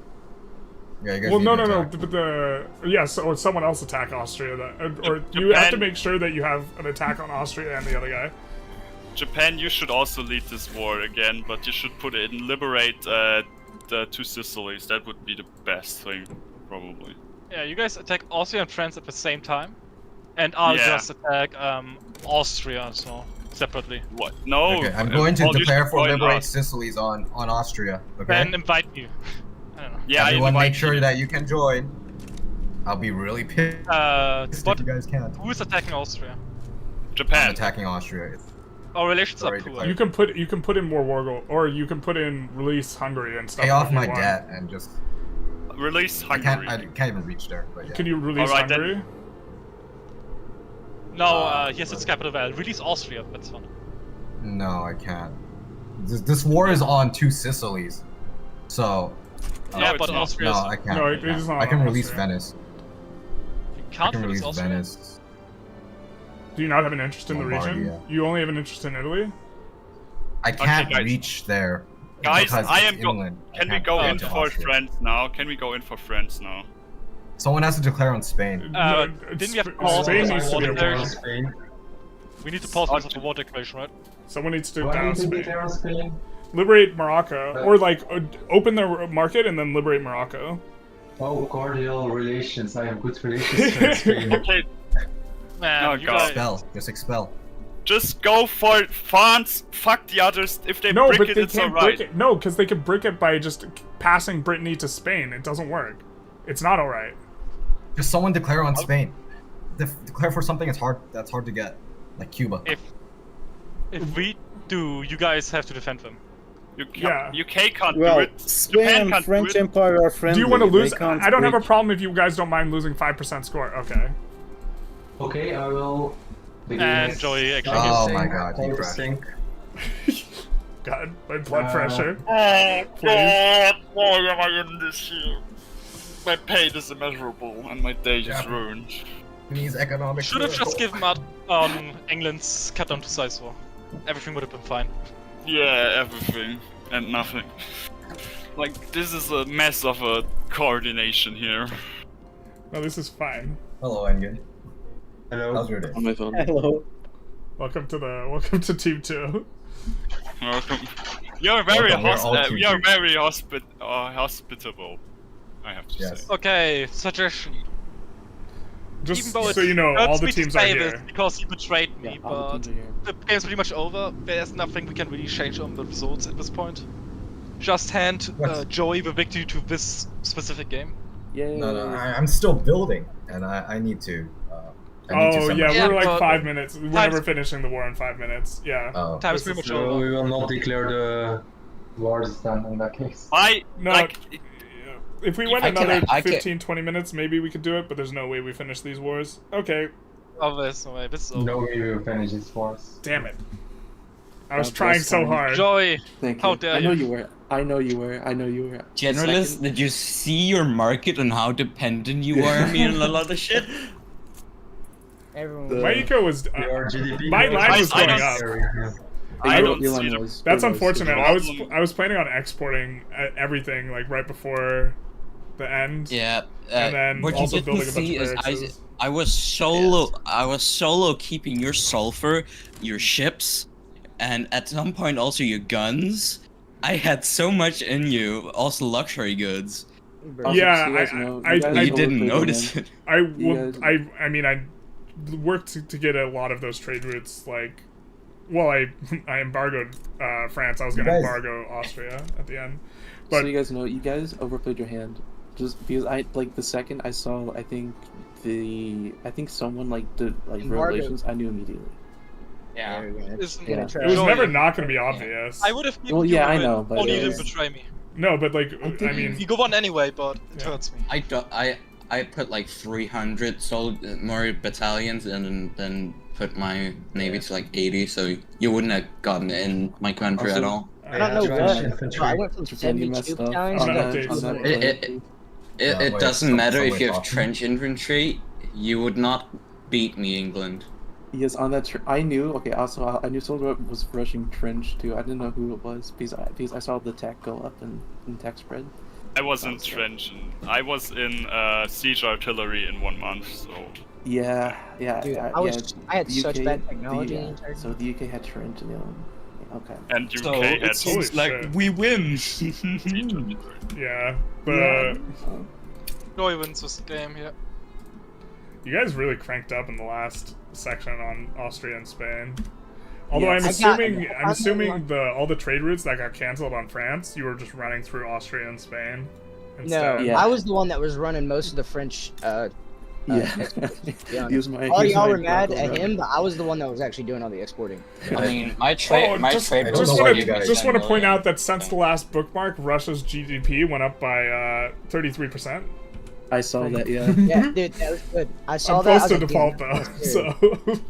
Yeah, you guys well, need no, to no, attack. but or someone else attack Austria. Or you have to Japan- make sure that you have an attack on Austria and the other guy. Japan, you should also lead this war again, but you should put it in liberate the 2 Sicilies. That would be the best thing, probably. Yeah, you guys attack Austria and France at the same time, and I'll Yeah. just attack Austria so separately. What? No. Okay, I'm going to Paul, you declare should for join liberate us. Sicily's on Austria. Okay. Then invite you. I don't know. Yeah, I Everyone, invite make sure you. that you can join. I'll be really pissed What? if you guys can't. Who is attacking Austria? I'm Japan. attacking Austria. Our relations are Already poor. declared. You can put in more war goal, or you can put in release Hungary and stuff. Pay off if you my want. debt and just. Release I Hungary. can't even reach there. But yeah. Can you release Alright, then. Hungary? No, yes, it's capital Val. Release Austria. That's fun. No, I can't. This war is on 2 Sicilies, so. Yeah, it's but not. Austria. No, I can't. No, it is not I can on release Austria. Venice. You I can't can release release Austria. Venice. Do you not have an interest in the region? Lombardia. You only have an interest in Italy? I can't guys. reach there. Guys, because I it's am go- inland. I Can we can't go get in to for Austria. France now? Can we go in for France now? Someone has to declare on Spain. Didn't we have to pause Spain because needs of to war be a war. declaration? Spain. We need to pause because of the war declaration, right? Someone needs to Do I down need to Spain. declare on Spain? Liberate Morocco, or like open their market and then liberate Morocco. Oh, cordial relations. I have good relations with Spain. Okay, Man, Oh, you God. guys. Expel. Just expel. just go for France. Fuck the others. If they No, brick but it, they it's can't alright. brick it. No, because they can brick it by just passing Brittany to Spain. It doesn't work. It's not all right. Just someone declare on Spain. Declare for something that's hard to get, like Cuba. If we do, you guys have to defend them. UK can't do Well, it. Spain Japan and can't French do it. Empire are friendly. Do you want to lose? They can't I don't have a break- problem if you guys don't mind losing 5% score. Okay. Okay, I will. And Joey actually Oh gets my god, you crashed. God, my blood pressure. Oh Please. God, why am I in this here? My pain is immeasurable and my day is ruined. Needs economic. should have just given up on England's cut down to size war. Everything would have been fine. Yeah, everything and nothing. Like, this is a mess of a coordination here. No, this is fine. Hello, Engin. Hello. How's your day? On my phone. Hello. Welcome to Team 2. Welcome. You're very Welcome, we're all team you're two. very hospitable, I have to say. Okay, suggestion. Just Even though so it you know, all hurts the me to teams are say here. this because he betrayed me, Yeah, all the but teams are here. the game's pretty much over. There's nothing we can really change on the results at this point. Just hand Joey the victory to this specific game. Yay. No, I'm still building, and I need to. Oh yeah, Yeah, we're like but 5 minutes. We're time's- never finishing the war in 5 minutes. Yeah. Oh. Time's This pretty is- much over. We will not declare the wars then in that case. No, like, if we went I can- another I can- 15, 20 minutes, maybe we could do it, but there's no way we finish these wars. Okay, Oh, there's no way. This is over. No way we will finish this wars. damn it. I was God trying bless so Simon. hard. Joey, Thank you. how dare I know you. you were. I know you were. I know you were. Generalist, did you see your market and how dependent you are on me and a lot of shit? Everyone. My eco was. Your GDP my growth line is was going very up. scary, yeah. I don't Elon see the was- That's it was- unfortunate. problem. I was planning on exporting everything like right before the end. Yeah. And then what you also didn't building a bunch see of is barracks. I was solo keeping your sulfur, your ships, and at some point also your guns. I had so much in you, also luxury goods. Also, Yeah, so you guys know, I you guys you didn't overplayed notice them. it. I You will. guys- I mean, I worked to get a lot of those trade routes. Like, well, I embargoed France. I was gonna guys- embargo Austria at the end, but So you guys know, you guys overplayed your hand. Just because the second I saw, I think someone did Embargo. revelations, I knew immediately. Yeah. Isn't Yeah. it was Joey, never not gonna be obvious. I would have given Well, you yeah, a I win, know, but only it you didn't was- betray me. No, but like, I mean, You go on anyway, but it Yeah. hurts me. I put like 300 more battalions and then put my navy to like 80, so you wouldn't have gotten in my country at all. I don't know Yeah, what. infantry. I went from Japan, you 72 messed up battalions on to that like updates. 250. It wait, doesn't matter if you have somebody's trench infantry, you would not beat me, England. Yes, on that. I knew. Okay, also I knew someone was rushing trench too. I didn't know who it was because I saw the tech go up in tech spread. I was in trench and I was in siege artillery in 1 month, so Yeah. Dude, I had the such UK bad technology. the, the entire so the UK had trench and the other. Okay. and UK So had it seems Holy like shit. we win. siege artillery. yeah, but Yeah. Joey wins this game here. you guys really cranked up in the last section on Austria and Spain. Although Yes. I'm assuming all the trade routes that got canceled on France, you were just running through Austria and Spain No, instead. Yeah. I was the one that was running most of the French. Yeah. Yeah. He was my- All he was y'all my were mad brother. at him, but I was the one that was actually doing all the exporting. I mean, my trade just was want already to like just want to 10 point million. out that since the last bookmark, Russia's GDP went up by 33%. I saw that. Yeah. Yeah, dude, that was good. I saw I'm that. I close was to like, default damn, though, that's so good.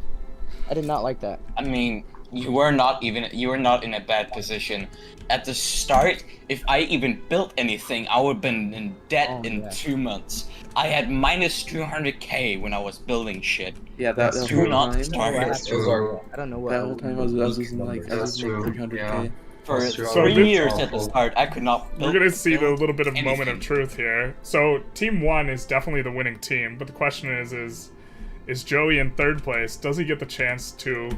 I did not like that. I mean, you were not in a bad position. At the start, if I even built anything, I would have been in debt in 2 months. I had minus 200k when I was building shit. Yeah, that Do whole not time. start it. I don't know what. That whole time I was losing like That's true, 300k. yeah. For That's true. So 3 this- years at the start, I could not We're build. gonna see the little bit of anything. moment of truth here. So Team 1 is definitely the winning team, but the question is Joey in third place? Does he get the chance to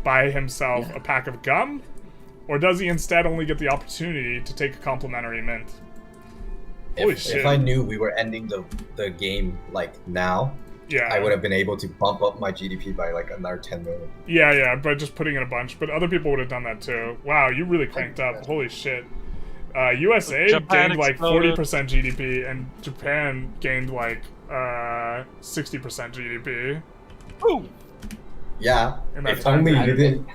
buy himself a pack of gum, or does he instead only get the opportunity to take a complimentary mint? Holy shit! If I knew we were ending the game like now, Yeah. I would have been able to bump up my GDP by like another 10 million. Yeah, by just putting in a bunch, but other people would have done that too. Wow, you really cranked up. Holy shit. USA Japan gained like exploded. 40% GDP, and Japan gained like 60% GDP. Boom. Yeah. And that's If only fine. you didn't.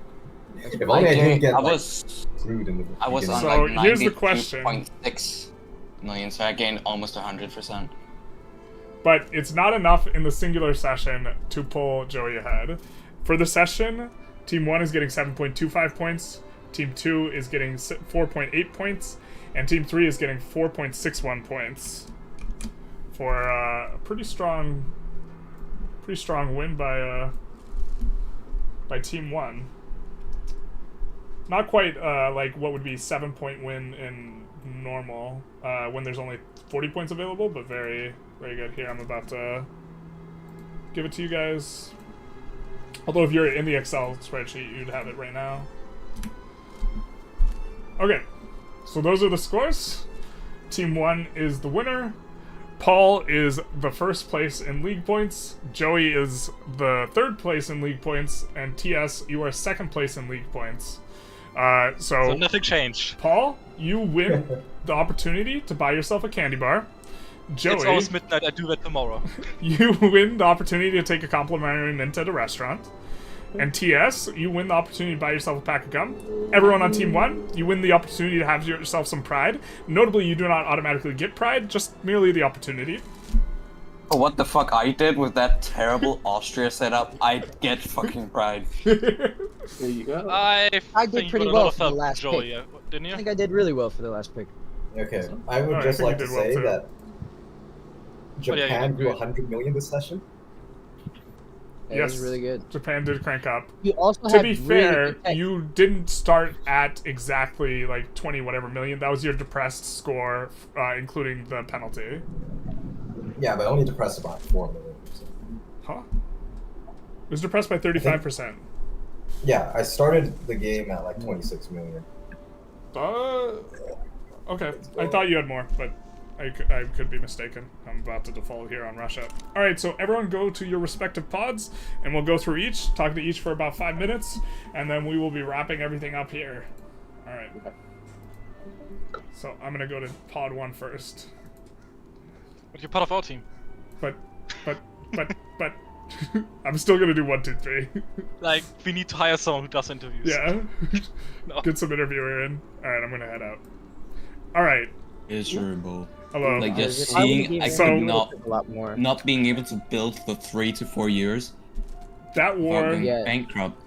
If only I didn't get I like, was screwed in the I was on So like here's the question. 92.6 million, so I gained almost 100%. But it's not enough in the singular session to pull Joey ahead. For the session, Team 1 is getting 7.25 points, Team 2 is getting 4.8 points, and Team 3 is getting 4.61 points. For a pretty strong win by Team 1. Not quite like what would be 7-point win in normal when there's only 40 points available, but very, very good. Here, I'm about to give it to you guys. Although if you're in the Excel spreadsheet, you'd have it right now. Okay, so those are the scores. Team 1 is the winner. Paul is the first place in league points. Joey is the third place in league points. And TS, you are second place in league points. So nothing changed. Paul, you win the opportunity to buy yourself a candy bar. Joey, It's almost midnight, I do that tomorrow. you win the opportunity to take a complimentary mint at a restaurant. And TS, you win the opportunity to buy yourself a pack of gum. Everyone on Team 1, you win the opportunity to have yourself some pride. Notably, you do not automatically get pride, just merely the opportunity. What the fuck I did with that terrible Austria setup, I get fucking pride. There you go. I think did you pretty got a well lot for the of last joy, pick. didn't you? I think I did really well for the last pick. Okay, I would I just think like you to did well, say too. that yeah, you Japan did grew great. 100 million this session. It was really good. Japan did crank up. You also To had be really fair, good tech. you didn't start at exactly like 20 whatever million. That was your depressed score, including the penalty. Yeah, but only depressed about 4 million. So. Huh? It was depressed by 35%. Yeah, I started the game at like 26 million. Okay. I thought you had more, but I could be mistaken. I'm about to default here on Russia. Alright, so everyone go to your respective pods, and we'll go through each, talk to each for about 5 minutes, and then we will be wrapping everything up here. Alright. So I'm gonna go to pod 1 first. But you're part of our team. But, I'm still gonna do 1, 2, 3. Like, we need to hire someone who does interviews. Yeah. No. Get some interviewer in. Alright, I'm gonna head out. Alright. Miserable. Hello. Like just I would've seeing, given I it could a not lot more. not being able to build for 3 to 4 years. That war. Fucking Yeah. bankrupt.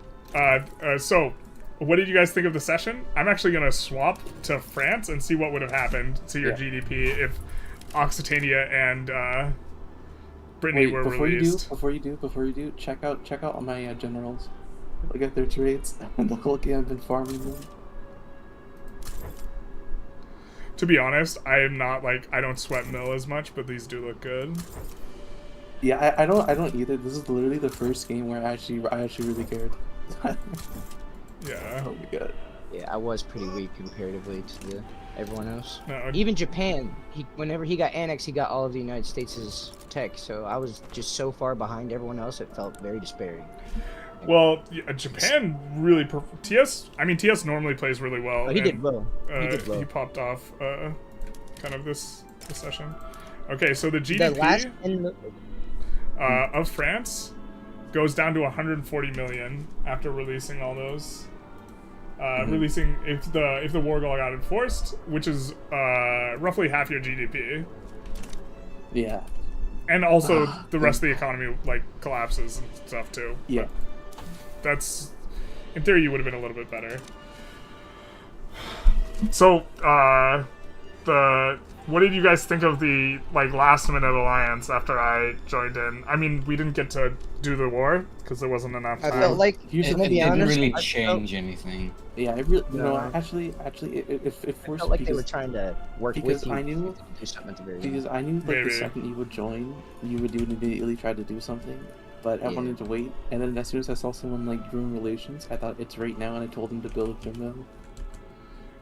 So, what did you guys think of the session? I'm actually gonna swap to France and see what would have happened to your GDP if Occitania and Brittany were released. Before you do, check out all my generals. Look at their trades. Look, I've been farming them. To be honest, I am not like I don't sweat mill as much, but these do look good. Yeah, I don't either. This is literally the first game where I actually really cared. Yeah. Oh my god. Yeah, I was pretty weak comparatively to everyone else. No, Even Japan, whenever he got annexed, he got all of the United States' tech, so I was just so far behind everyone else, it felt very despairing. Well, yeah, Japan really TS normally plays really well. Oh, he did and, well. He did well. He popped off kind of this session. Okay, so the The GDP last of France goes down to 140 million after releasing all those. Releasing if the war got enforced, which is roughly half your GDP. Yeah. And also the rest of the economy like collapses and stuff too. Yeah. That's, in theory, you would have been a little bit better. So, what did you guys think of the last minute alliance after I joined in? I mean, we didn't get to do the war because there wasn't enough time. I felt like It didn't really change anything. Yeah, it really, actually, it forced. I felt like they were trying to work because with you I knew to do something at the very because end. I knew Maybe. the second you would join, you would immediately try to do something. But I wanted to wait, and then as soon as I saw someone doing relations, I thought it's right now, and I told him to build a mill.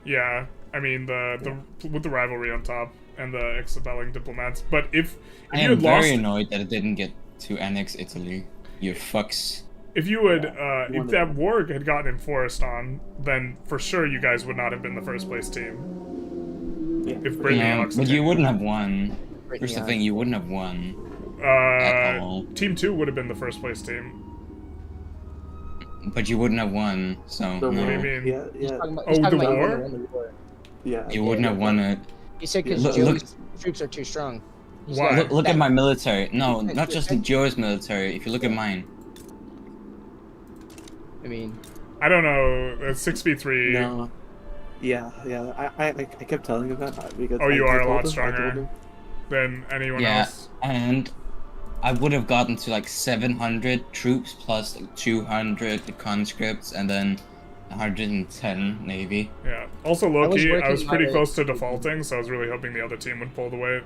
Yeah, I mean with the rivalry on top and the expelling diplomats. But if I you am had lost, very annoyed that it didn't get to annex Italy. You fucks. if you had if that war had gotten enforced on, then for sure you guys would not have been the first place team. if Brittany Yeah, locks but the you game. wouldn't have won. Brittany Here's the on. thing, you wouldn't have won. At all. Team 2 would have been the first place team. But you wouldn't have won, so What do you no. mean? Yeah, He's yeah. talking about, Oh, he's talking the about you war? wouldn't win the war. Yeah. You wouldn't have won it. He said because Look- Joe's troops are too strong. He's Why? got Look that- at my military. No, that- not just that- Joe's military. If you look at mine. I mean, I don't know. It's 6v3. No. Yeah. I kept telling him that because. Oh, you I are a told lot him- I told stronger him. than anyone Yeah, else. and I would have gotten to like 700 troops plus like 200 conscripts and then 110 navy. Yeah. Also, I was low-key, I working was pretty my- close to defaulting, so I was really hoping the other team would pull the weight.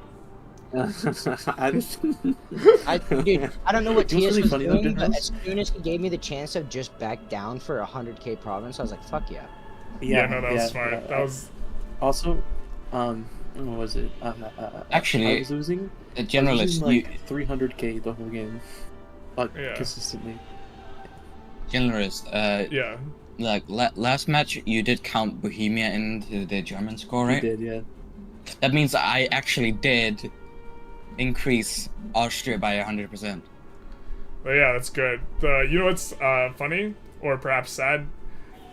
dude, I don't know what It was TS really was funny though, doing, but Generalist. as soon as he gave me the chance of just back down for a 100k province, I was like, fuck yeah. Yeah, no, that was smart. yeah. That was... Also, what was it? Actually, I was losing. the I was Generalist, losing, like 300k the whole game, Yeah. consistently. Generalist, Yeah. like last match you did count Bohemia into the German score, You right? did, yeah. That means I actually did increase Austria by 100%. But yeah, that's good. You know what's funny? Or perhaps sad?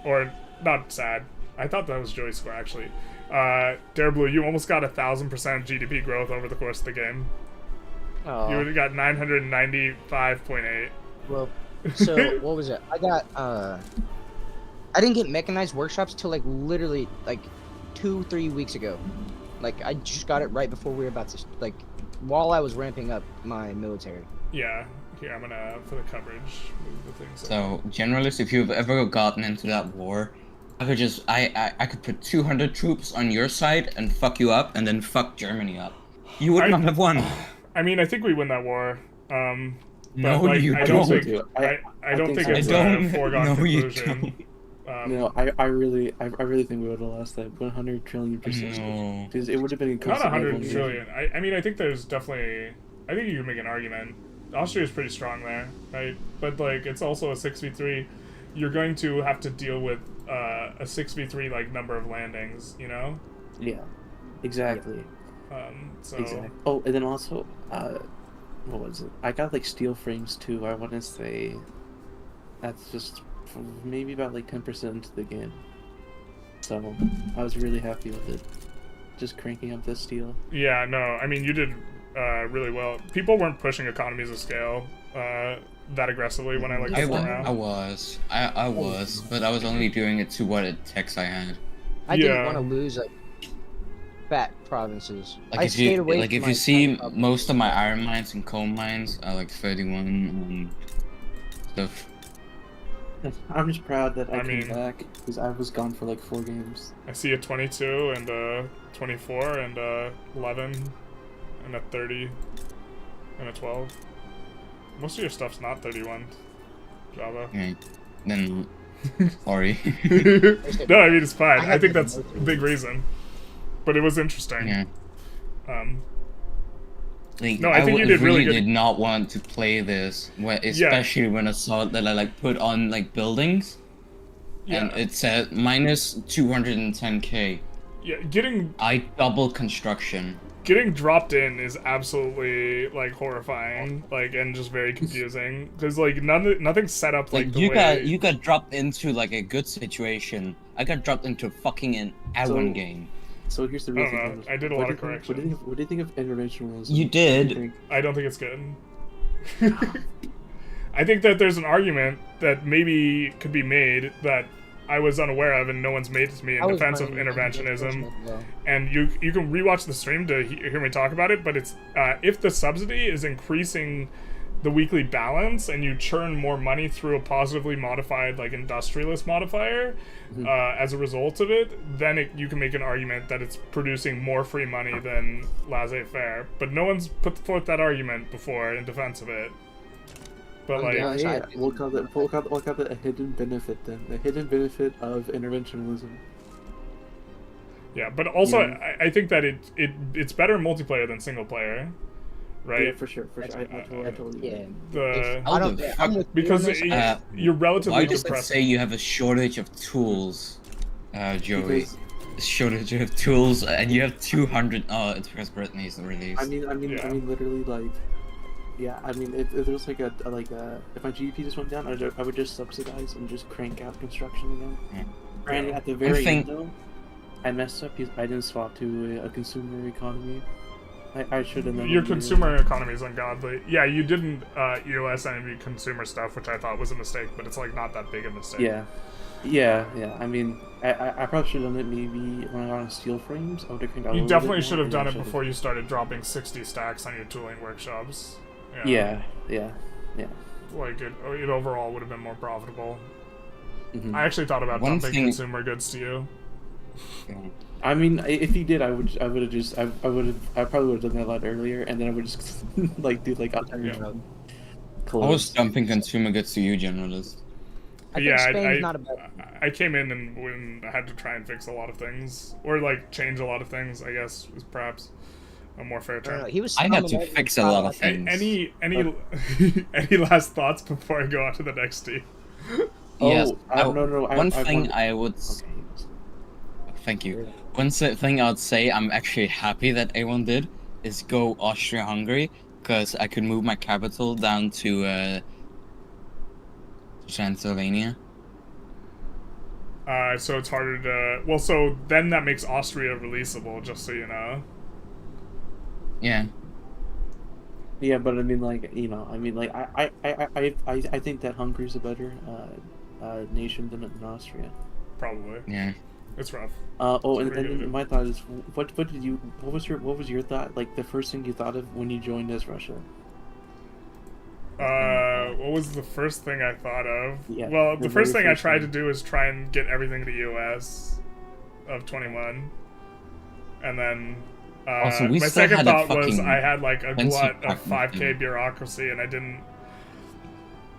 Or not sad. I thought that was Joey's score, actually. Dare Blue, you almost got 1,000% GDP growth over the course of the game. Oh. You would have got 995.8. Well, so what was it? I got I didn't get mechanized workshops till like literally like 2-3 weeks ago. Like I just got it right before we were about to like while I was ramping up my military. Yeah. Here, I'm gonna, for the coverage, move the things up. So, Generalist, if you've ever gotten into that war, I could just, I could put 200 troops on your side and fuck you up, and then fuck Germany up. You would not have won. I mean, I think we win that war. But No, like, you I don't don't. think I don't think so. it's a foregone No, you conclusion. No, I really think we would have lost that 100 trillion%. No. Because it would have been Not increasing 100 every- trillion. I mean, I think there's definitely. I think you can make an argument. Austria's pretty strong there, right? But like, it's also a 6v3. You're going to have to deal with a 6v3 like number of landings, you know? Yeah, exactly. So. Exactly. Oh, and then also, what was it? I got like steel frames too. I want to say that's just maybe about like 10% into the game. So I was really happy with it. Just cranking up the steel. Yeah, no, I mean, you did really well. People weren't pushing economies of scale that aggressively when I like I was around. was, but I was only doing it to what attacks I had. I didn't want to lose like fat provinces. Like I if stayed you away like from if my you see fat most of my iron mines and coal mines are like 31 stuff. I'm just proud that I mean, came back because I was gone for like 4 games. I see a 22 and a 24 and a 11 and a 30 and a 12. Most of your stuff's not 31, Java. Okay, then sorry. No, I mean it's fine. I think that's a big reason. But it was interesting. Yeah. Like, No, I think you did really good. Did not want to play this, especially when I saw that I like put on like buildings, and it said minus 210k. Yeah, I double construction. Getting dropped in is absolutely like horrifying, like, and just very confusing because like nothing's set up like the way you got dropped into like a good situation. I got dropped into fucking an A1 game. So here's the real I don't thing. know. I did a lot of correction. What do you think of interventionalism? You did. I don't think it's good. I think that there's an argument that maybe could be made that I was unaware of and no one's made to me in defense of interventionism. And you can rewatch the stream to hear me talk about it, but it's if the subsidy is increasing the weekly balance and you churn more money through a positively modified like industrialist modifier as a result of it, then you can make an argument that it's producing more free money than laissez-faire. But no one's put forth that argument before in defense of it. But like, yeah, we'll call that a hidden benefit then. A hidden benefit of interventionalism. Yeah, but also Yeah. I think that it's better in multiplayer than single player, right? Yeah, for sure. I totally Because you're relatively why does it depressed. say you have a shortage of tools, Joey? shortage of tools, and you have 200. Oh, it's because Brittany's released. I mean, literally, like, yeah. I mean, if there was like if my GDP just went down, I would just subsidize and just crank out construction again. Yeah. Granted, at the very end, though, I messed up because I didn't swap to a consumer economy. I should have. Your consumer economy is ungodly. Yeah, you didn't EOS any consumer stuff, which I thought was a mistake, but it's like not that big a mistake. Yeah. I mean, I probably should have done it maybe when I got on steel frames. I would have cranked out. You definitely should have done it before you started dropping 60 stacks on your tooling workshops. Yeah. Like it overall would have been more profitable. Mm-hmm. I actually thought about dumping consumer goods to you. I mean, if you did, I probably would have done that a lot earlier, and then I would just like do like I was dumping consumer goods to you, Generalist. I came in and I had to try and fix a lot of things, or like change a lot of things. I guess is perhaps a more fair term. I had to fix a lot of things. Any last thoughts before I go on to the next team? Yes. No. One thing I would. Thank you. One thing I'd say I'm actually happy that A1 did is go Austria-Hungary, because I could move my capital down to Transylvania. So it's harder to... Well, so then that makes Austria releasable, just so you know. Yeah. Yeah, but I mean, like, you know, I think that Hungary's a better nation than Austria. Probably. Yeah. It's rough. And my thought is, what was your thought? Like the first thing you thought of when you joined as Russia? What was the first thing I thought of? Yeah, well, the first thing I tried to do is try and get everything to US of 21, and then my second thought was I had like a glut of 5k bureaucracy, and I didn't.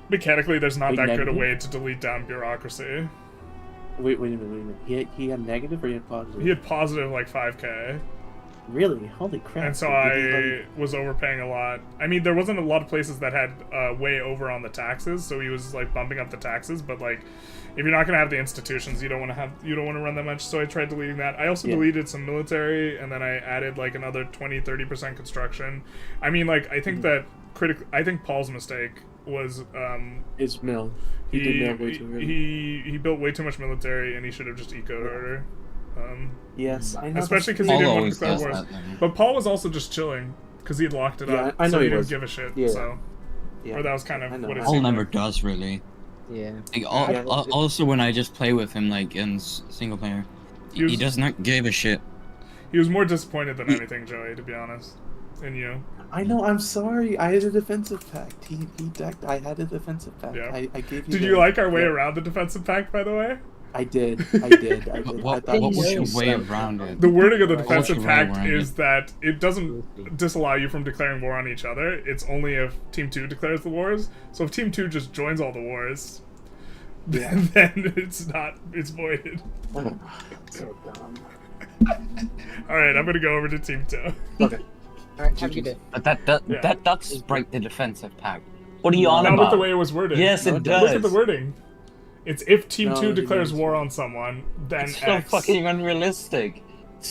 Mechanically, there's not that good a way to delete down bureaucracy. Wait a minute. He had negative or he had positive? He had positive like 5k. Really? Holy crap. And so I was overpaying a lot. I mean, there wasn't a lot of places that had way over on the taxes, so he was like bumping up the taxes, but like if you're not going to have the institutions, you don't want to run that much, so I tried deleting that. I also deleted some military, and then I added like another 20-30% construction. I mean, like I think I think Paul's mistake was his mill. He did mill way too early. He built way too much military, and he should have just ecoed harder. Yes, I know. Especially because he didn't want to declare wars. But Paul was also just chilling because he had locked it up, I know so he he didn't was. give a shit. Yeah. So, yeah. or that was kind of what it Paul seemed never like. does really. Yeah. Like, also, when I just play with him, like in single player, he does not give a shit. He was more disappointed than anything, Joey, to be honest. In you. I know. I'm sorry. I had a defensive pact. He decked. I had a defensive pact. Yeah. I gave you. Did you like our way around the defensive pact, by the way? I did. What was your way around it? The wording of the defensive pact is that it doesn't disallow you from declaring war on each other. It's only if Team 2 declares the wars. So if Team 2 just joins all the wars, then it's voided. So dumb. Alright, I'm gonna go over to Team 2. Okay. Alright, have a good day. But that does break the defensive pact. What are you on Not about? with the way it was worded. Yes, it does. Look at the wording. It's if Team 2 declares war on someone, then It's so X. fucking unrealistic.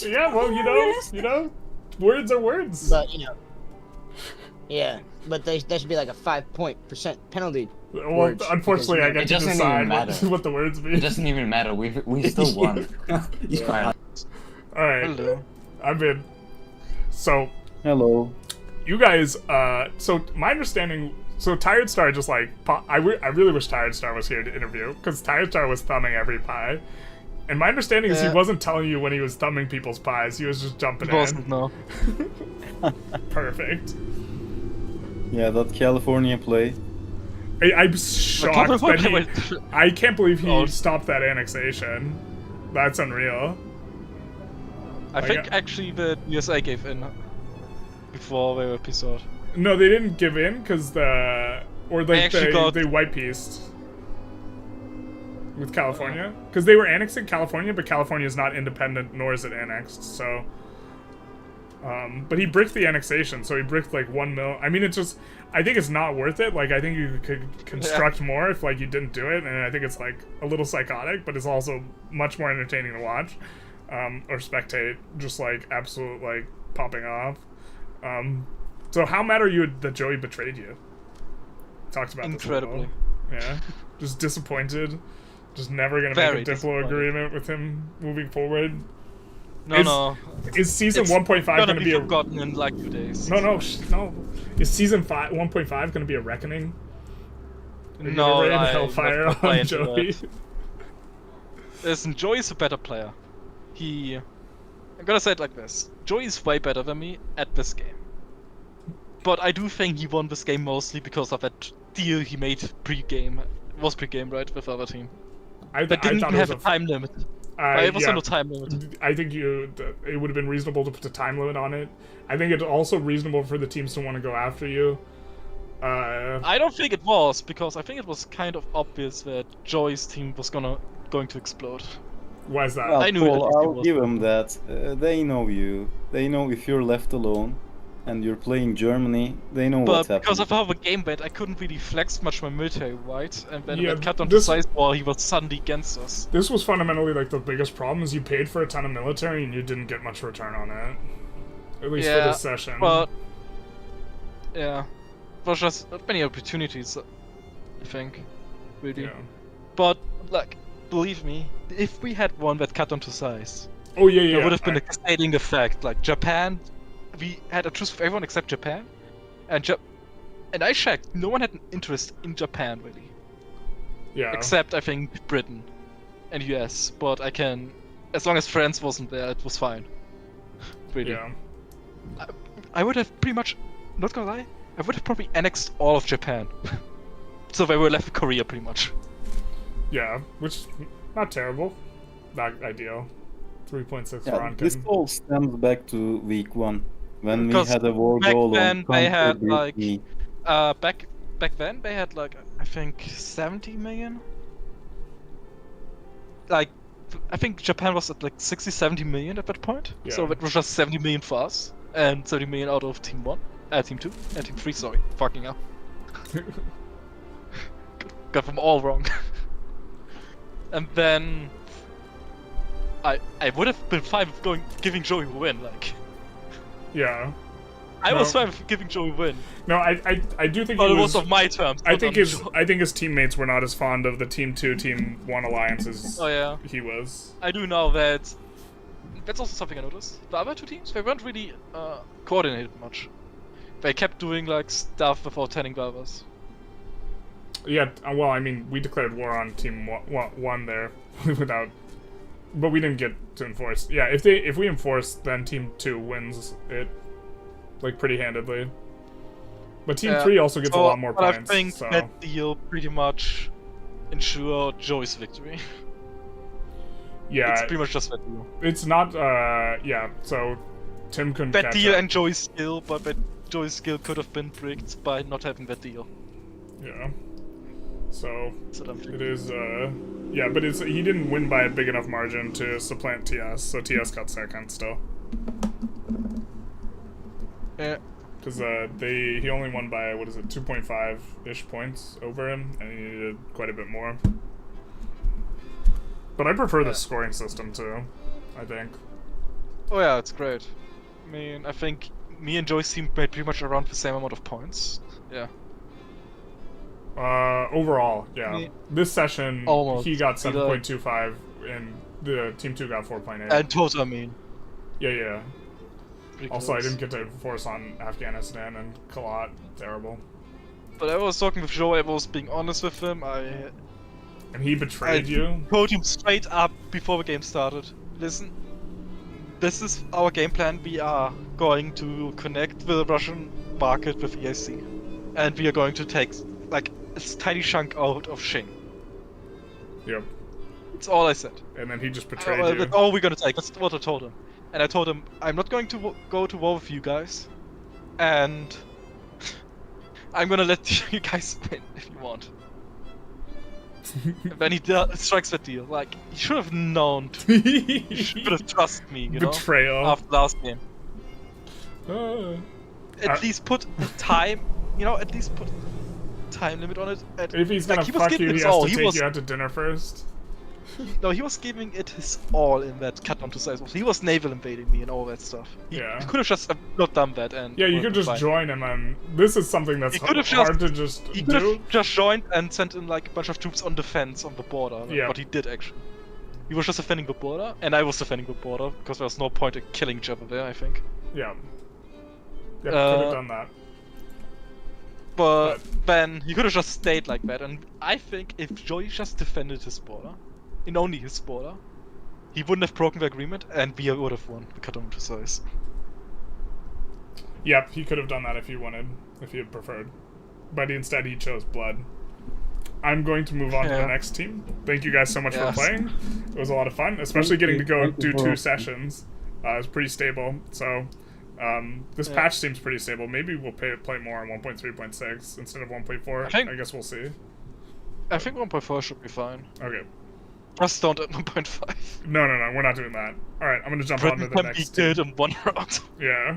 Yeah, well, you know, words are words. But, you know. Yeah, but there should be like a 5% penalty. Well, words, unfortunately, I get It to doesn't decide even matter. what the words mean. It doesn't even matter. We still won. Yeah. Alright. Hello. I'm in. So, Hello. you guys, so my understanding, so Tired Star just like, I really wish Tired Star was here to interview, because Tired Star was thumbing every pie. And my understanding is he wasn't telling you when he was thumbing people's pies, he was just jumping in. He wasn't, no. Perfect. Yeah, that California play. I'm shocked that I can't believe he stopped that annexation. That's unreal. I think actually the USA gave in before they were pissed off. No, they didn't give in because they white pieced with California because they were annexing California, but California is not independent nor is it annexed. So, but he bricked the annexation, so he bricked like 1 mil. I mean, it's just I think it's not worth it. Like I think you could construct more if like you didn't do it, and I think it's like a little psychotic, but it's also much more entertaining to watch. or spectate, just like absolute like popping off. So how mad are you that Joey betrayed you? Talked about incredibly. This yeah, just disappointed. Just never gonna Very make a Diplo agreement with him moving forward. No. Is season 1.5 gonna be forgotten in like 2 days? No. Is season 1.5 gonna be a reckoning? No, Hellfire on Joey. Listen, Joey's a better player. I'm gonna say it like this: Joey's way better than me at this game. But I do think he won this game mostly because of that deal he made pre-game. It was pre-game, right, with our team. That didn't even have a time limit. It was no time limit. I think it would have been reasonable to put a time limit on it. I think it's also reasonable for the teams to want to go after you. I don't think it was, because I think it was kind of obvious that Joey's team was going to explode. Why is that? Well, I knew Paul, it. I'll give them that. They know you. They know if you're left alone and you're playing Germany, they know what's happening. But because of how the game went, I couldn't really flex much my military, right? And then when cut down this- to size war, he was suddenly against us. This was fundamentally like the biggest problem is you paid for a ton of military and you didn't get much return on it. At least for this session. But yeah, there was just not many opportunities, I think, really. Yeah. But like, believe me, if we had one that cut down to size, oh yeah, there would have been a cascading effect. Like Japan, we had a truce with everyone except Japan, and I checked, no one had an interest in Japan really. Yeah. Except I think Britain and US, but as long as France wasn't there, it was fine. Really. Yeah. I would have pretty much, not gonna lie, I would have probably annexed all of Japan. So they were left with Korea pretty much. Yeah, which not terrible, not ideal. 3.6 Yeah, Franken. this all stems back to week 1 when we Because had a war back goal then on they had Conquer like Brittany. back then they had like I think 70 million. Like I think Japan was at like 60-70 million at that point. Yeah. So it was just 70 million for us and 30 million out of team 1, team 2, and team 3. Sorry, fucking hell. Got them all wrong. And then I would have been fine with giving Joey a win, like. Yeah. I was fine with giving Joey a win. No, I do think But he it was of my terms. I not think on his teammates were not as fond of the Team 2, Team 1 alliance as Oh yeah. he was. I do know that. That's also something I noticed. The other two teams, they weren't really coordinated much. They kept doing like stuff without telling the others. Yeah, well, I mean, we declared war on Team 1 there without, but we didn't get to enforce. Yeah, if we enforce, then Team 2 wins it, like pretty handedly. But Team 3 also gets a lot more points. I think so. that deal pretty much ensure Joey's victory. Yeah, it's pretty much just that deal. It's not. Yeah. So Tim couldn't. That catch deal up. and Joey's skill, but that Joey's skill could have been bricked by not having that deal. Yeah. So it is. Yeah, but he didn't win by a big enough margin to supplant TS. So TS got second still. Yeah. Because he only won by 2.5-ish points over him, and he needed quite a bit more. But I prefer the scoring system too, I think. Oh yeah, it's great. I mean, I think me and Joyce team made pretty much around the same amount of points. Yeah. Overall, yeah. This session, Almost. he got 7.25, and the Team 2 got 4.8. And total, I mean. Yeah. Pretty Also, I close. didn't get to force on Afghanistan and Kalat. Terrible. But I was talking with Joe, I was being honest with him, And he betrayed you? I told him straight up before the game started. Listen, this is our game plan. We are going to connect the Russian market with EIC. And we are going to take, like, a tiny chunk out of Xing. Yep. That's all I said. And then he just betrayed you. That's all we're gonna take. That's what I told him. And I told him, I'm not going to go to war with you guys. And I'm gonna let you guys win if you want. And then he strikes that deal. Like, he should have known. He should have trusted me, you know? Betrayal. After last game. At least put time, at least put time limit on it. If he's gonna fuck you, he has to take you out to dinner first. No, he was giving it his all in that cut down to size. He was naval invading me and all that stuff. He could have just not done that and. Yeah, you could just join and then this is something that's hard to just He could have just joined and sent in like a bunch of troops on defense on the border. Like, what he did actually. He was just defending the border, and I was defending the border because there was no point in killing each other there. I think. Yeah. Yeah, could have done that. But then he could have just stayed like that, and I think if Joey just defended his border, and only his border, he wouldn't have broken the agreement, and we would have won the cut-down to size. Yep, he could have done that if he wanted, if he had preferred. But instead he chose blood. I'm going to move on to the next team. Thank you guys so much for playing. It was a lot of fun, especially getting to go do 2 sessions. It was pretty stable, so... this patch seems pretty stable. Maybe we'll play more on 1.3.6 instead of 1.4. I guess we'll see. I think 1.4 should be fine. Okay. Just don't at 1.5. No, we're not doing that. Alright, I'm gonna jump on to the next team. Did in one round. Yeah.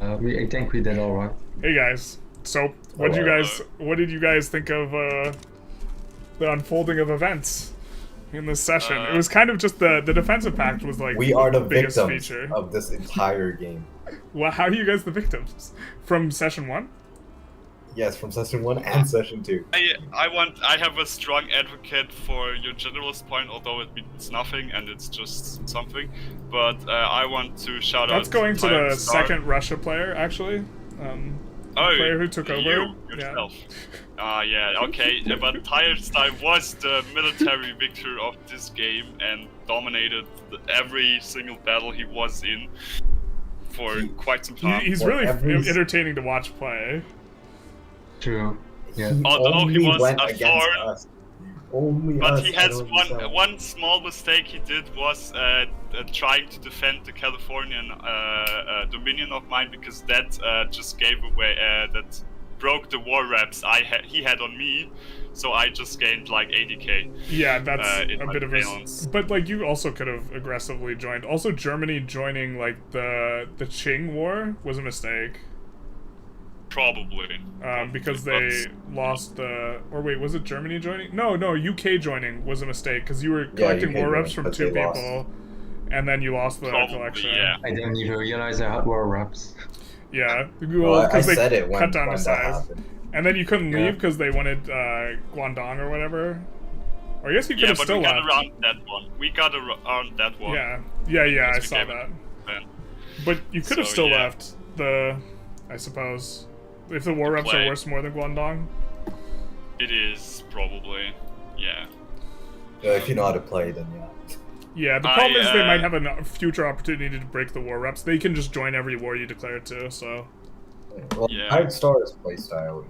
I think we did alright. Hey guys. So, what did you guys think of the unfolding of events in this session? It was kind of just the defensive pact was like we are the biggest victims feature of this entire game. Well, how are you guys the victims? From session 1? Yes, from session 1 and session 2. I have a strong advocate for your generalist point, although it means nothing and it's just something. But I want to shout out. That's going to the second Russia player, actually. Player who took over. You yourself. Yeah, okay. But Tired Star was the military victor of this game and dominated every single battle he was in for quite some time. He's really entertaining to watch play. True. Yeah. Although he was a thorn, but he has one small mistake he did was trying to defend the Californian dominion of mine, because that just gave away that broke the war reps he had on me, so I just gained like 80k. Yeah, that's a bit of a... But like you also could have aggressively joined. Also, Germany joining like the Qing war was a mistake. Probably. Because they lost the... Or wait, was it Germany joining? No, UK joining was a mistake, because you were collecting war reps from 2 people, and then you lost the collection. Yeah. I didn't even realize I had war reps. Yeah, because they said it cut down when to size. And then you couldn't leave because they wanted Guangdong or whatever. Or I guess you could have still left. Yeah, but we got around that one. We got around that one. Yeah, I saw that. But you could have still left I suppose. If the war reps are worth more than Guangdong? It is, probably. Yeah. If you know how to play, then yeah. Yeah, the problem is they might have a future opportunity to break the war reps. They can just join every war you declare to, so... Well, Tired Star's playstyle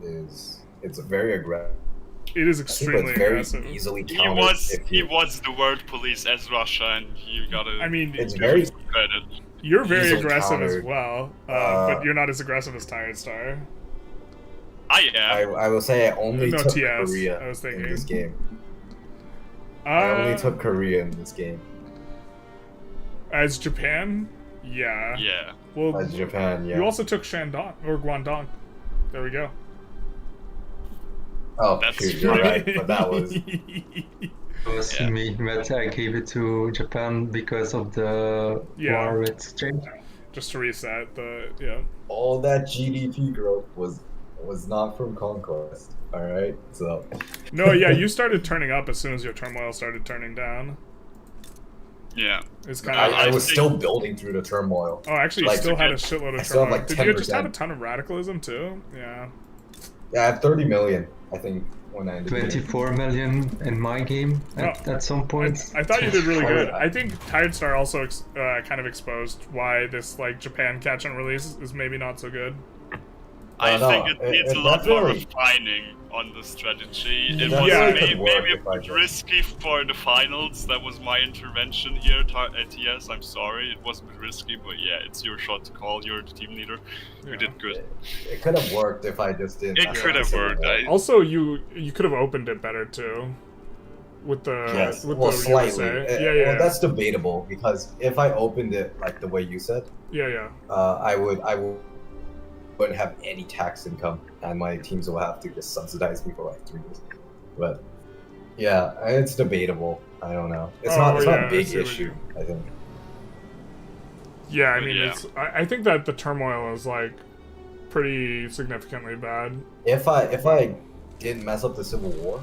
it's a very aggressive. It is extremely aggressive. Easily he was the world police as Russia, and you gotta... I mean, it's very credit. You're very aggressive as well, but you're not as aggressive as Tired Star. I will say I only took Korea in this game. I only took Korea in this game. As Japan? Yeah. Yeah. Well, as Japan, yeah. You also took Shandong, or Guangdong. There we go. Oh, shoot, you're right, but that was... It was me, but I gave it to Japan because of the war exchange. Just to reset all that GDP growth was not from conquest, alright? So... No, yeah, you started turning up as soon as your turmoil started turning down. Yeah. It's kind of, I was still building through the turmoil. Oh, actually, you still had a shitload of turmoil. Like Did you just have a ton of radicalism, too? Yeah. Yeah, I had 30 million, I think, when I ended 24 million in my game at some point. I thought you did really good. I think Tired Star also kind of exposed why this like Japan catch and release is maybe not so good. I think it needs a lot more refining on the strategy. It was maybe a bit risky for the finals. That was my intervention here at TS. I'm sorry, it was a bit risky, but yeah, it's your shot to call. You're the team leader. You did good. It could have worked if I just didn't. It could have worked. Also, you could have opened it better too. With the slightly. USA. Well, that's debatable because if I opened it like the way you said, I wouldn't have any tax income, and my teams will have to just subsidize me for like 3 years. But Yeah, it's debatable. I don't know. It's Oh, not yeah, a I big see what issue, I think. Yeah, I mean, Yeah. it's. I think that the turmoil is like pretty significantly bad. If I didn't mess up the Civil War,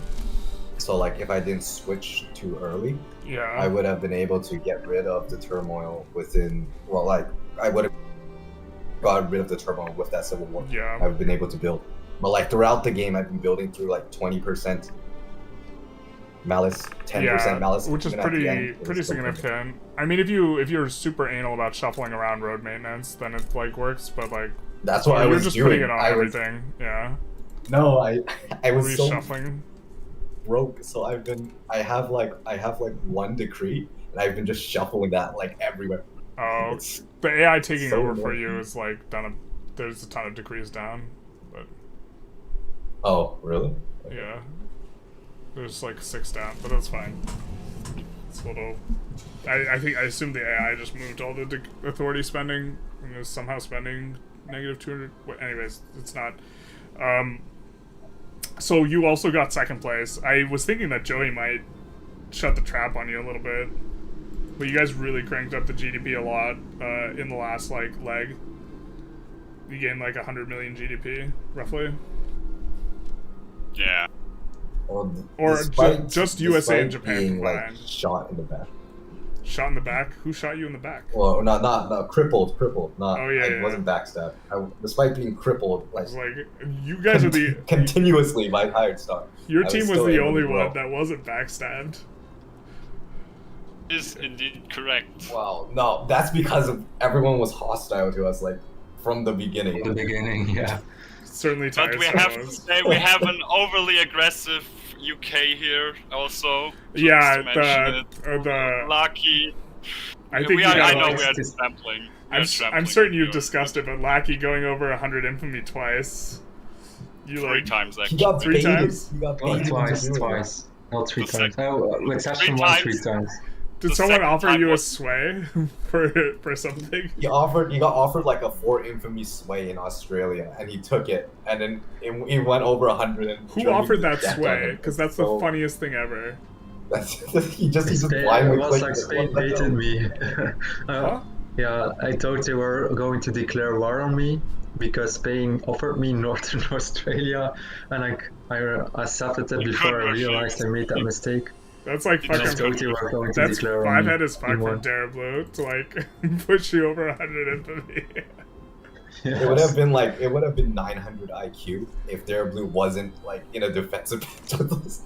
so like if I didn't switch too early, Yeah. I would have been able to get rid of the turmoil within. Well, like I would have got rid of the turmoil with that Civil War. Yeah. I've been able to build, but like throughout the game, I've been building through like 20% malice, 10% malice, which is and at the end, pretty it was pretty still significant. I mean, if you're super anal about shuffling around road maintenance, then it like works. But like, That's what I you're was just doing. putting it on I was- everything. Yeah. No, I was Were you so shuffling. broke, so I have like one decree, and I've been just shuffling that like everywhere. Oh, It's the AI taking so over for annoying. you is like done. There's a ton of decrees down, but Oh, really? yeah, there's like 6 down, but that's fine. It's a little. I assume the AI just moved all the authority spending and is somehow spending -200. Anyways, it's not. So you also got second place. I was thinking that Joey might shut the trap on you a little bit, but you guys really cranked up the GDP a lot in the last like leg. You gained like 100 million GDP roughly, Yeah. Well, or despite- just USA and despite Japan being combined. like shot in the back. Shot in the back. Who shot you in the back? Well, not crippled. Not. Oh, yeah, I yeah. wasn't backstabbed. Despite being crippled, like, It's like you guys are the. continuously by Tired Star. Your I team was still the able to only grow. one that wasn't backstabbed. Is indeed correct. Wow, no, that's because of everyone was hostile to us, like from the beginning. The beginning, yeah. Certainly, But Tired we Star have to was. say we have an overly aggressive UK here also. just Yeah, to mention the Lucky. I think I you know guys- we are sampling. I'm certain you've discussed it, but Lackey going over 100 infamy twice. You 3 like times He actually. got 3 baited. times? He got Oh, baited. twice. Not 3 The times. sec- Oh, with session 3 1, times. 3 times. Did The someone second offer time you a was- sway for something? He got offered like a 4 infamy sway in Australia, and he took it, and then he went over 100. And Who Germany offered that decked on sway? him. Because that's So- the funniest thing ever. he just Spain, blindly it was clicked like it. Spain What the hell? baited me. Huh? Yeah, I thought they were going to declare war on me because Spain offered me Northern Australia, and I accepted it You before could I realized I made that mistake. That's like And I fucking. thought they were going to That's declare on 5 me head as fuck in from one. Darablu to like push you over 100 infamy. It would have been 900 IQ if their blue wasn't like in a defensive patch with us.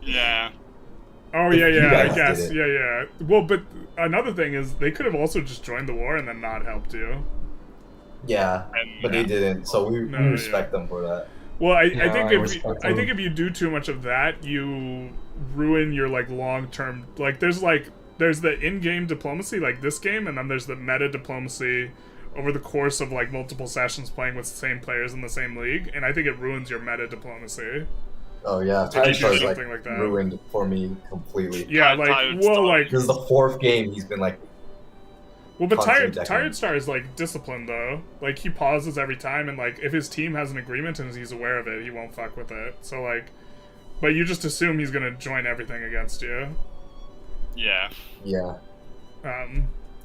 Yeah. Oh If yeah, you yeah, I guys guess, did yeah. Well, but another thing is they could have also just joined the war and then not helped you. Yeah, And, but they didn't, so we No, respect them for that. Well, I Yeah, think I if respect I think them. if you do too much of that, you ruin your like long term. Like there's the in-game diplomacy like this game, and then there's the meta diplomacy over the course of like multiple sessions playing with the same players in the same league, and I think it ruins your meta diplomacy. Oh yeah, If you Tired do Star's something like that. ruined for me completely. Yeah, like This is the 4th game he's been like. Well, but constant Tired decking. Star is like disciplined though. Like he pauses every time, and like if his team has an agreement and he's aware of it, he won't fuck with it. So like, but you just assume he's gonna join everything against you. Yeah. Yeah,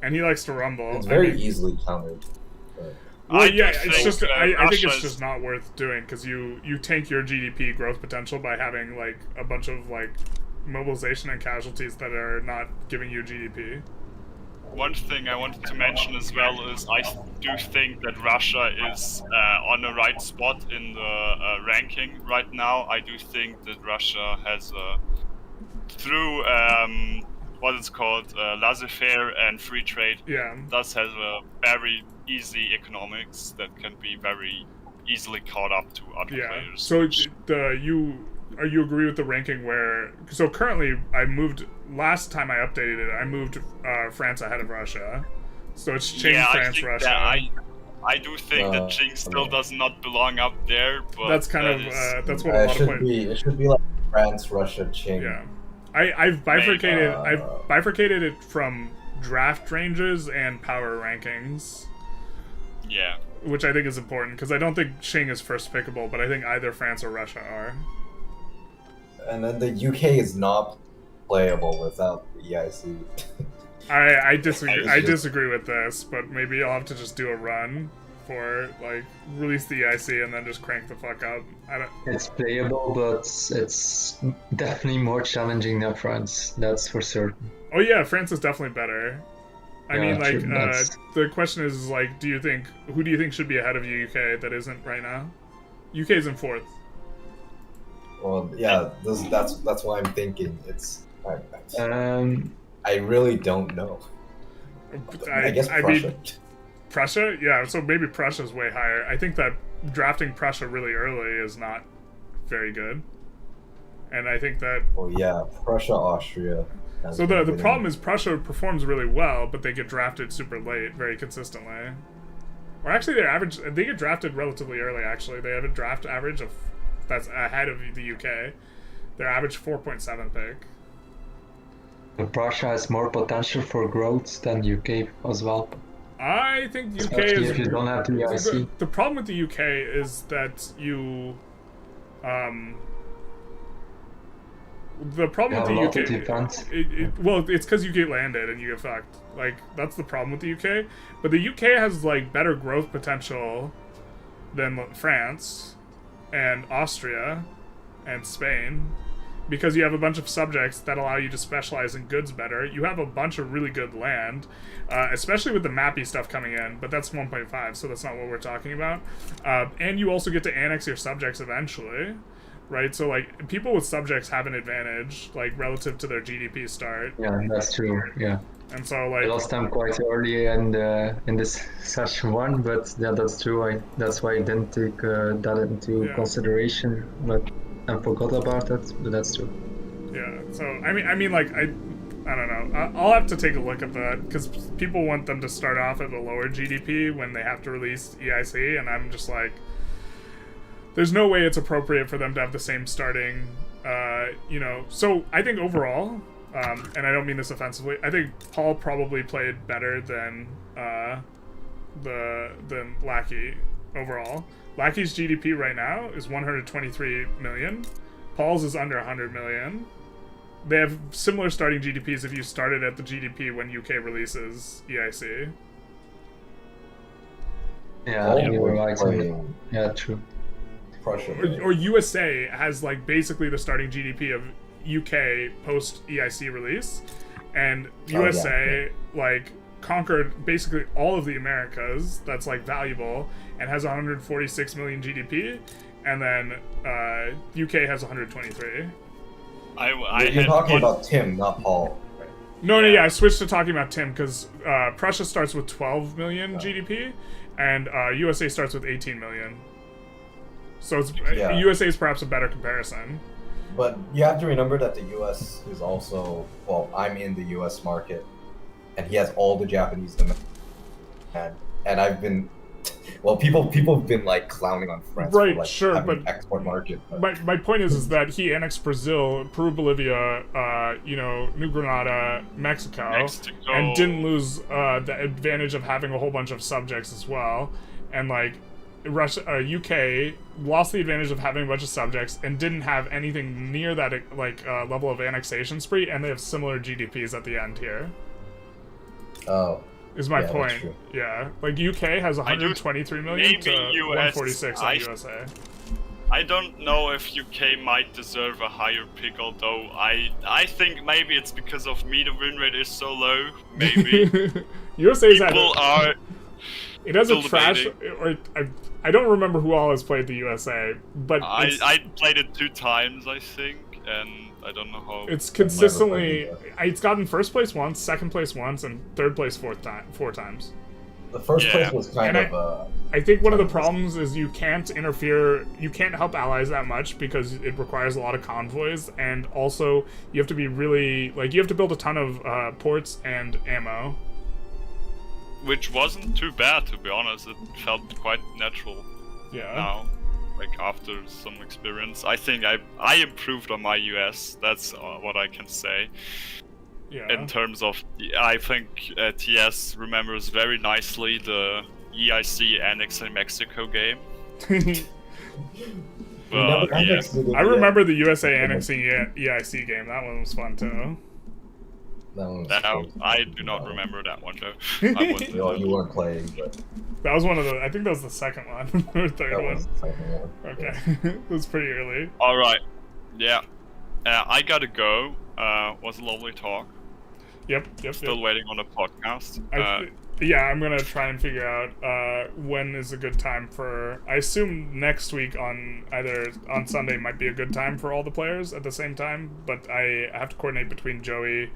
And he likes to rumble. it's very I mean, easily countered. But... Well, I yeah, do it's think, just I think it's Russia's- just not worth doing because you tank your GDP growth potential by having like a bunch of like mobilization and casualties that are not giving you GDP. One thing I wanted to mention as well is I do think that Russia is on the right spot in the ranking right now. I do think that Russia has, through what it's called, laissez-faire and free trade, does have a very easy economics that can be very easily caught up to other players. So you agree with the ranking where currently I moved last time I updated it I moved France ahead of Russia, so it's changed Yeah, France I think Russia. that I do think that Qing still does not belong up there, but That's kind of is- that's what a lot of players. It should be like France, Russia, Qing. Yeah, I've bifurcated it from draft ranges and power rankings. Yeah. Which I think is important because I don't think Qing is first pickable, but I think either France or Russia are. And then the UK is not playable without the EIC. I disagree. I disagree with this, but maybe I'll have to just do a run for like release the EIC and then just crank the fuck up. I don't. It's playable, but it's definitely more challenging than France. That's for certain. Oh yeah, France is definitely better. I mean, like, true, the question is like, who do you think should be ahead of the UK that isn't right now? UK is in 4th. Well, yeah, that's why I'm thinking. I really don't know. I guess Prussia. I mean, Prussia? Yeah, so maybe Prussia's way higher. I think that drafting Prussia really early is not very good. And I think that... Oh yeah, Prussia, Austria. So the problem is Prussia performs really well, but they get drafted super late, very consistently. Or actually, they get drafted relatively early, actually. They have a draft average of... that's ahead of the UK. Their average 4.7 pick. Prussia has more potential for growth than UK as well. I think UK Especially is... if you don't have the EIC. The problem with the UK is that you... the problem with the UK... well, it's because you get landed and you get fucked. Like, that's the problem with the UK. But the UK has, like, better growth potential than France and Austria and Spain, because you have a bunch of subjects that allow you to specialize in goods better. You have a bunch of really good land, especially with the mappy stuff coming in, but that's 1.5, so that's not what we're talking about. And you also get to annex your subjects eventually, right? So, like, people with subjects have an advantage, like, relative to their GDP start. Yeah, that's true, yeah. And so, like... I lost them quite early in this session 1, but yeah, that's true. That's why I didn't take that into consideration, but I forgot about that, but that's true. Yeah, so, I mean, like, I don't know. I'll have to take a look at that, because people want them to start off at a lower GDP when they have to release EIC, and I'm just like... There's no way it's appropriate for them to have the same starting, you know... So, I think overall... and I don't mean this offensively, I think Paul probably played better than Lackey overall. Lackey's GDP right now is 123 million. Paul's is under 100 million. They have similar starting GDPs if you started at the GDP when UK releases EIC. Yeah, you were right. Yeah, true. Or USA has, like, basically the starting GDP of UK post EIC release, and USA like conquered basically all of the Americas that's like valuable and has 146 million GDP, and then UK has 123. You're talking about Tim, not Paul. Right? No, yeah, I switched to talking about Tim because Prussia starts with 12 million GDP, and USA starts with 18 million. So it's, USA is perhaps a better comparison. But you have to remember that the US is also, well, I'm in the US market, and he has all the Japanese demand. And I've been, well, people have been like clowning on France right, for, like, sure, having but export market. My point is that he annexed Brazil, Peru, Bolivia, you know, New Granada, Mexico, and didn't lose the advantage of having a whole bunch of subjects as well, and like. UK lost the advantage of having a bunch of subjects and didn't have anything near that level of annexation spree, and they have similar GDPs at the end here. Oh, is my point? Yeah, like UK has 123 million to 146 on USA. I don't know if UK might deserve a higher pick, although I think maybe it's because of me the win rate is so low. Maybe USA's people are. It has a trash, or I don't remember who all has played the USA, but I played it 2 times, I think, and I don't know how. It's consistently, it's gotten first place once, second place once, and third place 4 times. The first place was kind of. I think one of the problems is you can't interfere, you can't help allies that much because it requires a lot of convoys, and also you have to be really, like, you have to build a ton of ports and ammo. Which wasn't too bad, to be honest. It felt quite natural. Yeah. Now, like after some experience, I think I improved on my US. That's what I can say. Yeah. In terms of, I think TS remembers very nicely the EIC Annex in Mexico game. But yeah. I remember the USA annexing EIC game. That one was fun too. I do not remember that one though. You weren't playing, but that was one of the. I think that was the second one or third one. Was the second one. Okay, it was pretty early. All right, yeah. I gotta go. Was a lovely talk. Yep. Still waiting on the podcast. Yeah, I'm gonna try and figure out when is a good time for. I assume next week on Sunday might be a good time for all the players at the same time, but I have to coordinate between Joey,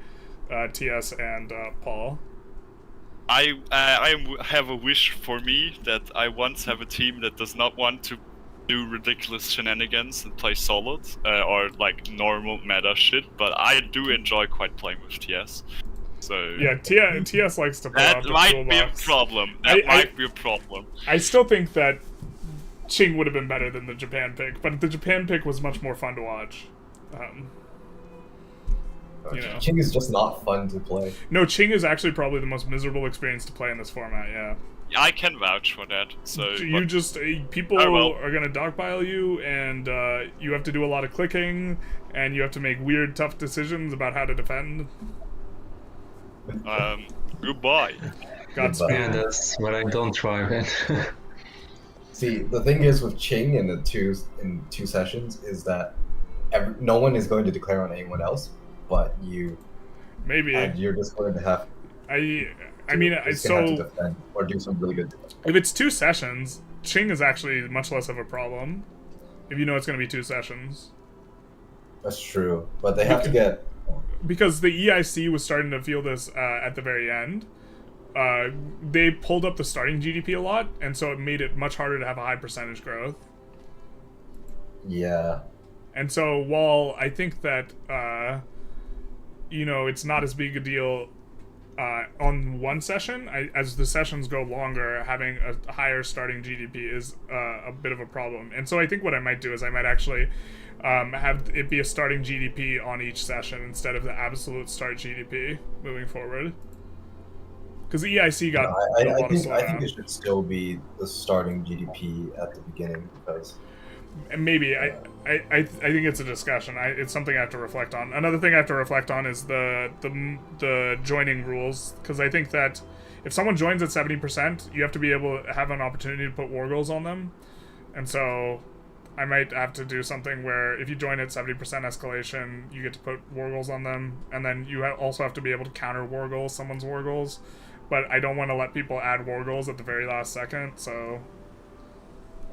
TS, and Paul. I have a wish for me that I once have a team that does not want to do ridiculous shenanigans and play solid or like normal meta shit, but I do enjoy quite playing with TS. So yeah, TS likes to play that might be a problem. That might be a problem. I still think that Ching would have been better than the Japan pick, but the Japan pick was much more fun to watch. You know. Ching is just not fun to play. No, Ching is actually probably the most miserable experience to play in this format. Yeah. I can vouch for that. So you just people are gonna dogpile you, and you have to do a lot of clicking, and you have to make weird, tough decisions about how to defend. Goodbye. Godspeed. Yeah, that's what I don't thrive in. See, the thing is with Ching in two sessions is that no one is going to declare on anyone else, but you. Maybe. And you're just going to have. I mean, so have to defend or do some really good. If it's 2 sessions, Ching is actually much less of a problem. If you know it's going to be 2 sessions. That's true, but they have to get. Because the EIC was starting to feel this at the very end. They pulled up the starting GDP a lot, and so it made it much harder to have a high percentage growth. Yeah. And so while I think that, you know, it's not as big a deal on one session, as the sessions go longer, having a higher starting GDP is a bit of a problem. And so I think what I might do is I might actually have it be a starting GDP on each session instead of the absolute start GDP moving forward. Because the EIC got I think it should still be the starting GDP at the beginning, because maybe I think it's a discussion. It's something I have to reflect on. Another thing I have to reflect on is the joining rules, because I think that if someone joins at 70%, you have to be able to have an opportunity to put war goals on them, and so I might have to do something where if you join at 70% escalation, you get to put war goals on them, and then you also have to be able to counter war goals, someone's war goals. But I don't want to let people add war goals at the very last second, so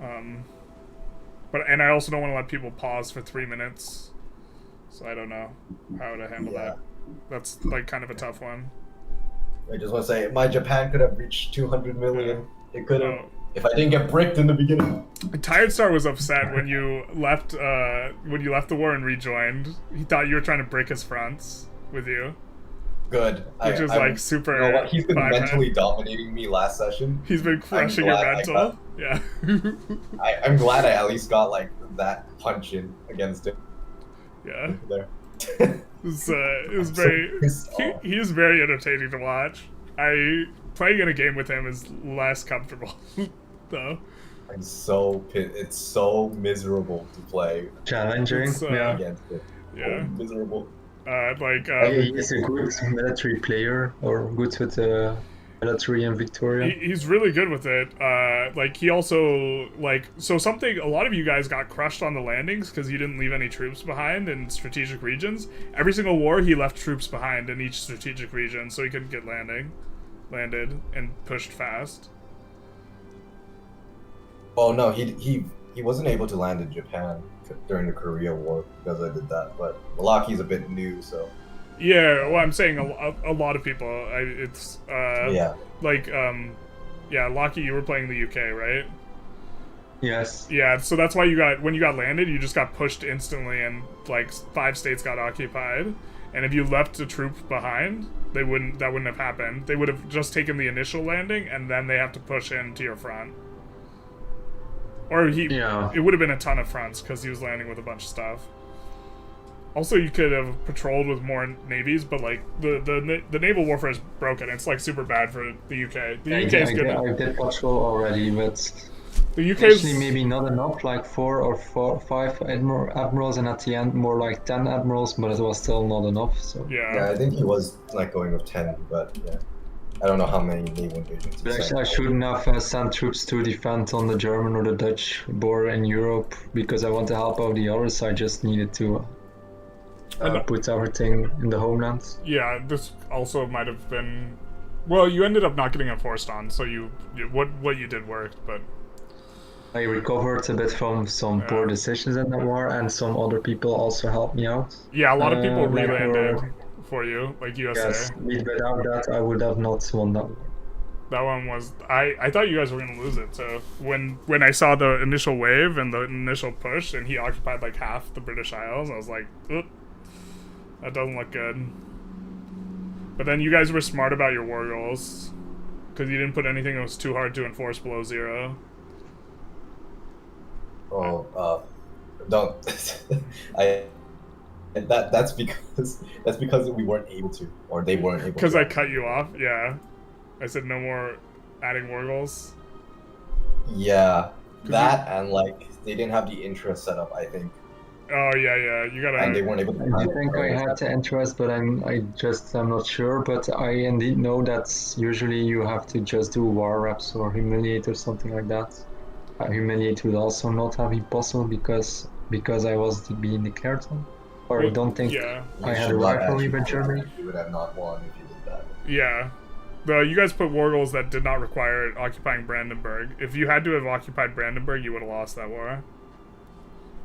and I also don't want to let people pause for 3 minutes, so I don't know how to handle that. That's like kind of a tough one. I just want to say my Japan could have reached 200 million. It could have. If I didn't get bricked in the beginning. Tired Star was upset when you left the war and rejoined. He thought you were trying to break his fronts with you. Good. Which is like super. You know what? He's been mentally dominating me last session. He's been crushing your mental. Yeah. I'm glad I at least got like that punch in against him. Yeah. There. It was very. He is very entertaining to watch. Playing in a game with him is less comfortable, though. It's so miserable to play. Challenging. Against it. Yeah. So miserable. He's a good military player, or good with military and Victoria. He's really good with it. He also something. A lot of you guys got crushed on the landings because he didn't leave any troops behind in strategic regions. Every single war, he left troops behind in each strategic region, so he couldn't get landed and pushed fast. Oh no, he wasn't able to land in Japan during the Korea War because I did that, but Malaki's a bit new, so. Yeah, well, I'm saying a lot of people. Lockie, you were playing the UK, right? Yes. Yeah, so that's why when you got landed, you just got pushed instantly, and like 5 states got occupied. And if you left a troop behind, that wouldn't have happened. They would have just taken the initial landing, and then they have to push into your front. Or it would have been a ton of fronts because he was landing with a bunch of stuff. Also, you could have patrolled with more navies, but like the naval warfare is broken. It's like super bad for the UK. The UK is good. I did patrol already, but The UK's actually maybe not enough, like 5 admirals, and at the end more like 10 admirals, but it was still not enough. So Yeah, I think he was like going with 10, but yeah, I don't know how many naval invasions. But actually, I shouldn't have sent troops to defend on the German or the Dutch border in Europe because I want to help out the others. I just needed to put everything in the homeland. Yeah, this also might have been. Well, you ended up not getting enforced on, so what you did worked, but. I recovered a bit from some poor decisions in the war, and some other people also helped me out. Yeah, a lot of people relanded for you, like USA. Yes, without that, I would have not won that war. That one was I thought you guys were gonna lose it. So when I saw the initial wave and the initial push, and he occupied like half the British Isles, I was like, oop, that doesn't look good. But then you guys were smart about your war goals, because you didn't put anything that was too hard to enforce below 0. Oh, don't. That's because we weren't able to, or they weren't able to. Because I cut you off, yeah. I said no more adding war goals. Yeah, that and like they didn't have the interest set up, I think. Oh yeah, you gotta. And they weren't able to. I think I had the interest, but I'm not sure. But I indeed know that usually you have to just do war reps or humiliate or something like that. Humiliate would also not have been possible because I was being declared on. Or I don't think I had a rivalry with Germany. You would have not won if you did that. Yeah. You guys put war goals that did not require occupying Brandenburg. If you had to have occupied Brandenburg, you would have lost that war.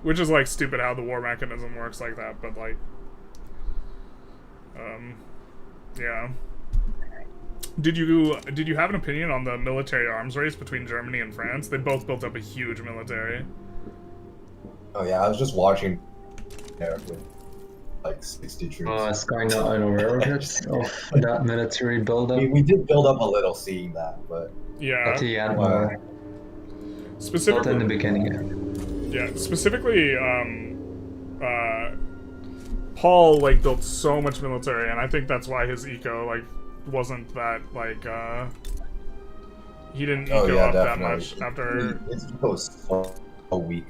Which is, like, stupid how the war mechanism works like that, but, like... yeah. Did you have an opinion on the military arms race between Germany and France? They both built up a huge military. Oh yeah, I was just watching there with like 60 troops. I was kind of unaware of it, of that military buildup. We did build up a little seeing that, but yeah. At the end, specifically not in the beginning. Yeah, specifically, Paul like built so much military, and I think that's why his eco like wasn't that like he didn't eco up that much after. His eco was so weak.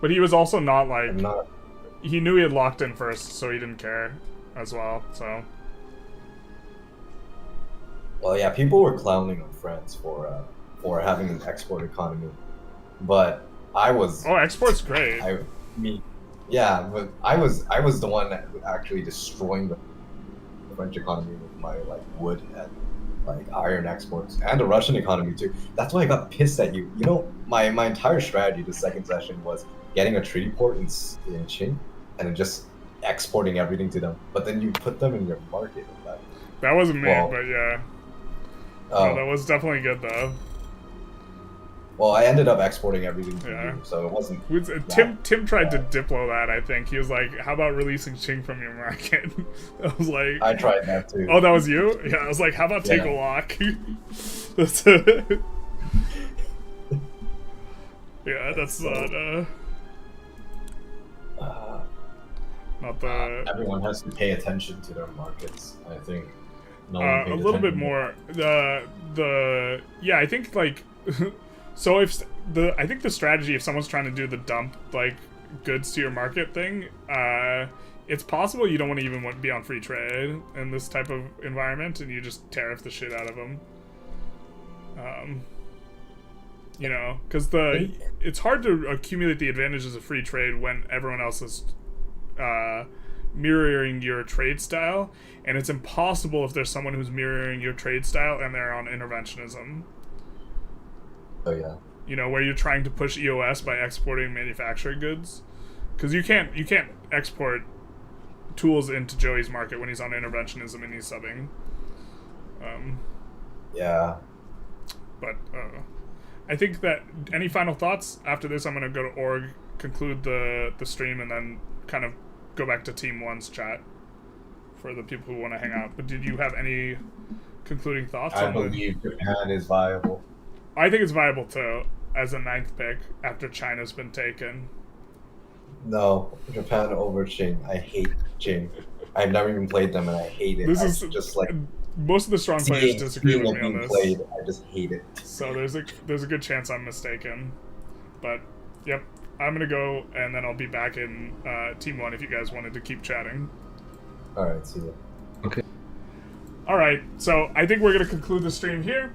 But he was also not like he knew he had locked in first, so he didn't care as well. So. Well, yeah, people were clowning on France for having an export economy, but I was. Oh, export's great. Yeah, but I was the one that was actually destroying the French economy with my like wood and like iron exports, and the Russian economy too. That's why I got pissed at you. You know, my entire strategy the second session was getting a treaty port in Qing and then just exporting everything to them. But then you put them in your market. That wasn't me, but yeah. Oh, that was definitely good though. Well, I ended up exporting everything to you, so it wasn't. Tim tried to diplo that. I think he was like, "How about releasing Qing from your market?" I was like, I tried that too. Oh, that was you? Yeah, I was like, "How about take a walk?" That's it. Yeah, that's not the. Everyone has to pay attention to their markets. I think. A little bit more. Yeah, I think like. So I think the strategy, if someone's trying to do the dump like goods to your market thing, it's possible you don't want to even be on free trade in this type of environment, and you just tariff the shit out of them. You know, because it's hard to accumulate the advantages of free trade when everyone else is mirroring your trade style, and it's impossible if there's someone who's mirroring your trade style and they're on interventionism. Oh yeah. You know, where you're trying to push EOS by exporting manufacturing goods, because you can't export tools into Joey's market when he's on interventionism and he's subbing. Yeah. But I think that any final thoughts after this? I'm gonna go to org, conclude the stream, and then kind of go back to Team 1's chat for the people who want to hang out. But did you have any concluding thoughts? I believe Japan is viable. I think it's viable too, as a 9th pick after China's been taken. No, Japan over Qing. I hate Qing. I've never even played them, and I hate it. This is just like most of the strong players disagree with me on this. I just hate it. So there's a good chance I'm mistaken. But, yep, I'm gonna go, and then I'll be back in Team 1 if you guys wanted to keep chatting. Alright, see ya. Okay. Alright, so I think we're gonna conclude the stream here.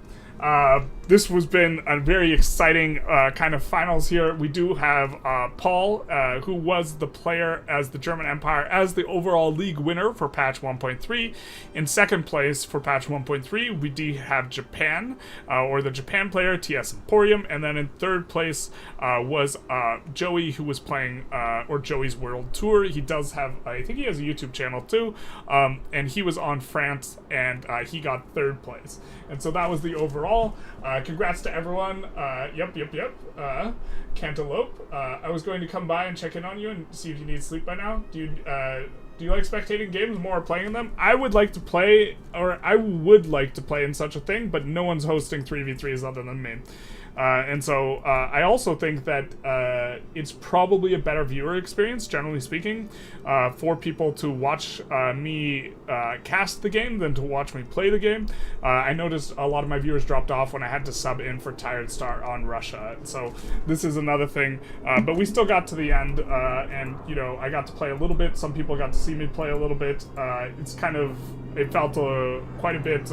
This has been a very exciting kind of finals here. We do have Paul, who was the player as the German Empire as the overall league winner for patch 1.3. In second place for patch 1.3, we do have Japan, or the Japan player, TS Emporium. And then in third place was Joey, who was playing, or Joey's World Tour. He does have, I think he has a YouTube channel too. And he was on France, and he got third place. And so that was the overall. Congrats to everyone. Yep. Cantaloupe. I was going to come by and check in on you and see if you need sleep by now. Do you like spectating games more or playing them? I would like to play in such a thing, but no one's hosting 3v3s other than me. And so I also think that it's probably a better viewer experience, generally speaking, for people to watch me cast the game than to watch me play the game. I noticed a lot of my viewers dropped off when I had to sub in for Tired Star on Russia. So this is another thing. But we still got to the end, and, you know, I got to play a little bit. Some people got to see me play a little bit. It felt quite a bit,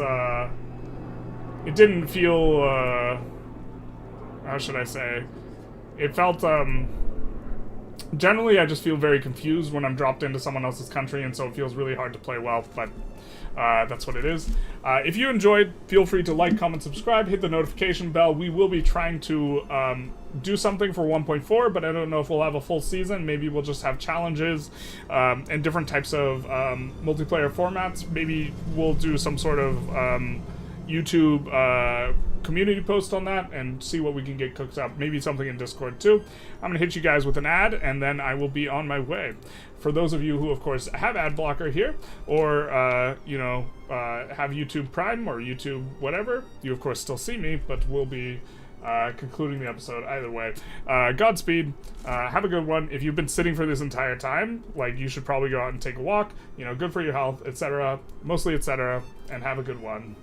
it didn't feel... how should I say? It felt, generally I just feel very confused when I'm dropped into someone else's country, and so it feels really hard to play well, but that's what it is. If you enjoyed, feel free to like, comment, subscribe, hit the notification bell. We will be trying to do something for 1.4, but I don't know if we'll have a full season. Maybe we'll just have challenges and different types of multiplayer formats. Maybe we'll do some sort of YouTube community post on that and see what we can get cooked up. Maybe something in Discord too. I'm gonna hit you guys with an ad, and then I will be on my way. For those of you who, of course, have ad blocker here, or have YouTube Prime or YouTube whatever, you of course still see me, but we'll be concluding the episode either way. Godspeed. Have a good one. If you've been sitting for this entire time, like, you should probably go out and take a walk. You know, good for your health, etc. Mostly etc. And have a good one.